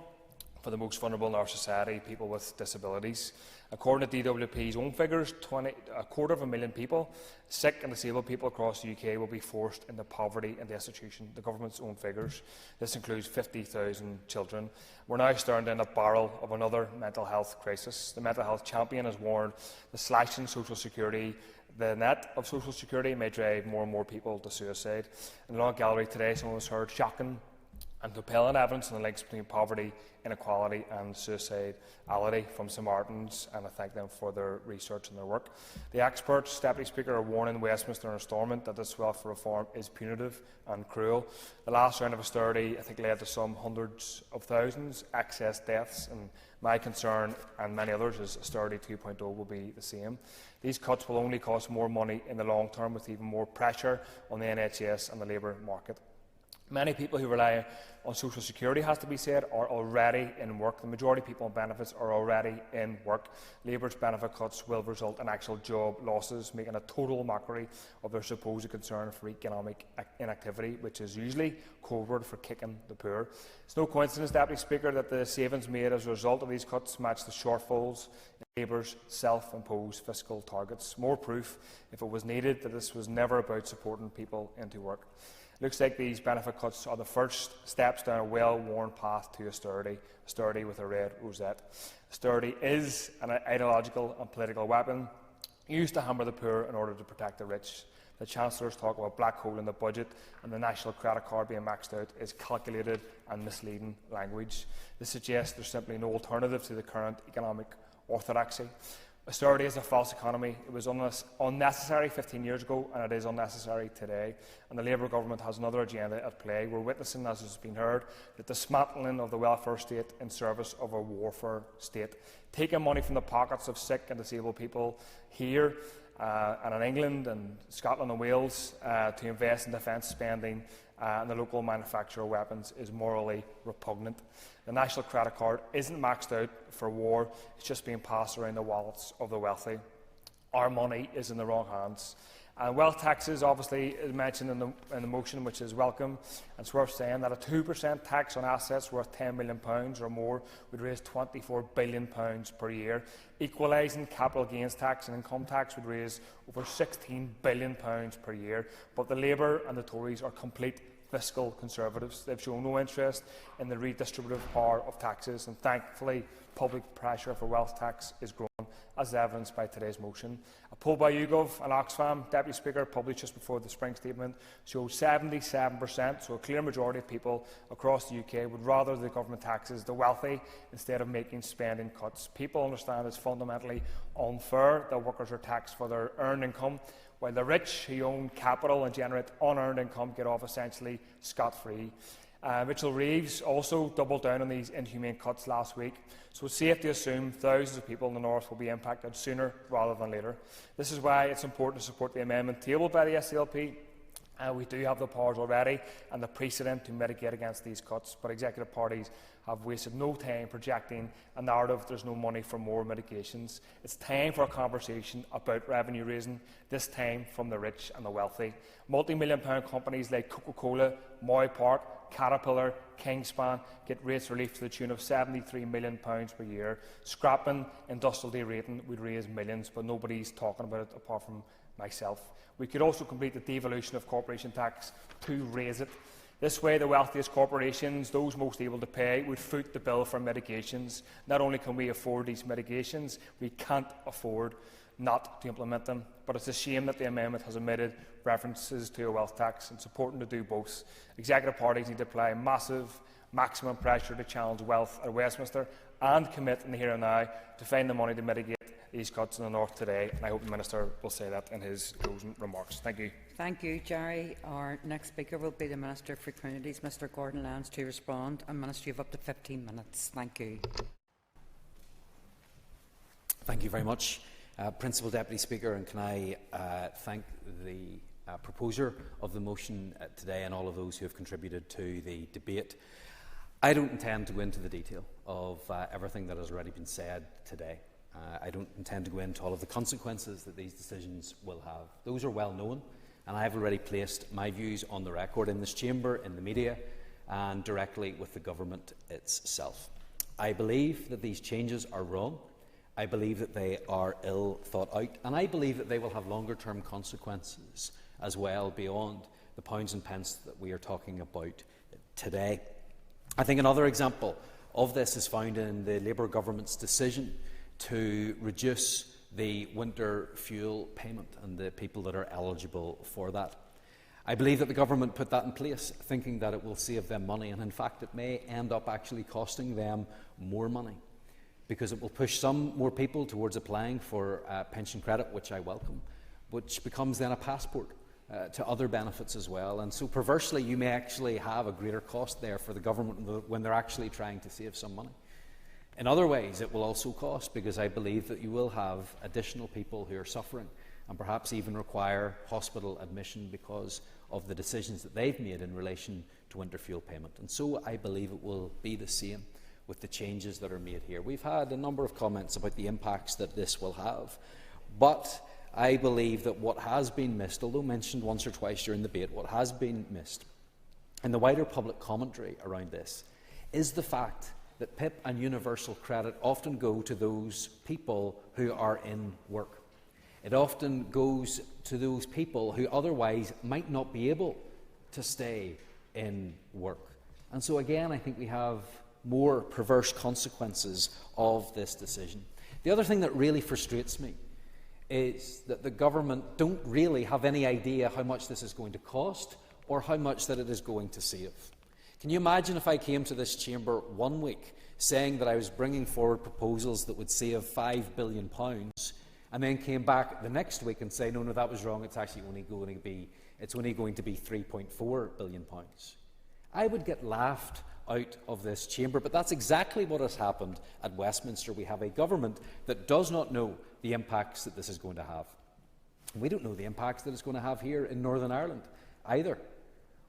S3: for the most vulnerable in our society, people with disabilities. According to DWP's own figures, 250,000 people, sick and disabled people across the UK, will be forced into poverty and destitution. The government's own figures. This includes 50,000 children. We're now staring down the barrel of another mental health crisis. The mental health champion has warned the slashing social security, the net of social security, may drive more and more people to suicide. In the Long Gallery today, someone was heard shocking and compelling evidence on the links between poverty, inequality and suicidality from Samaritans, and I thank them for their research and their work. The experts, Deputy Speaker, are warning Westminster and Stormont that this welfare reform is punitive and cruel. The last round of austerity, I think, led to some hundreds of thousands excess deaths, and my concern, and many others, is austerity 2.0 will be the same. These cuts will only cost more money in the long term, with even more pressure on the NHS and the labour market. Many people who rely on social security, has to be said, are already in work. The majority of people on benefits are already in work. Labour's benefit cuts will result in actual job losses, making a total mockery of their supposed concern for economic inactivity, which is usually code word for kicking the poor. It's no coincidence, Deputy Speaker, that the savings made as a result of these cuts match the shortfalls in Labour's self-imposed fiscal targets. More proof, if it was needed, that this was never about supporting people into work. It looks like these benefit cuts are the first steps down a well-worn path to austerity, austerity with a red rosette. Austerity is an ideological and political weapon used to hammer the poor in order to protect the rich. The Chancellor's talk about a black hole in the budget and the national credit card being maxed out is calculated and misleading language. This suggests there's simply no alternative to the current economic orthodoxy. Austerity is a false economy. It was unnecessary 15 years ago, and it is unnecessary today. And the Labour government has another agenda at play. We're witnessing, as has been heard, the dismantling of the welfare state in service of a warfare state. Taking money from the pockets of sick and disabled people here and in England and Scotland and Wales to invest in defence spending and the local manufacture of weapons is morally repugnant. The national credit card isn't maxed out for war, it's just being passed around the wallets of the wealthy. Our money is in the wrong hands. Wealth taxes, obviously, is mentioned in the motion, which is welcome. And it's worth saying that a 2% tax on assets worth £10 million or more would raise £24 billion per year. Equalising capital gains tax and income tax would raise over £16 billion per year. But the Labour and the Tories are complete fiscal conservatives. They've shown no interest in the redistributive power of taxes, and thankfully public pressure for wealth tax is growing, as evidenced by today's motion. A poll by YouGov and Oxfam, Deputy Speaker, published just before the spring statement, shows 77%, so a clear majority of people across the UK would rather the government taxes the wealthy instead of making spending cuts. People understand it's fundamentally unfair that workers are taxed for their earned income, while the rich who own capital and generate unearned income get off essentially scot-free. Mitchell Reeves also doubled down on these inhumane cuts last week, so it's safe to assume thousands of people in the North will be impacted sooner rather than later. This is why it's important to support the amendment tabled by the SDLP. We do have the powers already and the precedent to mitigate against these cuts, but executive parties have wasted no time projecting a narrative there's no money for more mitigations. It's time for a conversation about revenue raising, this time from the rich and the wealthy. Multi-million-pound companies like Coca-Cola, Moy Park, Caterpillar, Kingspan get rates relief to the tune of £73 million per year. Scrapping industrial derating would raise millions, but nobody's talking about it apart from myself. We could also complete the devolution of corporation tax to raise it. This way, the wealthiest corporations, those most able to pay, would foot the bill for mitigations. Not only can we afford these mitigations, we can't afford not to implement them. But it's a shame that the amendment has omitted references to a wealth tax. It's important to do both. Executive parties need to apply massive, maximum pressure to challenge wealth at Westminster and commit in the here and now to find the money to mitigate these cuts in the North today. And I hope the Minister will say that in his closing remarks. Thank you.
S22: Thank you, Jerry. Our next speaker will be the Minister for Communities, Mr Gordon Lyons, to respond. And Minister, you have up to 15 minutes. Thank you.
S1: Thank you very much, Principal Deputy Speaker, and can I thank the proposer of the motion today and all of those who have contributed to the debate. I don't intend to go into the detail of everything that has already been said today. I don't intend to go into all of the consequences that these decisions will have. Those are well known, and I have already placed my views on the record in this chamber, in the media, and directly with the government itself. I believe that these changes are wrong. I believe that they are ill thought out, and I believe that they will have longer-term consequences as well beyond the pounds and pence that we are talking about today. I think another example of this is found in the Labour government's decision to reduce the winter fuel payment and the people that are eligible for that. I believe that the government put that in place thinking that it will save them money, and in fact it may end up actually costing them more money, because it will push some more people towards applying for pension credit, which I welcome, which becomes then a passport to other benefits as well. And so perversely you may actually have a greater cost there for the government when they're actually trying to save some money. In other ways it will also cost, because I believe that you will have additional people who are suffering and perhaps even require hospital admission because of the decisions that they've made in relation to winter fuel payment. And so I believe it will be the same with the changes that are made here. We've had a number of comments about the impacts that this will have, but I believe that what has been missed, although mentioned once or twice during the debate, what has been missed in the wider public commentary around this is the fact that PIP and universal credit often go to those people who are in work. It often goes to those people who otherwise might not be able to stay in work. And so again, I think we have more perverse consequences of this decision. The other thing that really frustrates me is that the government don't really have any idea how much this is going to cost or how much that it is going to save. Can you imagine if I came to this chamber one week saying that I was bringing forward proposals that would save £5 billion and then came back the next week and say, no, that was wrong, it's actually only going to be £3.4 billion. I would get laughed out of this chamber, but that's exactly what has happened at Westminster. We have a government that does not know the impacts that this is going to have. We don't know the impacts that it's going to have here in Northern Ireland either.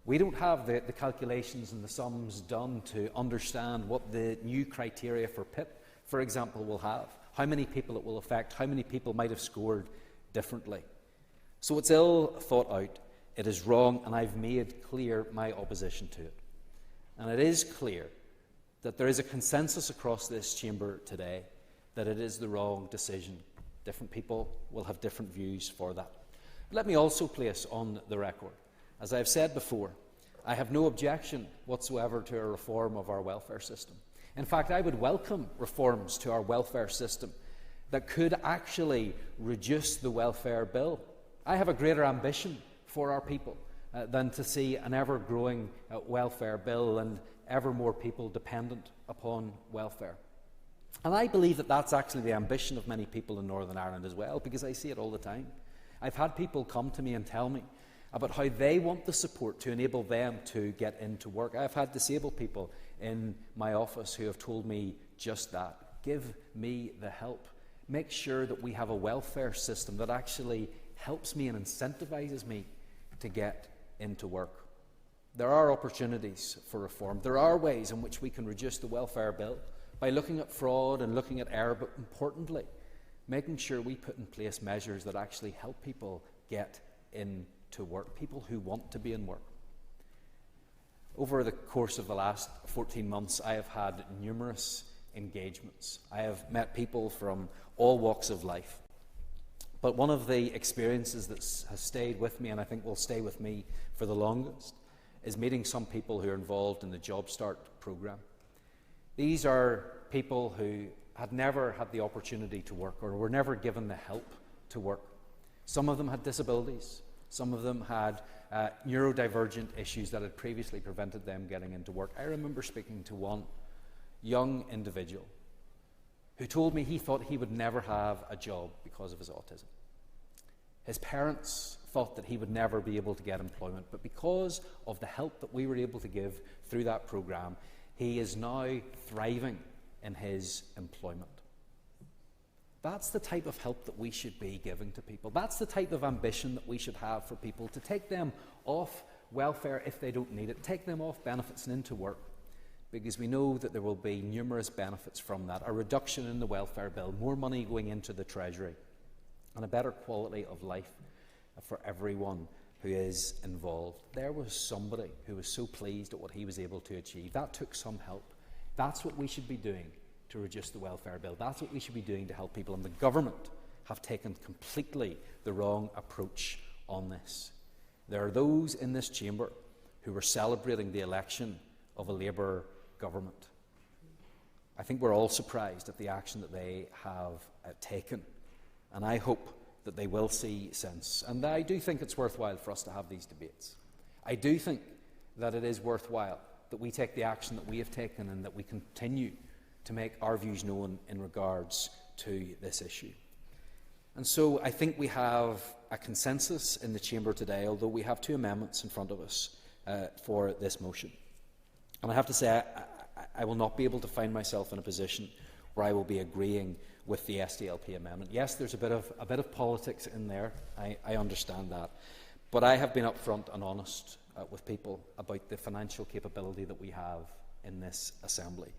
S1: We don't have the calculations and the sums done to understand what the new criteria for PIP, for example, will have, how many people it will affect, how many people might have scored differently. So it's ill thought out, it is wrong, and I've made clear my opposition to it. And it is clear that there is a consensus across this chamber today that it is the wrong decision. Different people will have different views for that. But let me also place on the record, as I have said before, I have no objection whatsoever to a reform of our welfare system. In fact, I would welcome reforms to our welfare system that could actually reduce the welfare bill. I have a greater ambition for our people than to see an ever-growing welfare bill and ever more people dependent upon welfare. And I believe that that's actually the ambition of many people in Northern Ireland as well, because I see it all the time. I've had people come to me and tell me about how they want the support to enable them to get into work. I've had disabled people in my office who have told me just that. Give me the help. Make sure that we have a welfare system that actually helps me and incentivises me to get into work. There are opportunities for reform. There are ways in which we can reduce the welfare bill by looking at fraud and looking at error, but importantly, making sure we put in place measures that actually help people get into work, people who want to be in work. Over the course of the last 14 months, I have had numerous engagements. I have met people from all walks of life. But one of the experiences that has stayed with me, and I think will stay with me for the longest, is meeting some people who are involved in the Job Start programme. These are people who had never had the opportunity to work or were never given the help to work. Some of them had disabilities. Some of them had neurodivergent issues that had previously prevented them getting into work. I remember speaking to one young individual who told me he thought he would never have a job because of his autism. His parents thought that he would never be able to get employment, but because of the help that we were able to give through that programme, he is now thriving in his employment. That's the type of help that we should be giving to people. That's the type of ambition that we should have for people, to take them off welfare if they don't need it, take them off benefits and into work, because we know that there will be numerous benefits from that. A reduction in the welfare bill, more money going into the Treasury, and a better quality of life for everyone who is involved. There was somebody who was so pleased at what he was able to achieve. That took some help. That's what we should be doing to reduce the welfare bill. That's what we should be doing to help people, and the government have taken completely the wrong approach on this. There are those in this chamber who were celebrating the election of a Labour government. I think we're all surprised at the action that they have taken, and I hope that they will see sense. And I do think it's worthwhile for us to have these debates. I do think that it is worthwhile that we take the action that we have taken and that we continue to make our views known in regards to this issue. And so I think we have a consensus in the chamber today, although we have 2 amendments in front of us for this motion. And I have to say, I will not be able to find myself in a position where I will be agreeing with the SDLP amendment. Yes, there's a bit of politics in there. I understand that. But I have been upfront and honest with people about the financial capability that we have in this Assembly.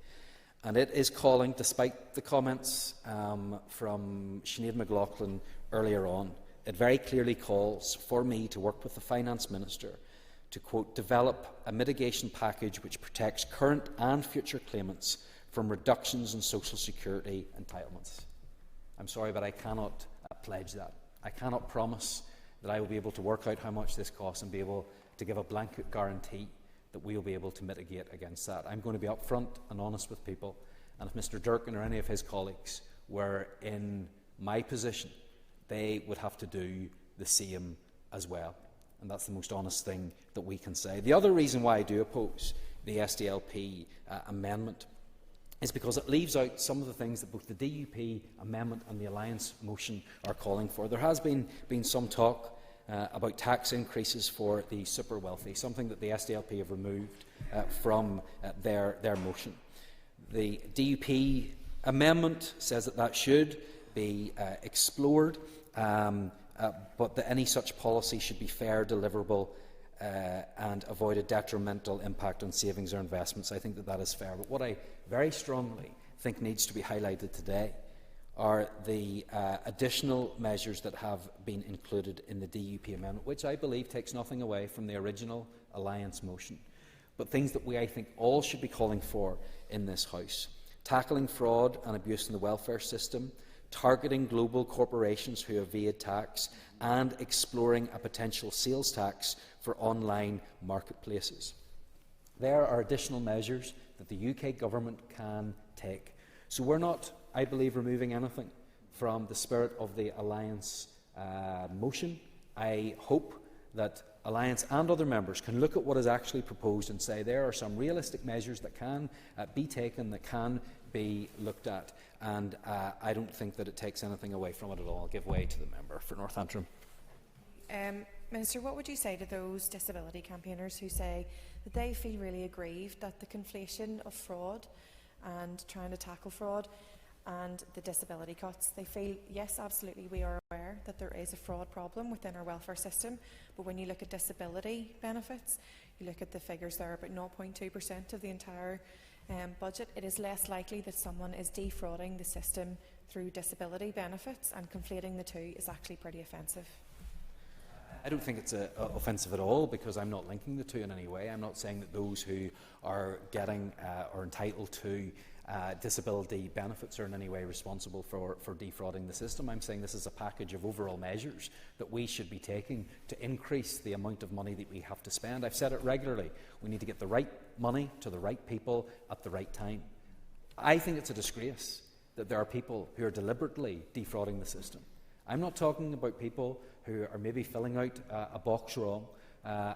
S1: And it is calling, despite the comments from Sinead McLaughlin earlier on, it very clearly calls for me to work with the Finance Minister to, quote, develop a mitigation package which protects current and future claimants from reductions in social security entitlements. I'm sorry, but I cannot pledge that. I cannot promise that I will be able to work out how much this costs and be able to give a blanket guarantee that we will be able to mitigate against that. I'm going to be upfront and honest with people, and if Mr Durkin or any of his colleagues were in my position, they would have to do the same as well. And that's the most honest thing that we can say. The other reason why I do oppose the SDLP amendment is because it leaves out some of the things that both the DUP amendment and the Alliance motion are calling for. There has been some talk about tax increases for the super wealthy, something that the SDLP have removed from their motion. The DUP amendment says that should be explored, but that any such policy should be fair, deliverable, and avoid a detrimental impact on savings or investments. I think that is fair. But what I very strongly think needs to be highlighted today are the additional measures that have been included in the DUP amendment, which I believe takes nothing away from the original Alliance motion, but things that I think all should be calling for in this House. Tackling fraud and abuse in the welfare system, targeting global corporations who evade tax, and exploring a potential sales tax for online marketplaces. There are additional measures that the UK government can take. So we're not, I believe, removing anything from the spirit of the Alliance motion. I hope that Alliance and other members can look at what is actually proposed and say there are some realistic measures that can be taken, that can be looked at, and I don't think that it takes anything away from it at all. I'll give way to the member for North Antrim.
S7: Minister, what would you say to those disability campaigners who say that they feel really aggrieved that the conflation of fraud and trying to tackle fraud and the disability cuts, they feel, yes, absolutely, we are aware that there is a fraud problem within our welfare system, but when you look at disability benefits, you look at the figures there, about 0.2% of the entire budget, it is less likely that someone is defrauding the system through disability benefits, and conflating the two is actually pretty offensive.
S1: I don't think it's offensive at all, because I'm not linking the two in any way. I'm not saying that those who are getting or entitled to disability benefits are in any way responsible for defrauding the system. I'm saying this is a package of overall measures that we should be taking to increase the amount of money that we have to spend. I've said it regularly. We need to get the right money to the right people at the right time. I think it's a disgrace that there are people who are deliberately defrauding the system. I'm not talking about people who are maybe filling out a box wrong.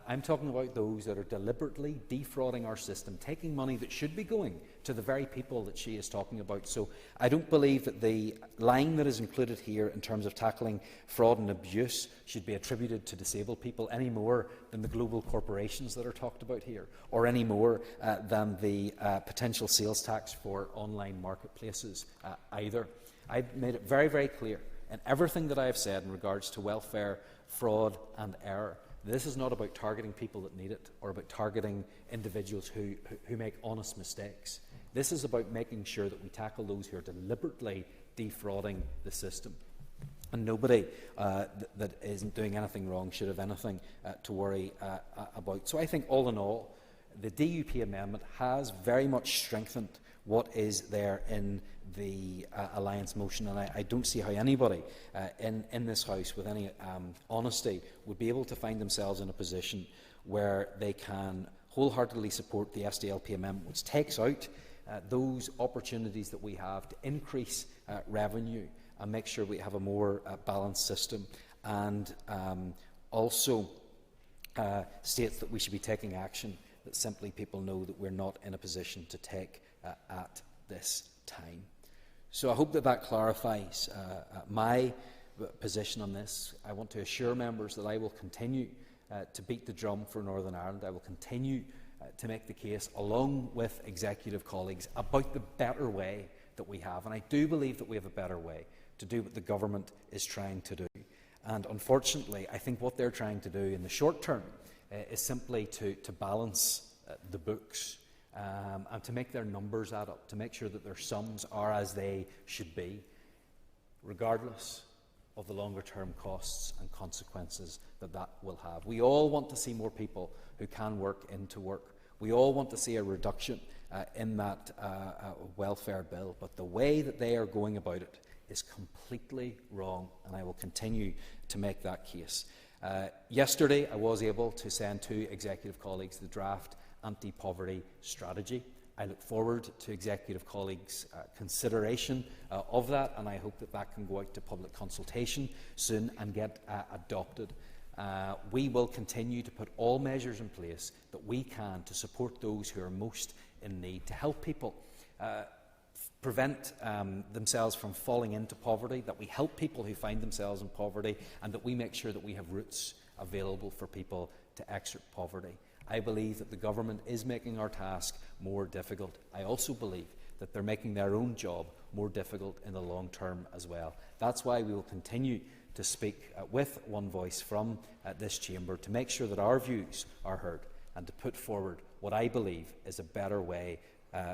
S1: I'm talking about those that are deliberately defrauding our system, taking money that should be going to the very people that she is talking about. So I don't believe that the line that is included here in terms of tackling fraud and abuse should be attributed to disabled people any more than the global corporations that are talked about here, or any more than the potential sales tax for online marketplaces either. I've made it very, very clear in everything that I have said in regards to welfare, fraud and error. This is not about targeting people that need it, or about targeting individuals who make honest mistakes. This is about making sure that we tackle those who are deliberately defrauding the system. And nobody that isn't doing anything wrong should have anything to worry about. So I think all in all, the DUP amendment has very much strengthened what is there in the alliance motion, and I don't see how anybody in this House with any honesty would be able to find themselves in a position where they can wholeheartedly support the SDLP amendment, which takes out those opportunities that we have to increase revenue and make sure we have a more balanced system, and also states that we should be taking action that simply people know that we're not in a position to take at this time. So I hope that that clarifies my position on this. I want to assure members that I will continue to beat the drum for Northern Ireland. I will continue to make the case, along with executive colleagues, about the better way that we have. And I do believe that we have a better way to do what the government is trying to do. And unfortunately, I think what they're trying to do in the short term is simply to balance the books and to make their numbers add up, to make sure that their sums are as they should be, regardless of the longer-term costs and consequences that that will have. We all want to see more people who can work into work. We all want to see a reduction in that welfare bill, but the way that they are going about it is completely wrong, and I will continue to make that case. Yesterday, I was able to send to executive colleagues the draft anti-poverty strategy. I look forward to executive colleagues' consideration of that, and I hope that that can go out to public consultation soon and get adopted. We will continue to put all measures in place that we can to support those who are most in need, to help people prevent themselves from falling into poverty, that we help people who find themselves in poverty, and that we make sure that we have routes available for people to exit poverty. I believe that the government is making our task more difficult. I also believe that they're making their own job more difficult in the long term as well. That's why we will continue to speak with one voice from this chamber to make sure that our views are heard and to put forward what I believe is a better way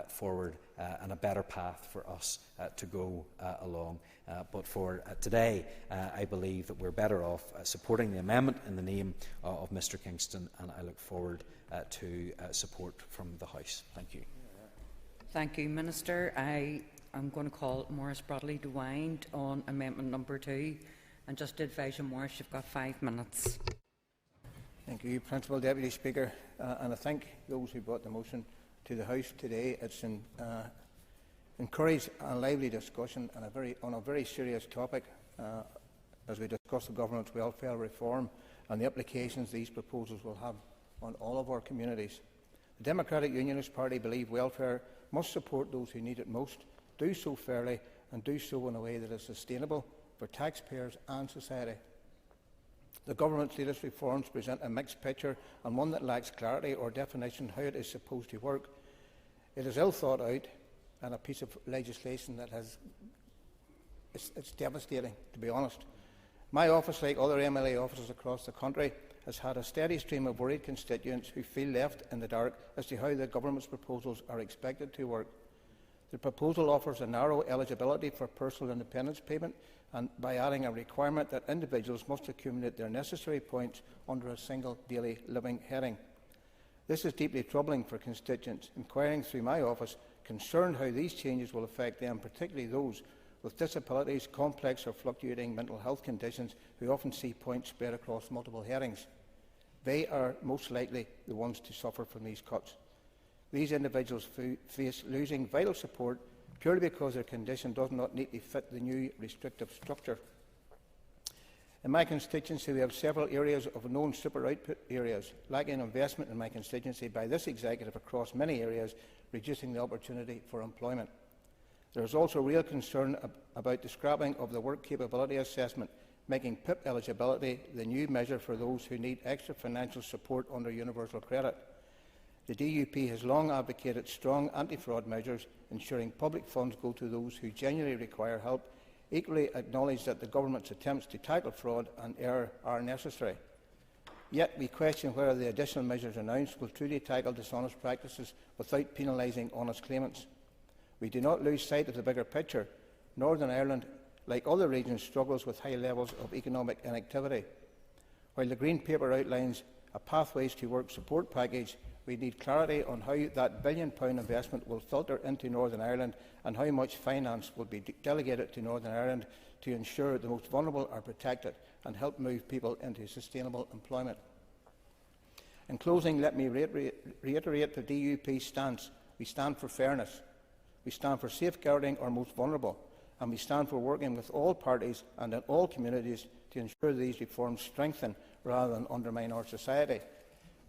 S1: forward and a better path for us to go along. But for today, I believe that we're better off supporting the amendment in the name of Mr Kingston, and I look forward to support from the House. Thank you.
S22: Thank you, Minister. I am going to call Maurice Bradley to wind on amendment number 2, and just to advise you, Maurice, you've got 5 minutes.
S8: Thank you, Principal Deputy Speaker, and I thank those who brought the motion to the House today. It's encouraged a lively discussion on a very serious topic as we discuss the government's welfare reform and the implications these proposals will have on all of our communities. The Democratic Unionist Party believe welfare must support those who need it most, do so fairly, and do so in a way that is sustainable for taxpayers and society. The government's latest reforms present a mixed picture and one that lacks clarity or definition how it is supposed to work. It is ill thought out and a piece of legislation that it's devastating, to be honest. My office, like other MLA offices across the country, has had a steady stream of worried constituents who feel left in the dark as to how the government's proposals are expected to work. The proposal offers a narrow eligibility for personal independence payment, and by adding a requirement that individuals must accumulate their necessary points under a single daily living heading. This is deeply troubling for constituents inquiring through my office, concerned how these changes will affect them, particularly those with disabilities, complex or fluctuating mental health conditions who often see points spread across multiple headings. They are most likely the ones to suffer from these cuts. These individuals face losing vital support purely because their condition does not neatly fit the new restrictive structure. In my constituency, we have several areas of known super output areas, lacking investment in my constituency by this executive across many areas, reducing the opportunity for employment. There is also real concern about the scrapping of the work capability assessment, making PIP eligibility the new measure for those who need extra financial support under universal credit. The DUP has long advocated strong anti-fraud measures, ensuring public funds go to those who genuinely require help, equally acknowledge that the government's attempts to tackle fraud and error are necessary. Yet we question whether the additional measures announced will truly tackle dishonest practices without penalising honest claimants. We do not lose sight of the bigger picture. Northern Ireland, like other regions, struggles with high levels of economic inactivity. While the Green Paper outlines a Pathways to Work support package, We need clarity on how that £1 billion investment will filter into Northern Ireland and how much finance will be delegated to Northern Ireland to ensure the most vulnerable are protected and help move people into sustainable employment. In closing, let me reiterate the DUP stance. We stand for fairness, we stand for safeguarding our most vulnerable, and we stand for working with all parties and in all communities to ensure these reforms strengthen rather than undermine our society.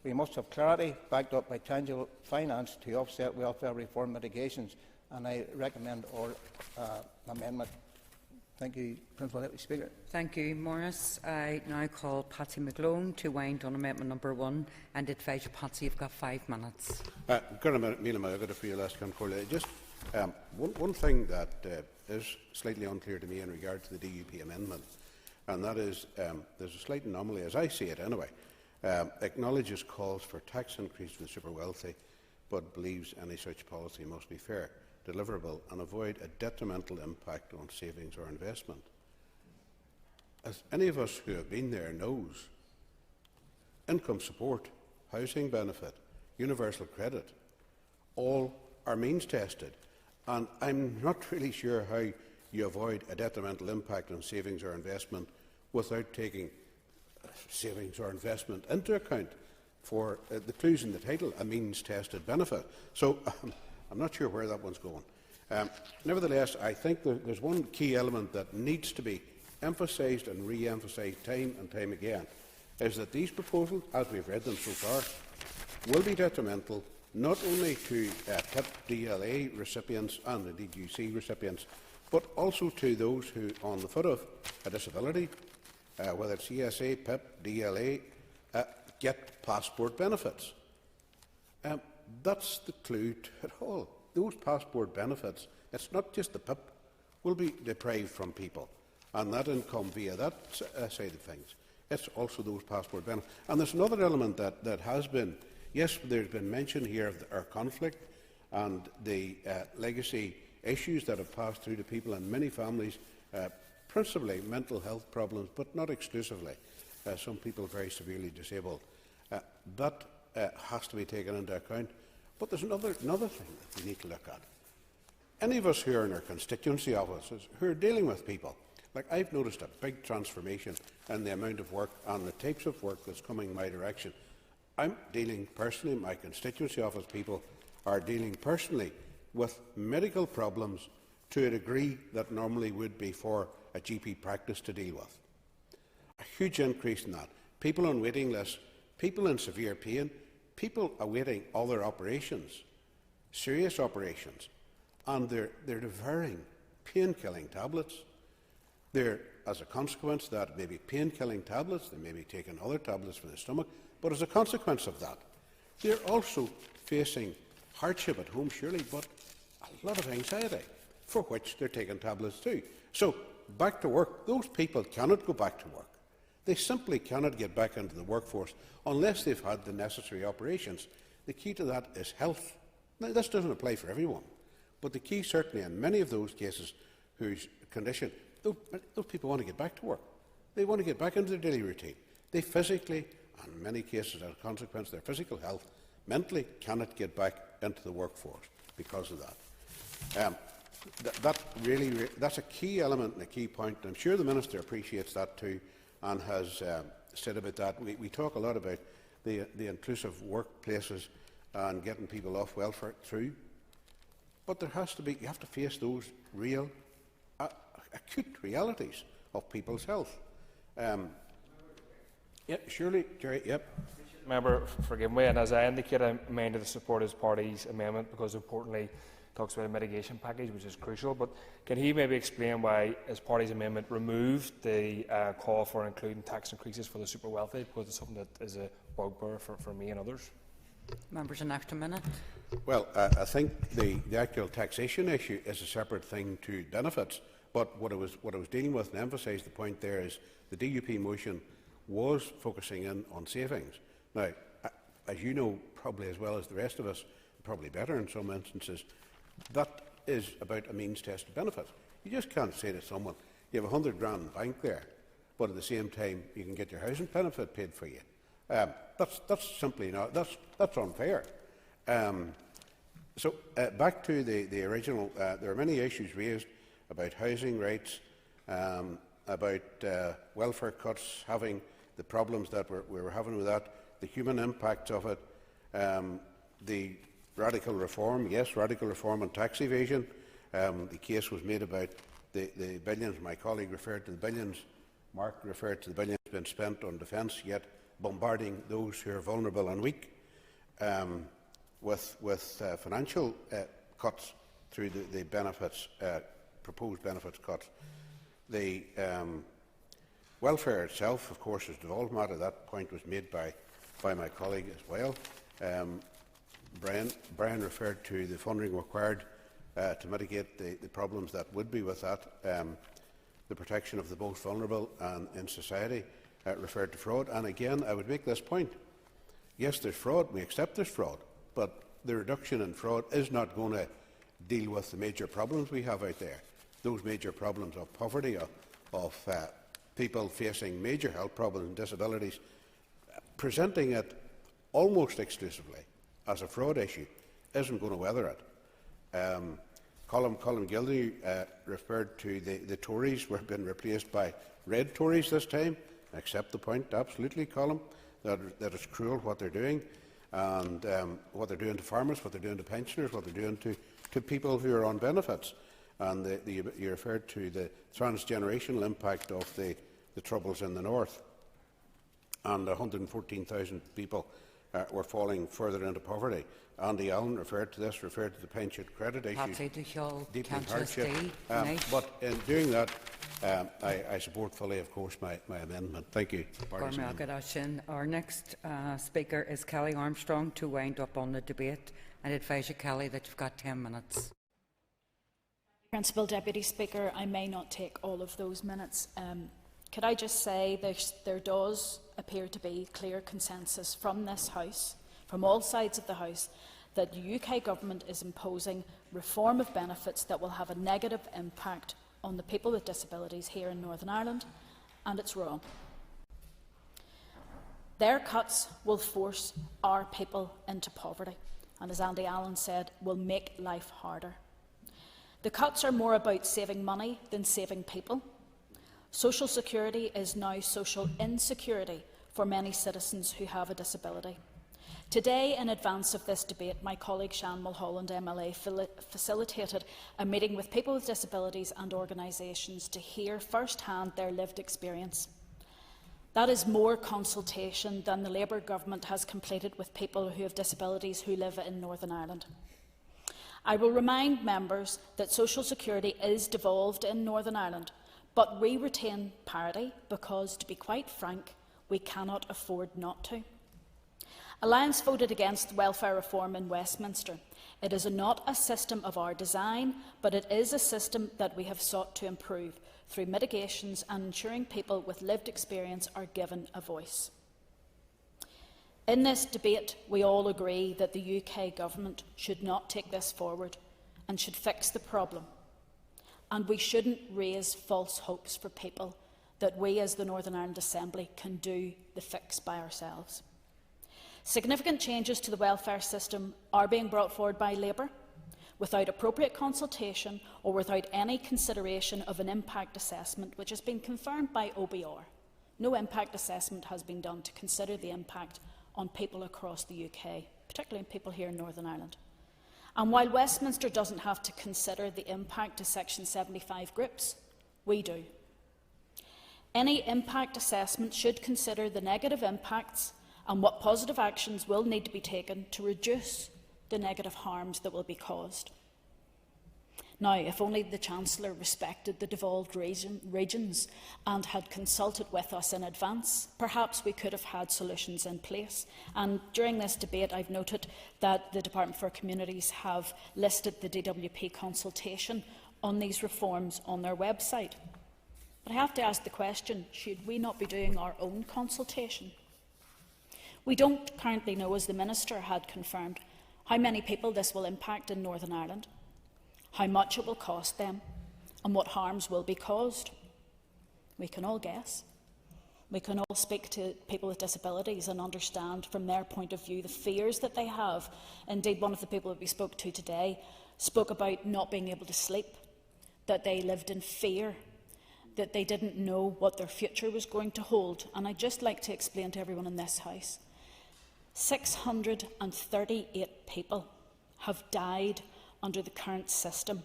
S8: We must have clarity backed up by tangible finance to offset welfare reform mitigations, and I recommend our amendment. Thank you, Principal Deputy Speaker.
S22: Thank you, Maurice. I now call Patsy McGlone to wind on amendment number 1 and advise Patsy you've got 5 minutes.
S6: Just one thing that is slightly unclear to me in regard to the DUP amendment, and that is there's a slight anomaly, as I see it anyway. Acknowledges calls for tax increase for the super wealthy, but believes any such policy must be fair, deliverable and avoid a detrimental impact on savings or investment. As any of us who have been there knows, income support, housing benefit, universal credit, all are means tested, and I'm not really sure how you avoid a detrimental impact on savings or investment without taking savings or investment into account for the clues in the title, a means tested benefit. So I'm not sure where that one's going. Nevertheless, I think there's one key element that needs to be emphasised and re-emphasised time and time again, is that these proposals, as we've read them so far, will be detrimental not only to PIP DLA recipients and indeed UC recipients, but also to those who, on the foot of a disability, whether it's ESA, PIP, DLA, get passport benefits. That's the clue to it all. Those passport benefits, it's not just the PIP, will be deprived from people, and that income via that side of things. It's also those passport benefits. And there's another element that has been, yes, there's been mention here of our conflict and the legacy issues that have passed through to people in many families, principally mental health problems, but not exclusively. Some people very severely disabled. That has to be taken into account. But there's another thing that we need to look at. Any of us here in our constituency offices who are dealing with people, like I've noticed a big transformation in the amount of work and the types of work that's coming my direction. I'm dealing personally, my constituency office people are dealing personally with medical problems to a degree that normally would be for a GP practice to deal with. A huge increase in that. People on waiting lists, people in severe pain, people awaiting other operations, serious operations, and they're devouring pain-killing tablets. They're, as a consequence, that may be pain-killing tablets, they may be taking other tablets for the stomach, but as a consequence of that, they're also facing hardship at home, surely, but a lot of anxiety, for which they're taking tablets too. So, back to work. Those people cannot go back to work. They simply cannot get back into the workforce unless they've had the necessary operations. The key to that is health. Now, this doesn't apply for everyone, but the key certainly in many of those cases whose condition, those people want to get back to work. They want to get back into their daily routine. They physically, and in many cases as a consequence, their physical health, mentally cannot get back into the workforce because of that. That's a key element and a key point. I'm sure the Minister appreciates that too and has said about that. We talk a lot about the inclusive workplaces and getting people off welfare through, but there has to be, you have to face those real, acute realities of people's health. Surely, Jerry, yep.
S3: Member, forgive me, and as I indicate, I'm minded to support his party's amendment because, importantly, talks about a mitigation package, which is crucial. But can he maybe explain why his party's amendment removed the call for including tax increases for the super wealthy? Because it's something that is a bugbear for me and others.
S22: Members, an extra minute.
S6: Well, I think the actual taxation issue is a separate thing to benefits. But what I was dealing with and emphasise the point there is the DUP motion was focusing in on savings. Now, as you know, probably as well as the rest of us, probably better in some instances, that is about a means-tested benefit. You just can't say to someone, you have £100 grand in bank there, but at the same time you can get your housing benefit paid for you, That's simply not. That's unfair. Back to the original. There are many issues raised about housing rights, about welfare cuts, having the problems that we were having with that, the human impact of it, the radical reform. Yes, radical reform on tax evasion. The case was made about the billions. My colleague referred to the billions. Mark referred to the billions being spent on defence, yet bombarding those who are vulnerable and weak with financial cuts through the benefits, proposed benefits cuts. The welfare itself, of course, is devolved matter. That point was made by my colleague as well. Brian referred to the funding required to mitigate the problems that would be with that, the protection of the most vulnerable and in society, referred to fraud. And again, I would make this point. Yes, there's fraud. We accept there's fraud. But the reduction in fraud is not going to deal with the major problems we have out there. Those major problems of poverty, of people facing major health problems and disabilities. Presenting it almost exclusively as a fraud issue isn't going to weather it. Colin Gilday referred to the Tories were being replaced by red Tories this time. I accept the point, absolutely, Colin, that it's cruel what they're doing, and what they're doing to farmers, what they're doing to pensioners, what they're doing to people who are on benefits. And you referred to the transgenerational impact of the troubles in the north. And 114,000 people were falling further into poverty. Andy Allen referred to this, referred to the pension credit issue. Deeply hardship. But in doing that, I support fully, of course, my amendment. Thank you.
S22: Our next speaker is Kelly Armstrong to wind up on the debate. I advise you, Kelly, that you've got 10 minutes.
S14: Principal Deputy Speaker, I may not take all of those minutes. Could I just say there does appear to be clear consensus from this House, from all sides of the House, that the UK Government is imposing reform of benefits that will have a negative impact on the people with disabilities here in Northern Ireland, and it's wrong. Their cuts will force our people into poverty, and as Andy Allen said, will make life harder. The cuts are more about saving money than saving people. Social security is now social insecurity for many citizens who have a disability. Today, in advance of this debate, my colleague Shan Mulholland MLA facilitated a meeting with people with disabilities and organisations to hear first-hand their lived experience. That is more consultation than the Labour Government has completed with people who have disabilities who live in Northern Ireland. I will remind members that social security is devolved in Northern Ireland, but we retain parity because, to be quite frank, we cannot afford not to. Alliance voted against welfare reform in Westminster. It is not a system of our design, but it is a system that we have sought to improve through mitigations and ensuring people with lived experience are given a voice. In this debate, we all agree that the UK Government should not take this forward and should fix the problem. And we shouldn't raise false hopes for people that we as the Northern Ireland Assembly can do the fix by ourselves. Significant changes to the welfare system are being brought forward by Labour without appropriate consultation or without any consideration of an impact assessment, which has been confirmed by OBR. No impact assessment has been done to consider the impact on people across the UK, particularly people here in Northern Ireland. And while Westminster doesn't have to consider the impact to Section 75 groups, we do. Any impact assessment should consider the negative impacts and what positive actions will need to be taken to reduce the negative harms that will be caused. Now, if only the Chancellor respected the devolved regions and had consulted with us in advance, perhaps we could have had solutions in place. And during this debate, I've noted that the Department for Communities have listed the DWP consultation on these reforms on their website. But I have to ask the question, should we not be doing our own consultation? We don't currently know, as the Minister had confirmed, how many people this will impact in Northern Ireland, how much it will cost them, and what harms will be caused. We can all guess. We can all speak to people with disabilities and understand from their point of view the fears that they have. Indeed, one of the people that we spoke to today spoke about not being able to sleep, that they lived in fear, that they didn't know what their future was going to hold. And I'd just like to explain to everyone in this House, 638 people have died under the current system,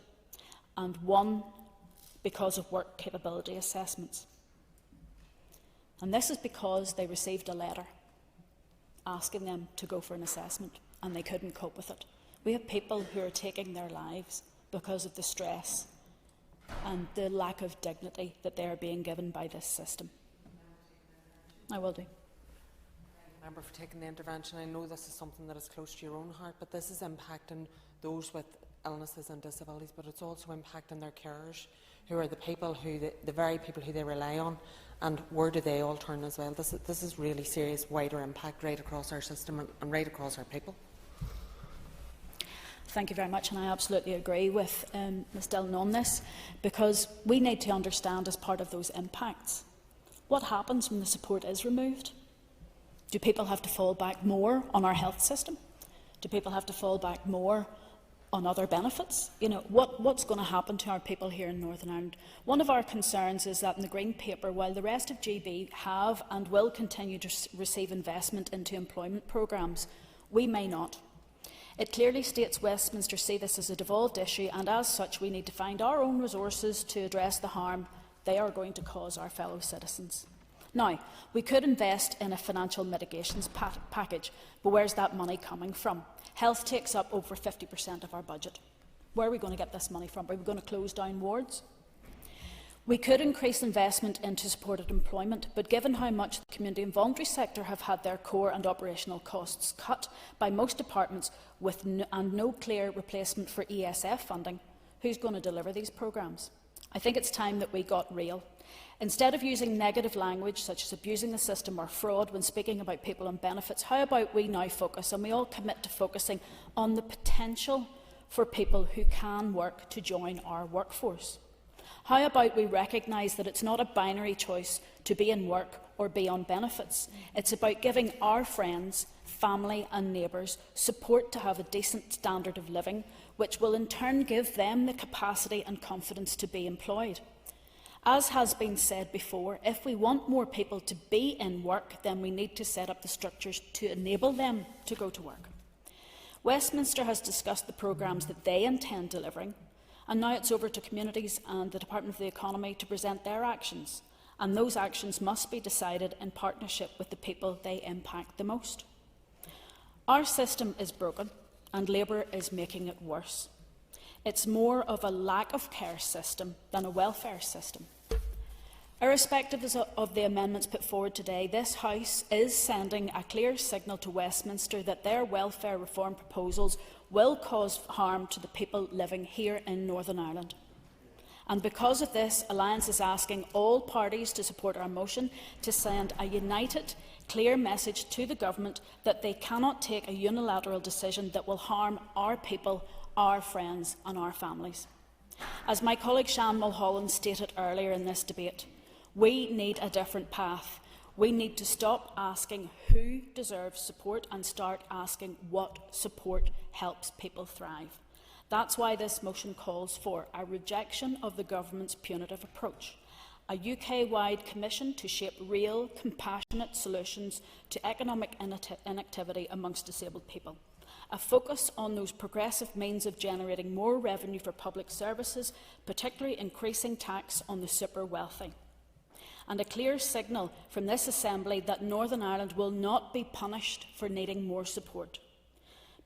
S14: and one because of work capability assessments. And this is because they received a letter asking them to go for an assessment and they couldn't cope with it. We have people who are taking their lives because of the stress and the lack of dignity that they are being given by this system. I will do.
S18: Member for taking the intervention. I know this is something that is close to your own heart, but this is impacting those with illnesses and disabilities, but it's also impacting their carers, who are the people the very people who they rely on, and where do they all turn as well? This is really serious, wider impact right across our system and right across our people.
S14: Thank you very much, and I absolutely agree with Ms Dillon on this, because we need to understand as part of those impacts what happens when the support is removed. Do people have to fall back more on our health system? Do people have to fall back more on other benefits? You know, what's going to happen to our people here in Northern Ireland? One of our concerns is that in the Green Paper, while the rest of GB have and will continue to receive investment into employment programmes, we may not. It clearly states Westminster see this as a devolved issue, and as such we need to find our own resources to address the harm they are going to cause our fellow citizens. Now, we could invest in a financial mitigations package, but where's that money coming from? Health takes up over 50% of our budget. Where are we going to get this money from? Are we going to close down wards? We could increase investment into supported employment, but given how much the community and voluntary sector have had their core and operational costs cut by most departments with no clear replacement for ESF funding, who's going to deliver these programmes? I think it's time that we got real. Instead of using negative language such as abusing the system or fraud when speaking about people on benefits, how about we now focus, and we all commit to focusing on the potential for people who can work to join our workforce? How about we recognise that it's not a binary choice to be in work or be on benefits? It's about giving our friends, family and neighbours support to have a decent standard of living, which will in turn give them the capacity and confidence to be employed. As has been said before, if we want more people to be in work, then we need to set up the structures to enable them to go to work. Westminster has discussed the programmes that they intend delivering, and now it's over to communities and the Department of the Economy to present their actions, and those actions must be decided in partnership with the people they impact the most. Our system is broken, and Labour is making it worse. It's more of a lack of care system than a welfare system. Irrespective of the amendments put forward today, this House is sending a clear signal to Westminster that their welfare reform proposals will cause harm to the people living here in Northern Ireland. And because of this, Alliance is asking all parties to support our motion to send a united, clear message to the Government that they cannot take a unilateral decision that will harm our people, our friends and our families. As my colleague Shan Mulholland stated earlier in this debate, we need a different path. We need to stop asking who deserves support and start asking what support helps people thrive. That's why this motion calls for a rejection of the Government's punitive approach, a UK-wide commission to shape real, compassionate solutions to economic inactivity amongst disabled people, a focus on those progressive means of generating more revenue for public services, particularly increasing tax on the super wealthy, and a clear signal from this Assembly that Northern Ireland will not be punished for needing more support.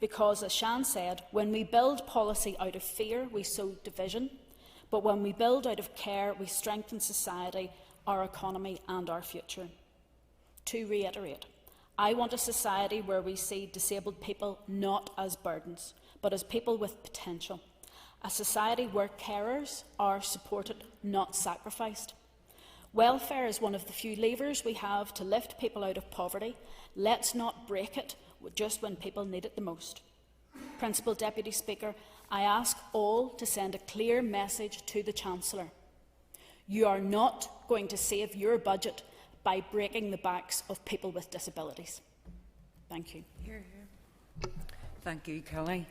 S14: Because, as Shan said, when we build policy out of fear, we sow division, but when we build out of care, we strengthen society, our economy and our future. To reiterate, I want a society where we see disabled people not as burdens, but as people with potential. A society where carers are supported, not sacrificed. Welfare is one of the few levers we have to lift people out of poverty. Let's not break it just when people need it the most. Principal Deputy Speaker, I ask all to send a clear message to the Chancellor. You are not going to save your budget by breaking the backs of people with disabilities. Thank you.
S22: Thank you, Kelly.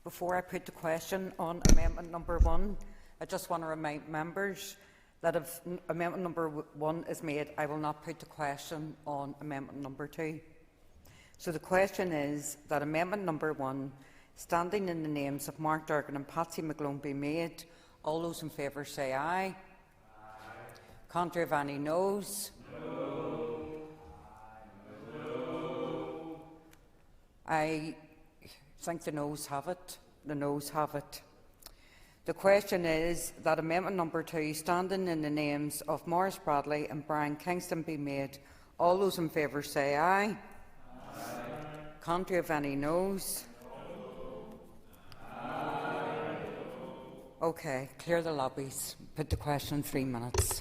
S22: Before I put the question on amendment number 1, I just want to remind members that if amendment number 1 is made, I will not put the question on amendment number 2. So the question is that amendment number 1, standing in the names of Mark Durgan and Patsy McGlone, be made. All those in favour say aye. Aye. Contrary of any noes? No. No. I think the noes have it. The noes have it. The question is that amendment number 2, standing in the names of Maurice Bradley and Brian Kingston, be made. All those in favour say aye. Aye. Contrary of any noes? Okay, clear the lobbies. Put the question in 3 minutes.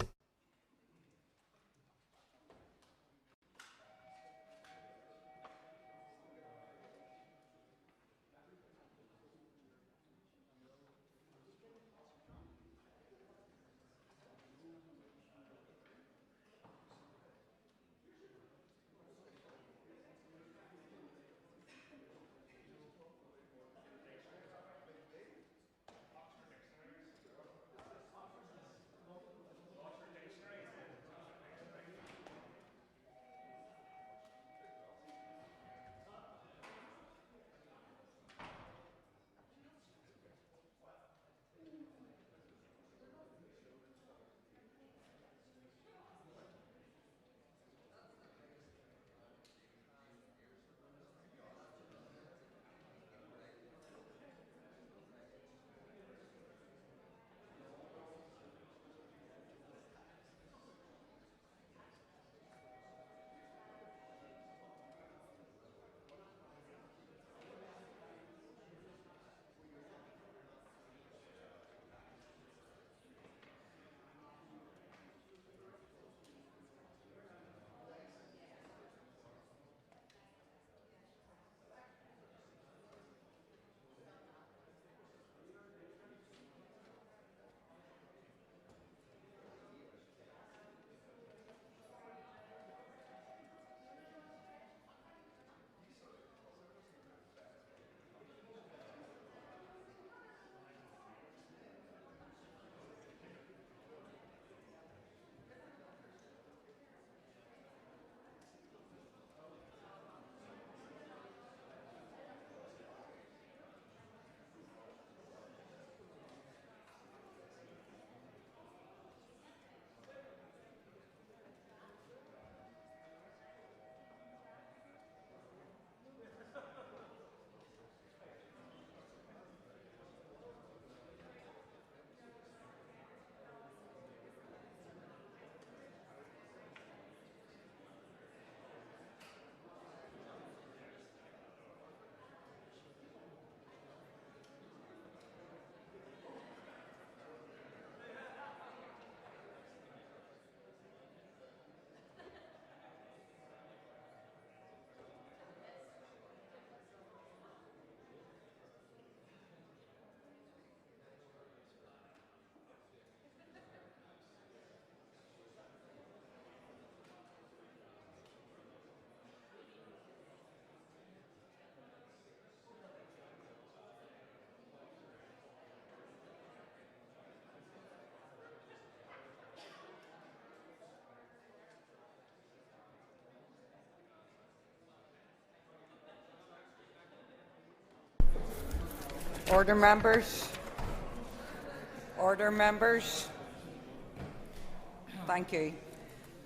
S22: Order, members. Order, members. Thank you.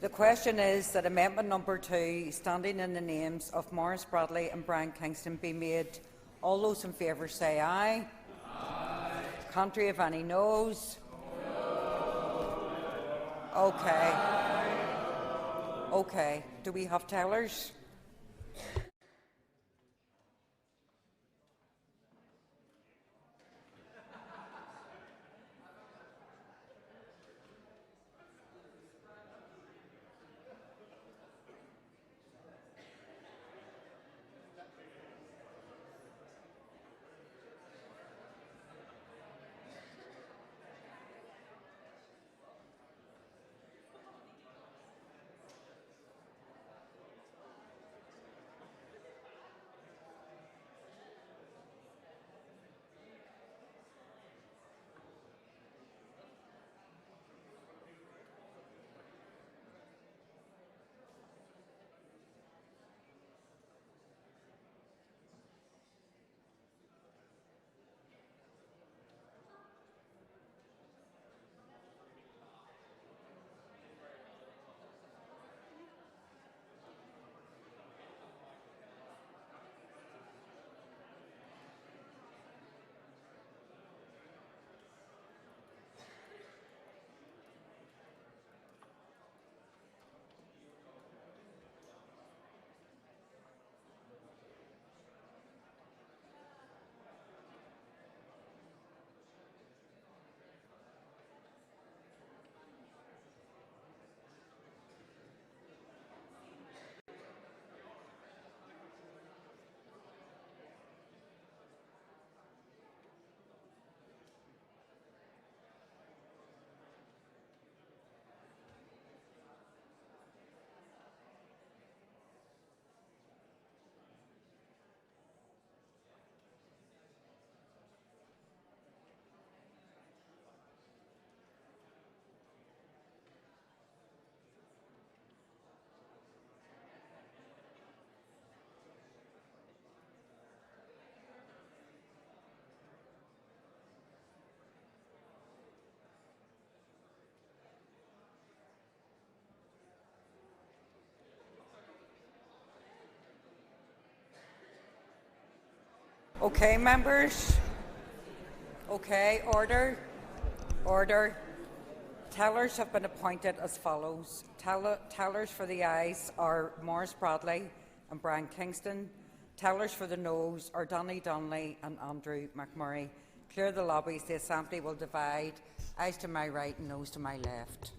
S22: The question is that amendment number 2, standing in the names of Maurice Bradley and Brian Kingston, be made. All those in favour say aye. Aye. Contrary of any noes? No. Okay. Okay. Do we have tellers? Okay, members. Okay, order. Order. Tellers have been appointed as follows. Tellers for the ayes are Maurice Bradley and Brian Kingston. Tellers for the noes are Danny Donnelly and Andrew McMurray. Clear the lobbies. The Assembly will divide. Ayes to my right and noes to my left.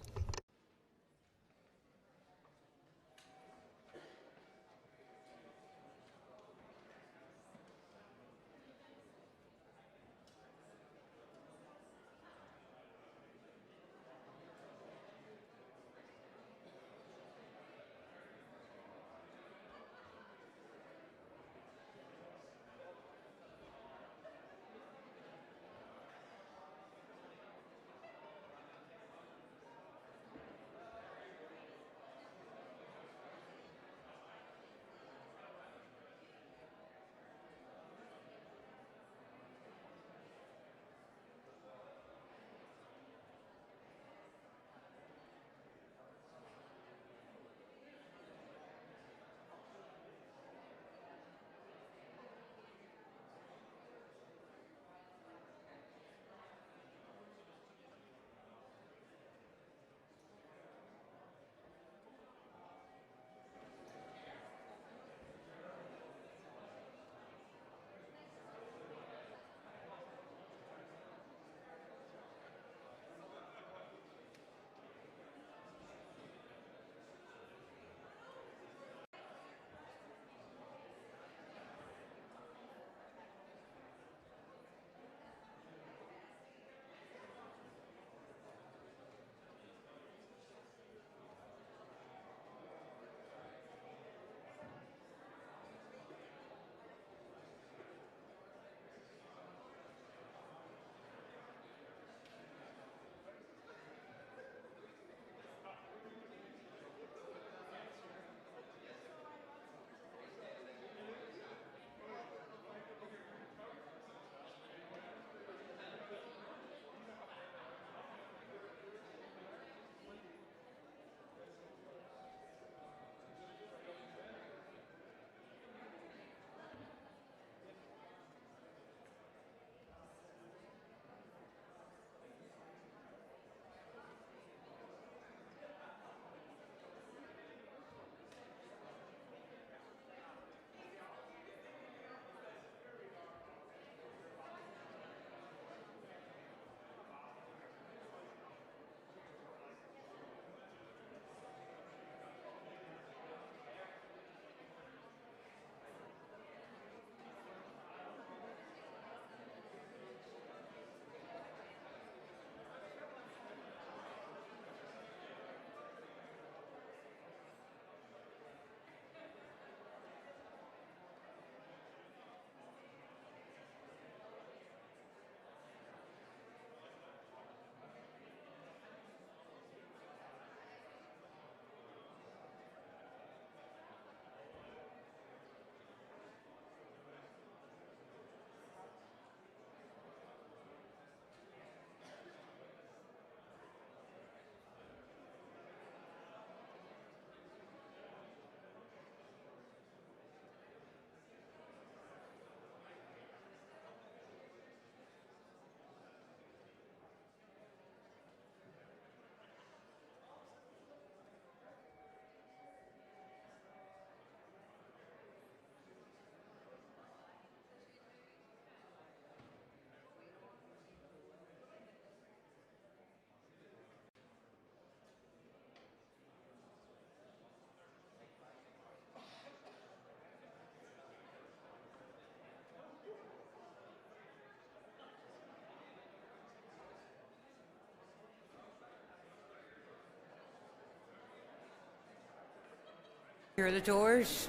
S22: Here are the doors.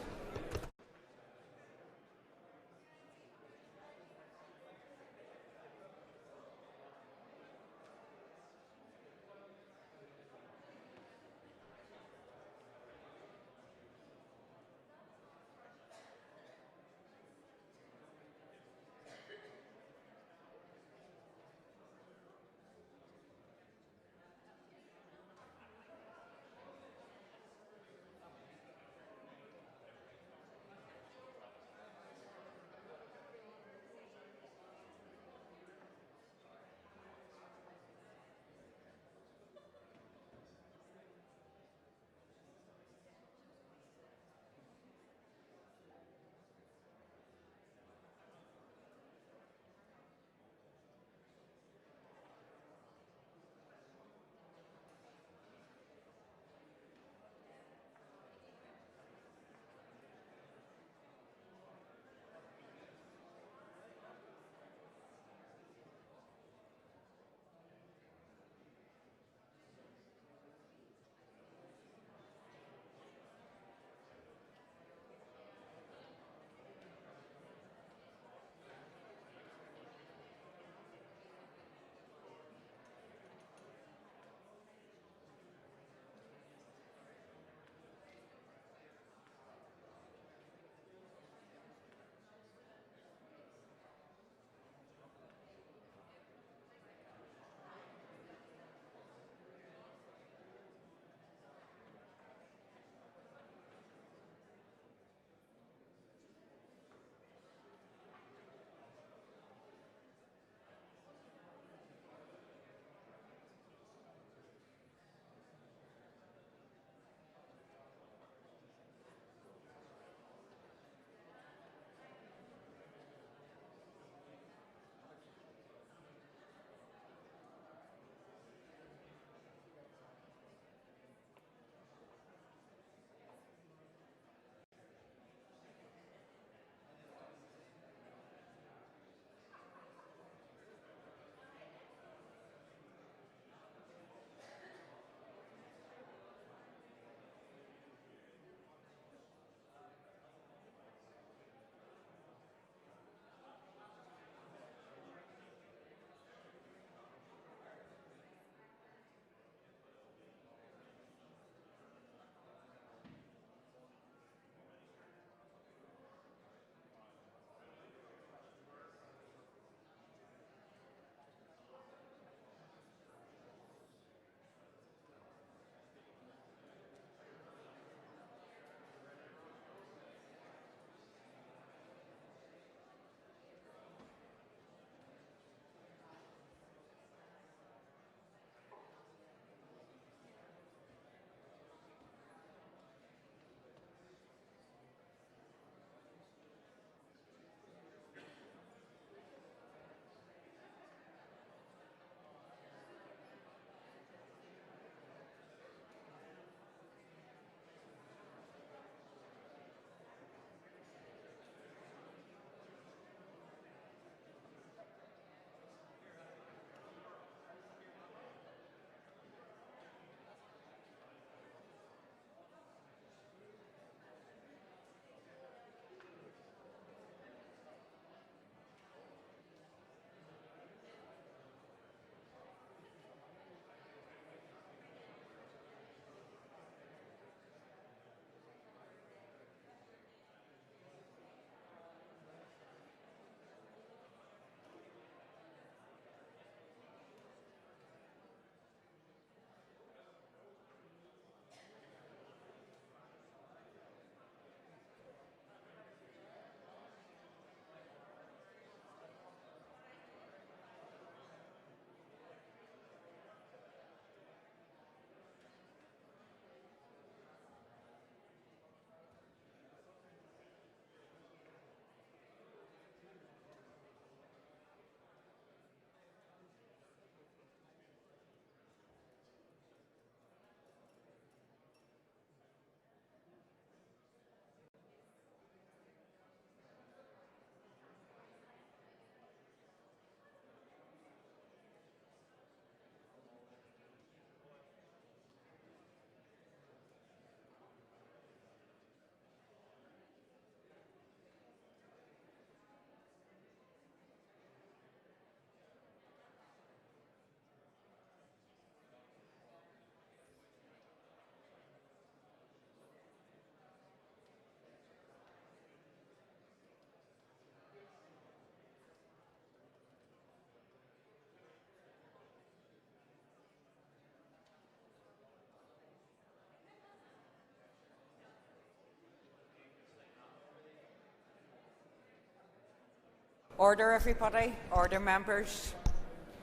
S22: Order, everybody. Order, members.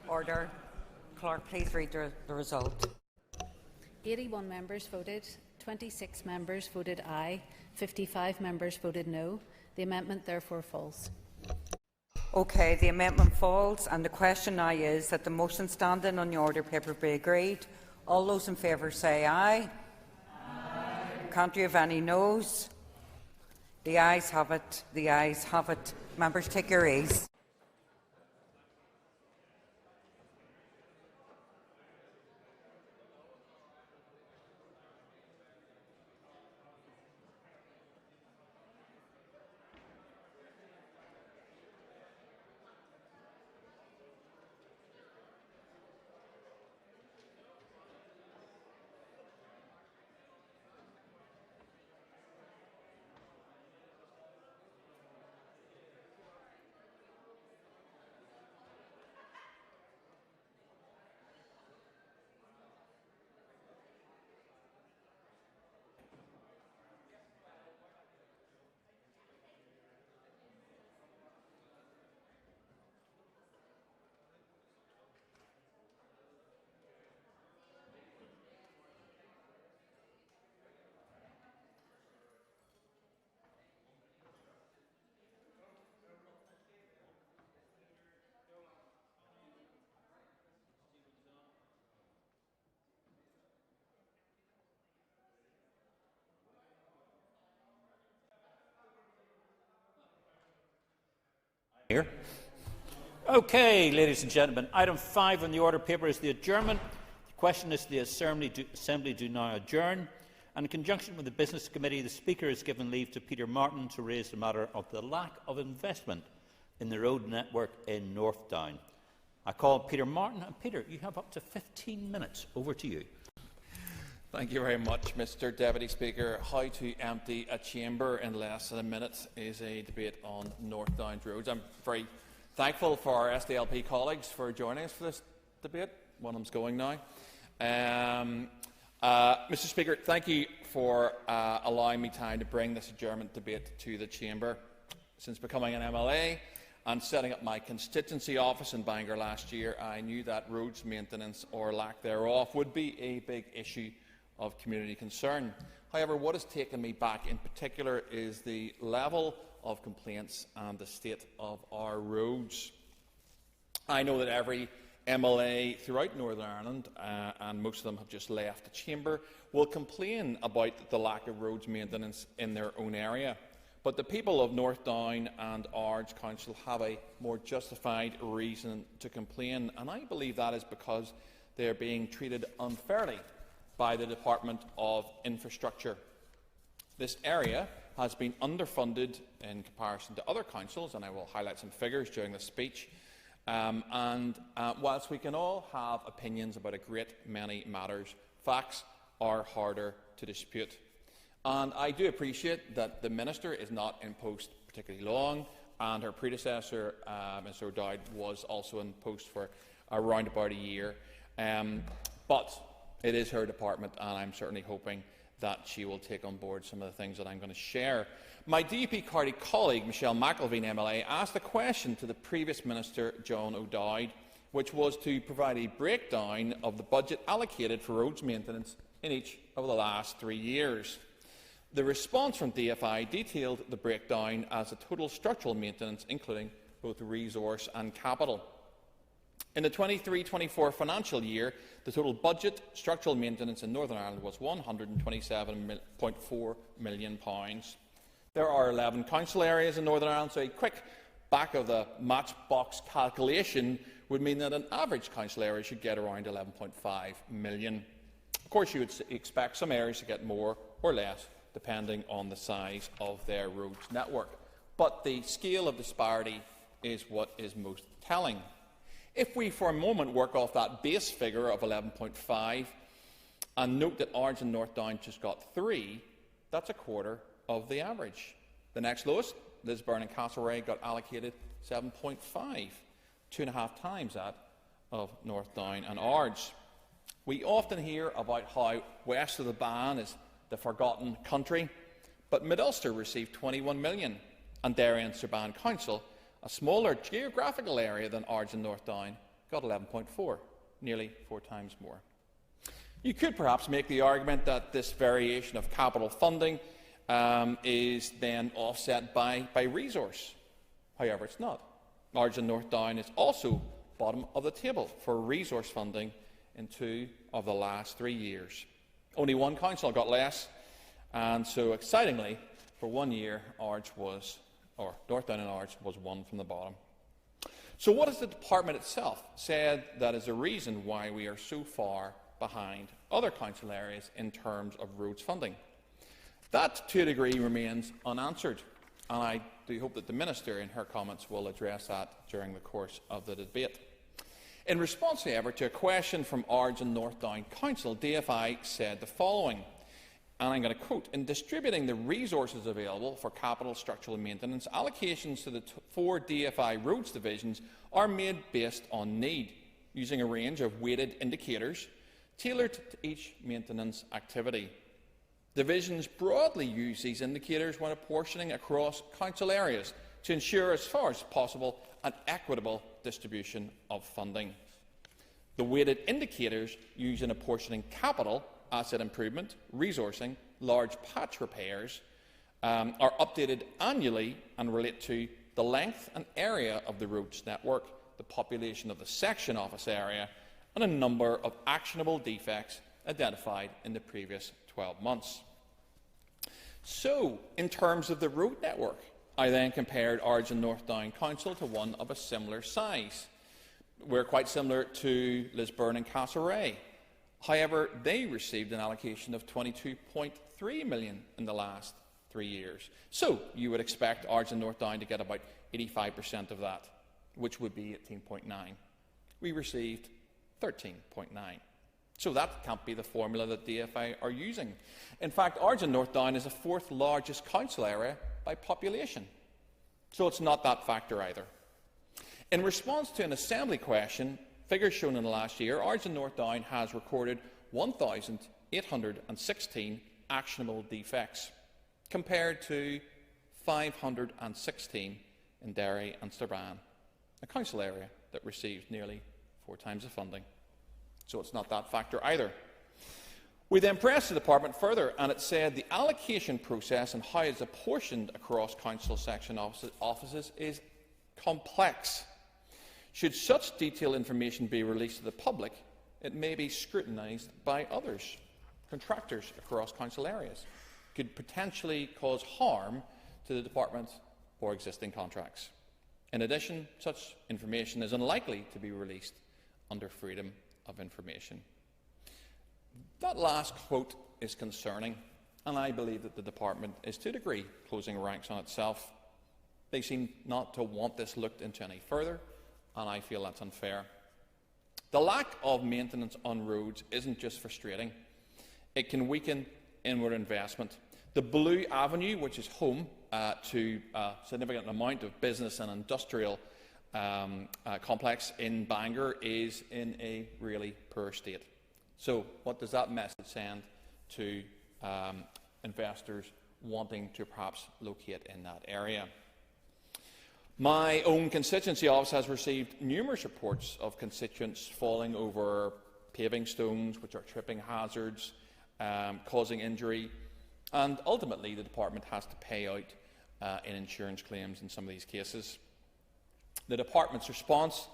S22: Order. Clerk, please read the result.
S17: 81 members voted, 26 members voted aye, 55 members voted no. The amendment therefore falls.
S22: Okay, the amendment falls, and the question now is that the motion standing on the order paper be agreed. All those in favour say aye. Aye. Can't you have any noes? The ayes have it. The ayes have it. Members, take your ease.
S19: Here. Okay, ladies and gentlemen, item 5 on the order paper is the adjournment. The question is the Assembly do now adjourn. And in conjunction with the Business Committee, the Speaker has given leave to Peter Martin to raise the matter of the lack of investment in the road network in North Down. I call Peter Martin. And Peter, you have up to 15 minutes. Over to you.
S20: Thank you very much, Mr. Deputy Speaker. How to empty a chamber in less than a minute is a debate on North Downs roads. I'm very thankful for our SDLP colleagues for joining us for this debate. One of them's going now. Mr. Speaker, thank you for allowing me time to bring this adjournment debate to the chamber. Since becoming an MLA and setting up my constituency office in Bangor last year, I knew that roads maintenance or lack thereof would be a big issue of community concern. However, what has taken me back in particular is the level of complaints and the state of our roads. I know that every MLA throughout Northern Ireland, and most of them have just left the chamber, will complain about the lack of roads maintenance in their own area. But the people of North Down and Ards Council have a more justified reason to complain, and I believe that is because they are being treated unfairly by the Department of Infrastructure. This area has been underfunded in comparison to other councils, and I will highlight some figures during this speech. Whilst we can all have opinions about a great many matters, facts are harder to dispute. And I do appreciate that the Minister is not in post particularly long, and her predecessor, Mr O'Dowd, was also in post for around about a year. But it is her department, and I'm certainly hoping that she will take on board some of the things that I'm going to share. My DUP party colleague, Michelle McElveen MLA, asked a question to the previous Minister, John O'Dowd, which was to provide a breakdown of the budget allocated for roads maintenance in each of the last 3 years. The response from DFI detailed the breakdown as a total structural maintenance, including both resource and capital. In the 23-24 financial year, the total budget structural maintenance in Northern Ireland was £127.4 million. There are 11 council areas in Northern Ireland, so a quick back-of-the-matchbox calculation would mean that an average council area should get around £11.5 million. Of course, you would expect some areas to get more or less, depending on the size of their roads network. But the scale of disparity is what is most telling. If we for a moment work off that base figure of 11.5 and note that Ards and North Down just got 3, that's a quarter of the average. The next lowest, Lisburn and Castlereagh, got allocated 7.5, 2.5 times that of North Down and Ards. We often hear about how west of the Bann is the forgotten country, but Mid Ulster received 21 million and Derry and Strabane Council a smaller geographical area than Ards and North Down, got 11.4, nearly 4 times more. You could perhaps make the argument that this variation of capital funding is then offset by resource. However, it's not. Ards and North Down is also bottom of the table for resource funding in 2 of the last 3 years. Only one council got less, and so excitingly, for 1 year, North Down and Ards was one from the bottom. So what has the department itself said that is the reason why we are so far behind other council areas in terms of roads funding? That, to a degree, remains unanswered, and I do hope that the Minister in her comments will address that during the course of the debate. In response, however, to a question from Ards and North Down Council, DFI said the following, and I'm going to quote, "In distributing the resources available for capital structural maintenance, allocations to the 4 DFI roads divisions are made based on need, using a range of weighted indicators tailored to each maintenance activity. Divisions broadly use these indicators when apportioning across council areas to ensure, as far as possible, an equitable distribution of funding. The weighted indicators used in apportioning capital, asset improvement, resourcing, large patch repairs are updated annually and relate to the length and area of the roads network, the population of the section office area, and a number of actionable defects identified in the previous 12 months. So, in terms of the road network, I then compared Ards and North Down Council to one of a similar size. We're quite similar to Lisburn and Castlereagh. However, they received an allocation of £22.3 million in the last 3 years. So, you would expect Ards and North Down to get about 85% of that, which would be 18.9. We received 13.9. So that can't be the formula that DFI are using. In fact, Ards and North Down is the 4th largest council area by population. So it's not that factor either. In response to an Assembly question, figures shown in the last year, Ards and North Down has recorded 1,816 actionable defects, compared to 516 in Derry and Strabane, a council area that receives nearly 4 times the funding. So it's not that factor either. We then pressed the department further, and it said the allocation process and how it's apportioned across council section offices is complex. Should such detailed information be released to the public, it may be scrutinised by others, contractors across council areas, could potentially cause harm to the department or existing contracts. In addition, such information is unlikely to be released under freedom of information. That last quote is concerning, and I believe that the department is to a degree closing ranks on itself. They seem not to want this looked into any further, and I feel that's unfair. The lack of maintenance on roads isn't just frustrating, it can weaken inward investment. The Blue Avenue, which is home to a significant amount of business and industrial complex in Bangor, is in a really poor state. So what does that message send to investors wanting to perhaps locate in that area? My own constituency office has received numerous reports of constituents falling over paving stones, which are tripping hazards, causing injury, and ultimately the department has to pay out in insurance claims in some of these cases. The department's response,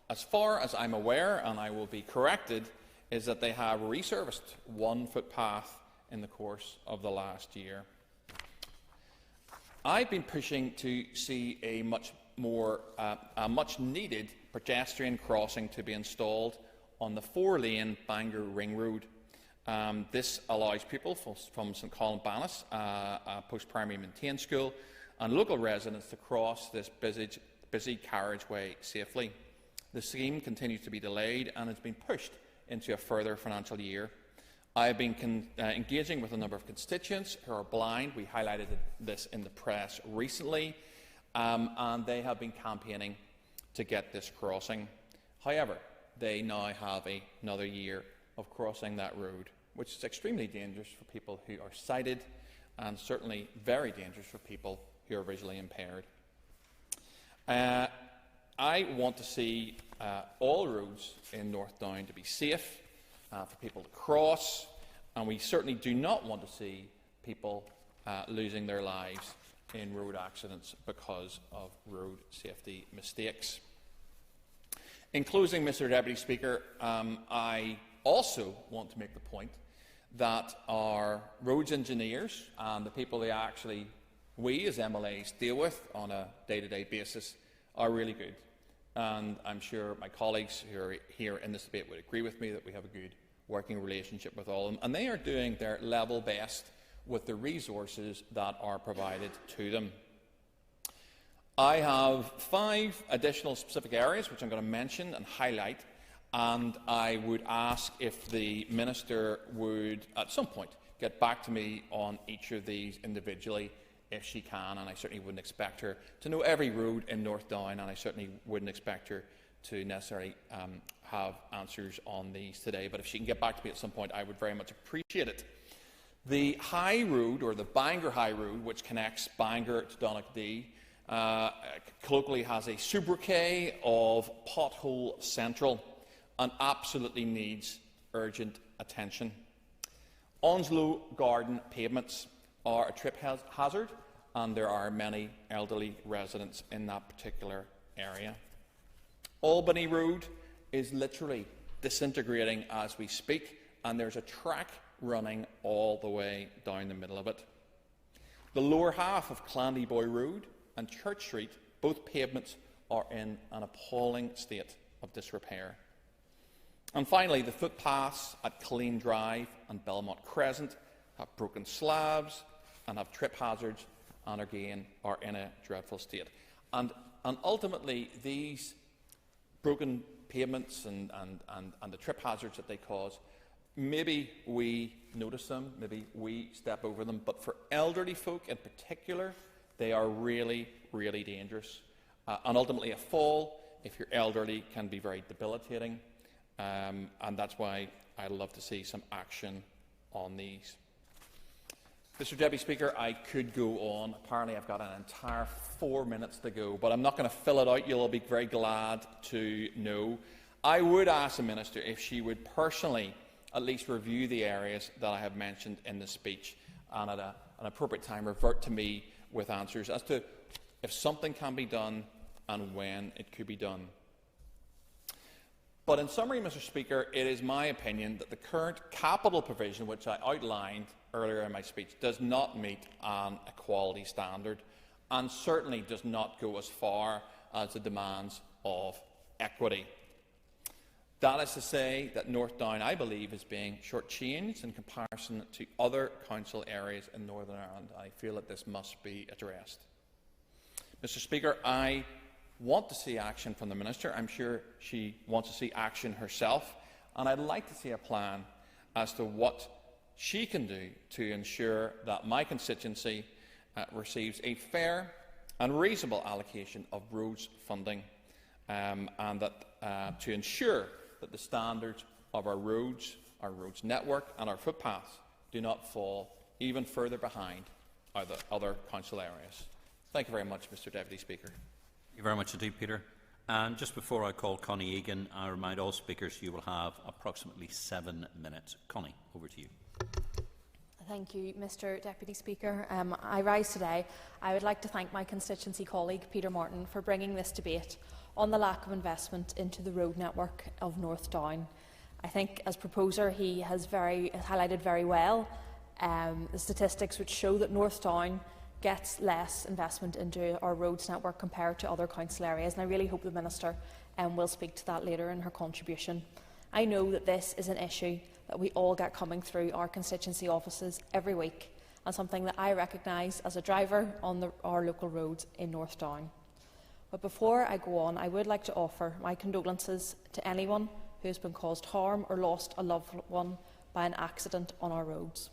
S20: as far as I'm aware, and I will be corrected, is that they have resurfaced 1 footpath in the course of the last year. I've been pushing to see a much needed pedestrian crossing to be installed on the 4-lane Bangor Ring Road. This allows people from St Columbanus, a post-primary maintained school, and local residents to cross this busy carriageway safely. The scheme continues to be delayed and has been pushed into a further financial year. I have been engaging with a number of constituents who are blind. We highlighted this in the press recently, and they have been campaigning to get this crossing. However, they now have another year of crossing that road, which is extremely dangerous for people who are sighted and certainly very dangerous for people who are visually impaired. I want to see all roads in North Down to be safe for people to cross, and we certainly do not want to see people losing their lives in road accidents because of road safety mistakes. In closing, Mr. Deputy Speaker, I also want to make the point that our roads engineers and the people we as MLAs deal with on a day-to-day basis are really good. And I'm sure my colleagues who are here in this debate would agree with me that we have a good working relationship with all of them. And they are doing their level best with the resources that are provided to them. I have 5 additional specific areas which I'm going to mention and highlight, and I would ask if the Minister would, at some point, get back to me on each of these individually if she can, and I certainly wouldn't expect her to know every road in North Down, and I certainly wouldn't expect her to necessarily have answers on these today. But if she can get back to me at some point, I would very much appreciate it. The High Road, or the Bangor High Road, which connects Bangor to Donaghadee, colloquially has a sobriquet of Pothole Central and absolutely needs urgent attention. Onslow Garden pavements are a trip hazard, and there are many elderly residents in that particular area. Albany Road is literally disintegrating as we speak, and there's a track running all the way down the middle of it. The lower half of Clandyboy Road and Church Street, both pavements are in an appalling state of disrepair. And finally, the footpaths at Killeen Drive and Belmont Crescent have broken slabs and have trip hazards, and again are in a dreadful state. And ultimately, these broken pavements and the trip hazards that they cause, maybe we notice them, maybe we step over them, but for elderly folk in particular, they are really, really dangerous. And ultimately, a fall, if you're elderly, can be very debilitating. And that's why I'd love to see some action on these. Mr. Deputy Speaker, I could go on. Apparently I've got an entire 4 minutes to go, but I'm not going to fill it out. You'll all be very glad to know. I would ask the Minister if she would personally at least review the areas that I have mentioned in the speech, and at an appropriate time revert to me with answers as to if something can be done and when it could be done. But in summary, Mr. Speaker, it is my opinion that the current capital provision, which I outlined earlier in my speech, does not meet an equality standard, and certainly does not go as far as the demands of equity. That is to say that North Down, I believe, is being shortchanged in comparison to other council areas in Northern Ireland. I feel that this must be addressed. Mr. Speaker, I want to see action from the Minister. I'm sure she wants to see action herself, and I'd like to see a plan as to what she can do to ensure that my constituency receives a fair and reasonable allocation of roads funding, and that to ensure that the standards of our roads network and our footpaths do not fall even further behind other council areas. Thank you very much, Mr. Deputy Speaker.
S19: Thank you very much indeed, Peter. And just before I call Connie Egan, I remind all speakers you will have approximately 7 minutes. Connie, over to you.
S9: Thank you, Mr. Deputy Speaker. I rise today. I would like to thank my constituency colleague, Peter Martin, for bringing this debate on the lack of investment into the road network of North Down. I think, as proposer, he has highlighted very well the statistics which show that North Down gets less investment into our roads network compared to other council areas, and I really hope the Minister will speak to that later in her contribution. I know that this is an issue that we all get coming through our constituency offices every week, and something that I recognise as a driver on our local roads in North Down. But before I go on, I would like to offer my condolences to anyone who has been caused harm or lost a loved one by an accident on our roads.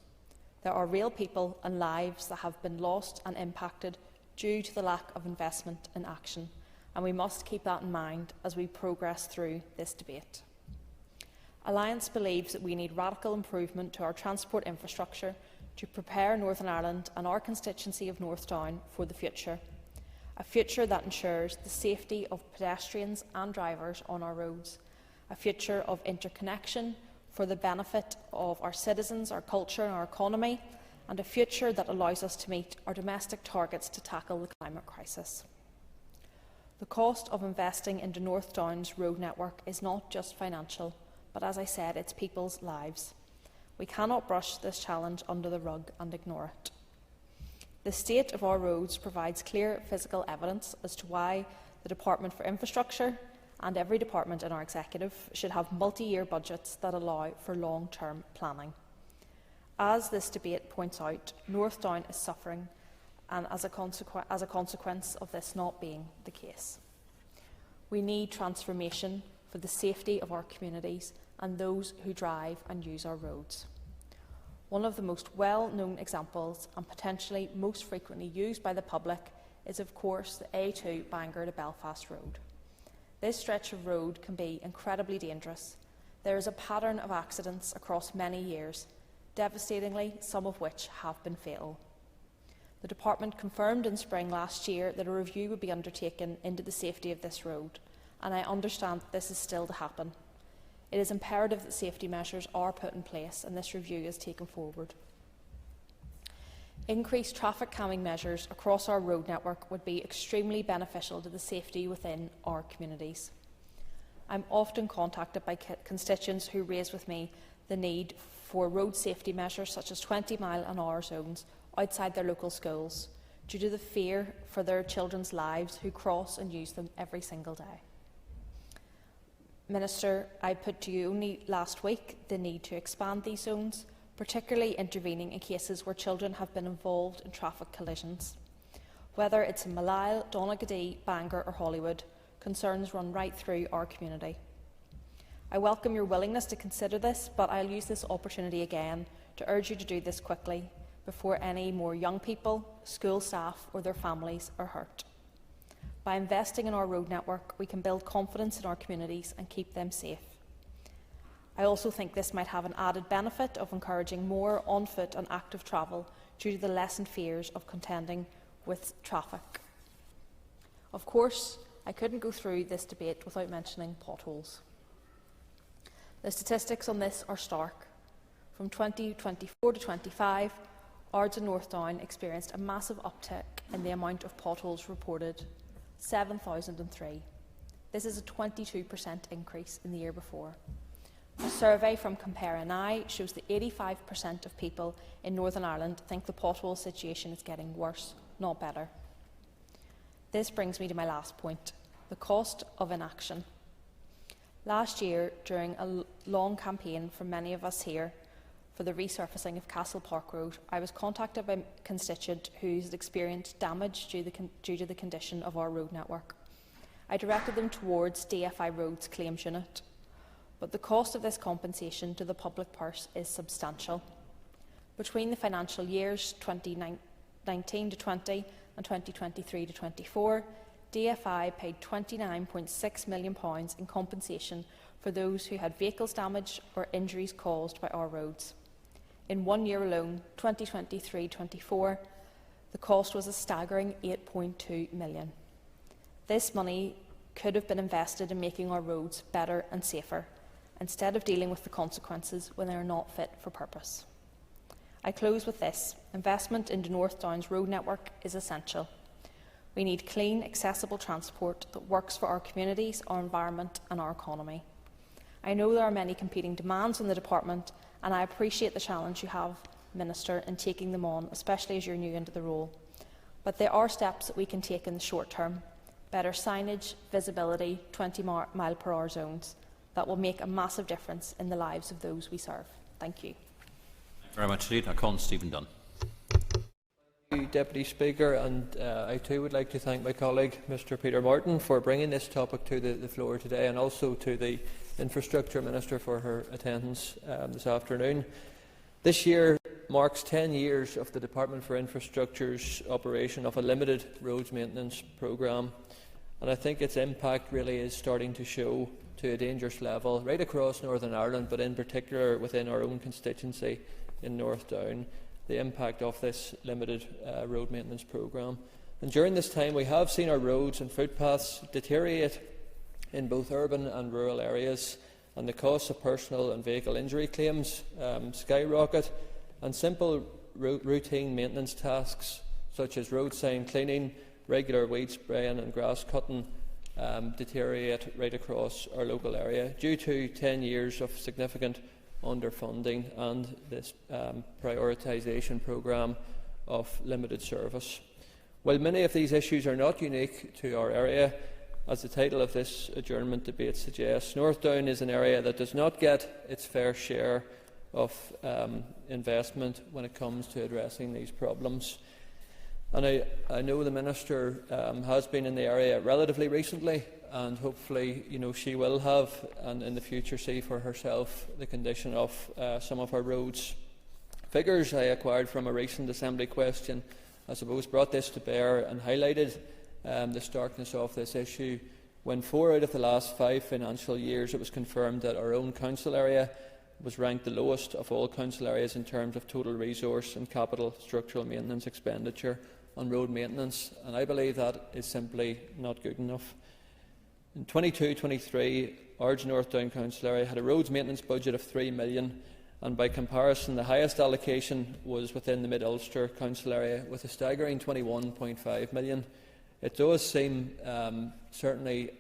S9: There are real people and lives that have been lost and impacted due to the lack of investment and action, and we must keep that in mind as we progress through this debate. Alliance believes that we need radical improvement to our transport infrastructure to prepare Northern Ireland and our constituency of North Down for the future. a future that ensures the safety of pedestrians and drivers on our roads, a future of interconnection for the benefit of our citizens, our culture and our economy, and a future that allows us to meet our domestic targets to tackle the climate crisis. The cost of investing into North Down's road network is not just financial, but as I said, it's people's lives. We cannot brush this challenge under the rug and ignore it. The state of our roads provides clear physical evidence as to why the Department for Infrastructure and every department in our executive should have multi-year budgets that allow for long-term planning. As this debate points out, North Down is suffering, and as a consequence of this not being the case. We need transformation for the safety of our communities and those who drive and use our roads. One of the most well-known examples, and potentially most frequently used by the public, is of course the A2 Bangor to Belfast road. This stretch of road can be incredibly dangerous. There is a pattern of accidents across many years, devastatingly, some of which have been fatal. The Department confirmed in spring last year that a review would be undertaken into the safety of this road, and I understand that this is still to happen. It is imperative that safety measures are put in place and this review is taken forward. Increased traffic calming measures across our road network would be extremely beneficial to the safety within our communities. I'm often contacted by constituents who raise with me the need for road safety measures such as 20-mile-an-hour zones outside their local schools due to the fear for their children's lives who cross and use them every single day. Minister, I put to you only last week the need to expand these zones, particularly intervening in cases where children have been involved in traffic collisions. Whether it's in Malile, Donaghadee, Bangor or Holywood, concerns run right through our community. I welcome your willingness to consider this, but I'll use this opportunity again to urge you to do this quickly before any more young people, school staff or their families are hurt. By investing in our road network, we can build confidence in our communities and keep them safe. I also think this might have an added benefit of encouraging more on-foot and active travel due to the lessened fears of contending with traffic. Of course, I couldn't go through this debate without mentioning potholes. The statistics on this are stark. From 2024 to 25, Ards and North Down experienced a massive uptick in the amount of potholes reported, 7,003. This is a 22% increase in the year before. A survey from Compare NI shows that 85% of people in Northern Ireland think the pothole situation is getting worse, not better. This brings me to my last point, the cost of inaction. Last year, during a long campaign from many of us here for the resurfacing of Castle Park Road, I was contacted by a constituent who had experienced damage due to the condition of our road network. I directed them towards DFI Road's claims unit, but the cost of this compensation to the public purse is substantial. Between the financial years 2019 to 20 and 2023 to 24, DFI paid £29.6 million in compensation for those who had vehicles damaged or injuries caused by our roads. In 1 year alone, 2023-24, the cost was a staggering £8.2 million. This money could have been invested in making our roads better and safer, instead of dealing with the consequences when they are not fit for purpose. I close with this. Investment into North Down's road network is essential. We need clean, accessible transport that works for our communities, our environment and our economy. I know there are many competing demands on the Department, and I appreciate the challenge you have, Minister, in taking them on, especially as you're new into the role. But there are steps that we can take in the short term. Better signage, visibility, 20-mile-per-hour zones. That will make a massive difference in the lives of those we serve. Thank you.
S19: Thank you very much indeed. I call on Stephen Dunn.
S12: Thank you, Deputy Speaker, and I too would like to thank my colleague Mr Peter Martin for bringing this topic to the floor today, and also to the Infrastructure Minister for her attendance this afternoon. This year marks 10 years of the Department for Infrastructure's operation of a limited roads maintenance programme, and I think its impact really is starting to show to a dangerous level right across Northern Ireland, but in particular within our own constituency in North Down, the impact of this limited road maintenance programme. And during this time, we have seen our roads and footpaths deteriorate in both urban and rural areas, and the costs of personal and vehicle injury claims skyrocket, and simple routine maintenance tasks such as road sign cleaning, regular weed spraying and grass cutting deteriorate right across our local area due to 10 years of significant underfunding and this prioritisation programme of limited service. While many of these issues are not unique to our area, as the title of this adjournment debate suggests, North Down is an area that does not get its fair share of investment when it comes to addressing these problems. And I know the Minister has been in the area relatively recently, and hopefully she will have, and in the future see for herself, the condition of some of our roads. Figures I acquired from a recent Assembly question, I suppose, brought this to bear and highlighted the starkness of this issue. When 4 out of the last 5 financial years it was confirmed that our own council area was ranked the lowest of all council areas in terms of total resource and capital structural maintenance expenditure on road maintenance, and I believe that is simply not good enough. In 22-23, Ards North Down Council area had a roads maintenance budget of €3 million, and by comparison the highest allocation was within the Mid-Ulster Council area with a staggering €21.5 million. It does seem certainly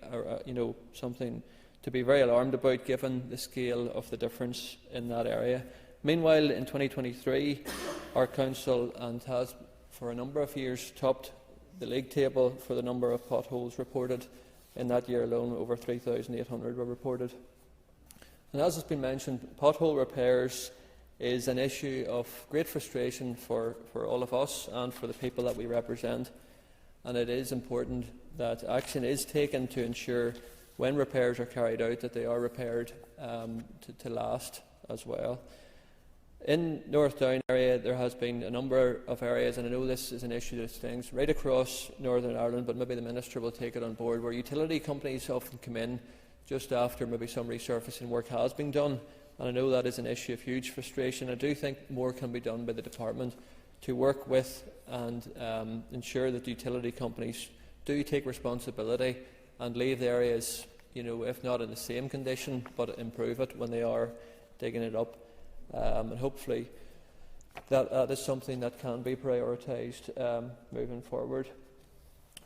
S12: something to be very alarmed about, given the scale of the difference in that area. Meanwhile, in 2023, our council has for a number of years topped the league table for the number of potholes reported. In that year alone, over 3,800 were reported. And as has been mentioned, pothole repairs is an issue of great frustration for all of us and for the people that we represent. And it is important that action is taken to ensure, when repairs are carried out, that they are repaired to last as well. In North Down area, there has been a number of areas, and I know this is an issue that stings right across Northern Ireland, but maybe the Minister will take it on board, where utility companies often come in just after maybe some resurfacing work has been done. And I know that is an issue of huge frustration. I do think more can be done by the Department to work with and ensure that the utility companies do take responsibility and leave the areas, if not in the same condition, but improve it when they are digging it up. And hopefully that is something that can be prioritised moving forward.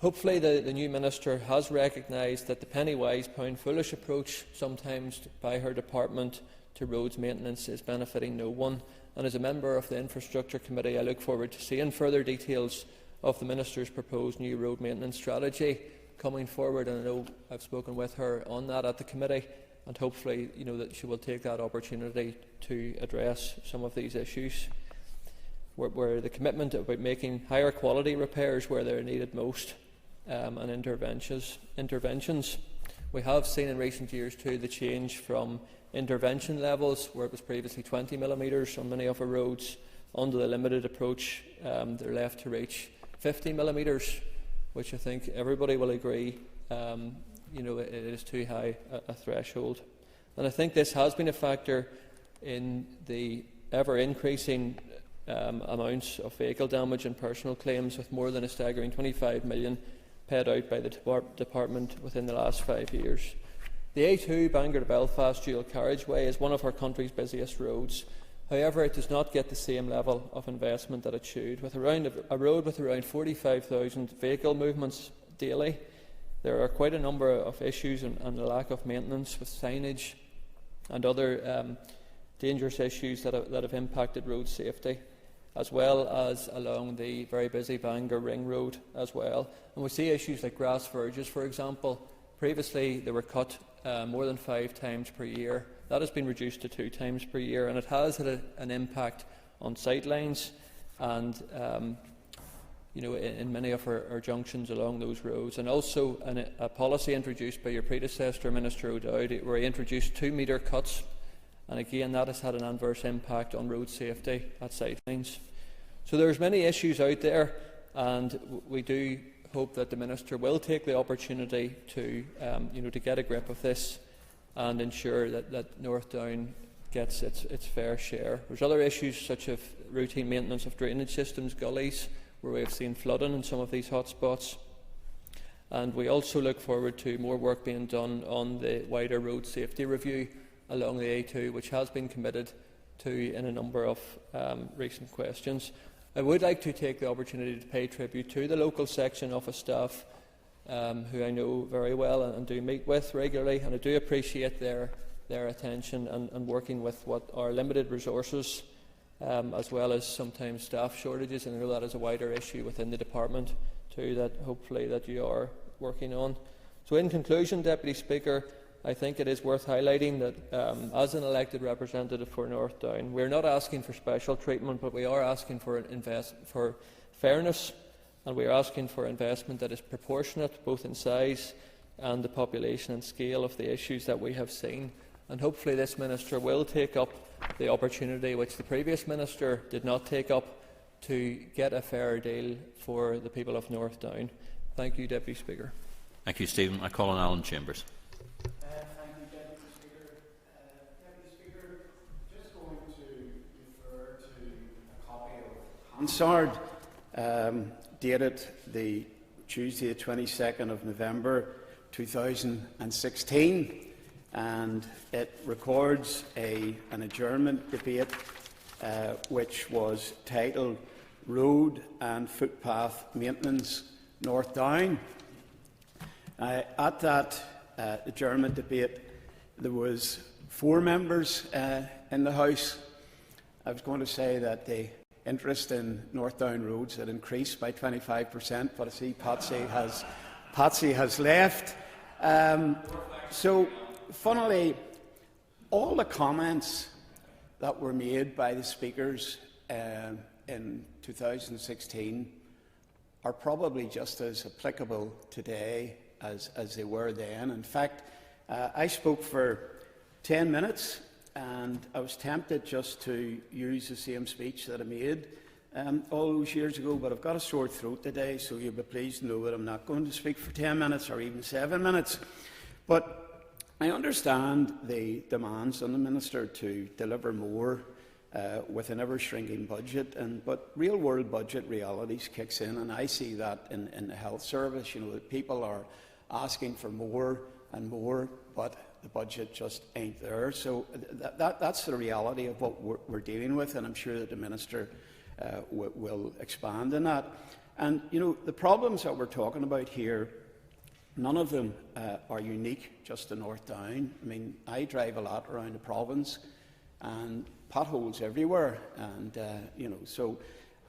S12: Hopefully the new Minister has recognised that the penny-wise, pound-foolish approach sometimes by her department to roads maintenance is benefiting no one. And as a member of the Infrastructure Committee, I look forward to seeing further details of the Minister's proposed new road maintenance strategy coming forward. And I know I've spoken with her on that at the committee, and hopefully that she will take that opportunity to address some of these issues, where the commitment about making higher quality repairs where they're needed most, and interventions. We have seen in recent years too the change from intervention levels, where it was previously 20 millimetres on many of our roads, onto the limited approach. They're left to reach 50 millimetres, which I think everybody will agree it is too high a threshold. And I think this has been a factor in the ever-increasing amounts of vehicle damage and personal claims, with more than a staggering 25 million paid out by the Department within the last 5 years. The A2 Bangor to Belfast dual carriageway is one of our country's busiest roads. However, it does not get the same level of investment that it should. With a road with around 45,000 vehicle movements daily, there are quite a number of issues and a lack of maintenance with signage and other dangerous issues that have impacted road safety, as well as along the very busy Bangor Ring Road as well. And we see issues like grass verges, for example. Previously they were cut more than 5 times per year. That has been reduced to 2 times per year, and it has had an impact on sightlines and in many of our junctions along those roads. And also a policy introduced by your predecessor, Minister O'Dowd, where he introduced 2-metre cuts, and again that has had an adverse impact on road safety at sightlines. So there's many issues out there, and we do hope that the Minister will take the opportunity to get a grip of this and ensure that North Down gets its fair share. There's other issues such as routine maintenance of drainage systems, gullies, where we have seen flooding in some of these hotspots. And we also look forward to more work being done on the wider road safety review along the A2, which has been committed to in a number of recent questions. I would like to take the opportunity to pay tribute to the local section office staff, who I know very well and do meet with regularly, and I do appreciate their attention and working with what are limited resources, as well as sometimes staff shortages, and I know that is a wider issue within the department too, that hopefully that you are working on. So in conclusion, Deputy Speaker, I think it is worth highlighting that as an elected representative for North Down, we are not asking for special treatment, but we are asking for fairness, and we are asking for investment that is proportionate both in size and the population and scale of the issues that we have seen. And hopefully this Minister will take up the opportunity which the previous Minister did not take up to get a fair deal for the people of North Down. Thank you, Deputy Speaker.
S19: Thank you, Stephen. I call on Alan Chambers.
S4: Thank you, Deputy Speaker. Deputy Speaker, just going to refer to a copy of Hansard, dated the Tuesday, the 22nd of November 2016, and it records an adjournment debate which was titled Road and Footpath Maintenance North Down. At that adjournment debate, there was 4 members in the House. I was going to say that the interest in North Down roads had increased by 25%, but I see Patsy has left. So, funnily, all the comments that were made by the speakers in 2016 are probably just as applicable today as they were then. In fact, I spoke for 10 minutes, and I was tempted just to use the same speech that I made all those years ago, but I've got a sore throat today, so you'll be pleased to know that I'm not going to speak for 10 minutes or even 7 minutes. But I understand the demands on the Minister to deliver more with an ever-shrinking budget, but real-world budget realities kicks in, and I see that in the health service. You know, that people are asking for more and more, but the budget just ain't there. So that's the reality of what we're dealing with, and I'm sure that the Minister will expand on that. And, you know, the problems that we're talking about here, none of them are unique just to North Down. I mean, I drive a lot around the province, and potholes everywhere, and you know, so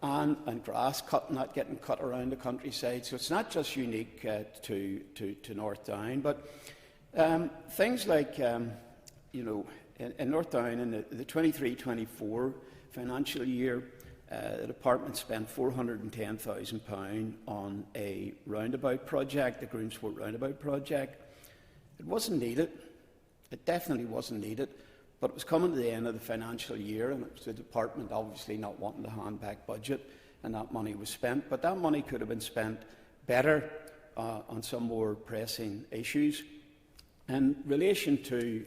S4: and grass not getting cut around the countryside. So it's not just unique to North Down, but things like you know, in North Down in the 23-24 financial year, the department spent £410,000 on a roundabout project, the Groomsport roundabout project. It wasn't needed. It definitely wasn't needed. But it was coming to the end of the financial year, and it was the department obviously not wanting to hand back budget, and that money was spent. But that money could have been spent better on some more pressing issues. In relation to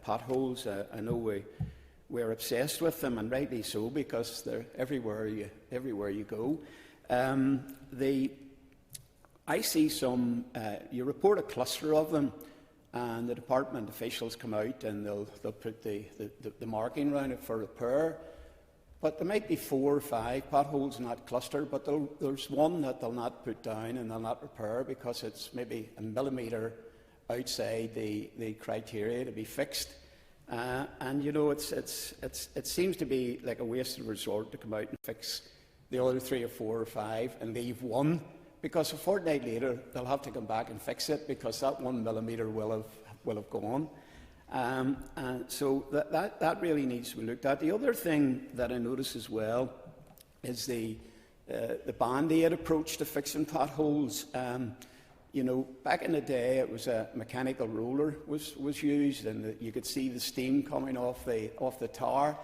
S4: potholes, I know we're obsessed with them, and rightly so, because they're everywhere you go. I see some. You report a cluster of them, and the department officials come out and they'll put the marking around it for repair. But there might be 4 or 5 potholes in that cluster, but there's one that they'll not put down and they'll not repair because it's maybe a millimetre outside the criteria to be fixed. And you know, it seems to be like a wasted resort to come out and fix the other 3 or 4 or 5 and leave one, because a fortnight later they'll have to come back and fix it because that 1 millimetre will have gone. And so that really needs to be looked at. The other thing that I notice as well is the band-aid approach to fixing potholes. You know, back in the day, it was a mechanical roller was used, and you could see the steam coming off the tar.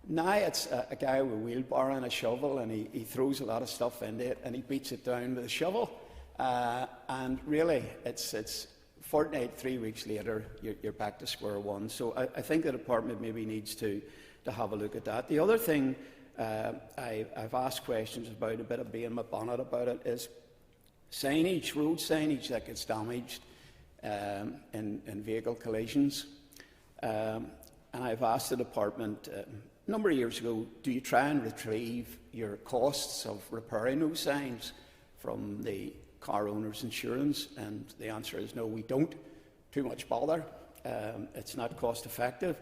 S4: Now it's a guy with a wheelbarrow and a shovel, and he throws a lot of stuff into it, and he beats it down with a shovel. And really, it's fortnight, 3 weeks later, you're back to square one. So I think the department maybe needs to have a look at that. The other thing I've asked questions about, a bit of being my bonnet about it, is signage, road signage that gets damaged in vehicle collisions. And I've asked the department a number of years ago, do you try and retrieve your costs of repairing those signs from the car owner's insurance? And the answer is no, we don't. Too much bother. It's not cost effective.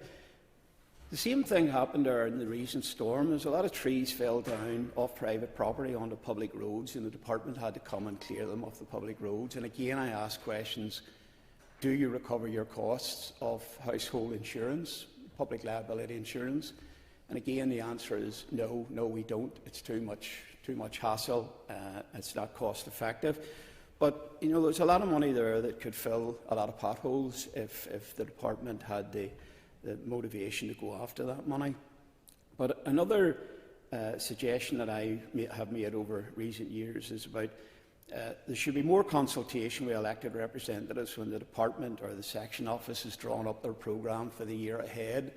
S4: The same thing happened there in the recent storm. There's a lot of trees fell down off private property onto public roads, and the department had to come and clear them off the public roads. And again, I ask questions: do you recover your costs of household insurance, public liability insurance? And again, the answer is no, we don't. It's too much hassle. It's not cost effective. But you know, there's a lot of money there that could fill a lot of potholes if the department had the motivation to go after that money. But another suggestion that I have made over recent years is about there should be more consultation with elected representatives when the department or the section office has drawn up their programme for the year ahead.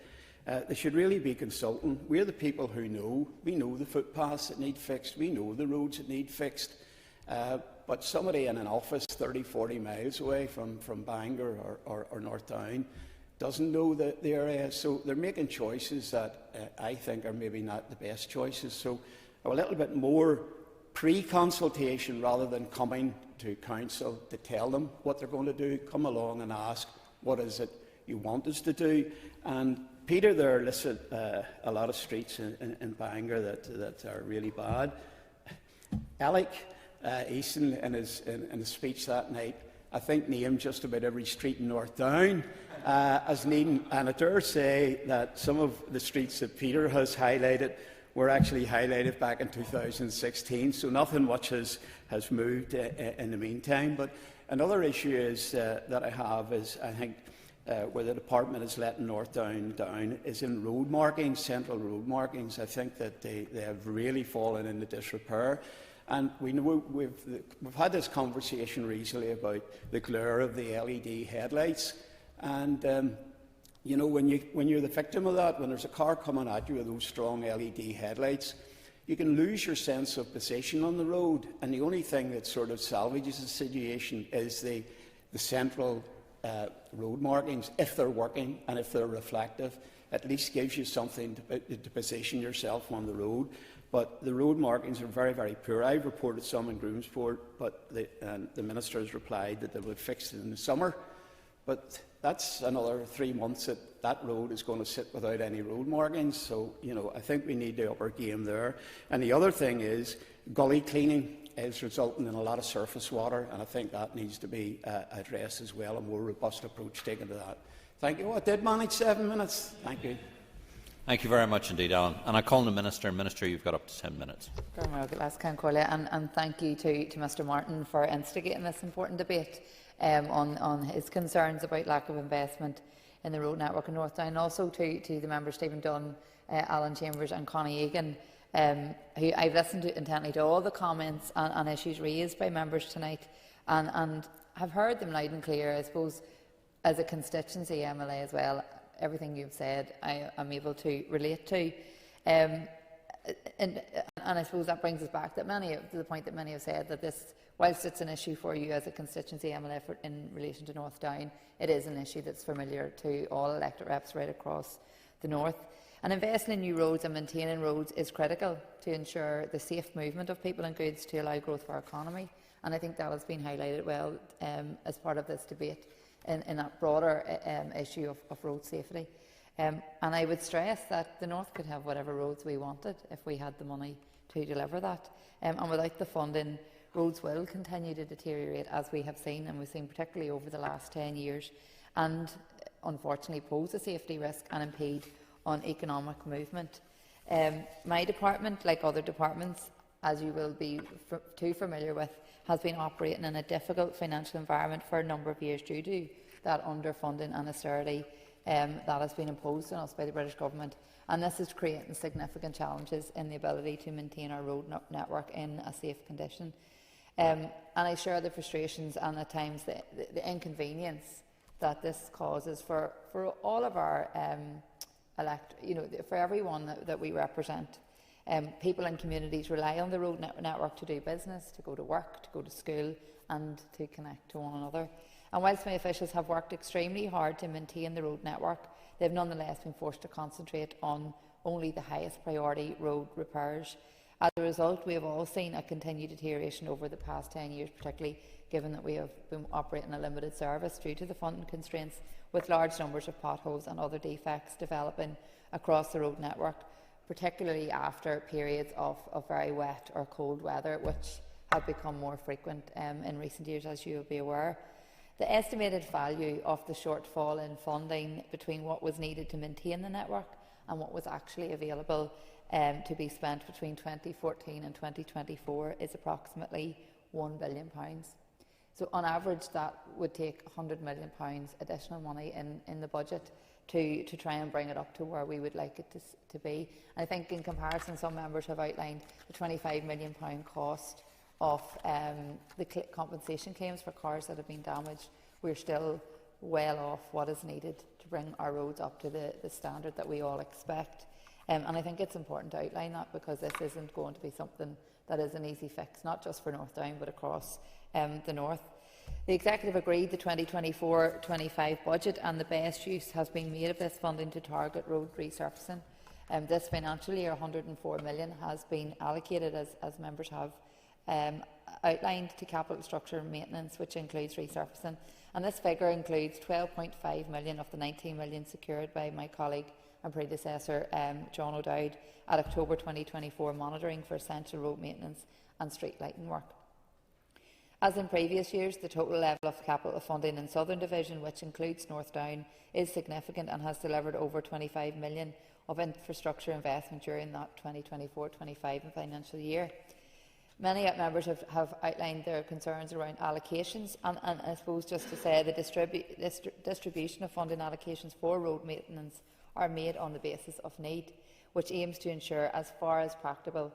S4: They should really be consulting. We're the people who know. We know the footpaths that need fixed. We know the roads that need fixed. But somebody in an office 30, 40 miles away from Bangor or North Down doesn't know the area. So they're making choices that I think are maybe not the best choices. So a little bit more pre-consultation rather than coming to council to tell them what they're going to do. Come along and ask, what is it you want us to do? And Peter there listed a lot of streets in Bangor that are really bad. Alec Easton, in his speech that night, I think named just about every street in North Down as needing, and I dare say that some of the streets that Peter has highlighted were actually highlighted back in 2016, so nothing much has moved in the meantime. But another issue is that I have is, I think, where the department is letting North Down down is in road markings, central road markings. I think that they have really fallen into disrepair. And we know we've had this conversation recently about the glare of the LED headlights. And you know, when you're the victim of that, when there's a car coming at you with those strong LED headlights, you can lose your sense of position on the road. And the only thing that sort of salvages the situation is the central road markings, if they're working and if they're reflective. At least gives you something to position yourself on the road. But the road markings are very, very poor. I've reported some in Groomsport, but the minister has replied that they would fix it in the summer. But that's another 3 months that road is going to sit without any road markings. So, you know, I think we need to up our game there. And the other thing is gully cleaning is resulting in a lot of surface water, and I think that needs to be addressed as well, a more robust approach taken to that. Thank you. Oh, I did manage 7 minutes. Thank you.
S19: Thank you very much indeed, Alan. And I call on the Minister. Minister, you've got up to 10 minutes.
S11: And thank you to Mr Martin for instigating this important debate on his concerns about lack of investment in the road network in North Down. And also to the members Stephen Dunn, Alan Chambers and Connie Egan, who I've listened to intently to all the comments and issues raised by members tonight and have heard them loud and clear. I suppose as a constituency MLA as well, everything you've said I am able to relate to. And I suppose that brings us back to the point that many have said, that this, whilst it's an issue for you as a constituency MLA in relation to North Down, it is an issue that's familiar to all elected reps right across the north. And investing in new roads and maintaining roads is critical to ensure the safe movement of people and goods to allow growth for our economy. And I think that has been highlighted well as part of this debate in that broader issue of road safety. And I would stress that the North could have whatever roads we wanted if we had the money to deliver that. And without the funding, roads will continue to deteriorate, as we have seen, and we've seen particularly over the last 10 years, and unfortunately pose a safety risk and impede on economic movement. My department, like other departments, as you will be too familiar with, has been operating in a difficult financial environment for a number of years due to that underfunding and austerity that has been imposed on us by the British Government. And this is creating significant challenges in the ability to maintain our road network in a safe condition. And I share the frustrations and at times the inconvenience that this causes for all of our for everyone that we represent. People and communities rely on the road network to do business, to go to work, to go to school and to connect to one another. And whilst my officials have worked extremely hard to maintain the road network, they have nonetheless been forced to concentrate on only the highest priority road repairs. As a result, we have all seen a continued deterioration over the past 10 years, particularly given that we have been operating a limited service due to the funding constraints, with large numbers of potholes and other defects developing across the road network, particularly after periods of very wet or cold weather, which have become more frequent in recent years, as you will be aware. The estimated value of the shortfall in funding between what was needed to maintain the network and what was actually available to be spent between 2014 and 2024 is approximately £1 billion. So on average that would take £100 million additional money in the budget to try and bring it up to where we would like it to be. And I think in comparison, some members have outlined the £25 million cost of the compensation claims for cars that have been damaged. We're still well off what is needed to bring our roads up to the standard that we all expect. And I think it's important to outline that, because this isn't going to be something that is an easy fix, not just for North Down but across the North. The Executive agreed the 2024-25 budget, and the best use has been made of this funding to target road resurfacing. This financial year, £104 million has been allocated, as members have outlined, to capital structure maintenance, which includes resurfacing. And this figure includes £12.5 million of the £19 million secured by my colleague and predecessor John O'Dowd at October 2024 monitoring for essential road maintenance and street lighting work. As in previous years, the total level of capital funding in Southern Division, which includes North Down, is significant and has delivered over £25 million of infrastructure investment during that 2024-25 financial year. Many members have outlined their concerns around allocations, and I suppose just to say the distribution of funding allocations for road maintenance are made on the basis of need, which aims to ensure, as far as practicable,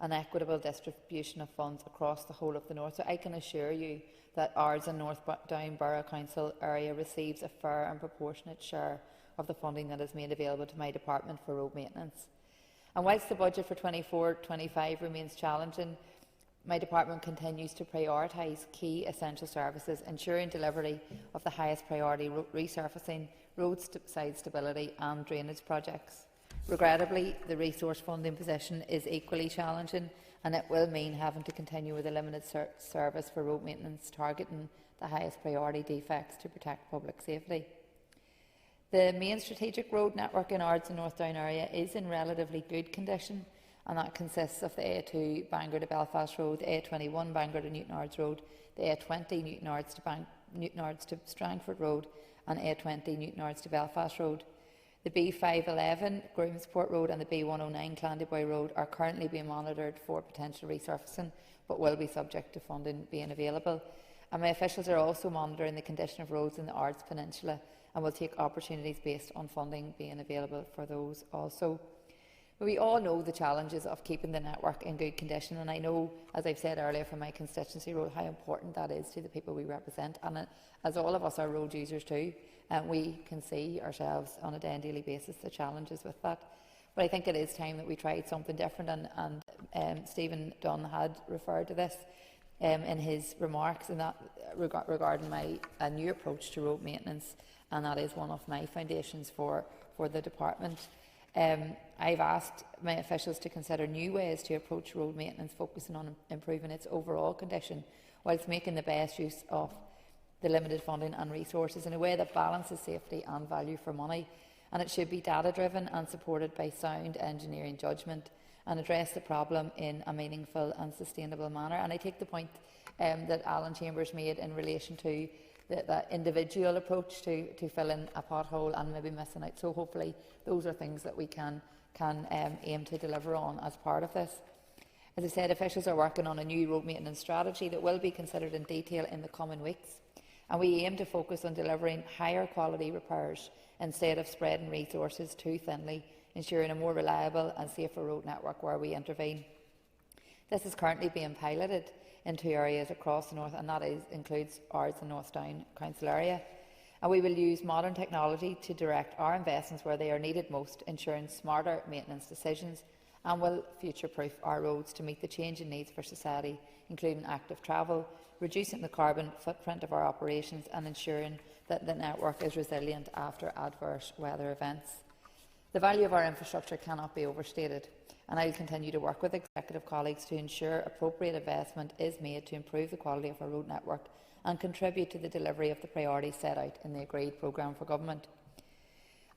S11: an equitable distribution of funds across the whole of the North. So I can assure you that Ards and North Down Borough Council area receives a fair and proportionate share of the funding that is made available to my department for road maintenance. And whilst the budget for 24-25 remains challenging, my department continues to prioritise key essential services, ensuring delivery of the highest priority resurfacing, roadside stability and drainage projects. Regrettably, the resource funding position is equally challenging, and it will mean having to continue with a limited service for road maintenance, targeting the highest priority defects to protect public safety. The main strategic road network in Ards and North Down area is in relatively good condition, and that consists of the A2 Bangor to Belfast Road, the A21 Bangor to Newtonards Road, the A20 Newtonards to Strangford Road, and A20 Newtonards to Belfast Road. The B511 Groomsport Road and the B109 Clandyboy Road are currently being monitored for potential resurfacing, but will be subject to funding being available. And my officials are also monitoring the condition of roads in the Ards Peninsula and will take opportunities based on funding being available for those also. But we all know the challenges of keeping the network in good condition, and I know, as I've said earlier from my constituency role, how important that is to the people we represent, and as all of us are road users too, we can see ourselves on a daily basis the challenges with that. But I think it is time that we tried something different, and Stephen Dunn had referred to this in his remarks, and that regarding a new approach to road maintenance, and that is one of my foundations for the department. I've asked my officials to consider new ways to approach road maintenance, focusing on improving its overall condition, whilst making the best use of the limited funding and resources in a way that balances safety and value for money. And it should be data-driven and supported by sound engineering judgment, and address the problem in a meaningful and sustainable manner. And I take the point that Alan Chambers made in relation to that individual approach to fill in a pothole and maybe missing out. So hopefully those are things that we can aim to deliver on as part of this. As I said, officials are working on a new road maintenance strategy that will be considered in detail in the coming weeks, and we aim to focus on delivering higher quality repairs instead of spreading resources too thinly, ensuring a more reliable and safer road network where we intervene. This is currently being piloted in 2 areas across the North, and that includes Ards and North Down Council area. And we will use modern technology to direct our investments where they are needed most, ensuring smarter maintenance decisions and will future-proof our roads to meet the changing needs of our society, including active travel, reducing the carbon footprint of our operations and ensuring that the network is resilient after adverse weather events. The value of our infrastructure cannot be overstated, and I will continue to work with executive colleagues to ensure appropriate investment is made to improve the quality of our road network and contribute to the delivery of the priorities set out in the agreed programme for government.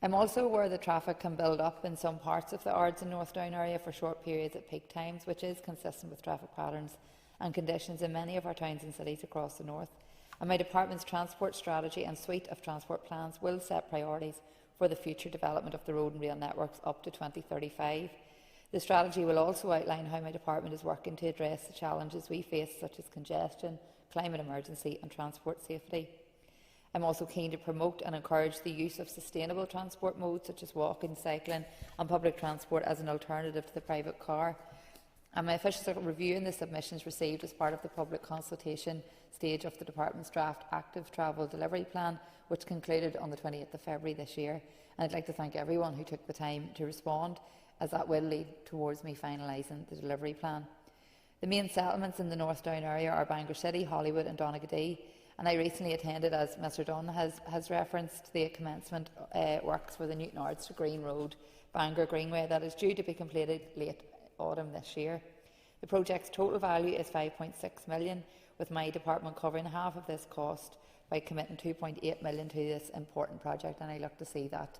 S11: I am also aware that traffic can build up in some parts of the Ards and North Down area for short periods at peak times, which is consistent with traffic patterns and conditions in many of our towns and cities across the north. And my department's transport strategy and suite of transport plans will set priorities for the future development of the road and rail networks up to 2035. The strategy will also outline how my department is working to address the challenges we face, such as congestion, climate emergency and transport safety. I am also keen to promote and encourage the use of sustainable transport modes such as walking, cycling and public transport as an alternative to the private car. And my officials are reviewing the submissions received as part of the public consultation stage of the Department's draft Active Travel Delivery Plan, which concluded on the 28th of February this year. And I'd like to thank everyone who took the time to respond, as that will lead towards me finalising the delivery plan. The main settlements in the North Down area are Bangor City, Hollywood and Donaghadee, and I recently attended, as Mr Dunn has referenced, the commencement works for the Newton Ards to Green Road, Bangor Greenway, that is due to be completed late autumn this year. The project's total value is €5.6 million, with my department covering half of this cost by committing €2.8 million to this important project, and I look to see that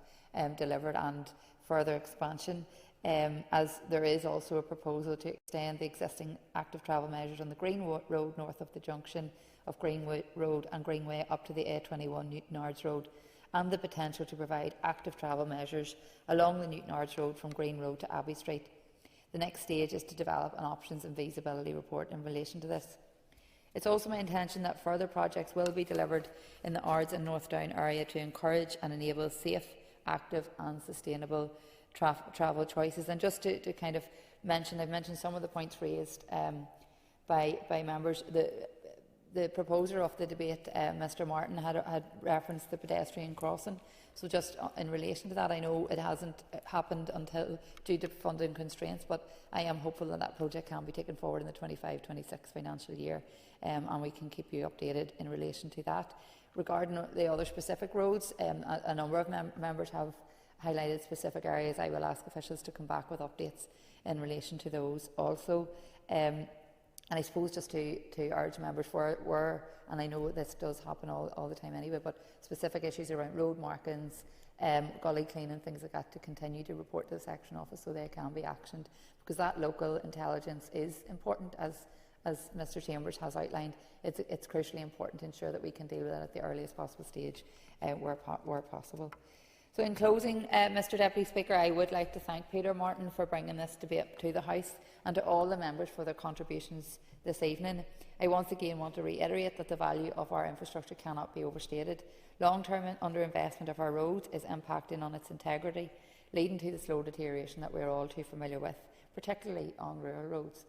S11: delivered and further expansion, as there is also a proposal to extend the existing active travel measures on the Green Road north of the junction of Greenwood Road and Greenway up to the A21 Newton Ards Road, and the potential to provide active travel measures along the Newton Ards Road from Green Road to Abbey Street. The next stage is to develop an options and feasibility report in relation to this. It is also my intention that further projects will be delivered in the Ards and North Down area to encourage and enable safe, active and sustainable travel choices. And just to kind of mention, I've mentioned some of the points raised by members. The proposer of the debate, Mr Martin, had referenced the pedestrian crossing. So just in relation to that, I know it hasn't happened until due to funding constraints, but I am hopeful that that project can be taken forward in the 25-26 financial year, and we can keep you updated in relation to that. Regarding the other specific roads, a number of members have highlighted specific areas. I will ask officials to come back with updates in relation to those also. And I suppose just to urge members where, and I know this does happen all the time anyway, but specific issues around road markings, gully cleaning, things like that, to continue to report to the section office so they can be actioned, because that local intelligence is important, as Mr Chambers has outlined. It's crucially important to ensure that we can deal with it at the earliest possible stage where possible. So in closing, Mr Deputy Speaker, I would like to thank Peter Martin for bringing this debate to the House and to all the members for their contributions this evening. I once again want to reiterate that the value of our infrastructure cannot be overstated. Long-term underinvestment of our roads is impacting on its integrity, leading to the slow deterioration that we are all too familiar with, particularly on rural roads.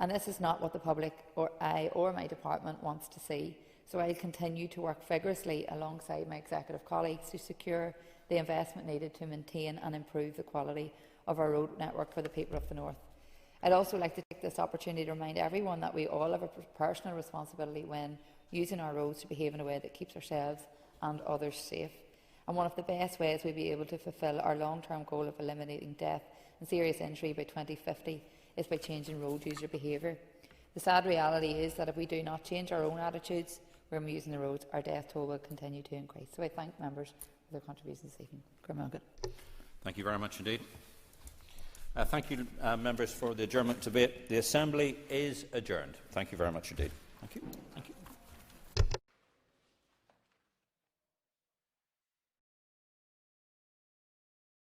S11: And this is not what the public or I or my department wants to see. So I will continue to work vigorously alongside my executive colleagues to secure the investment needed to maintain and improve the quality of our road network for the people of the North. I'd also like to take this opportunity to remind everyone that we all have a personal responsibility when using our roads to behave in a way that keeps ourselves and others safe. And one of the best ways we'll be able to fulfil our long-term goal of eliminating death and serious injury by 2050 is by changing road user behaviour. The sad reality is that if we do not change our own attitudes when we're using the roads, our death toll will continue to increase. So I thank members for their contributions this evening.
S19: Thank you very much indeed. Thank you, members, for the adjournment debate. The Assembly is adjourned. Thank you very much indeed. Thank you. Thank you.